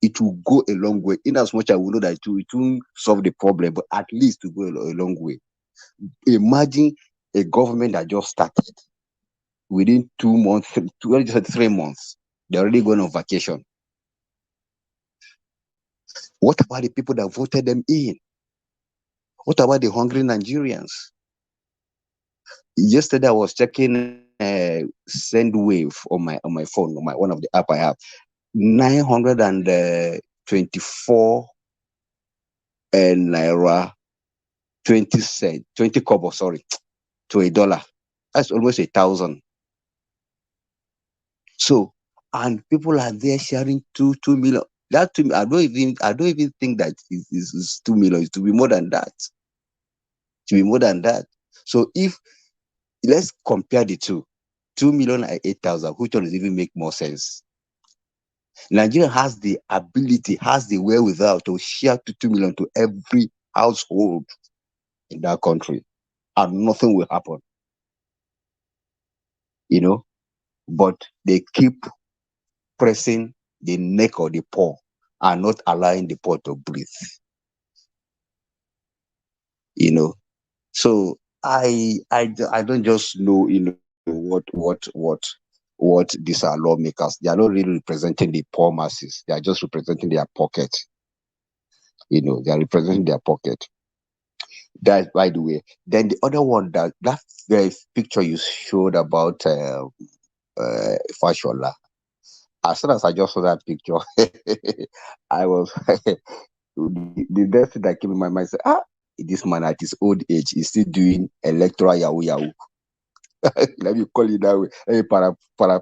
it will go a long way. In as much as we know that it won't solve the problem, but at least to go a long way. Imagine a government that just started within 2 months, 3 months, they're already going on vacation. What about the people that voted them in? What about the hungry Nigerians? Yesterday I was checking Sendwave on my phone, on my one of the app I have. 924 naira 20 kobo, sorry, to $1. That's almost 1,000. So, and people are there sharing 2 million. That to me, I don't even think that is 2 million. It to be more than that. To be more than that. So if let's compare the two, 2 million and 8,000, which one does even make more sense? Nigeria has the ability, has the wherewithal to share 2 million to every household in that country, and nothing will happen. But they keep pressing the neck of the poor and not allowing the poor to breathe. So I don't just know, what these are lawmakers. They are not really representing the poor masses. They are just representing their pocket. They are representing their pocket. That, by the way. Then the other one, that picture you showed about Fashola. As soon as I just saw that picture, I was the next thing that came in my mind said, this man at his old age is still doing electoral yahoo. Let me call it that way. Let me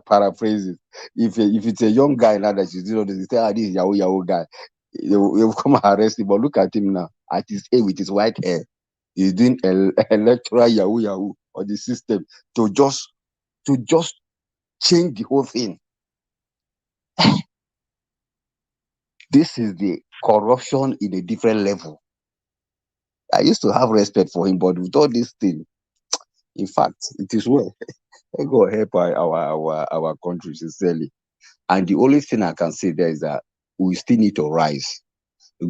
paraphrase it. If it's a young guy now that is doing this, say, this is yahoo guy. They will come and arrest him. But look at him now, at his age with his white hair. He's doing electoral yahoo on the system to just change the whole thing. This is the corruption in a different level. I used to have respect for him, but with all this thing, in fact, it is well. I go help our country sincerely. And the only thing I can say there is that we still need to rise.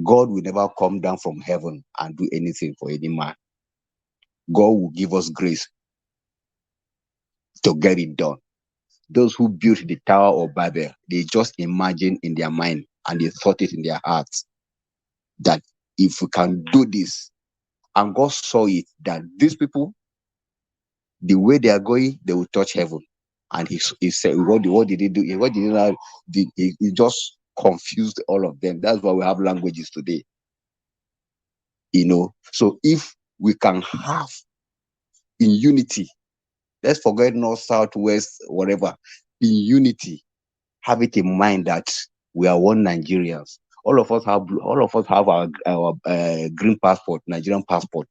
God will never come down from heaven and do anything for any man. God will give us grace to get it done. Those who built the Tower of Babel, they just imagined in their mind and they thought it in their hearts that if we can do this, and God saw it, that these people, the way they are going, they will touch heaven. And he said, what did he do? What did he do? He just confused all of them. That's why we have languages today. So if we can have in unity, let's forget north, south, west, whatever, in unity, have it in mind that we are one Nigerians. All of us have our green passport, Nigerian passport.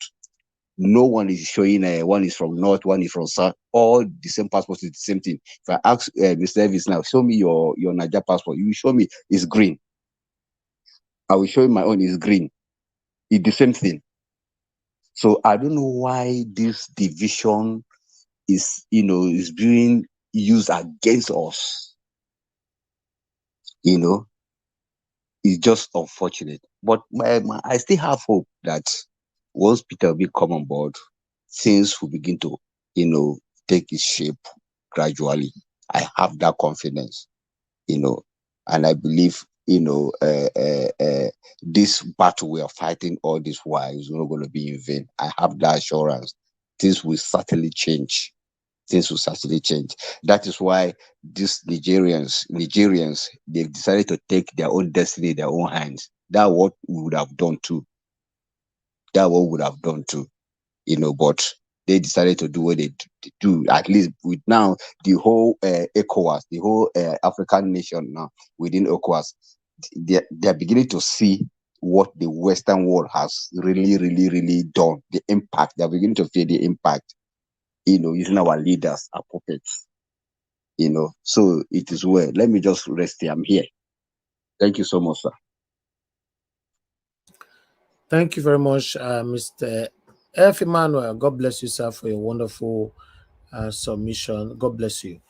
No one is showing one is from north, one is from south. All the same passport is the same thing. If I ask Mr. Elvis now, show me your Niger passport, you will show me it's green. I will show you my own is green. It's the same thing. So I don't know why this division is being used against us. It's just unfortunate. But I still have hope that once Peter will come on board, things will begin to, take its shape gradually. I have that confidence, and I believe, this battle we are fighting all this while is not going to be in vain. I have that assurance. Things will certainly change. Things will certainly change. That is why these Nigerians, they've decided to take their own destiny in their own hands. That's what we would have done too. But they decided to do what they do. At least with now the whole ECOWAS, the whole African nation now within ECOWAS, they're beginning to see what the Western world has really, really, really done. The impact. They're beginning to feel the impact. Using our leaders, our puppets. So it is well. Let me just rest here. I'm here. Thank you so much, sir. Thank you very much, Mr. F. Emmanuel. God bless you, sir, for your wonderful submission. God bless you.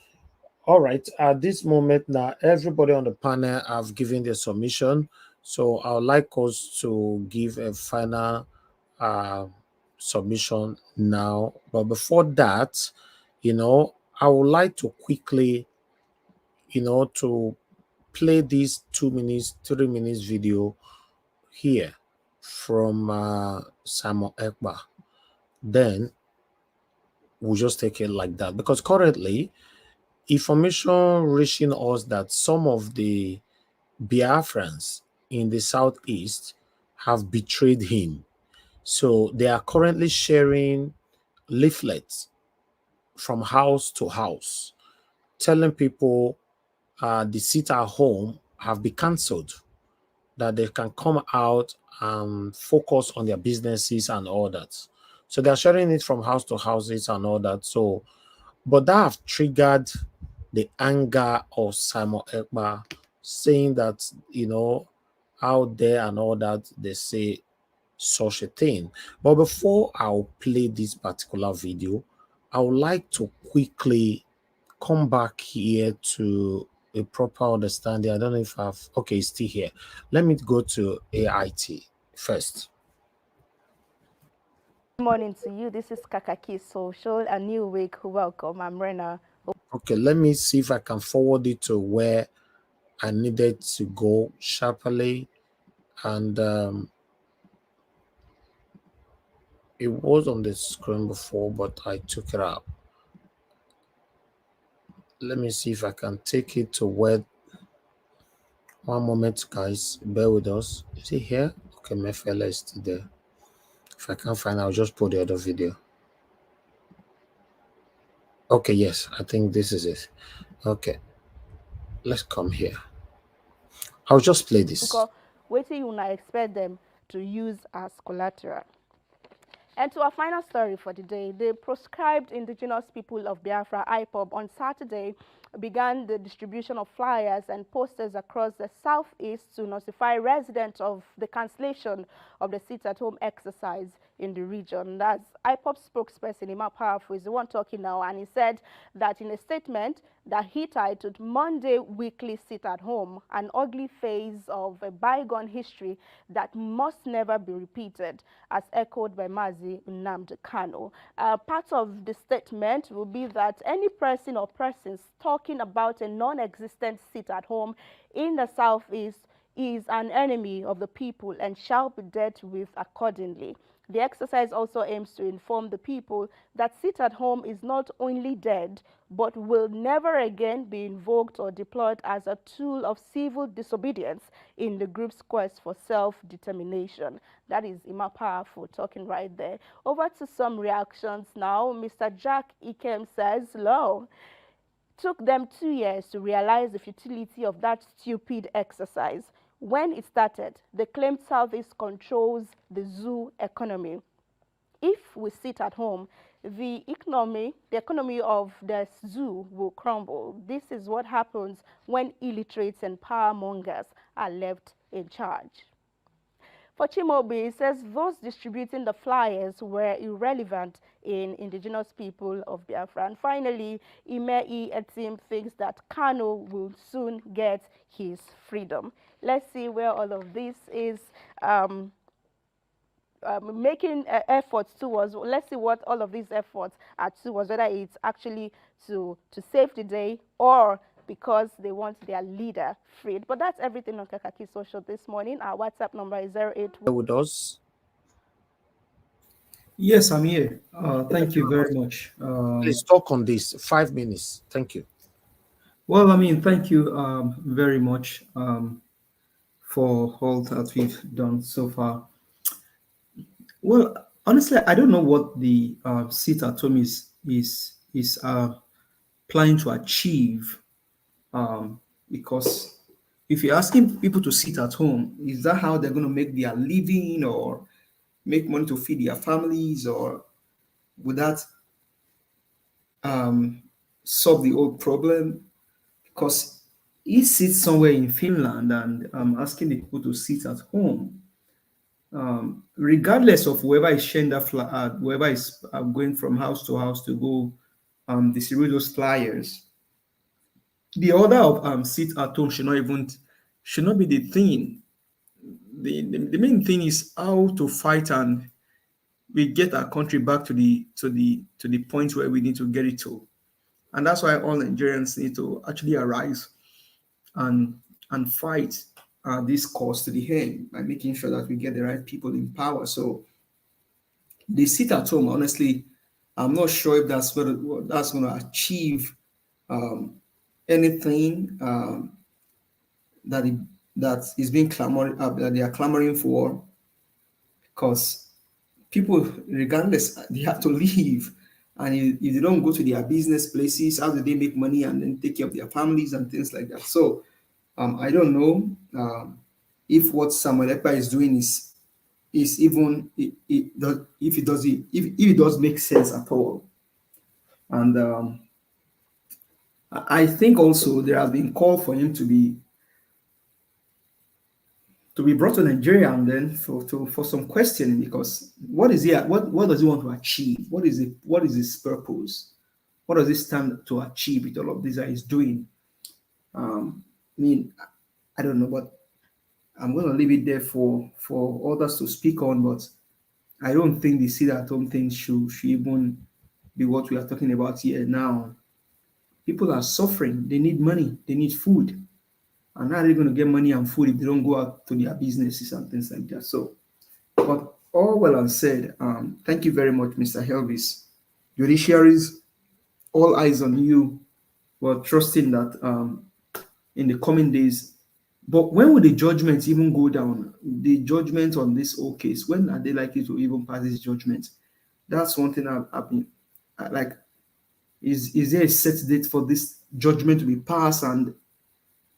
All right. At this moment now, everybody on the panel have given their submission. So I would like us to give a final submission now. But before that, I would like to quickly, to play this 2 minutes, 3 minutes video here. from Simon Ekpa, then we'll just take it like that. Because currently, information reaching us that some of the Biafrans in the southeast have betrayed him. So they are currently sharing leaflets from house to house, telling people the sit at home have been cancelled, that they can come out and focus on their businesses and all that. So they're sharing it from house to houses and all that. So, but that have triggered the anger of Simon Ekpa, saying that, out there and all that, they say such a thing. But before I'll play this particular video, I would like to quickly come back here to a proper understanding. I don't know if okay, it's still here. Let me go to AIT first. Good morning to you. This is Kakaki Social, a new week. Welcome. I'm Rena. Okay, let me see if I can forward it to where I needed to go sharply. And it was on the screen before, but I took it out. Let me see if I can take it to where. One moment, guys. Bear with us. Is it here? Okay, my fella is still there. If I can't find, I'll just put the other video. Okay, yes, I think this is it. Okay, let's come here. I'll just play this. Because what do you not expect them to use as collateral? And to our final story for the day, the proscribed indigenous people of Biafra, IPOB, on Saturday began the distribution of flyers and posters across the southeast to notify residents of the cancellation of the sit-at-home exercise in the region. That's IPOB spokesperson Ima Powerful is the one talking now, and he said that in a statement that he titled Monday Weekly Sit-at-Home, an ugly phase of a bygone history that must never be repeated, as echoed by Mazi Nnamdi Kanu. Part of the statement will be that any person or persons talking about a non-existent sit-at-home in the southeast is an enemy of the people and shall be dealt with accordingly. The exercise also aims to inform the people that sit-at-home is not only dead, but will never again be invoked or deployed as a tool of civil disobedience in the group's quest for self-determination. That is Ima Powerful talking right there. Over to some reactions now. Mr. Jack Ikem says, "Low. Took them 2 years to realize the futility of that stupid exercise. When it started, they claimed Southeast controls the zoo economy. If we sit at home, the economy of the zoo will crumble. This is what happens when illiterates and power mongers are left in charge." For Chimobi, it says those distributing the flyers were irrelevant in indigenous people of Biafra. And finally, Imei Etim thinks that Kano will soon get his freedom. Let's see where all of this is making efforts towards. Let's see what all of these efforts are towards, whether it's actually to save the day or because they want their leader freed. But that's everything on Kakaki Social this morning. Our WhatsApp number is 08. With us. Yes, I'm here. Thank you very much. Please talk on this. 5 minutes. Thank you. Well, thank you very much for all that we've done so far. Well, honestly, I don't know what the sit-at-home is planning to achieve. Because if you're asking people to sit at home, is that how they're going to make their living or make money to feed their families, or would that solve the old problem? Because he sits somewhere in Finland and asking the people to sit at home. Regardless of whoever is sharing that whoever is going from house to house to go distribute those flyers, the order of sit at home should not be the thing. The main thing is how to fight and we get our country back to the point where we need to get it to. And that's why all Nigerians need to actually arise and fight this cause to the end by making sure that we get the right people in power. So they sit at home. Honestly, I'm not sure if that's going to achieve anything that is being that they are clamoring for, because people, regardless, they have to leave. And if they don't go to their business places, how do they make money and then take care of their families and things like that? So I don't know if what Samuel Ekpa is doing is even if it does make sense at all. And I think also there has been call for him to be brought to Nigeria and then for some questioning, because what is he what does he want to achieve? What is his purpose? What does he stand to achieve with all of this that he's doing? I mean, I don't know, but I'm going to leave it there for others to speak on. But I don't think the sit-at-home thing should even be what we are talking about here now. People are suffering. They need money. They need food. And how are they going to get money and food if they don't go out to their businesses and things like that? So, but all well and said, thank you very much, Mr. Helvis. Judiciaries, all eyes on you. We're trusting that in the coming days. But when will the judgments even go down? The judgment on this whole case, when are they likely to even pass this judgment? That's one thing I've been like. Is there a set date for this judgment to be passed? And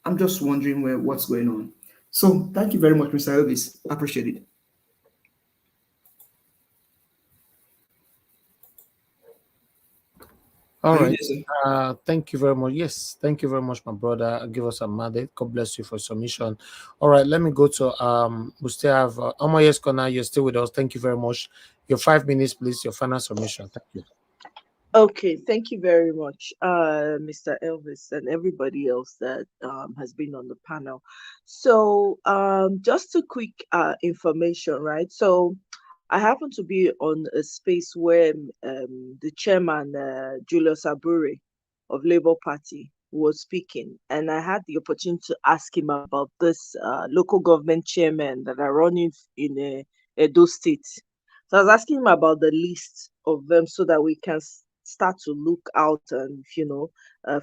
I'm just wondering what's going on. So thank you very much, Mr. Elvis. I appreciate it. All right. Thank you very much. Yes, thank you very much, my brother. Give us a mandate. God bless you for submission. All right, let me go to we still have Omoyes Kona. You're still with us. Thank you very much. Your 5 minutes, please. Your final submission. Thank you. Okay, thank you very much, Mr. Elvis, and everybody else that has been on the panel. So just a quick information, right? So I happen to be on a space where the chairman, Julius Abure of Labour Party, was speaking, and I had the opportunity to ask him about this local government chairman that are running in Edo State. So I was asking him about the list of them so that we can start to look out and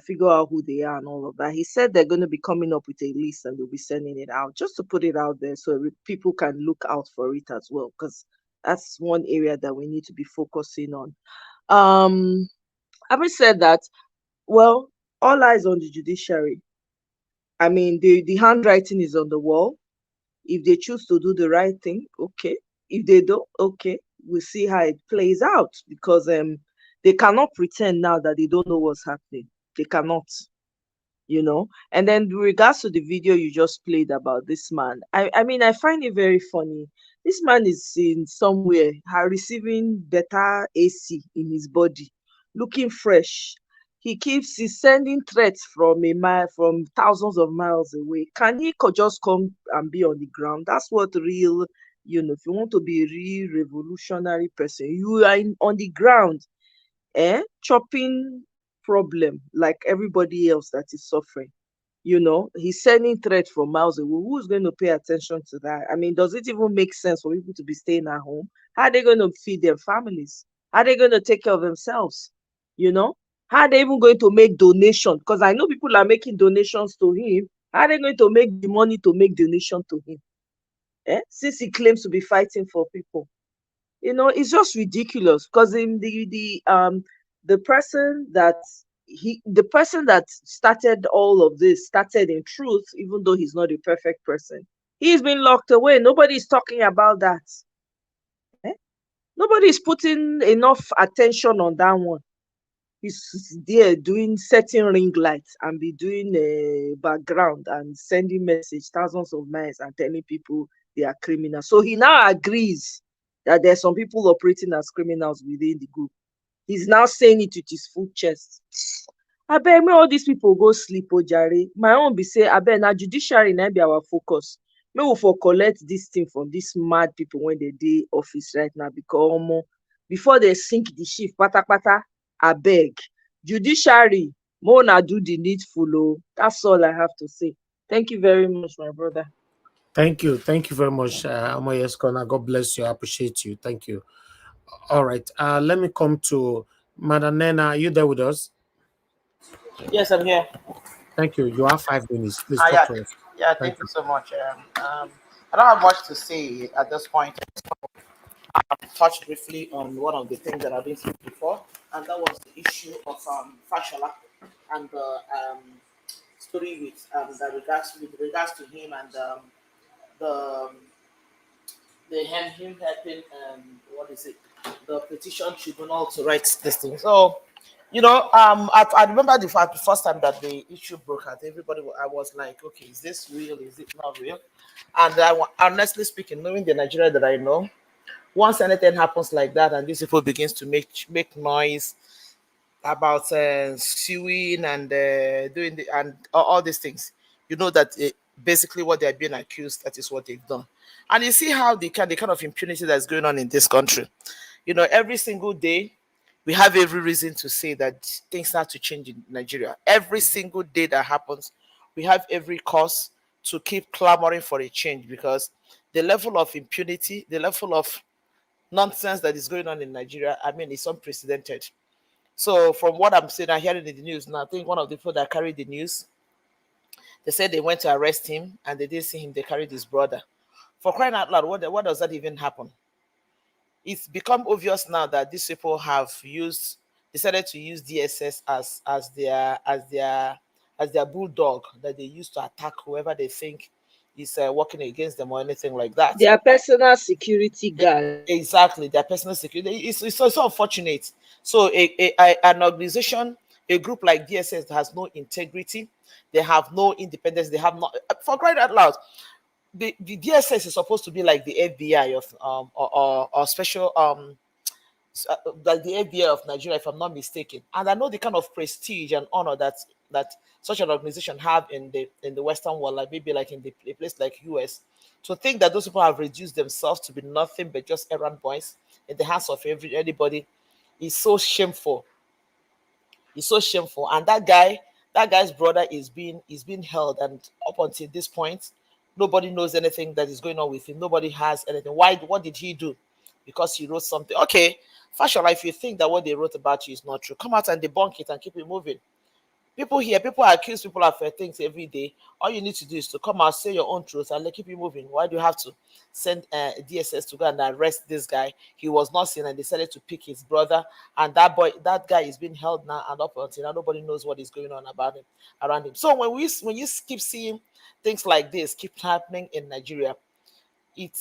figure out who they are and all of that. He said they're going to be coming up with a list and they'll be sending it out, just to put it out there so people can look out for it as well, because that's one area that we need to be focusing on. Having said that, well, all eyes on the judiciary. I mean, the handwriting is on the wall. If they choose to do the right thing, okay. If they don't, okay, we'll see how it plays out, because they cannot pretend now that they don't know what's happening. They cannot, And then with regards to the video you just played about this man, I mean, I find it very funny. This man is in somewhere receiving better AC in his body, looking fresh. He's sending threats from from thousands of miles away. Can he just come and be on the ground? That's what real, if you want to be a real revolutionary person, you are on the ground. Chopping problem like everybody else that is suffering. He's sending threats from miles away. Who's going to pay attention to that? I mean, does it even make sense for people to be staying at home? How are they going to feed their families? How are they going to take care of themselves? How are they even going to make donations? Because I know people are making donations to him. How are they going to make the money to make donation to him? Since he claims to be fighting for people. It's just ridiculous, because in the person that started all of this started in truth, even though he's not a perfect person. He's been locked away. Nobody's talking about that. Nobody's putting enough attention on that one. He's there setting ring lights and be doing a background and sending message thousands of miles and telling people they are criminals. So he now agrees that there's some people operating as criminals within the group. He's now saying it with his full chest. I beg me all these people go sleep, Ojare. My own be say, I beg now judiciary now be our focus. May we for collect this thing from these mad people when they do office right now, because before they sink the ship, pata pata, I beg. Judiciary, Mona do the needful. That's all I have to say. Thank you very much, my brother. Thank you very much, Amoyeskona. God bless you. I appreciate you. Thank you. All right. Let me come to Madam Nena. Are you there with us? Yes, I'm here. Thank you. You have 5 minutes. Please Yeah, talk to us. yeah. Thank you so much. I don't have much to say at this point. I touched briefly on one of the things that I've been saying before, and that was the issue of Fashola and the story with regards to him and the him helping what is it, the petition tribunal to write this thing. So I remember the first time that the issue broke out, I was like, okay, is this real, is it not real? And honestly speaking, knowing the Nigeria that I know, once anything happens like that and these people begins to make noise about suing and doing and all these things, you know that basically what they're being accused, that is what they've done. And you see how the kind of impunity that's going on in this country. Every single day we have every reason to say that things start to change in Nigeria. Every single day that happens, we have every cause to keep clamoring for a change, because the level of impunity, the level of nonsense that is going on in Nigeria, I mean, it's unprecedented. So from what I'm saying, I'm hearing in the news now, I think one of the people that carried the news, they said they went to arrest him and they didn't see him, they carried his brother. For crying out loud, what does that even happen? It's become obvious now that these people have decided to use DSS as their bulldog that they use to attack whoever they think is working against them or anything like that. Their personal security guard. Exactly, their personal security. It's so unfortunate. So an organization, a group like DSS has no integrity, they have no independence, they have not, for crying out loud, the DSS is supposed to be like the FBI of or special like the FBI of Nigeria, if I'm not mistaken. And I know the kind of prestige and honor that such an organization have in the Western world, like maybe like in a place like US. To think that those people have reduced themselves to be nothing but just errand boys in the hands of anybody is so shameful. It's so shameful. And that guy's brother is being held, and up until this point, nobody knows anything that is going on with him. Nobody has anything. Why? What did he do? Because he wrote something. Okay, Fashola, if you think that what they wrote about you is not true, come out and debunk it and keep it moving. People accuse people of things every day. All you need to do is to come out, say your own truth, and keep it moving. Why do you have to send DSS to go and arrest this guy? He was not seen and decided to pick his brother, and that guy is being held now, and up until now nobody knows what is going on around him. So when you keep seeing things like this keep happening in Nigeria, it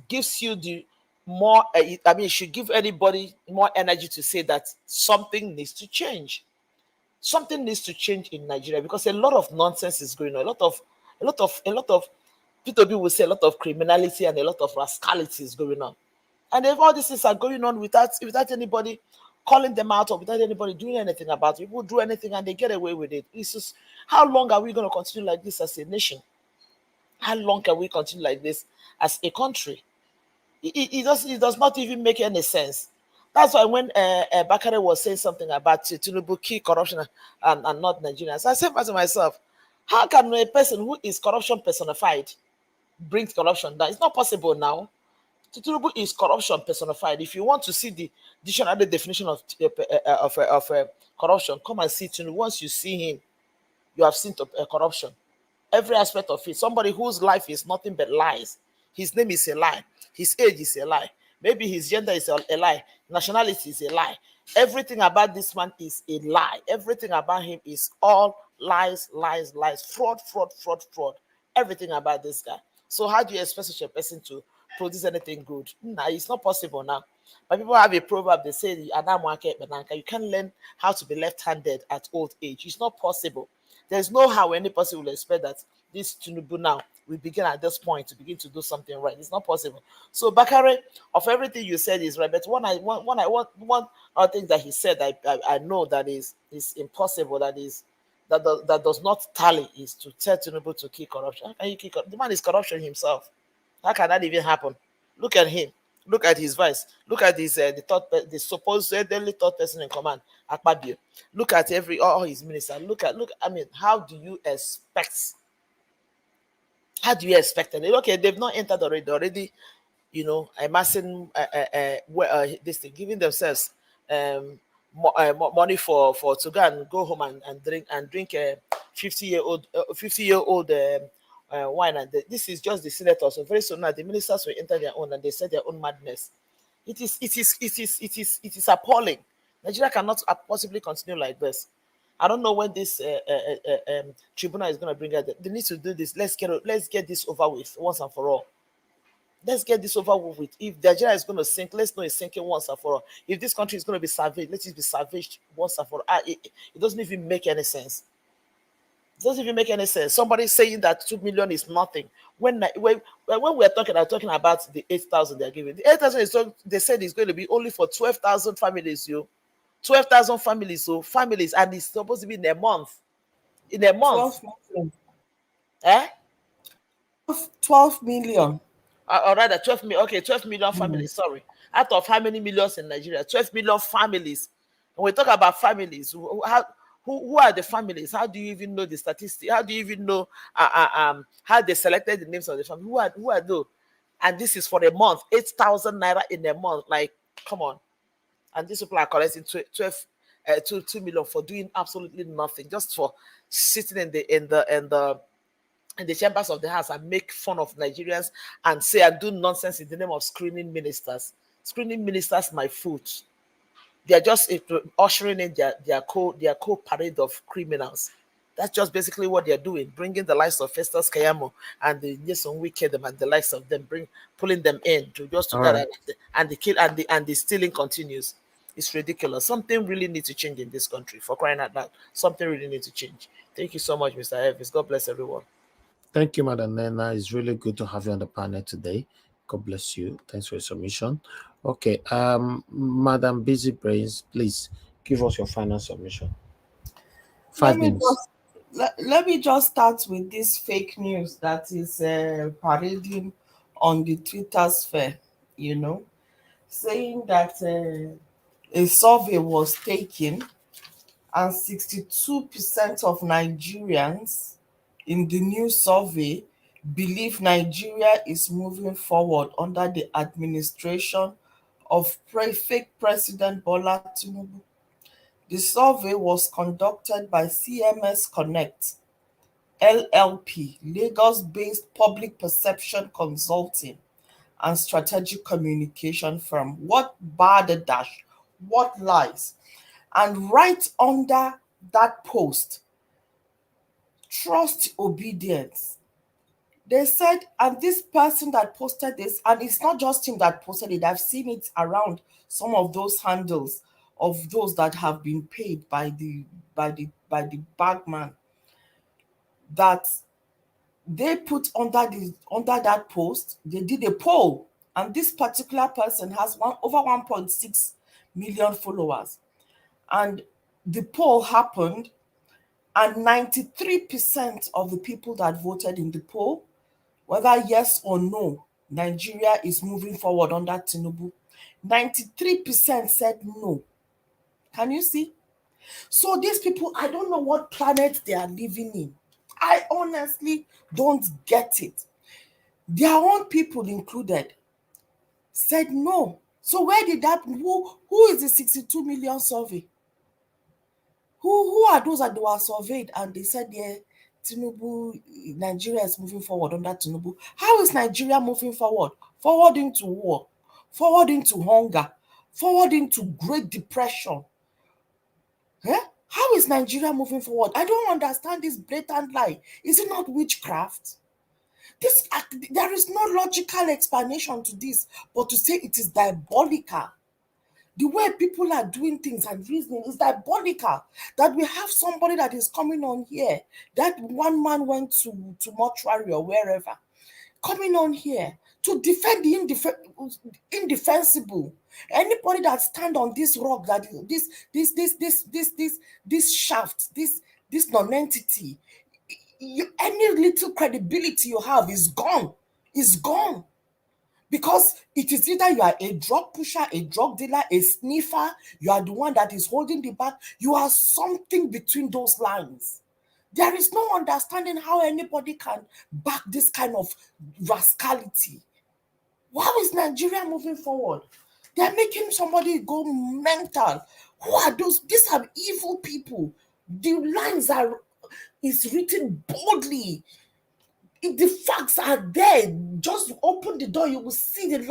gives you the more. It should give anybody more energy to say that something needs to change. Something needs to change in Nigeria, because a lot of nonsense is going on. A lot of P2B will say a lot of criminality and a lot of rascality is going on. And if all these things are going on without anybody calling them out or without anybody doing anything about it, people do anything and they get away with it. It's just, how long are we going to continue like this as a nation? How long can we continue like this as a country? It does not even make any sense. That's why when Bakare was saying something about Tinubu key corruption and not Nigerians, I said to myself, how can a person who is corruption personified bring corruption down? It's not possible now. Tinubu is corruption personified. If you want to see the dictionary definition of corruption, come and see Tinubu. Once you see him, you have seen corruption. Every aspect of it. Somebody whose life is nothing but lies. His name is a lie. His age is a lie. Maybe his gender is a lie. Nationality is a lie. Everything about this man is a lie. Everything about him is all lies, lies, lies. Fraud, fraud, fraud, fraud. Everything about this guy. So how do you expect such a person to produce anything good? Nah, it's not possible now. But people have a proverb, they say, you can't learn how to be left-handed at old age. It's not possible. There's no how any person will expect that this Tinubu now will begin at this point to begin to do something right. It's not possible. So Bakare, of everything you said is right, but one other thing that he said, I know that is impossible. That does not tally is to tell Tinubu to kill corruption. How can you kill the man is corruption himself? How can that even happen? Look at him. Look at his vice. Look at his the supposedly third person in command, Akpabio. Look at all his ministers. Look. I mean, how do you expect How do you expect it? Okay, they've not entered already, you know, amassing this thing, giving themselves money for to go and go home and drink a 50-year-old wine. And this is just the senators. So very soon now the ministers will enter their own, and they said their own madness. It is appalling. Nigeria cannot possibly continue like this. I don't know when this tribunal is going to bring out. They need to do this. Let's get this over with once and for all. Let's get this over with. If Nigeria is going to sink, let's know it's sinking once and for all. If this country is going to be savaged, let it be savaged once and for all. It doesn't even make any sense. It doesn't even make any sense. Somebody saying that 2 million is nothing. When we're talking about the 8,000 they're giving. The 8,000 is, they said it's going to be only for 12,000 families, 12,000 families, families, and it's supposed to be in a month. In a month. 12 million. Eh? 12 million. Or rather, 12 million. Okay, 12 million families. Sorry. Out of how many millions in Nigeria? 12 million families. When we talk about families, who are the families? How do you even know the statistics? How do you even know how they selected the names of the family? Who are those? And this is for a month. 8,000 naira in a month. Like, come on. And these people are collecting 2 million for doing absolutely nothing, just for sitting in the chambers of the house and make fun of Nigerians and say and do nonsense in the name of screening ministers. Screening ministers, my foot. They are just ushering in their parade of criminals. That's just basically what they're doing, bringing the likes of Festus Kayamo and the Nyesom Wikedem and the likes of them, pulling them in to just to that, and the kill and the stealing continues. It's ridiculous. Something really needs to change in this country, for crying out loud. Something really needs to change. Thank you so much, Mr. Elvis. God bless everyone. Thank you, Madam Nena. It's really good to have you on the panel today. God bless you. Thanks for your submission. Okay, Madam Busy Brains, please give us your final submission. 5 minutes. Let me just start with this fake news that is parading on the Twitter sphere, saying that a survey was taken and 62% of Nigerians in the new survey believe Nigeria is moving forward under the administration of fake President Bola Tinubu. The survey was conducted by CMS Connect, LLP, Lagos-based public perception consulting and strategic communication firm. What bad dash? What lies? And right under that post, trust obedience. They said, and this person that posted this, and it's not just him that posted it, I've seen it around some of those handles of those that have been paid by the bagman, that they put under that post, they did a poll, and this particular person has over 1.6 million followers. And the poll happened, and 93% of the people that voted in the poll, whether yes or no, Nigeria is moving forward under Tinubu, 93% said no. Can you see? So these people, I don't know what planet they are living in. I honestly don't get it. Their own people included said no. So where did that, who is the 62 million survey? Who are those that were surveyed and they said, yeah, Tinubu, Nigeria is moving forward under Tinubu? How is Nigeria moving forward? Forward into war, forward into hunger, forward into Great Depression. How is Nigeria moving forward? I don't understand this blatant lie. Is it not witchcraft? There is no logical explanation to this, but to say it is diabolical. The way people are doing things and reasoning is diabolical. That we have somebody that is coming on here, that one man went to mortuary or wherever, coming on here to defend the indefensible. Anybody that stand on this rock, that this shaft, this non-entity, any little credibility you have is gone. Is gone. Because it is either you are a drug pusher, a drug dealer, a sniffer, you are the one that is holding the bag, you are something between those lines. There is no understanding how anybody can back this kind of rascality. How is Nigeria moving forward? They're making somebody go mental. Who are those? These are evil people. The lines is written boldly. If the facts are there, just open the door, you will see the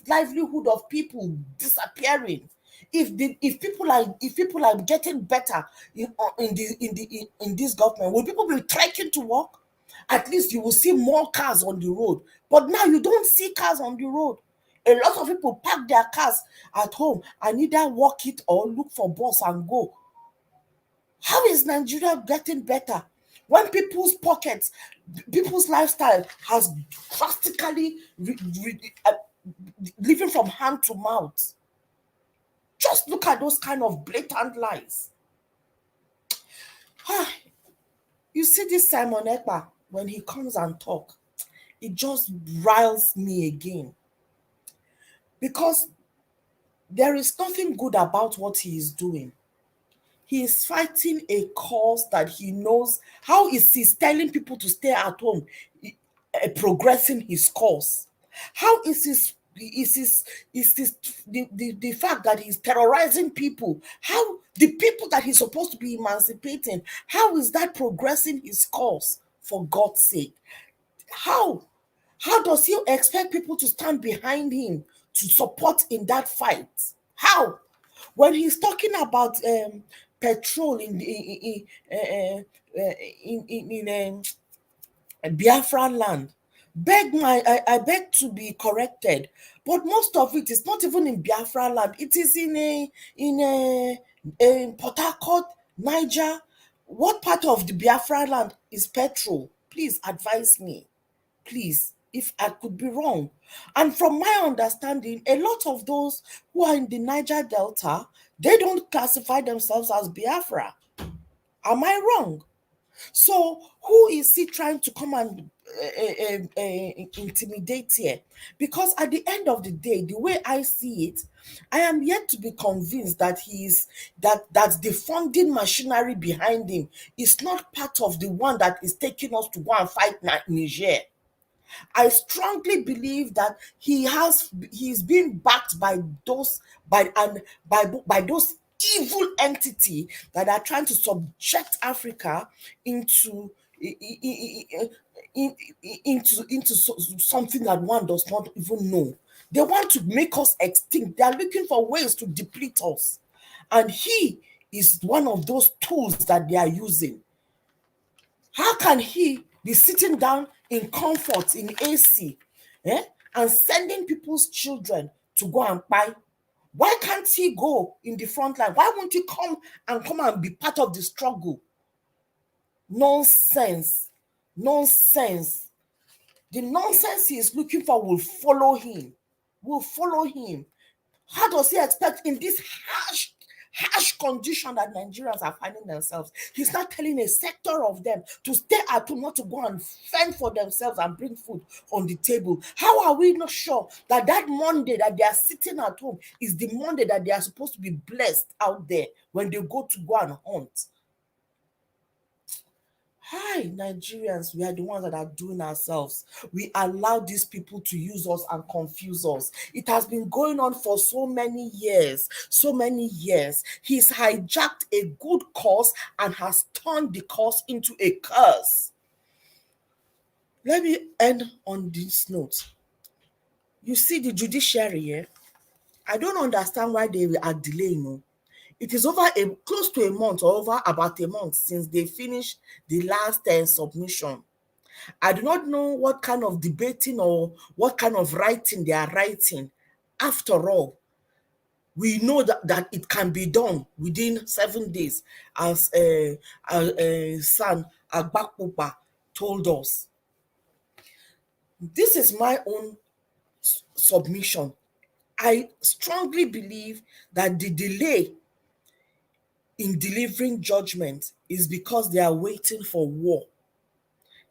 livelihood of people disappearing. If people are getting better in this government, will people be trekking to work? At least you will see more cars on the road. But now you don't see cars on the road. A lot of people park their cars at home and either walk it or look for bus and go. How is Nigeria getting better when people's pockets, people's lifestyle has drastically living from hand to mouth? Just look at those kind of blatant lies. You see this Simon Ekpa, when he comes and talk, it just riles me again. Because there is nothing good about what he is doing. He is fighting a cause that he knows. How is he telling people to stay at home, progressing his cause? How is the fact that he's terrorizing people? How the people that he's supposed to be emancipating? How is that progressing his cause? For God's sake, how does he expect people to stand behind him to support in that fight? How? When he's talking about petrol in Biafran land, I beg to be corrected, but most of it is not even in Biafran land. It is in Port Harcourt, Niger. What part of the Biafran land is petrol? Please advise me, please, if I could be wrong. And from my understanding, a lot of those who are in the Niger Delta, they don't classify themselves as Biafra. Am I wrong? So who is he trying to come and intimidate here? Because at the end of the day, the way I see it, I am yet to be convinced that that the funding machinery behind him is not part of the one that is taking us to go and fight Niger. I strongly believe that he's being backed by those evil entity that are trying to subject Africa into something that one does not even know. They want to make us extinct. They are looking for ways to deplete us. And he is one of those tools that they are using. How can he be sitting down in comfort, in AC, and sending people's children to go and buy? Why can't he go in the front line? Why won't he come and be part of the struggle? Nonsense. Nonsense. The nonsense he is looking for will follow him. How does he expect in this harsh condition that Nigerians are finding themselves? He's not telling a sector of them to stay at home, not to go and fend for themselves and bring food on the table. How are we not sure that Monday that they are sitting at home is the Monday that they are supposed to be blessed out there when they go and hunt? Hi, Nigerians, we are the ones that are doing ourselves. We allow these people to use us and confuse us. It has been going on for so many years. He's hijacked a good cause and has turned the cause into a curse. Let me end on this note. You see the judiciary here? I don't understand why they are delaying. It is over close to a month or over about a month since they finished the last submission. I do not know what kind of debating or what kind of writing they are writing. After all, we know that it can be done within 7 days, as San Agbakpopa told us. This is my own submission. I strongly believe that the delay in delivering judgment is because they are waiting for war.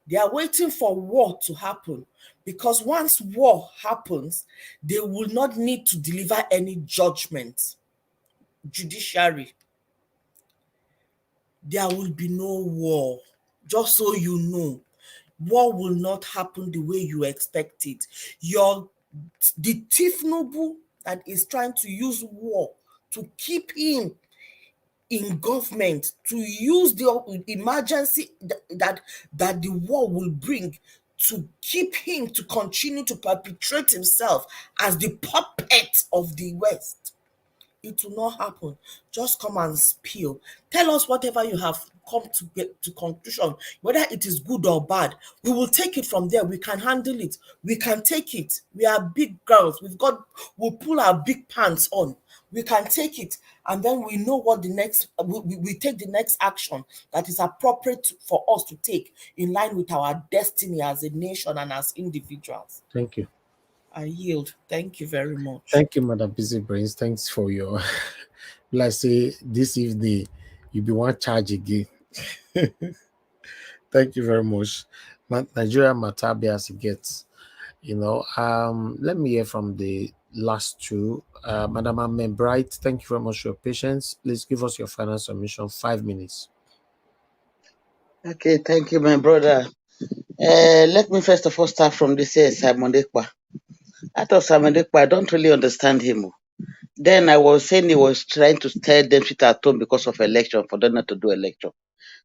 They are waiting for war to happen, because once war happens, they will not need to deliver any judgment. Judiciary, there will be no war. Just so you know, war will not happen the way you expect it. The Tinubu that is trying to use war to keep him in government, to use the emergency that the war will bring to keep him to continue to perpetrate himself as the puppet of the West. It will not happen. Just come and spill. Tell us whatever you have come to get to conclusion, whether it is good or bad. We will take it from there. We can handle it. We can take it. We are big girls. We'll pull our big pants on. We can take it, and then we know what the next. We take the next action that is appropriate for us to take in line with our destiny as a nation and as individuals. Thank you. I yield. Thank you very much. Thank you, Madam Busy Brains. Thanks for your, let's say, this evening, you'll be one charge again. Thank you very much. Nigeria Matabi as it gets. Let me hear from the last two. Madam Amen Bright, thank you very much for your patience. Please give us your final submission, 5 minutes. Okay, thank you, my brother. Let me first of all start from this Simon Ekpa. I thought Simon Ekpa, I don't really understand him. Then I was saying he was trying to tell them sit at home because of election, for them not to do election.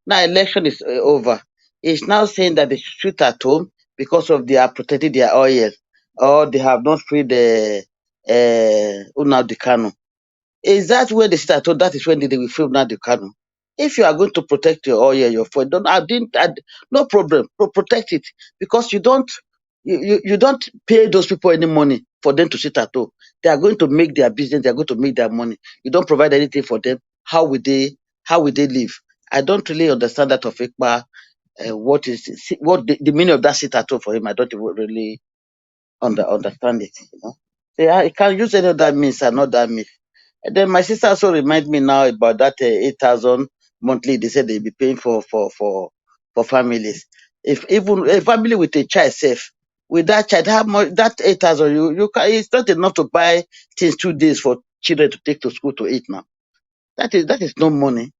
Now election is over. He's now saying that they should sit at home because of they are protecting their oil, or they have not freed the Nnamdi Kanu. Is that where they sit at home? That is when they will free Nnamdi Kanu. If you are going to protect your oil, your food, no problem. Protect it, because you don't pay those people any money for them to sit at home. They are going to make their business. They are going to make their money. You don't provide anything for them. How will they live? I don't really understand that of Ikpa. What the meaning of that sit at home for him? I don't even really understand it. I can use any other means and not that means. And then my sister also remind me now about that 8,000 monthly. They said they'll be paying for families. If even a family with a child safe, with that child, how much that 8,000 you can, it's not enough to buy things 2 days for children to take to school to eat now. That is no money.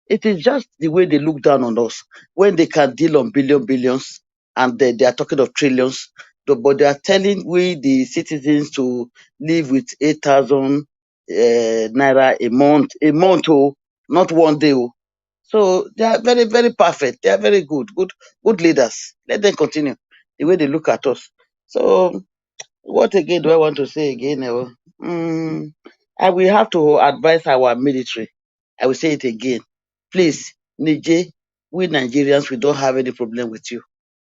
It is just the way they look down on us when they can deal on billions, and they are talking of trillions. But they are telling we the citizens to live with 8,000 naira a month, not 1 day. So they are very, very perfect. They are very good leaders. Let them continue the way they look at us. So what again do I want to say again? I will have to advise our military. I will say it again. Please, Niger, we Nigerians, we don't have any problem with you.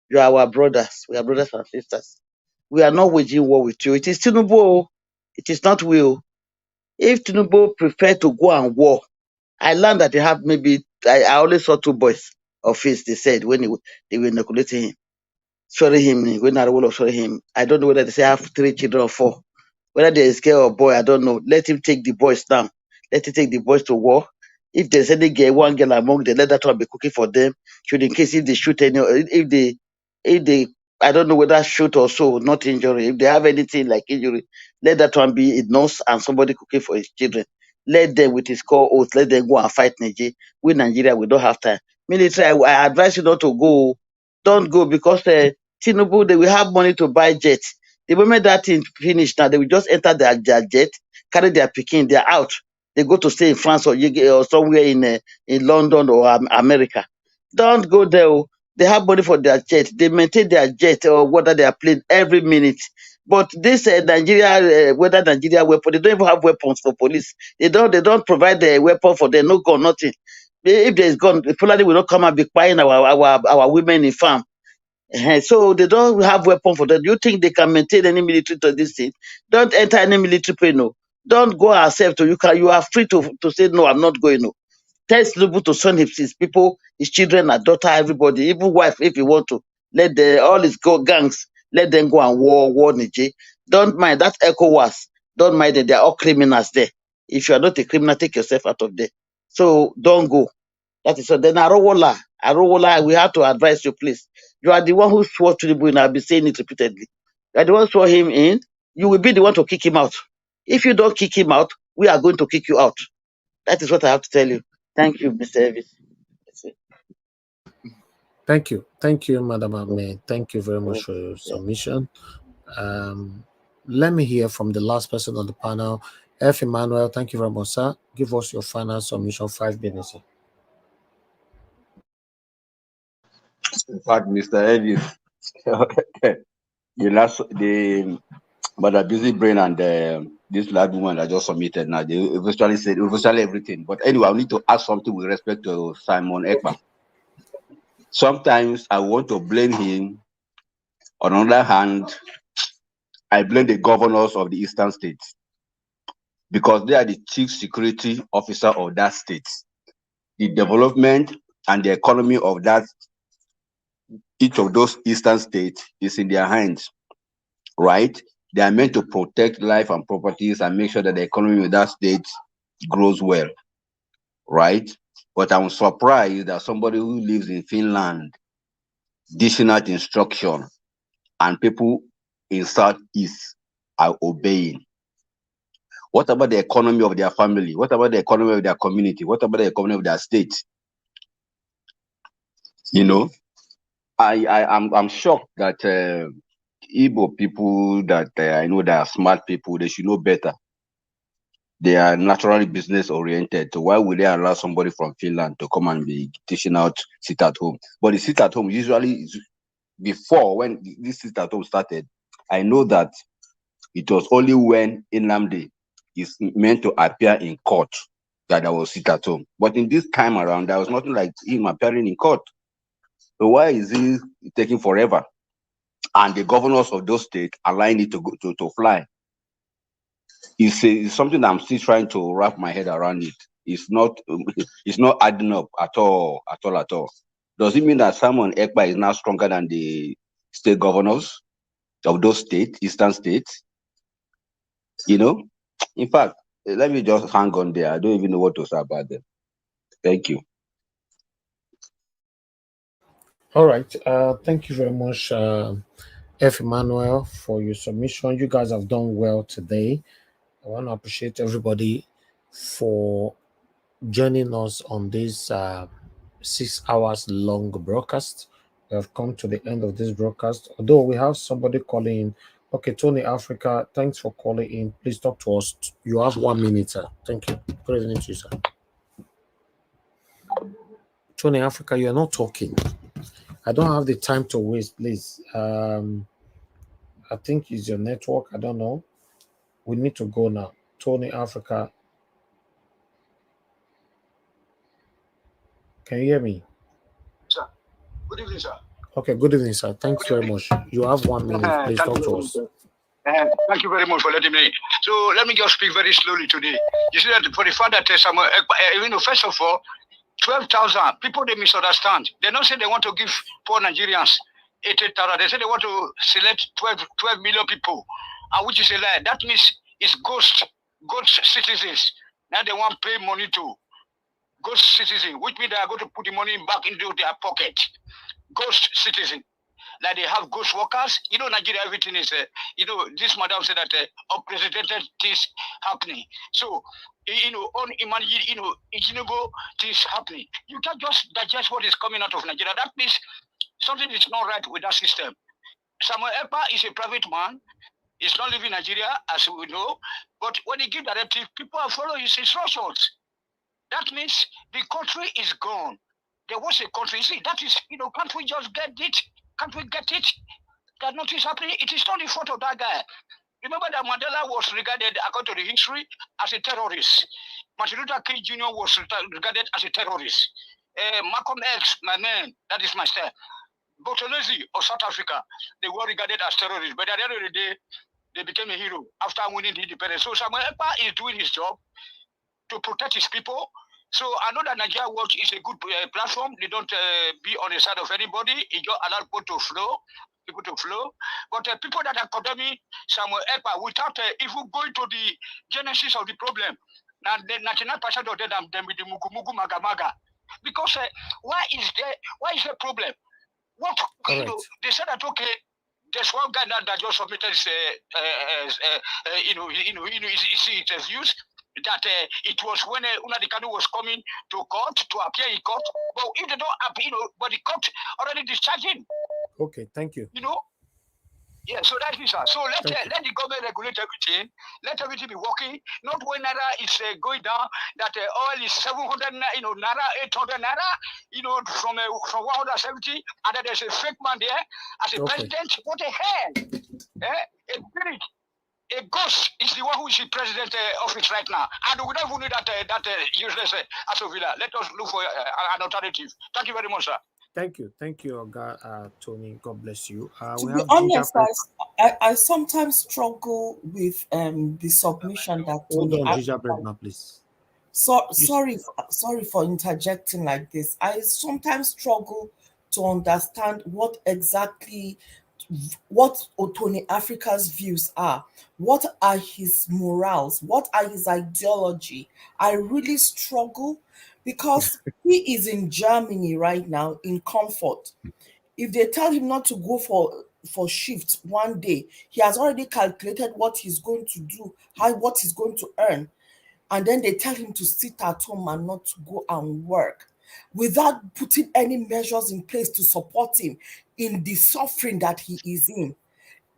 You are our brothers. We are brothers and sisters. We are not waging war with you. It is Tinubu. It is not we. If Tinubu prefer to go and war, I learned that they have I only saw 2 boys of his, they said, when they were inoculating him. Sorry him, when I will sorry him. I don't know whether they say I have 3 children or 4. Whether there is girl or boy, I don't know. Let him take the boys down. Let him take the boys to war. If there's any girl, one girl among them, let that one be cooking for them. Should in case if they shoot any, if they, I don't know whether shoot or so, not injury. If they have anything like injury, let that one be a nurse and somebody cooking for his children. Let them with his core oath, let them go and fight Nigeria. We Nigeria, we don't have time. Military, I advise you not to go. Don't go, because Tinubu, they will have money to buy jets. The moment that thing finish now, they will just enter their jet, carry their picking, they're out. They go to stay in France or somewhere in London or America. Don't go there. They have money for their jet. They maintain their jet or whether they are playing every minute. But this Nigeria, whether Nigeria weapon, they don't even have weapons for police. They don't provide the weapon for them. No gun, nothing. If there is gun, the Fulani will not come and be buying our women in farm. So they don't have weapon for that. Do you think they can maintain any military to this thing? Don't enter any military plane. No. Don't go accept. You are free to say no, I'm not going. No. Tell Tinubu to send his people, his children, his daughter, everybody, even wife, if you want to. Let all his gangs, let them go and war Niger. Don't mind that ECOWAS. Don't mind that they are all criminals there. If you are not a criminal, take yourself out of there. So don't go. That is so. Then Arowola, we have to advise you, please. You are the one who swore to the boy, and I've been saying it repeatedly. You are the one who swore him in. You will be the one to kick him out. If you don't kick him out, we are going to kick you out. That is what I have to tell you. Thank you, Mr. Evans. Thank you, Madam Ahmed. Thank you very much for your submission. Let me hear from the last person on the panel. F. Emmanuel, thank you very much, sir. Give us your final submission, 5 minutes. In fact, Mr. Ellis, the but busy brain and this lad woman that just submitted now, they eventually said everything. But anyway, I need to ask something with respect to Simon Ekpa. Sometimes I want to blame him. On the other hand, I blame the governors of the eastern states because they are the chief security officer of that state. The development and the economy of each of those eastern states is in their hands, right? They are meant to protect life and properties and make sure that the economy of that state grows well, right? But I'm surprised that somebody who lives in Finland dishing out instruction and people in Southeast are obeying. What about the economy of their family? What about the economy of their community? What about the economy of their state? You know, I'm shocked that Igbo people that I know that are smart people, they should know better. They are naturally business oriented. So why would they allow somebody from Finland to come and be teaching out sit at home? But the sit at home usually before when this sit at home started, I know that it was only when Nnamdi is meant to appear in court that I was sit at home. But in this time around, there was nothing like him appearing in court. So why is he taking forever? And the governors of those states allowing it to fly. It's something that I'm still trying to wrap my head around it. It's not adding up at all. Does it mean that Simon Ekpa is now stronger than the state governors of those states, eastern states? You know? In fact, let me just hang on there. I don't even know what to say about them. Thank you. All right. Thank you very much, F. Emmanuel, for your submission. You guys have done well today. I want to appreciate everybody for joining us on this 6 hours long broadcast. We have come to the end of this broadcast. Although we have somebody calling in. Okay, Tony Africa, thanks for calling in. Please talk to us. You have 1 minute, sir. Thank you. Good evening to you, sir. Tony Africa, you're not talking. I don't have the time to waste, please. I think it's your network. I don't know. We need to go now. Tony Africa. Can you hear me? Sir. Good evening, sir. Okay, good evening, sir. Thanks very much. You have 1 minute. Please talk to us. Thank you very much for letting me. So let me just speak very slowly today. You see that for the fact that first of all, 12,000 people, they misunderstand. They don't say they want to give poor Nigerians 80,000. They say they want to select 12 million people, and which is a lie. That means it's ghost citizens. Now they want to pay money to ghost citizens, which means they are going to put the money back into their pocket. Ghost citizen. Like they have ghost workers. You know, Nigeria, everything is, this madam said that unprecedented things happening. So, unimaginable things happening. You can't just digest what is coming out of Nigeria. That means something is not right with that system. Samuel Ekpa is a private man. He's not living in Nigeria, as we know. But when he gives directive, people are following his instructions. That means the country is gone. There was a country. See, that is, can't we just get it? Can't we get it? That nothing is happening. It is not the fault of that guy. Remember that Mandela was regarded, according to the history, as a terrorist. Martin Luther King Jr. was regarded as a terrorist. Malcolm X, my man, that is my style. Botolezi of South Africa, they were regarded as terrorists. But at the end of the day, they became a hero after winning the independence. So Samuel Ekpa is doing his job to protect his people. So I know that Nigeria Watch is a good platform. They don't be on the side of anybody. It just allows people to flow. But people that are condemning Samuel Ekpa without even going to the genesis of the problem, now the 99% of them with the mugu maga. Because why is the problem? What they said that there's one guy that just submitted his views. that it was when Unadikanu was coming to court, to appear in court. But if they don't appear, but the court already discharged him. Okay, thank you. Yeah, so that is so let the government regulate everything, let everything be working. Not when Naira is going down, that oil is 700, Naira, 800 Naira, from 170, and then there's a fake man there as a president. What the hell? A ghost is the one who is the president office right now, and we don't even need that useless Asovila. Let us look for an alternative. Thank you very much, sir. Thank you, Tony. God bless you. To be honest, I sometimes struggle with the submission that Hold Tony. on, Ginger Breadman, please. Sorry for interjecting like this. I sometimes struggle to understand what Tony Africa's views are. What are his morals? What are his ideology? I really struggle because he is in Germany right now in comfort. If they tell him not to go for shift one day, he has already calculated what he's going to do, what he's going to earn. And then they tell him to sit at home and not to go and work without putting any measures in place to support him in the suffering that he is in.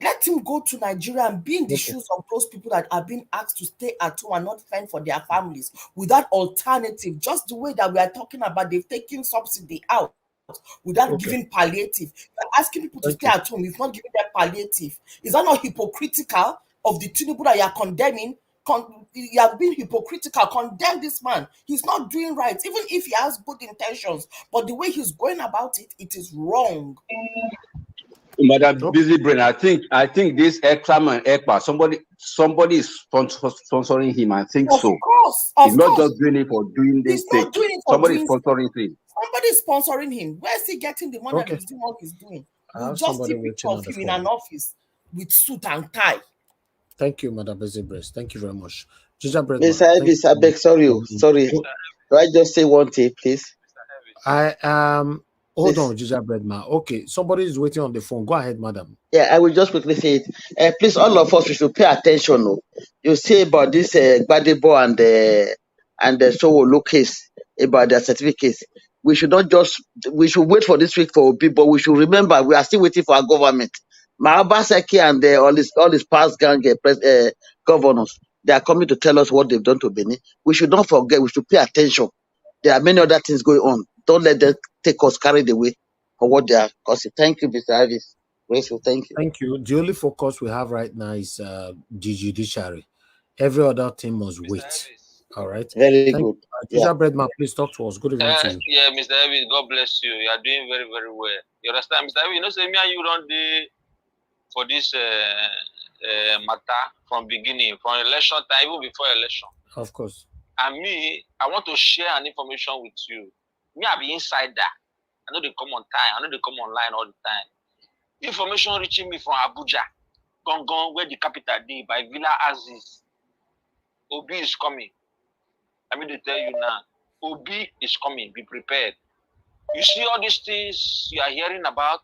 Let him go to Nigeria and be in the shoes of those people that are being asked to stay at home and not fend for their families without alternative. Just the way that we are talking about, they've taken subsidy out without giving palliative. You're asking people to stay at home, you've not given them palliative. Is that not hypocritical of the Tinubu that you are condemning? You have been hypocritical. Condemn this man. He's not doing right, even if he has good intentions. But the way he's going about it, it is wrong. Madam Busy Brain, I think this Ekram and Ekpa, somebody is sponsoring him. I think so. He's not just doing it for doing this thing. Somebody is sponsoring him. Somebody is sponsoring him. Where is he getting the money that he's doing what he's doing? You just see a picture of him in an office with suit and tie. Thank you, Madam Busy Breast. Thank you very much. Mr. Elvis, I beg, sorry. Do I just say one thing, please? Hold on, Ginger Breadman. Okay, somebody is waiting on the phone. Go ahead, madam. Yeah, I will just quickly say it. Please, all of us, we should pay attention. No? You say about this Gbadebo and the Sowolo case, about their certificates. We should we should wait for this week for Obi, but we should remember we are still waiting for our government. Mahabasaki and all these past gang governors, they are coming to tell us what they've done to Benin. We should not forget, we should pay attention. There are many other things going on. Don't let them take us carried away for what they are causing. Thank you, Mr. Harris. Grateful, thank you. Thank you. The only focus we have right now is the Judiciary. Every other thing must wait. All right. Very good. Ginger Breadman, please talk to us. Good evening to you. Yeah, Mr. David, God bless you. You are doing very, very well. You understand, Mr. David? You know, say me and you don't do for this matter from beginning, from election time, even before election. Of course. And me, I want to share an information with you. Me, I be inside that. I know they come on time. I know they come online all the time. Information reaching me from Abuja, Gongon, where the capital is, by Villa Aziz. Obi is coming. I mean to tell you now, Obi is coming. Be prepared. You see all these things you are hearing about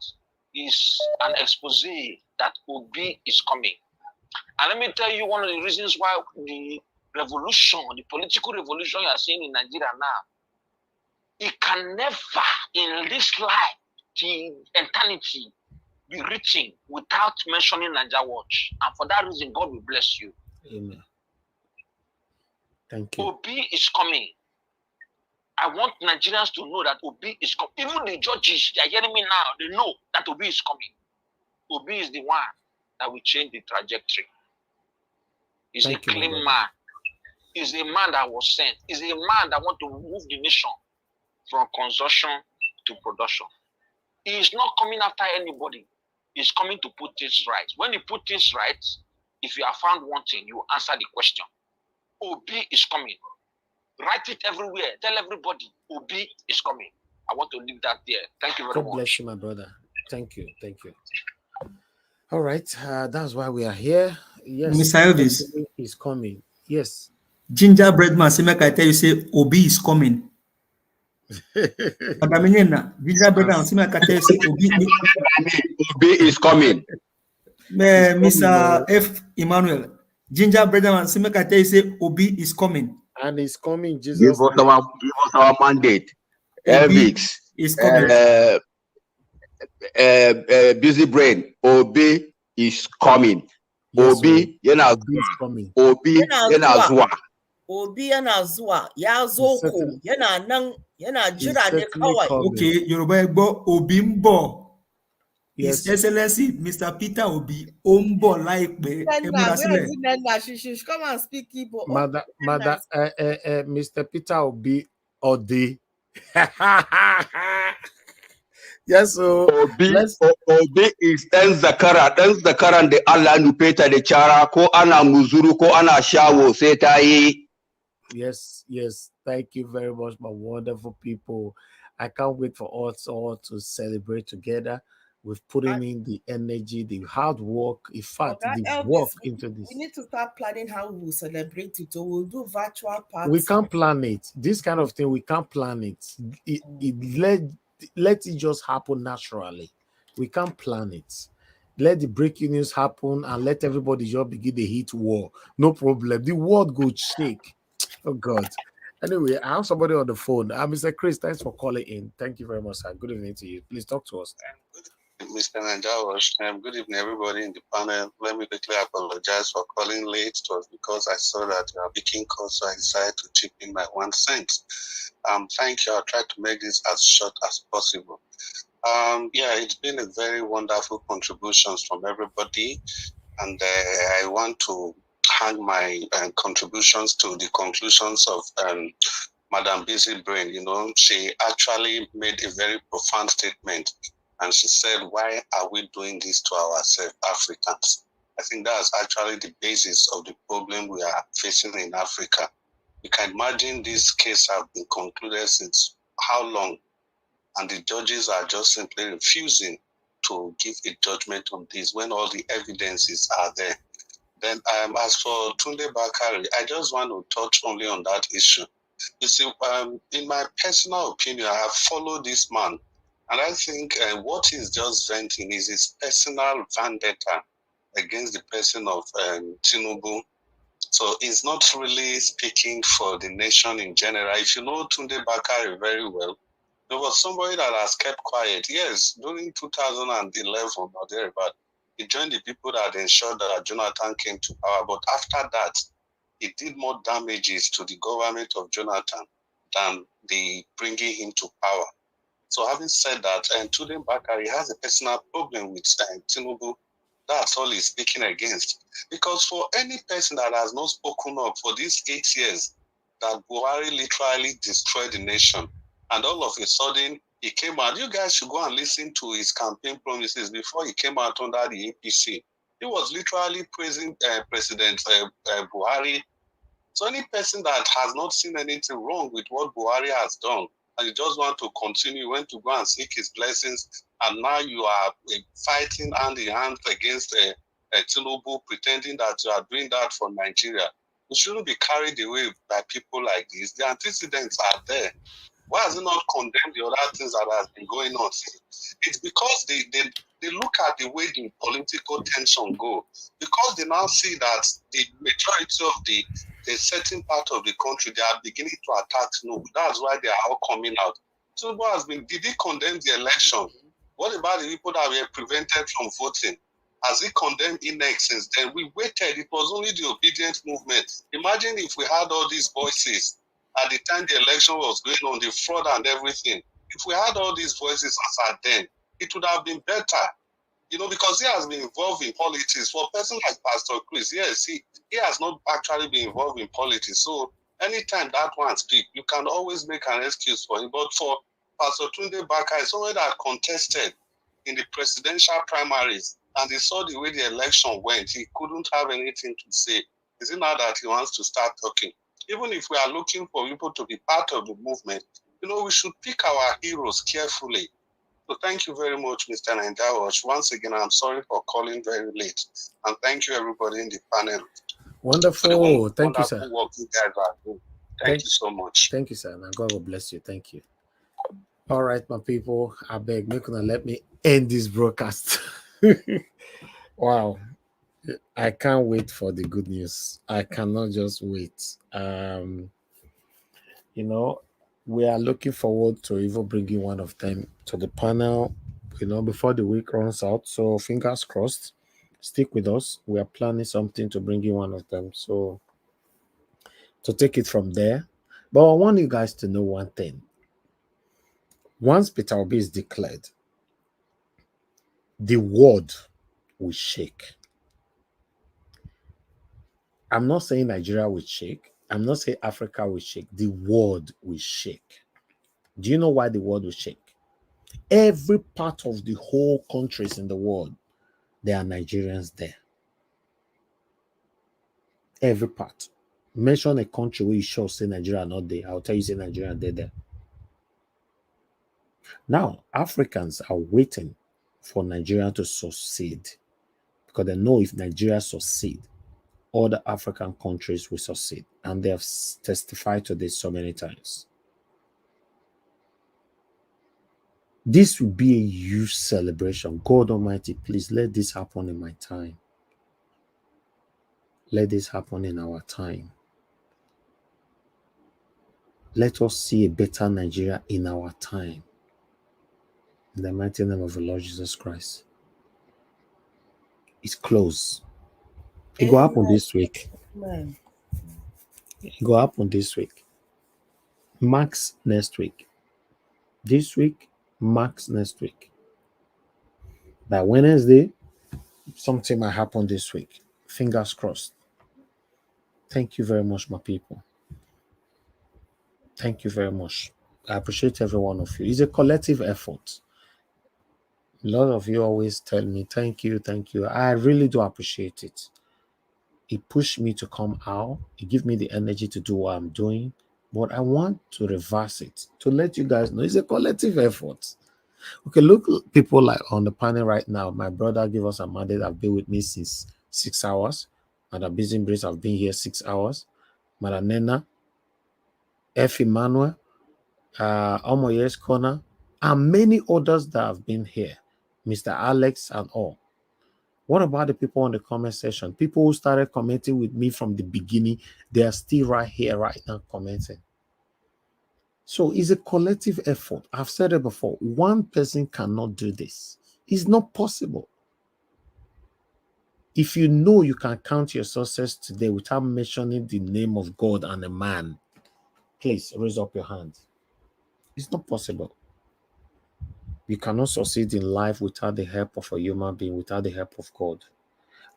is an expose that Obi is coming. And let me tell you one of the reasons why the revolution, the political revolution you are seeing in Nigeria now, it can never in this life, the eternity, be written without mentioning Niger Watch. And for that reason, God will bless you. Amen. Thank you. Obi is coming. I want Nigerians to know that Obi is coming. Even the judges, they are hearing me now, they know that Obi is coming. Obi is the one that will change the trajectory. He's a clean man. He's a man that was sent. He's a man that wants to move the nation from consumption to production. He is not coming after anybody. He's coming to put things right. When he put things right, if you are found wanting, you answer the question. Obi is coming. Write it everywhere. Tell everybody, Obi is coming. I want to leave that there. Thank you very much. God bless you, my brother. Thank you. Thank you. All right. That's why we are here. Yes. Mr. Elvis is coming. Yes. Ginger Breadman, say make I tell you, say Obi is coming. Ginger Breadman, say make I tell you, say Obi is coming. Mr. F. Emmanuel, Gingerbread and Simeka tell you say Obi is coming. And he's coming, Jesus. Give us our mandate. Elvix is coming. Busy brain. Obi is coming. Yes, Obi, Obi is coming. Obi, Zua. Obi yana zuwa ya zo ko yana nan yana jira ne kawai. Okay, Yoruba Egbo Obi Mbo. Yes. His Excellency Mr. Peter Obi Ombo Laikbe. She come and speak Igbo. Mr. Peter Obi Odi. Yes, so Obi is ɗan zakaran da Allah nufeta da cara ko ana muzuru ko ana shawo sai ta yi. Yes. Thank you very much, my wonderful people. I can't wait for us all to celebrate together with putting in the energy, the hard work, in fact, the work into this. We need to start planning how we will celebrate it. So we'll do virtual parties. We can't plan it. This kind of thing, we can't plan it. Let it just happen naturally. We can't plan it. Let the breaking news happen and let everybody just begin the heat war. No problem. The world go shake. Oh God. Anyway, I have somebody on the phone. Mr. Chris, thanks for calling in. Thank you very much, sir. Good evening to you. Please talk to us. Mr. Nanjawash, good evening, everybody in the panel. Let me quickly apologize for calling late. It was because I saw that you are making calls, so I decided to chip in my 1 cent. Thank you. I'll try to make this as short as possible. It's been a very wonderful contributions from everybody, and I want to hang my contributions to the conclusions of Madam Busy Brain. You know, she actually made a very profound statement. And she said, why are we doing this to ourselves, Africans? I think that's actually the basis of the problem we are facing in Africa. You can imagine this case have been concluded since how long? And the judges are just simply refusing to give a judgment on this when all the evidences are there. Then as for Tunde Bakare, I just want to touch only on that issue. You see, in my personal opinion, I have followed this man. And I think what he's just venting is his personal vendetta against the person of Tinubu. So he's not really speaking for the nation in general. If you know Tunde Bakare very well, there was somebody that has kept quiet. Yes, during 2011 or thereabout, he joined the people that ensured that Jonathan came to power. But after that, he did more damages to the government of Jonathan than the bringing him to power. So having said that, Tunde Bakare has a personal problem with Tinubu. That's all he's speaking against. Because for any person that has not spoken up for these 8 years, that Buhari literally destroyed the nation, and all of a sudden he came out. You guys should go and listen to his campaign promises before he came out under the APC. He was literally praising President Buhari. So any person that has not seen anything wrong with what Buhari has done, and you just want to continue, you went to go and seek his blessings, and now you are fighting hand in hand against Tinubu, pretending that you are doing that for Nigeria. You shouldn't be carried away by people like this. The antecedents are there. Why has it not condemned the other things that has been going on? It's because they look at the way the political tension go. Because they now see that the majority of the certain part of the country, they are beginning to attack Tinubu. That's why they are all coming out. Tinubu did he condemn the election? What about the people that were prevented from voting? Has he condemned INEC since then? We waited. It was only the obedient movement. Imagine if we had all these voices at the time the election was going on, the fraud and everything. If we had all these voices as at then, it would have been better. You know, because he has been involved in politics. For a person like Pastor Chris, yes, he has not actually been involved in politics. So anytime that one speaks, you can always make an excuse for him. But for Pastor Tunde Bakare, someone that contested in the presidential primaries, and he saw the way the election went, he couldn't have anything to say. Is it now that he wants to start talking? Even if we are looking for people to be part of the movement, you know, we should pick our heroes carefully. So thank you very much, Mr. Nanjawash. Once again, I'm sorry for calling very late. And thank you, everybody in the panel. Wonderful. Thank you, sir. Work you guys are doing. Thank you so much. Thank you, sir. And God will bless you. Thank you. All right, my people. I beg, let me end this broadcast. Wow. I can't wait for the good news. I cannot just wait. You know, we are looking forward to even bringing one of them to the panel, you know, before the week runs out. So fingers crossed. Stick with us. We are planning something to bring in one of them. So to take it from there. But I want you guys to know one thing. Once Peter Obi is declared, the world will shake. I'm not saying Nigeria will shake. I'm not saying Africa will shake. The world will shake. Do you know why the world will shake? Every part of the whole countries in the world, there are Nigerians there. Every part. Mention a country where you sure say Nigeria are not there. I'll tell you say Nigeria are there. Now, Africans are waiting for Nigeria to succeed because they know if Nigeria succeed, all the African countries will succeed. And they have testified to this so many times. This will be a huge celebration. God Almighty, please let this happen in my time. Let this happen in our time. Let us see a better Nigeria in our time. In the mighty name of the Lord Jesus Christ. It's close. It will happen this week. Amen. It will happen this week. Max next week. This week, max next week. By Wednesday, something might happen this week. Fingers crossed. Thank you very much, my people. Thank you very much. I appreciate every one of you. It's a collective effort. A lot of you always tell me, thank you, thank you. I really do appreciate it. It pushed me to come out. It gives me the energy to do what I'm doing. But I want to reverse it, to let you guys know it's a collective effort. Okay, look, people like on the panel right now. My brother gave us a mandate. Have been with me since 6 hours. Madam Busy Brace have been here 6 hours. Madam Nena, F. Emmanuel, Omoyes Corner, and many others that have been here. Mr. Alex and all. What about the people on the comment section? People who started commenting with me from the beginning, they are still right here, right now, commenting. So it's a collective effort. I've said it before. One person cannot do this. It's not possible. If you know you can count your success today without mentioning the name of God and a man, please raise up your hand. It's not possible. You cannot succeed in life without the help of a human being, without the help of God.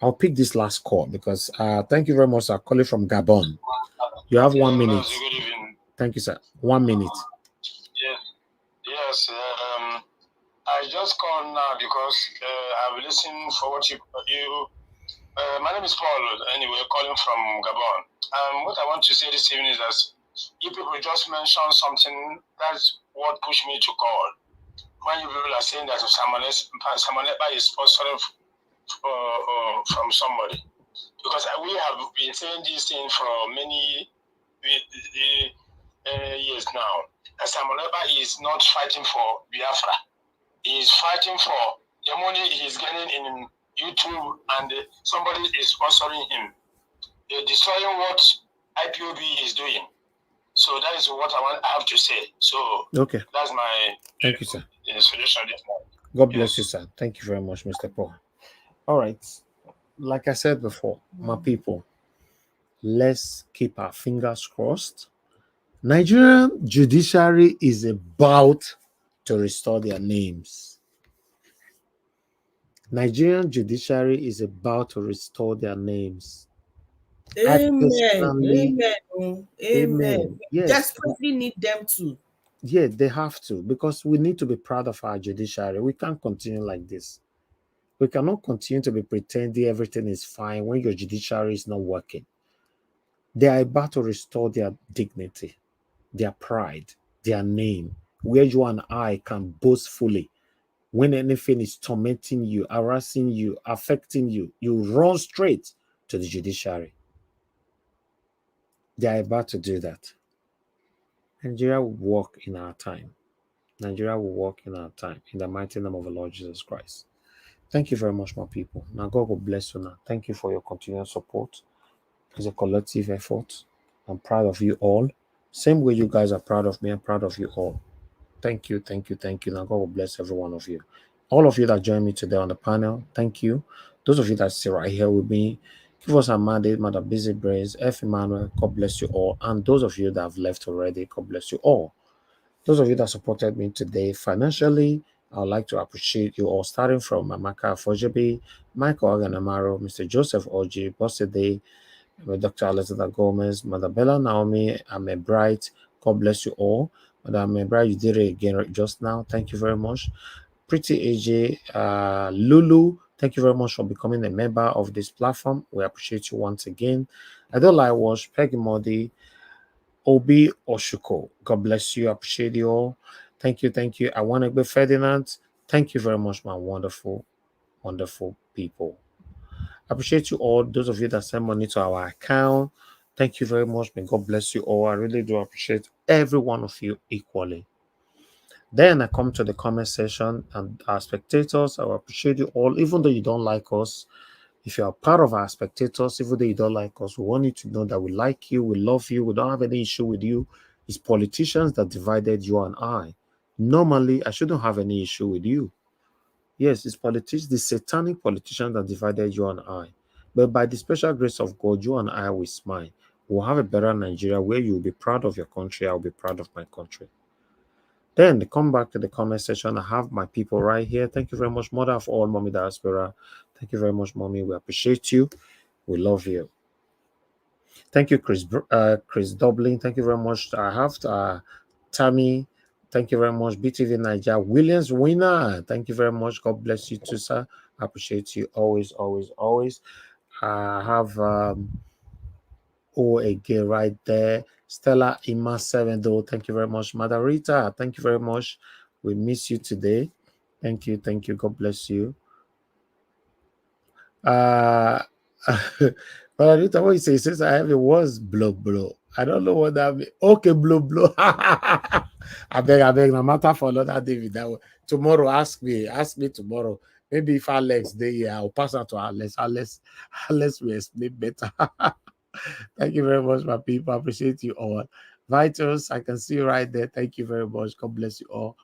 I'll pick this last call because thank you very much, sir. Calling from Gabon. You have 1 minute. Good evening. Thank you, sir. 1 minute. Yes. I just called now because I've listened for what you. My name is Paul. Anyway, calling from Gabon. What I want to say this evening is that you people just mentioned something. That's what pushed me to call. When you people are saying that someone is sponsoring from somebody, because we have been saying this thing for many years now. And Samoneba is not fighting for Biafra. He is fighting for the money he's getting in YouTube, and somebody is sponsoring him. They're destroying what IPOB is doing. So that is what I have to say. So okay, that's my thank you, sir. Solution. God bless you, sir. Thank you very much, Mr. Paul. All right. Like I said before, my people, let's keep our fingers crossed. Nigerian judiciary is about to restore their names. Nigerian judiciary is about to restore their names. Amen. Amen. We desperately need them to. Yeah, they have to, because we need to be proud of our judiciary. We can't continue like this. We cannot continue to be pretending everything is fine when your judiciary is not working. They are about to restore their dignity, their pride, their name, where you and I can boast fully. When anything is tormenting you, harassing you, affecting you, you run straight to the judiciary. They are about to do that. Nigeria will walk in our time. Nigeria will walk in our time. In the mighty name of the Lord Jesus Christ. Thank you very much, my people. Now, God will bless you now. Thank you for your continued support. It's a collective effort. I'm proud of you all. Same way you guys are proud of me, I'm proud of you all. Thank you, thank you, thank you. Now, God will bless every one of you. All of you that joined me today on the panel, thank you. Those of you that sit right here with me, give us a mandate, Mother Busy Brains, F. Emmanuel, God bless you all. And those of you that have left already, God bless you all. Those of you that supported me today financially, I would like to appreciate you all, starting from Mamaka Fojebi, Michael Aganamaro, Mr. Joseph Oji, Bossede, Dr. Alexander Gomez, Mother Bella Naomi, Ame Bright. God bless you all. Mother Ame Bright, you did it again just now. Thank you very much. Pretty AJ, Lulu, thank you very much for becoming a member of this platform. We appreciate you once again. I don't like Wash, Peggy Modi, Obi Oshuko. God bless you. I appreciate you all. Thank you. Thank you. I want to be Ferdinand. Thank you very much, my wonderful, wonderful people. I appreciate you all. Those of you that send money to our account, thank you very much. May God bless you all. I really do appreciate every one of you equally. Then I come to the comment section, and our spectators, I appreciate you all, even though you don't like us. If you are part of our spectators, even though you don't like us, we want you to know that we like you, we love you, we don't have any issue with you. It's politicians that divided you and I. Normally, I shouldn't have any issue with you. Yes, it's politicians, the satanic politicians that divided you and I. But by the special grace of God, you and I will smile. We'll have a better Nigeria where you'll be proud of your country. I'll be proud of my country. Then come back to the comment section. I have my people right here. Thank you very much, Mother of all, Mommy Diaspora. Thank you very much, Mommy. We appreciate you. We love you. Thank you, Chris Dublin. Thank you very much. I have Tammy. Thank you very much. BTV Niger. Williams Winner. Thank you very much. God bless you too, sir. I appreciate you always, always, always. I have again right there. Stella Ima 7 though. Thank you very much. Madarita. Thank you very much. We miss you today. Thank you. Thank you. God bless you. But Rita, what you say? Since I have a was blow blow. I don't know what that means. Okay, blow blow. I beg, no matter for another David. Tomorrow, ask me tomorrow. Maybe if Alex day here, I'll pass out to Alex. Alex will explain better. Thank you very much, my people. I appreciate you all. Vitals, I can see you right there. Thank you very much. God bless you all.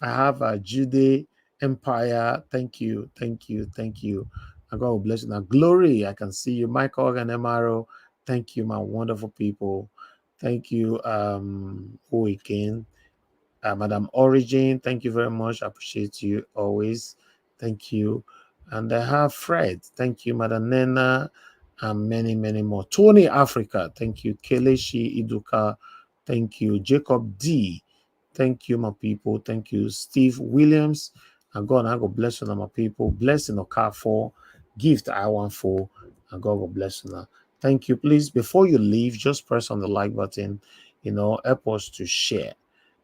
I have a Jude Empire. Thank you, thank you, thank you. And God will bless you. Now, Glory, I can see you. Michael and Emaro. Thank you, my wonderful people. Thank you, who again? Madam Origin, thank you very much. I appreciate you always. Thank you. And I have Fred. Thank you, Madam Nena, and many, many more. Tony Africa, thank you. Keleshi Iduka, thank you. Jacob D, thank you, my people. Thank you. Steve Williams, and God bless you, my people. Blessing a car for gift I want for, and God will bless you now. Thank you. Please, before you leave, just press on the like button. Help us to share.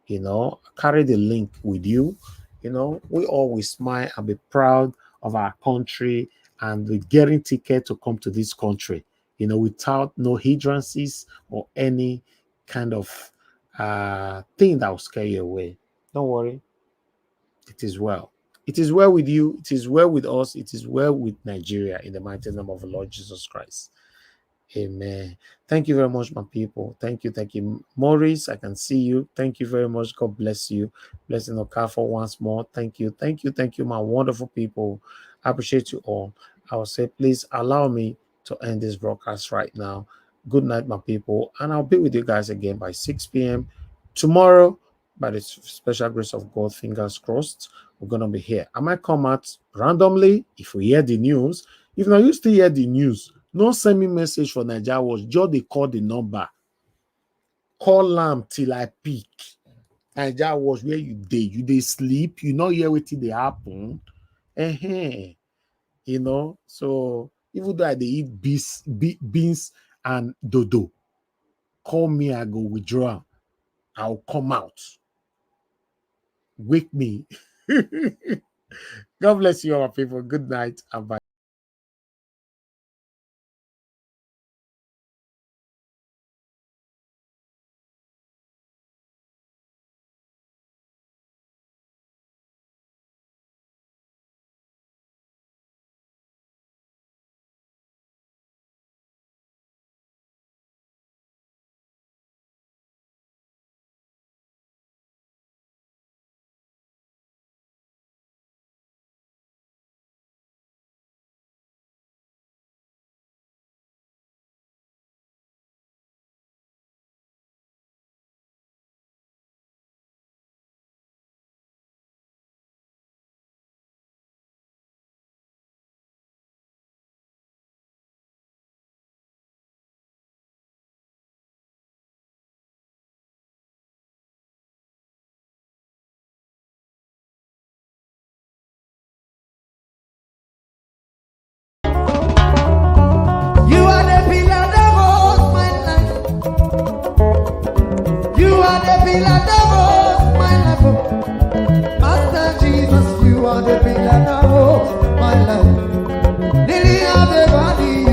Carry the link with you. We always smile and be proud of our country and with getting ticket to come to this country, without no hindrances or any kind of thing that will scare you away. Don't worry. It is well. It is well with you. It is well with us. It is well with Nigeria in the mighty name of the Lord Jesus Christ. Amen. Thank you very much, my people. Thank you. Thank you. Maurice, I can see you. Thank you very much. God bless you. Blessing Okafor once more. Thank you. Thank you. Thank you, my wonderful people. I appreciate you all. I will say, please allow me to end this broadcast right now. Good night, my people. And I'll be with you guys again by 6 p.m. tomorrow. By the special grace of God, fingers crossed, we're going to be here. I might come out randomly if we hear the news. If now you still hear the news, no send me message for Niger Watch. Just they call the number. Call them till I pick. Niger Watch where you day. You they sleep. You know hear wetin dey happen. So even though I dey eat beans and dodo, call me, I go withdraw. I'll come out. Wake me. God bless you all, people. Good night and bye. are the pillar that holds my life. Master Jesus, you are the pillar that holds my life. Lily of the valley.